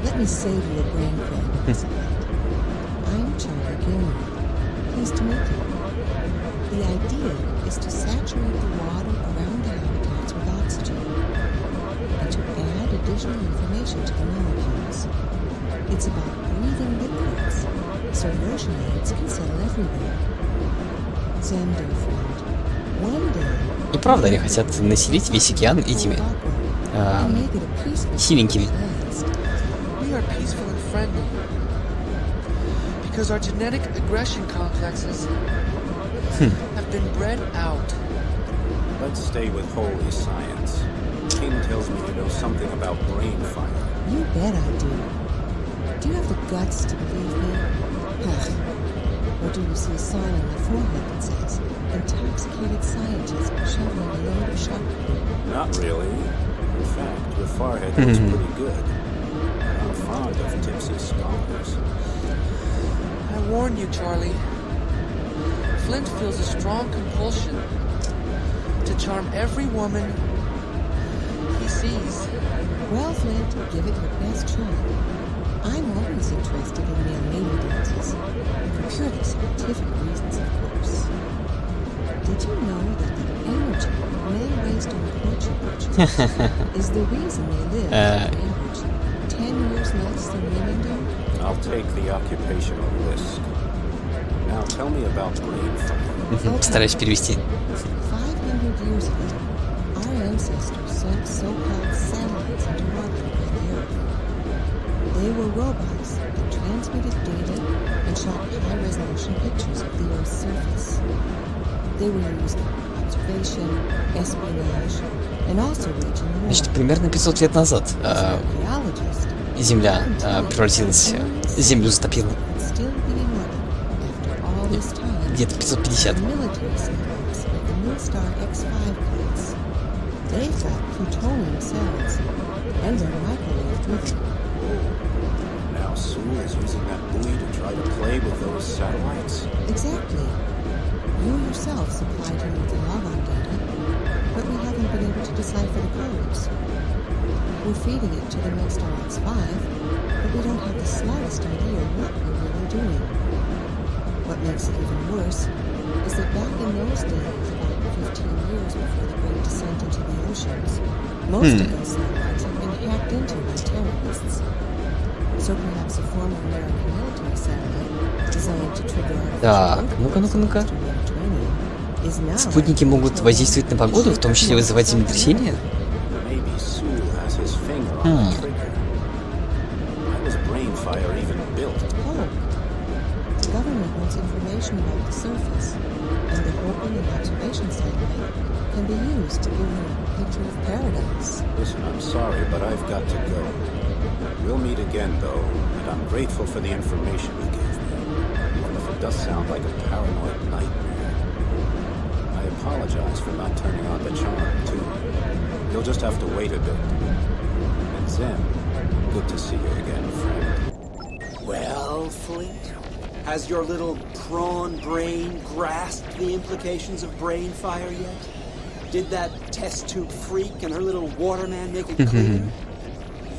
Let me save you a brain cramp. I'm Charlie Gilman. Pleased to meet you. The idea is to saturate the water around the habitats with oxygen and to add additional information to the molecules. It's about breathing liquids, so notion aids can settle everywhere. Sam, dear friend, one day... И правда, они хотят населить весь океан этими синенькими. We are peaceful and friendly Because our genetic aggression complexes have been bred out. Let's stay with holy science. King tells me you know something about brain fire. You bet I do. Do you have the guts to believe me? Or do you see a sign on my forehead that says, intoxicated scientist shoveling a load of shot glue? Not really. In fact, your forehead looks pretty good. I'm fond of tipsy scholars. I warn you, Charlie. Flint feels a strong compulsion to charm every woman he sees. Well, Flint, give it your best shot. I'm always interested in male mating dances. For purely scientific reasons, of course. Did you know that the energy men waste on courtship is the reason they live on average 10 years less than women do? I'll take the occupational risk. Now tell me about brain fire. Постараюсь перевести. 500 years ago, our ancestors sent so-called satellites into orbit around the Earth. They were robots that transmitted data and shot high-resolution pictures of the Earth's surface. They were used for observation, espionage, and also waging war. Значит, примерно 500 лет назад Земля превратилась... Землю затопило. Где-то 550. They've got plutonium cells, and they're microwave-driven. Now Sewell is using that buoy to try to play with those satellites? Exactly. You yourself supplied him with the logon data, but we haven't been able to decipher the codes. We're feeding it to the Milstar X5, but we don't have the slightest idea what we're really doing. What makes it even worse is that back in those days, about 15 years before the Great Descent into the oceans, most of those satellites had been hacked into by terrorists. So perhaps a former American military satellite designed to trigger Так, ну-ка. Спутники могут воздействовать на погоду, в том числе вызывать землетрясения? The government wants information about the surface, and the hoping and observation satellite can be used to give them a picture of paradise. Listen, I'm sorry, but I've got to go. We'll meet again, though, and I'm grateful for the information you gave me, even if it does sound like a paranoid nightmare. I apologize for not turning on the charm, too. You'll just have to wait a bit. And Zem, good to see you again, friend. Well, Flint? Has your little prawn brain grasped the implications of brain fire yet? Did that test tube freak and her little waterman make it clear?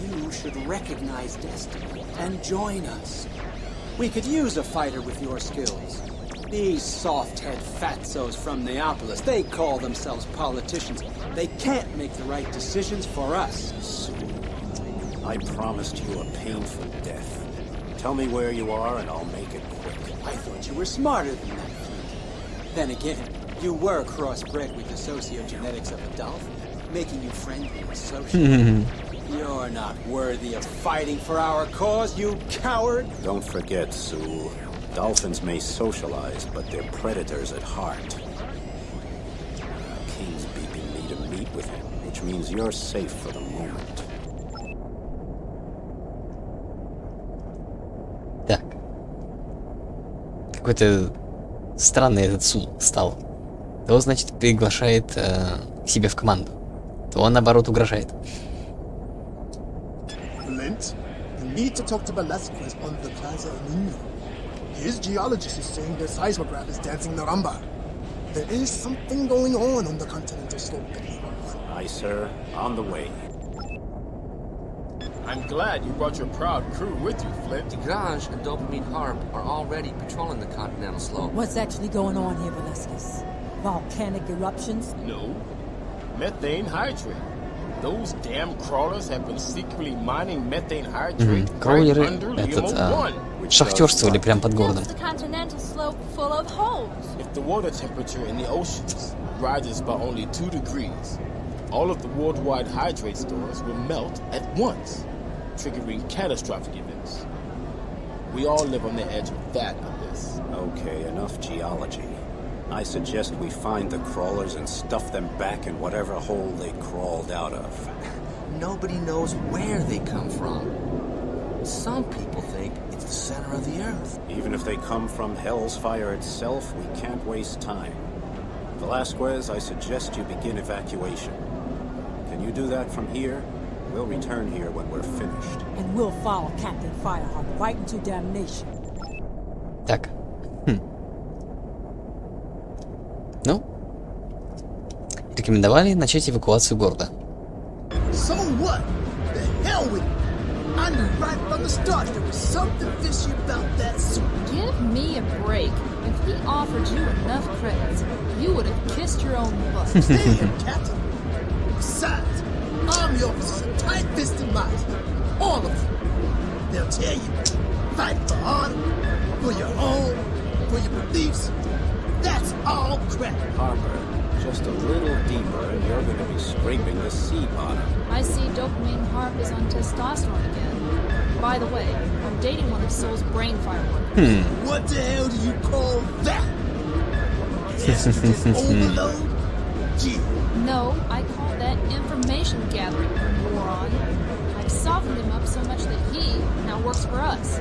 You should recognize destiny and join us. We could use a fighter with your skills. These soft-head fatzos from Neapolis, they call themselves politicians. They can't make the right decisions for us. I promised you a painful death. Tell me where you are and I'll make it quick. I thought you were smarter than that, Flint. Then again, you were crossbred with the sociogenetics of a dolphin, making you friendly and social. You're not worthy of fighting for our cause, you coward! Don't forget, Sewell. Dolphins may socialize, but they're predators at heart. King's beeping me to meet with him, which means you're safe for the moment. Так. Какой-то странный этот Сул стал. То, значит, приглашает к себе в команду. То он, наоборот, угрожает. Flint, you need to talk to Velasquez on the Plaza Niño. His geologist is saying the seismograph is dancing the rumba. There is something going on the continental slope that he wants. Aye, sir. On the way. I'm glad you brought your proud crew with you, Flint. Tigrange and Dopamine Harp are already patrolling the continental slope. What's actually going on here, Velasquez? Volcanic eruptions? No. Methane hydrate. Those damn crawlers have been secretly mining methane hydrate right under Limo 1. Шахтерствовали прямо под городом. The continental slope full of holes. If the water temperature in the oceans rises by only 2 degrees, all of the worldwide hydrate stores will melt at once, triggering catastrophic events. We all live on the edge of that abyss. Okay, enough geology. I suggest we find the crawlers and stuff them back in whatever hole they crawled out of. Nobody knows where they come from. Some people think it's the center of the Earth. Even if they come from Hell's Fire itself, we can't waste time. Velasquez, I suggest you begin evacuation. Can you do that from here? We'll return here when we're finished. And we'll follow Captain Fireheart right into damnation. Так. Ну, рекомендовали начать эвакуацию города. So what? The hell with it. I knew right from the start there was something fishy about that suit. Give me a break. If he offered you enough credits, you would have kissed your own butt. Damn, Captain. Besides, Army officers are tight-fisted minds. All of them. They'll tell you, fight for honor, for your home, for your beliefs. That's all crap. Harper, just a little deeper and you're going to be scraping the sea bottom. I see Dopamine Harp is on testosterone again. By the way, I'm dating one of Soul's brain fireworkers. What the hell do you call that? Estrogen overload? Gee. No, I call that information gathering, you moron. I've softened him up so much that he now works for us.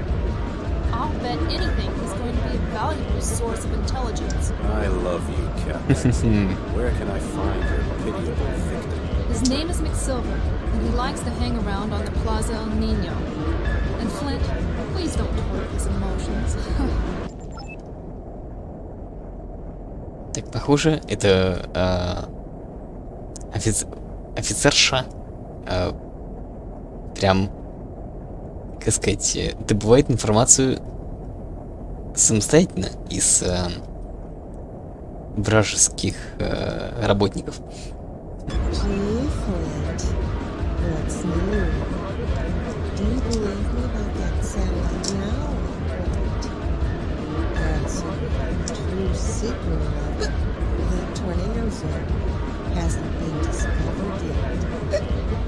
I'll bet anything he's going to be a valuable source of intelligence. I love you, Captain. Where can I find your pitiable victim? His name is McSilver, and he likes to hang around on the Plaza El Nino. And Flint, please don't hurt his emotions. Так, похоже, это офицерша прям, как сказать, добывает информацию самостоятельно из вражеских работников. Gee, Flint, what's new? Do you believe me about that satellite now, or what? Answer the true secret of the tornado zone hasn't been discovered yet.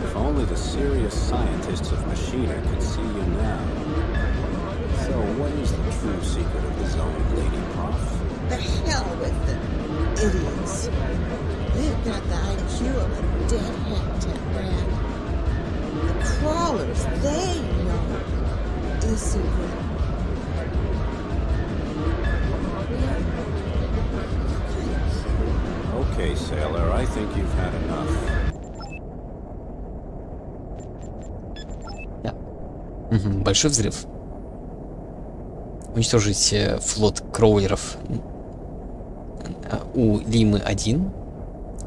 If only the serious scientists of Machina could see you now. So, what is the true secret of the zone, Lady Prof? The hell with them, idiots. They've got the IQ of a dead habitat rat. The crawlers, they know the secret. Okay, sailor, I think you've had enough. Большой взрыв. Уничтожить флот кроулеров у Лимы-1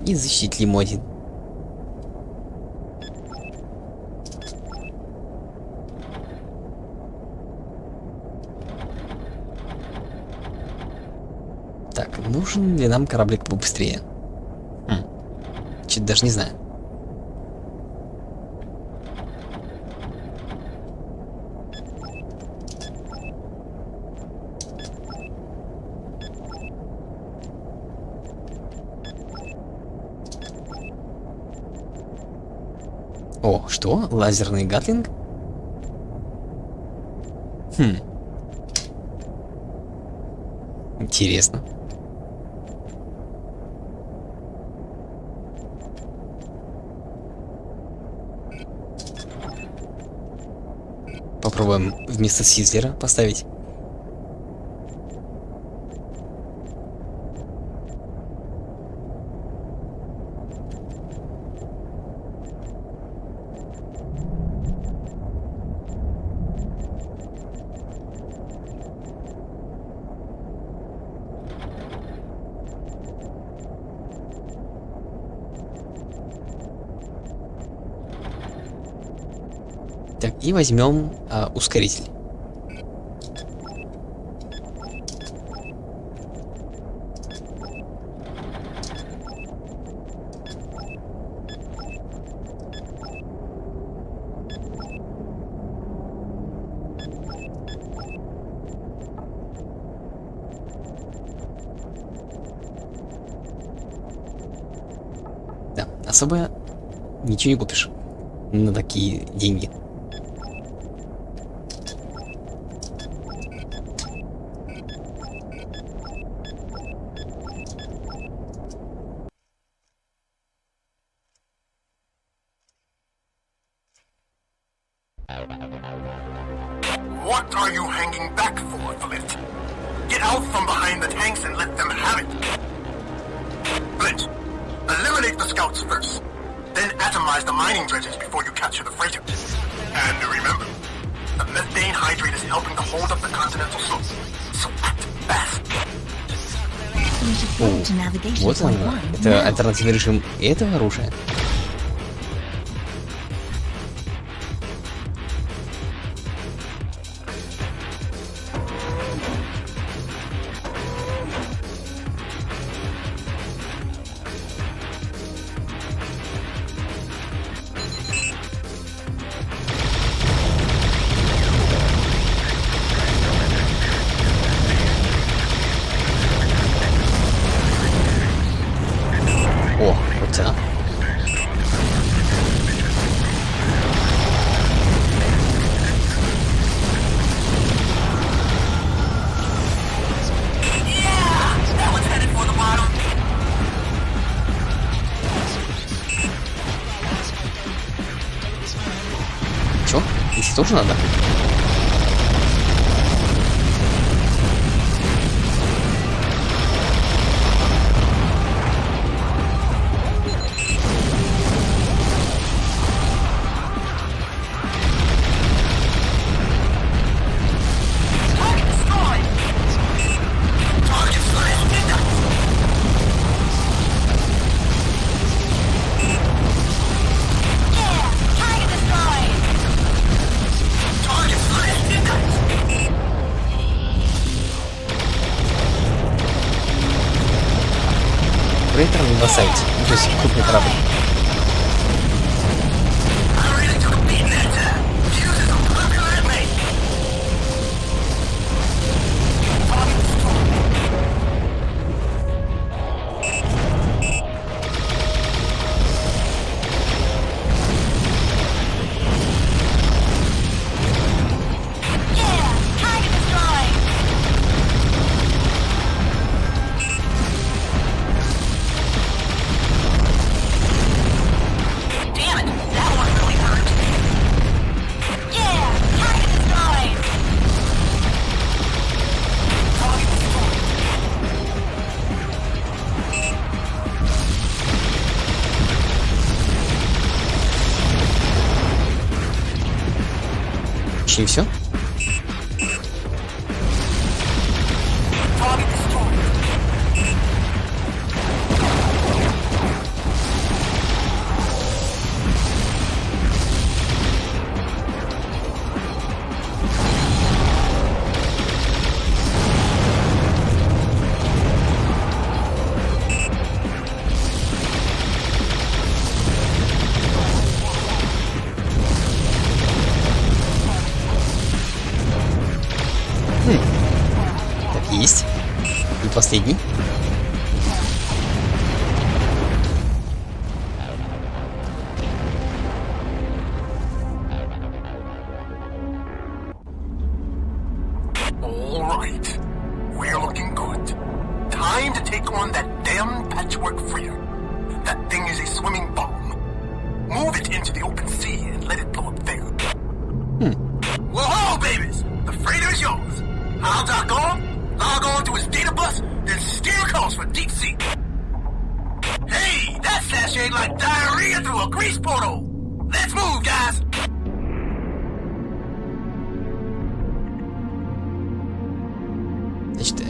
и защитить Лиму-1. Так, нужен ли нам кораблик побыстрее? Чуть даже не знаю. О, что? Лазерный гатлинг? Интересно. Попробуем вместо Сизлера поставить. Так, и возьмем ускоритель. Да, особо ничего не купишь на такие деньги. What are you hanging back for, Flint? Get out from behind the tanks and let them have it. Flint, eliminate the scouts first. Then atomize the mining dredges before you capture the freighter. And remember, the methane hydrate is helping to hold up the continental slope. So act fast. Вот она. Это альтернативный режим этого оружия. О, вот это. Чё? Здесь тоже надо? Рейтер не бросайте, то есть крупный корабль. И все? Есть. И последний. All right. We're looking good. Time to take on that damn patchwork freighter. That thing is a swimming bomb. Move it into the open sea and let it blow up there. Whoa, babies! The freighter is yours. I'll dock on. Log on to his data bus, then steer course for deep sea. Hey, that sashayed like diarrhea through a grease portal. Let's move, guys. Значит,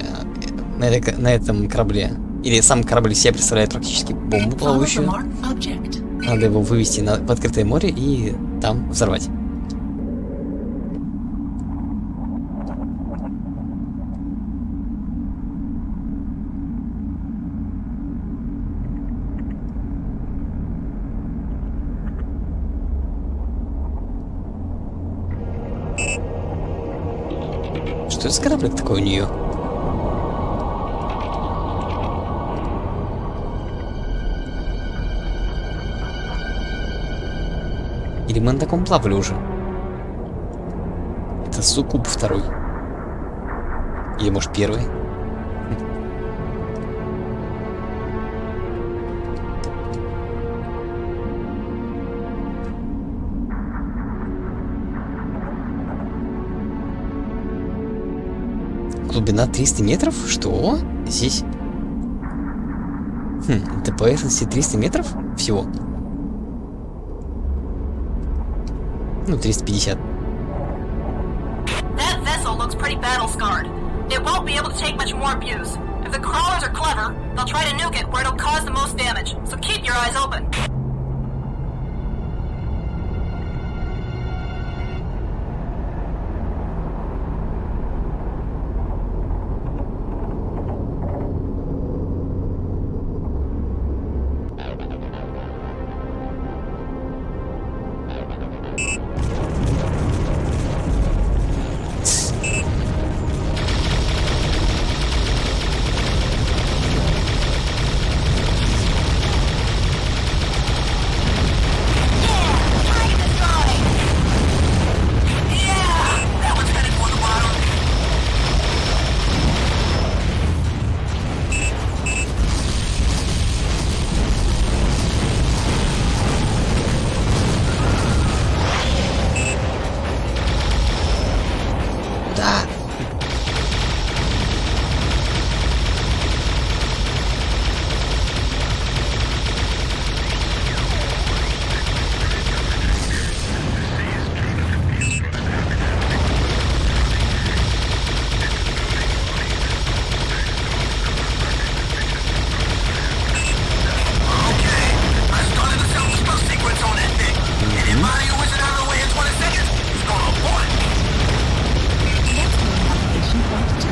на этом корабле, или сам корабль себе представляет практически бомбу плавающую. Надо его вывести в открытое море и там взорвать. Что это за кораблик такой у нее? Или мы на таком плавали уже? Это Суккуб второй. Или может первый? Глубина 300 метров? Что? Здесь? До поверхности 300 метров? Всего? Ну, 350. That vessel looks pretty battle scarred. It won't be able to take much more abuse. If the crawlers are clever, they'll try to nuke it where it'll cause the most damage. So keep your eyes open.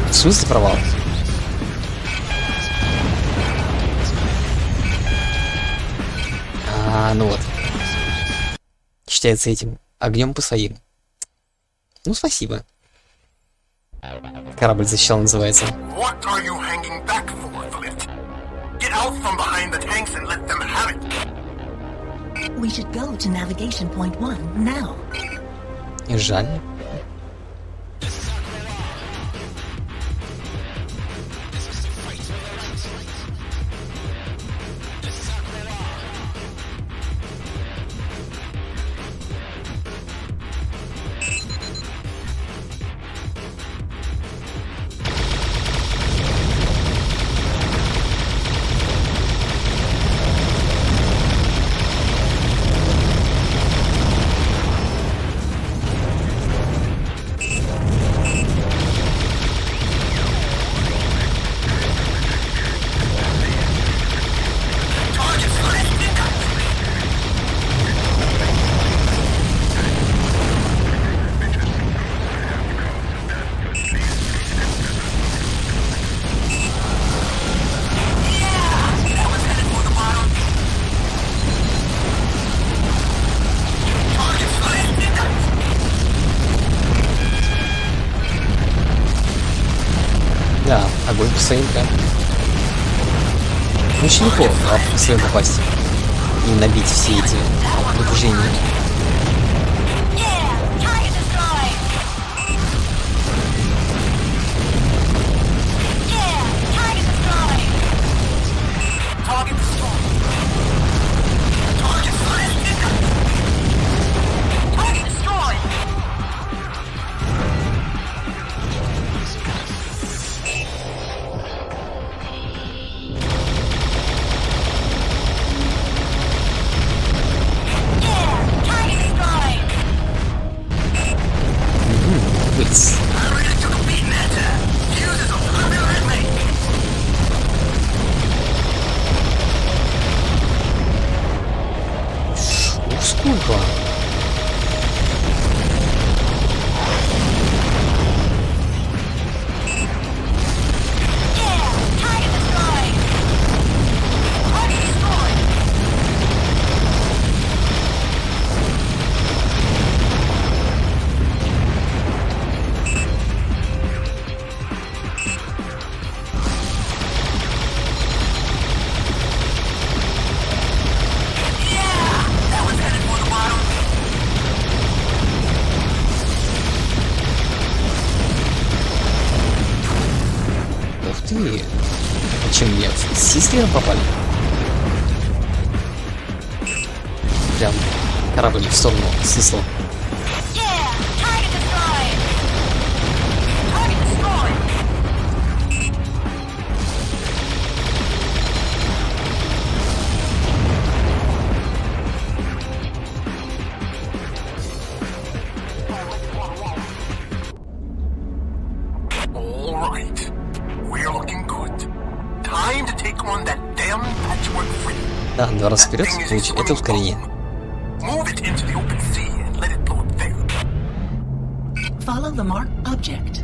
В смысле провал? Ну вот. Считается этим огнем по своим. Ну, спасибо. Корабль защищал, называется. We should go to navigation point 1 now. Жаль. Да, огонь по своим прям. Очень легко по своим попасть и набить все эти напряжения. Сколько? Чем нет? С системой попали? Прям корабль в сторону снесло. Да, 2 раза вперед, получи это ускорение. Follow the marked object.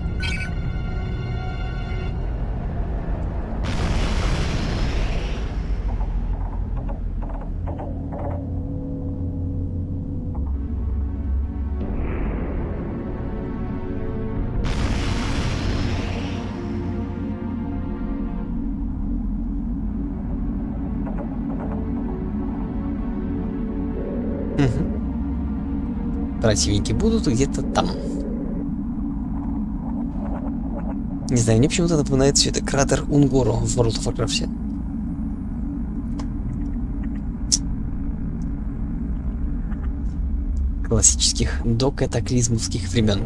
Противники будут где-то там. Не знаю, мне почему-то напоминает все это кратер Унгоро в World of Warcraft. Классических докатаклизмовских времен.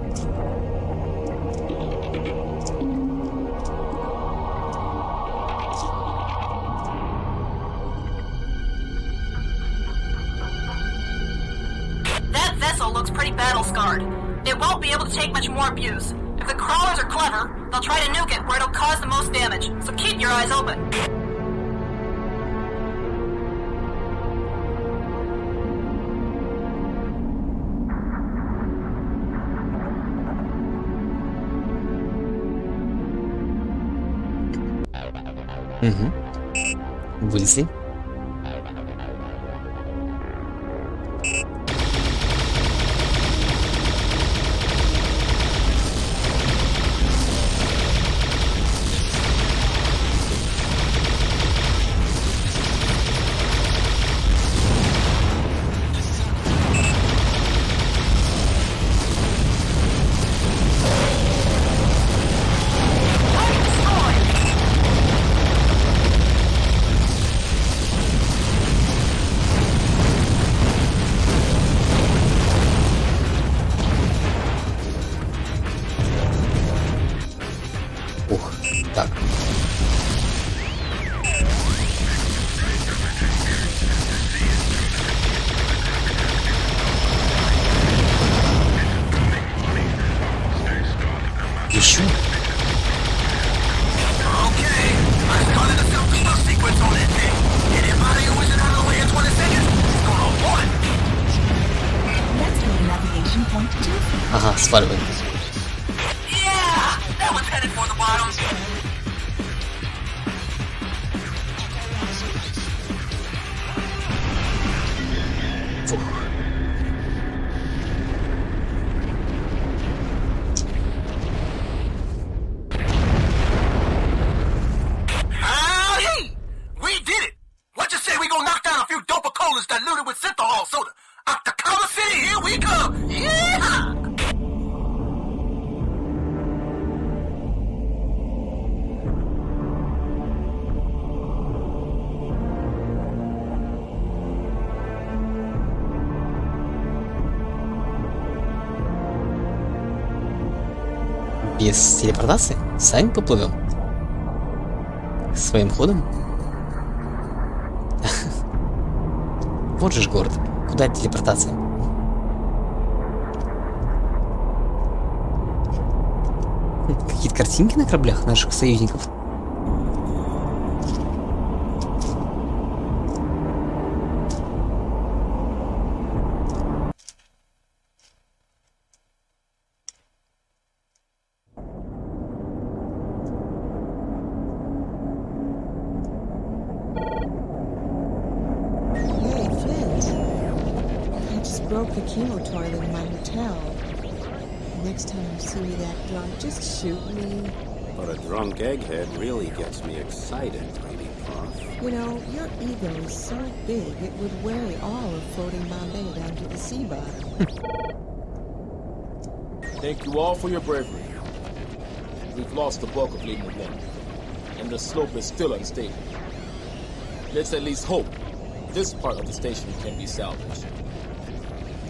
That vessel looks pretty battle-scarred. It won't be able to take much more abuse. If the crawlers are clever, they'll try to nuke it where it'll cause the most damage, so keep your eyes open. Вылезли. Так. Еще? Ага, сваливаем. Diluted with synthahol soda. Atacama City, here we come! Yeah! Без телепортации? Сами поплывем? Своим ходом? Вот же ж город. Куда телепортация? Какие-то картинки на кораблях наших союзников. Broke the chemo toilet in my hotel. Next time you see me that drunk, just shoot me. But a drunk egghead really gets me excited, Lady Prof. You know, your ego is so big it would weigh all of floating Bombay down to the sea bottom. Thank you all for your bravery. We've lost the bulk of Lima 1, and the slope is still unstable. Let's at least hope this part of the station can be salvaged.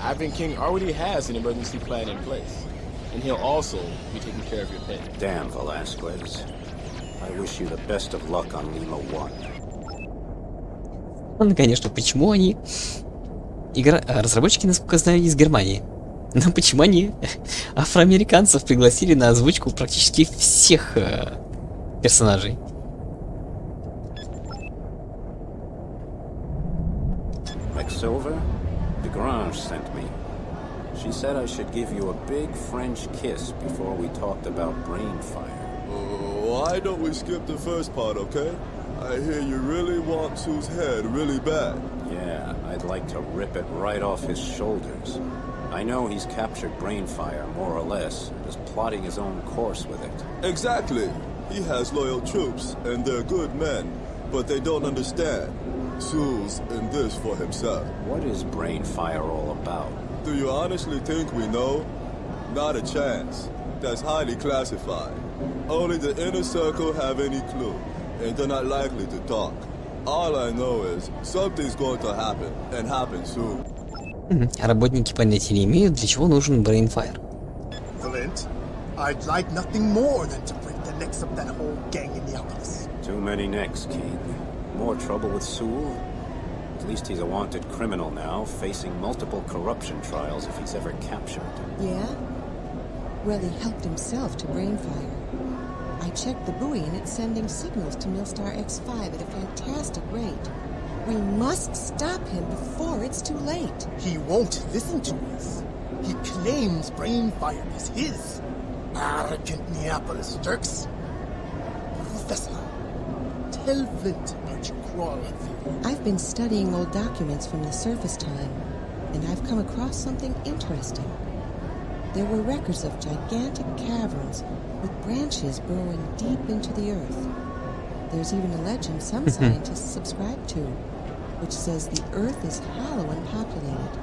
Ivan King already has an emergency plan in place, and he'll also be taking care of your pay. Damn, Velasquez. I wish you the best of luck on Lima 1. Ну, конечно, почему они... Разработчики, насколько знаю, из Германии. Но почему они афроамериканцев пригласили на озвучку практически всех персонажей? She said I should give you a big French kiss before we talked about brain fire. Why don't we skip the first part, okay? I hear you really want Sue's head really bad. Yeah, I'd like to rip it right off his shoulders. I know he's captured brain fire, more or less, and is plotting his own course with it. Exactly. He has loyal troops, and they're good men, but they don't understand. Sue's in this for himself. What is brain fire all about? Do you honestly think we know? Not a chance. That's highly classified. Only the inner circle have any clue, and they're not likely to talk. All I know is something's going to happen, and happen soon. Работники понятия не имеют, для чего нужен Brainfire. Flint, I'd like nothing more than to break the necks of that whole gang in Neapolis. Too many necks, King. More trouble with Sewell? At least he's a wanted criminal now, facing multiple corruption trials if he's ever captured. Yeah? Well, he helped himself to Brainfire. I checked the buoy and it's sending signals to Milstar X5 at a fantastic rate. We must stop him before it's too late. He won't listen to us. He claims Brainfire is his. Arrogant Neapolis jerks. Professor, tell Flint about your crawler theory. I've been studying old documents from the surface time, and I've come across something interesting. There were records of gigantic caverns with branches burrowing deep into the earth. There's even a legend some scientists subscribe to, which says the earth is hollow and populated,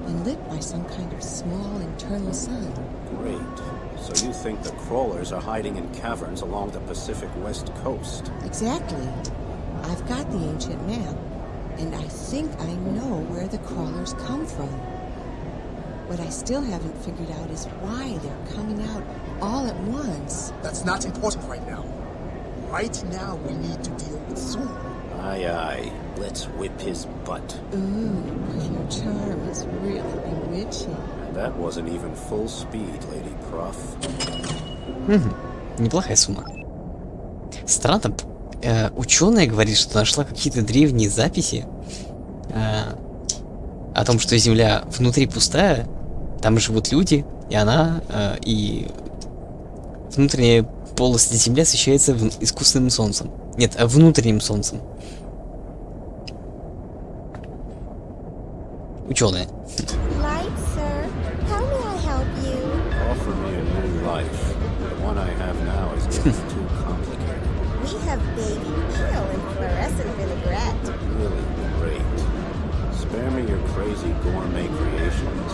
and lit by some kind of small internal sun. Great. So you think the crawlers are hiding in caverns along the Pacific West Coast? Exactly. I've got the ancient map, and I think I know where the crawlers come from. What I still haven't figured out is why they're coming out all at once. That's not important right now. Right now, we need to deal with Sewell. Aye, aye. Let's whip his butt. Ooh, your charm is really bewitching. That wasn't even full speed, Lady Prof. Неплохая сумма. Странно, ученая говорит, что нашла какие-то древние записи о том, что Земля внутри пустая, там живут люди, и она, и внутренняя полость Земли освещается искусственным солнцем. Нет, внутренним солнцем. Ученые. Light, sir. How may I help you? Offer me a new life. The one I have now is getting too complicated. We have baby eel and fluorescent vinaigrette. Really great. Spare me your crazy gourmet creations.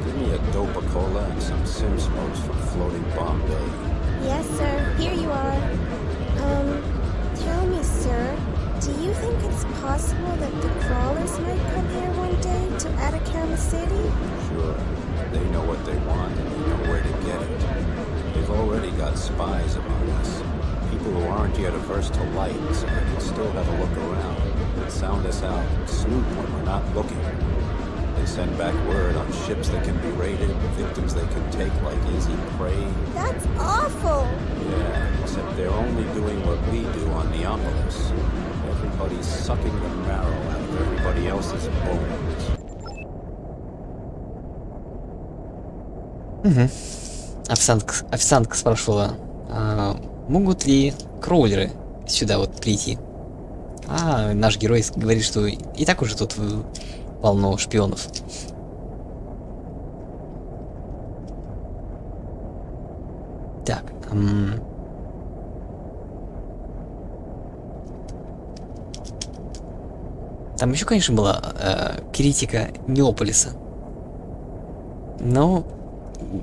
Give me a Dopa-Cola and some sim smokes from floating Bombay. Yes, sir. Here you are. Tell me, sir, do you think it's possible that the crawlers might come here one day to Atacama City? Sure. They know what they want and they know where to get it. They've already got spies among us. People who aren't yet averse to light, so they can still have a look around. Sound us out, snoop when we're not looking. They send back word on ships that can be raided, victims they can take like easy prey. That's awful! Yeah, except they're only doing what we do on Neapolis. Everybody's sucking the marrow out of everybody else's bones. Официантка спрашивала, могут ли кроулеры сюда вот прийти? А наш герой говорит, что и так уже тут полно шпионов. Так. Там еще, конечно, была критика Неополиса. Но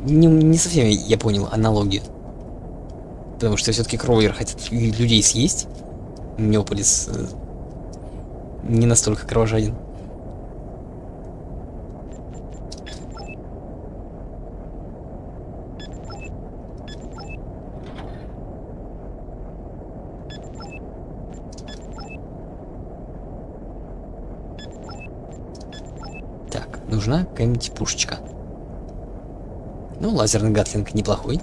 не совсем я понял аналогию. Потому что все-таки кроулер хотят людей съесть. Неополис не настолько кровожаден. Так, нужна какая-нибудь пушечка. Ну, лазерный гатлинг неплохой.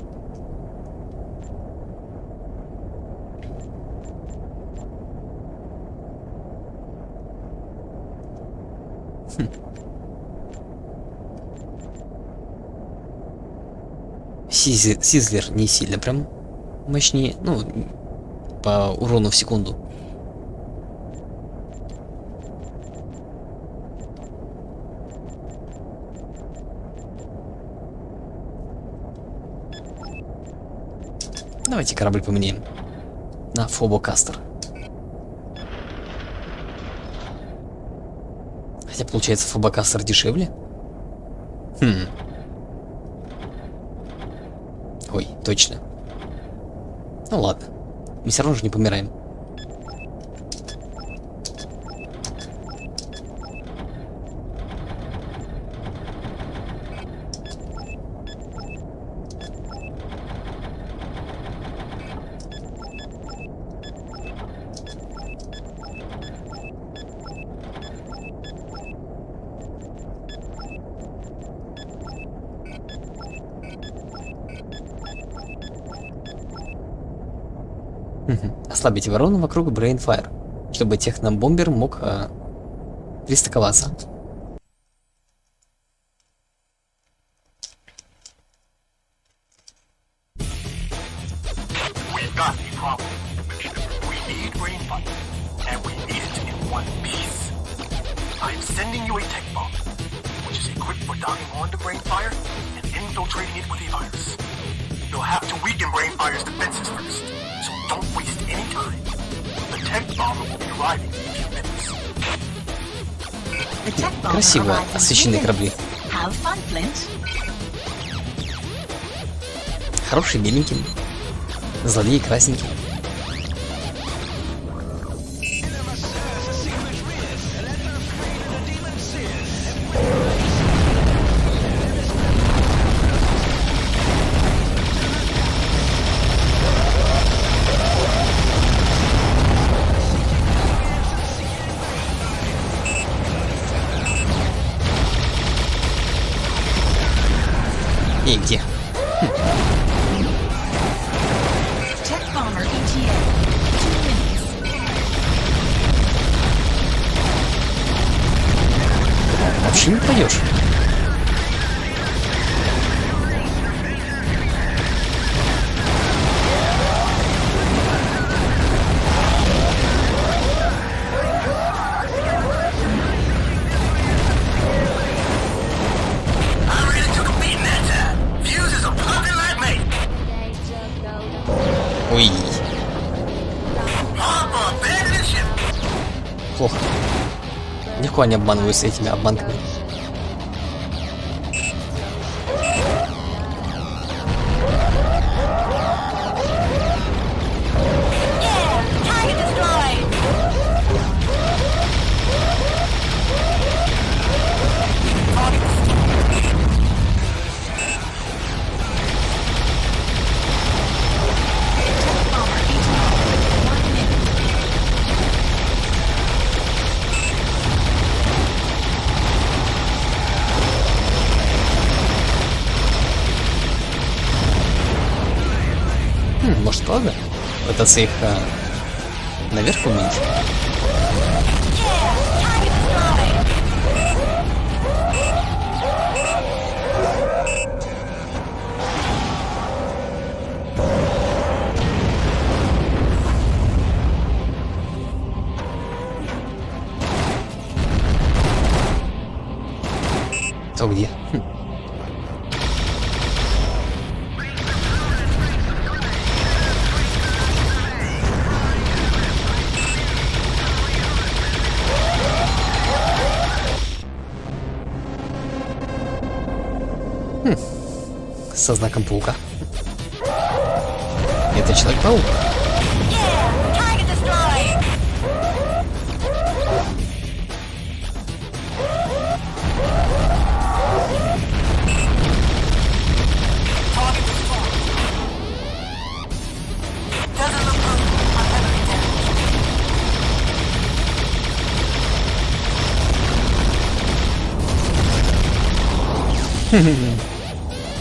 Сизлер не сильно прям мощнее, ну, по урону в секунду. Давайте корабль поменяем на Фобокастер. Хотя получается Фобокастер дешевле. Ой, точно. Ну ладно. Мы все равно же не помираем. Ослабить оборону вокруг Брейнфайр, чтобы технобомбер мог пристыковаться. We've got a problem. We need Brainfire, and we need it in one piece. I'm sending you a tech bomb, which is equipped for docking onto Brainfire and infiltrating it with a virus. You'll have to weaken Brainfire's defenses first, so don't waste any time. The tech bomber will be arriving in a few minutes. The tech bomber Красиво arrives in освещенные 2 корабли. minutes. Have fun, Flint. Хороший беленький, злодеи красненький. И где? Tech bomber ETA. 2 minutes. Вообще не пойдешь. Ой. Плохо. Легко они обманываются этими обманками. Может, правда? Пытаться их наверх умыть? То где? Со знаком паука. Это Человек-паук.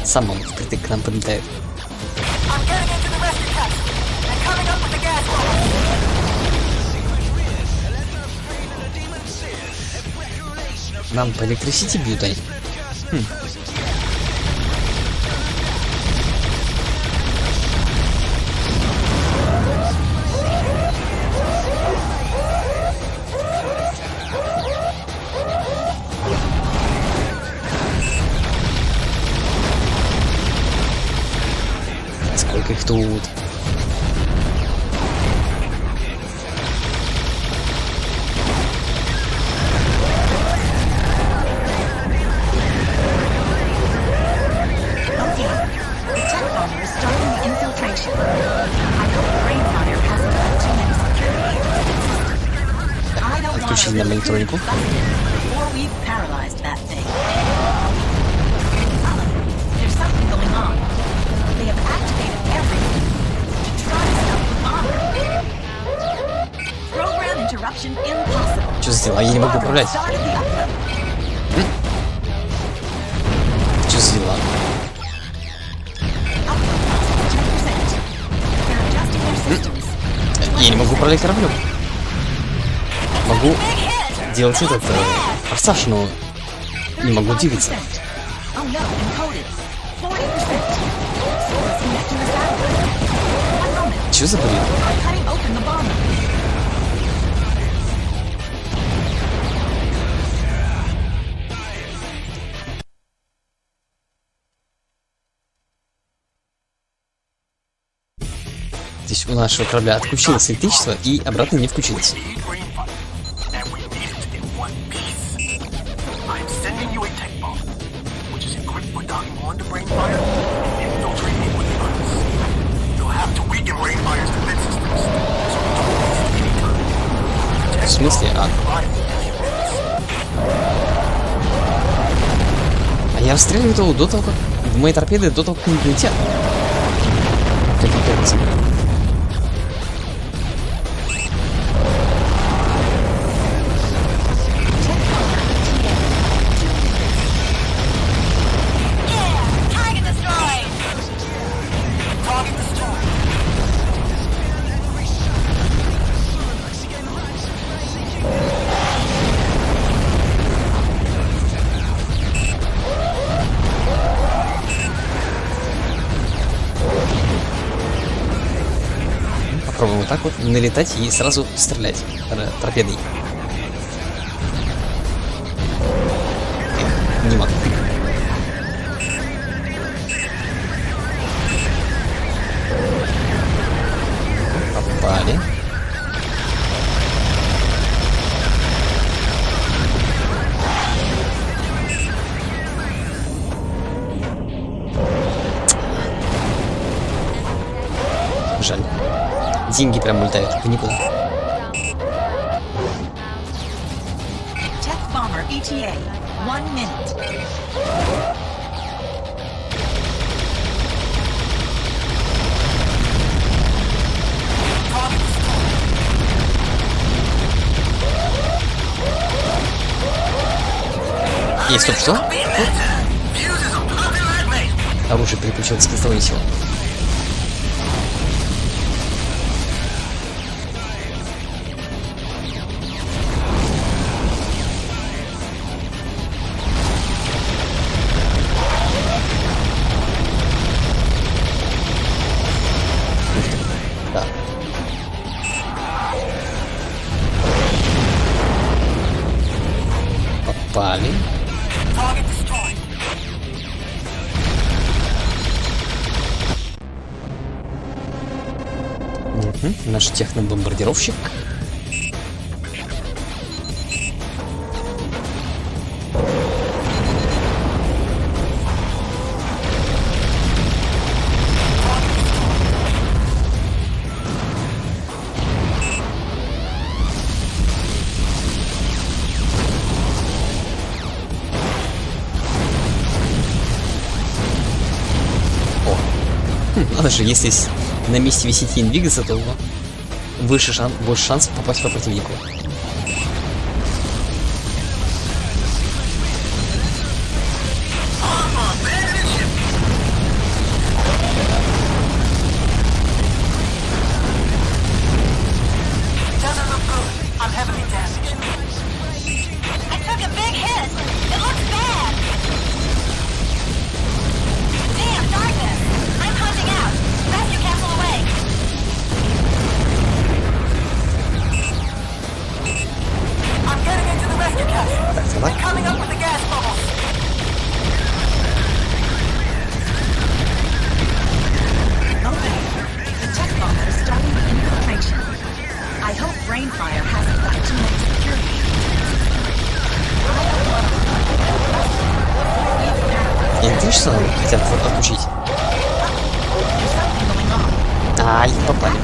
Сам он впритык к нам подлетает. Нам по электрисити бьют они. Сколько их тут. Отключили нам электронику. Что за дела? Я не могу управлять. Что за дела? Я не могу управлять кораблем. Могу делать этот форсаж, но не могу двигаться. Что за бред? Здесь у нашего корабля отключилось электричество и обратно не включилось. В смысле? А я расстреливаю его до того, как... в мои торпеды до того, как они прилетят. Каким образом? Попробуем вот так вот налетать и сразу стрелять торпедой. Не могу. Попали. Жаль. Деньги прям улетают в никуда. Эй, стоп, что? Оружие переключилось к основной силе. Попали. Наш технобомбардировщик. Надо же, если на месте висеть и не двигаться, то больше шансов попасть по противнику. хотят отключить. Ай, попали.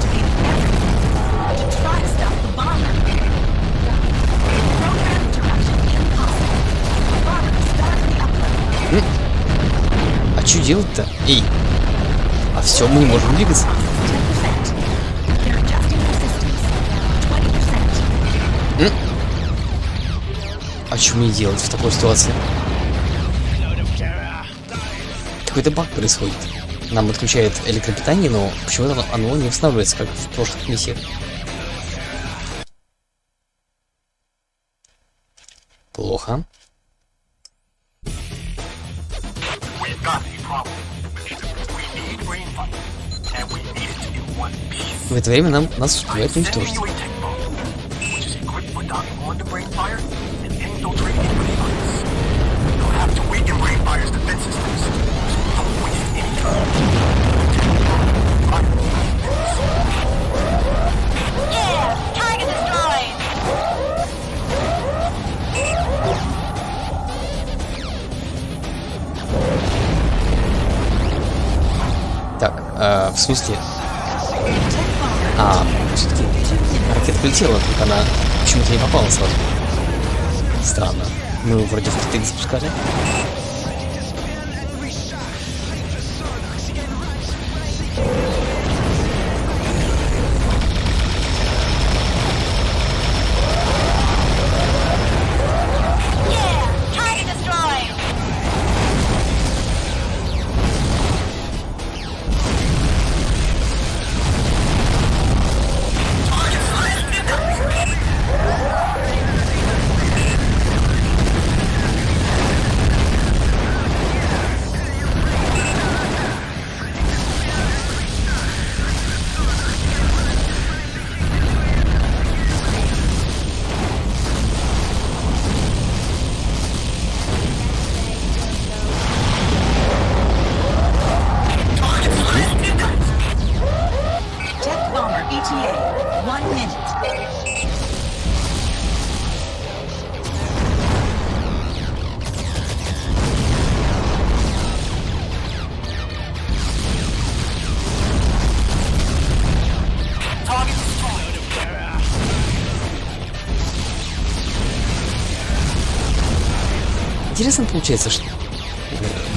А что делать-то? Эй! А все, мы не можем двигаться. А что мне делать в такой ситуации? Какой-то баг происходит. Нам отключает электропитание, но почему-то оно не восстанавливается, как в прошлых миссиях. Плохо. В это время нас успевает уничтожить. Так, в смысле? Все-таки ракета полетела, только она почему-то не попала сразу. Странно. Мы вроде впритык запускали. Интересно получается, что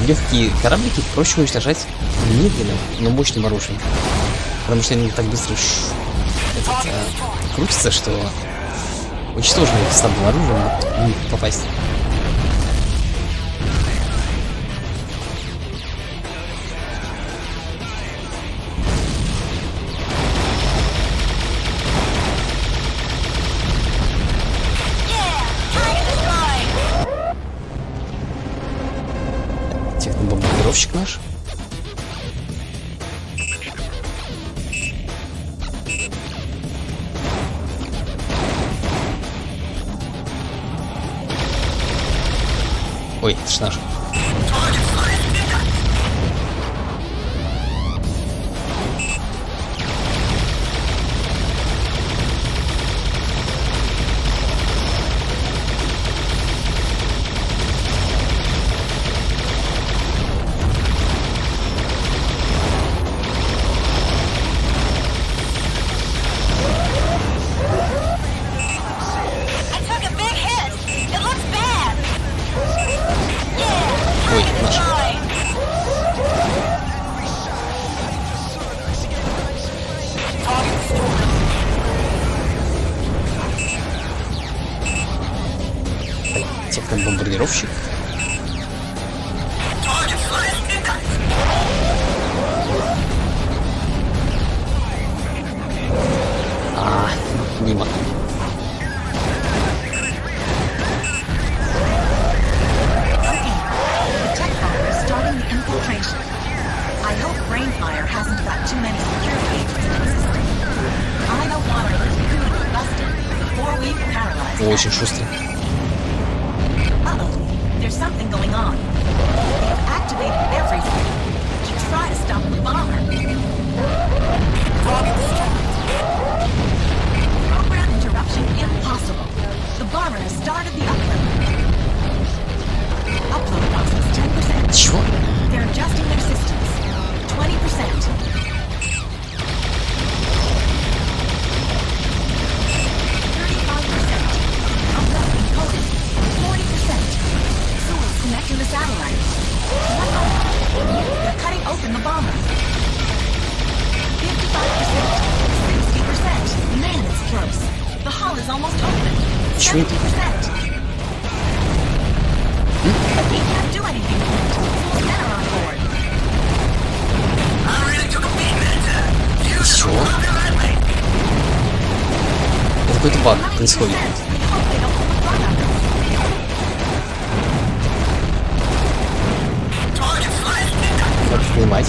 легкие кораблики проще уничтожать медленным, но мощным оружием. Потому что они так быстро крутятся, что очень сложно их слабым оружием попасть. Технобомбардировщик наш. Ой, это ж наш. Ой, наш. Технобомбардировщик. Мимо. I hope Brainfire hasn't got too many security agents in the system. I don't want our little coup to be busted before we've paralyzed. Очень шустрый. Uh-oh, there's something going on. They've activated everything to try to stop the bomber. Program interruption impossible. The bomber has started the upload. Upload process 10%. Чего? They're adjusting is almost open. Чё это? 70%. But we can't do anything to it. Full men are on board. I really took a beating that time. Fuses Чё? are popping like me. Это какой-то баг происходит. Как понимать?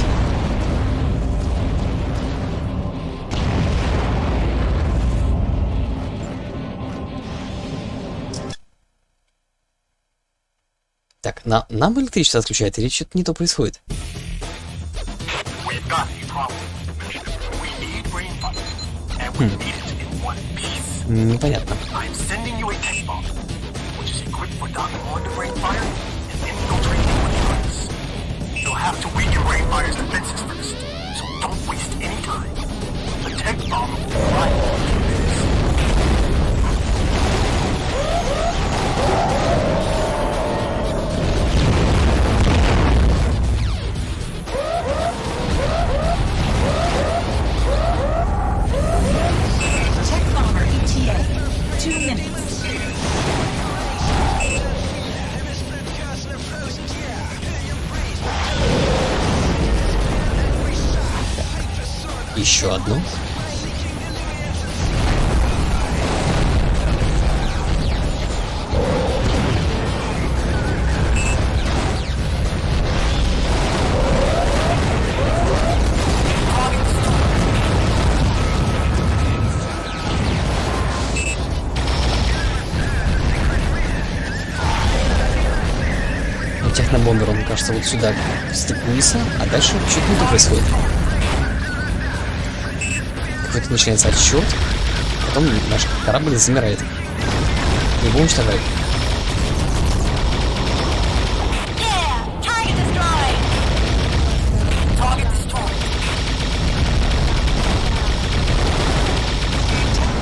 Так, нам электричество отключает или что-то не то происходит? Непонятно. Tech bomber ETA. 2 minutes. Еще одну. Технобомбер, он, кажется, вот сюда стыкуется, а дальше что-то не то происходит. Какой-то начинается отсчет, потом наш корабль замирает. Его уничтожает.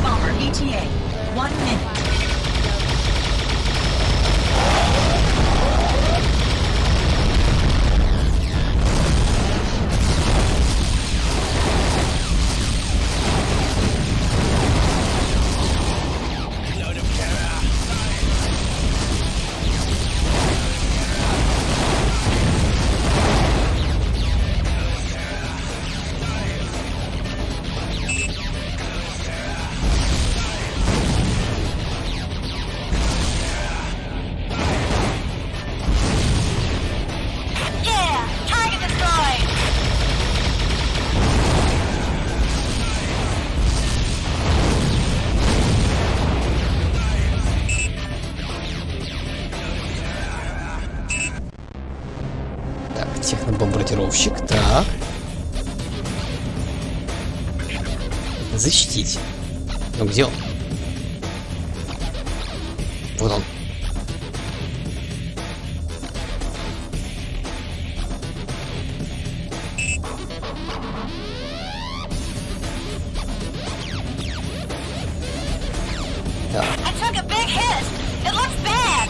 Bomber ETA. 1 minute. Технобомбардировщик, так. Защитить. Ну где он? Вот он. Так.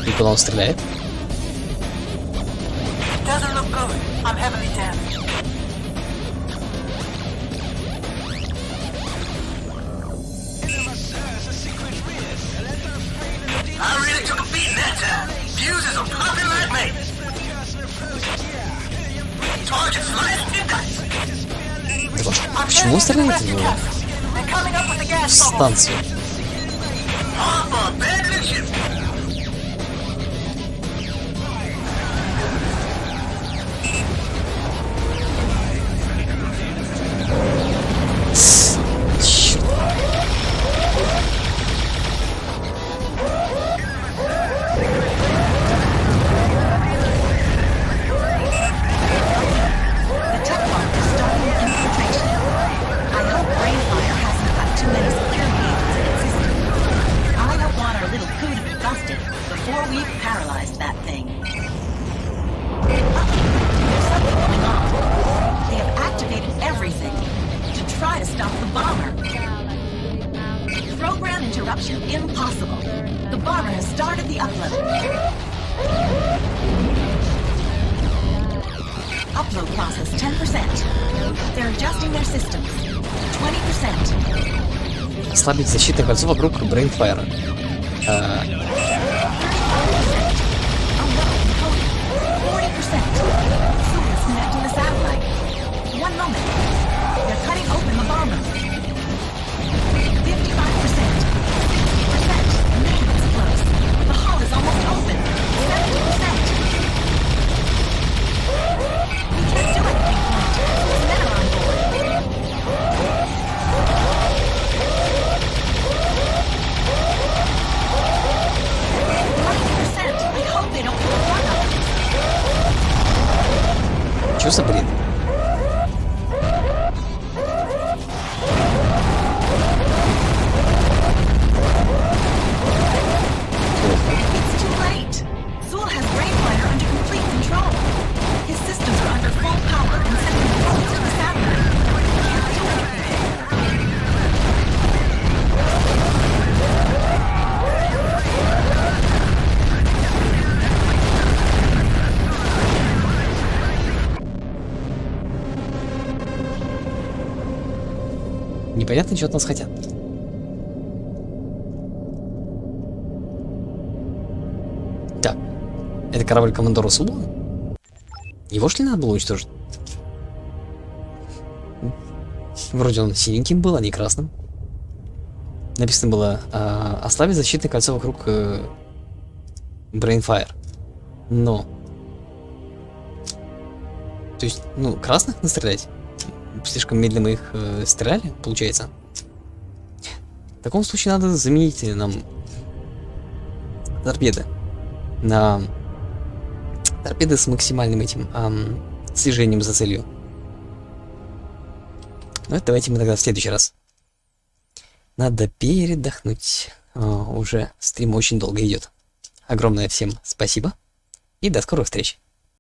И куда он стреляет? Doesn't look good. I'm heavily damaged. I really took a beating that time. Fuses are popping like me. Target sliced and cut. Почему он стреляет в него? В станцию. Impossible. The bomber has started the upload. Upload process 10%. They're adjusting their systems. 20%. Ослабить защитное кольцо вокруг Брейнфайра. Чё за бред? Непонятно, что от нас хотят. Так, это корабль командора Судьба? Его что ли надо было уничтожить? Вроде он синеньким был, а не красным. Написано было ослабить защитное кольцо вокруг Брейнфайр. Но... То есть, ну, красных настрелять? Слишком медленно мы их стреляли, получается. В таком случае надо заменить нам торпеды на торпеды с максимальным этим слежением за целью. Ну это давайте мы тогда в следующий раз. Надо передохнуть. Уже стрим очень долго идет. Огромное всем спасибо и до скорых встреч.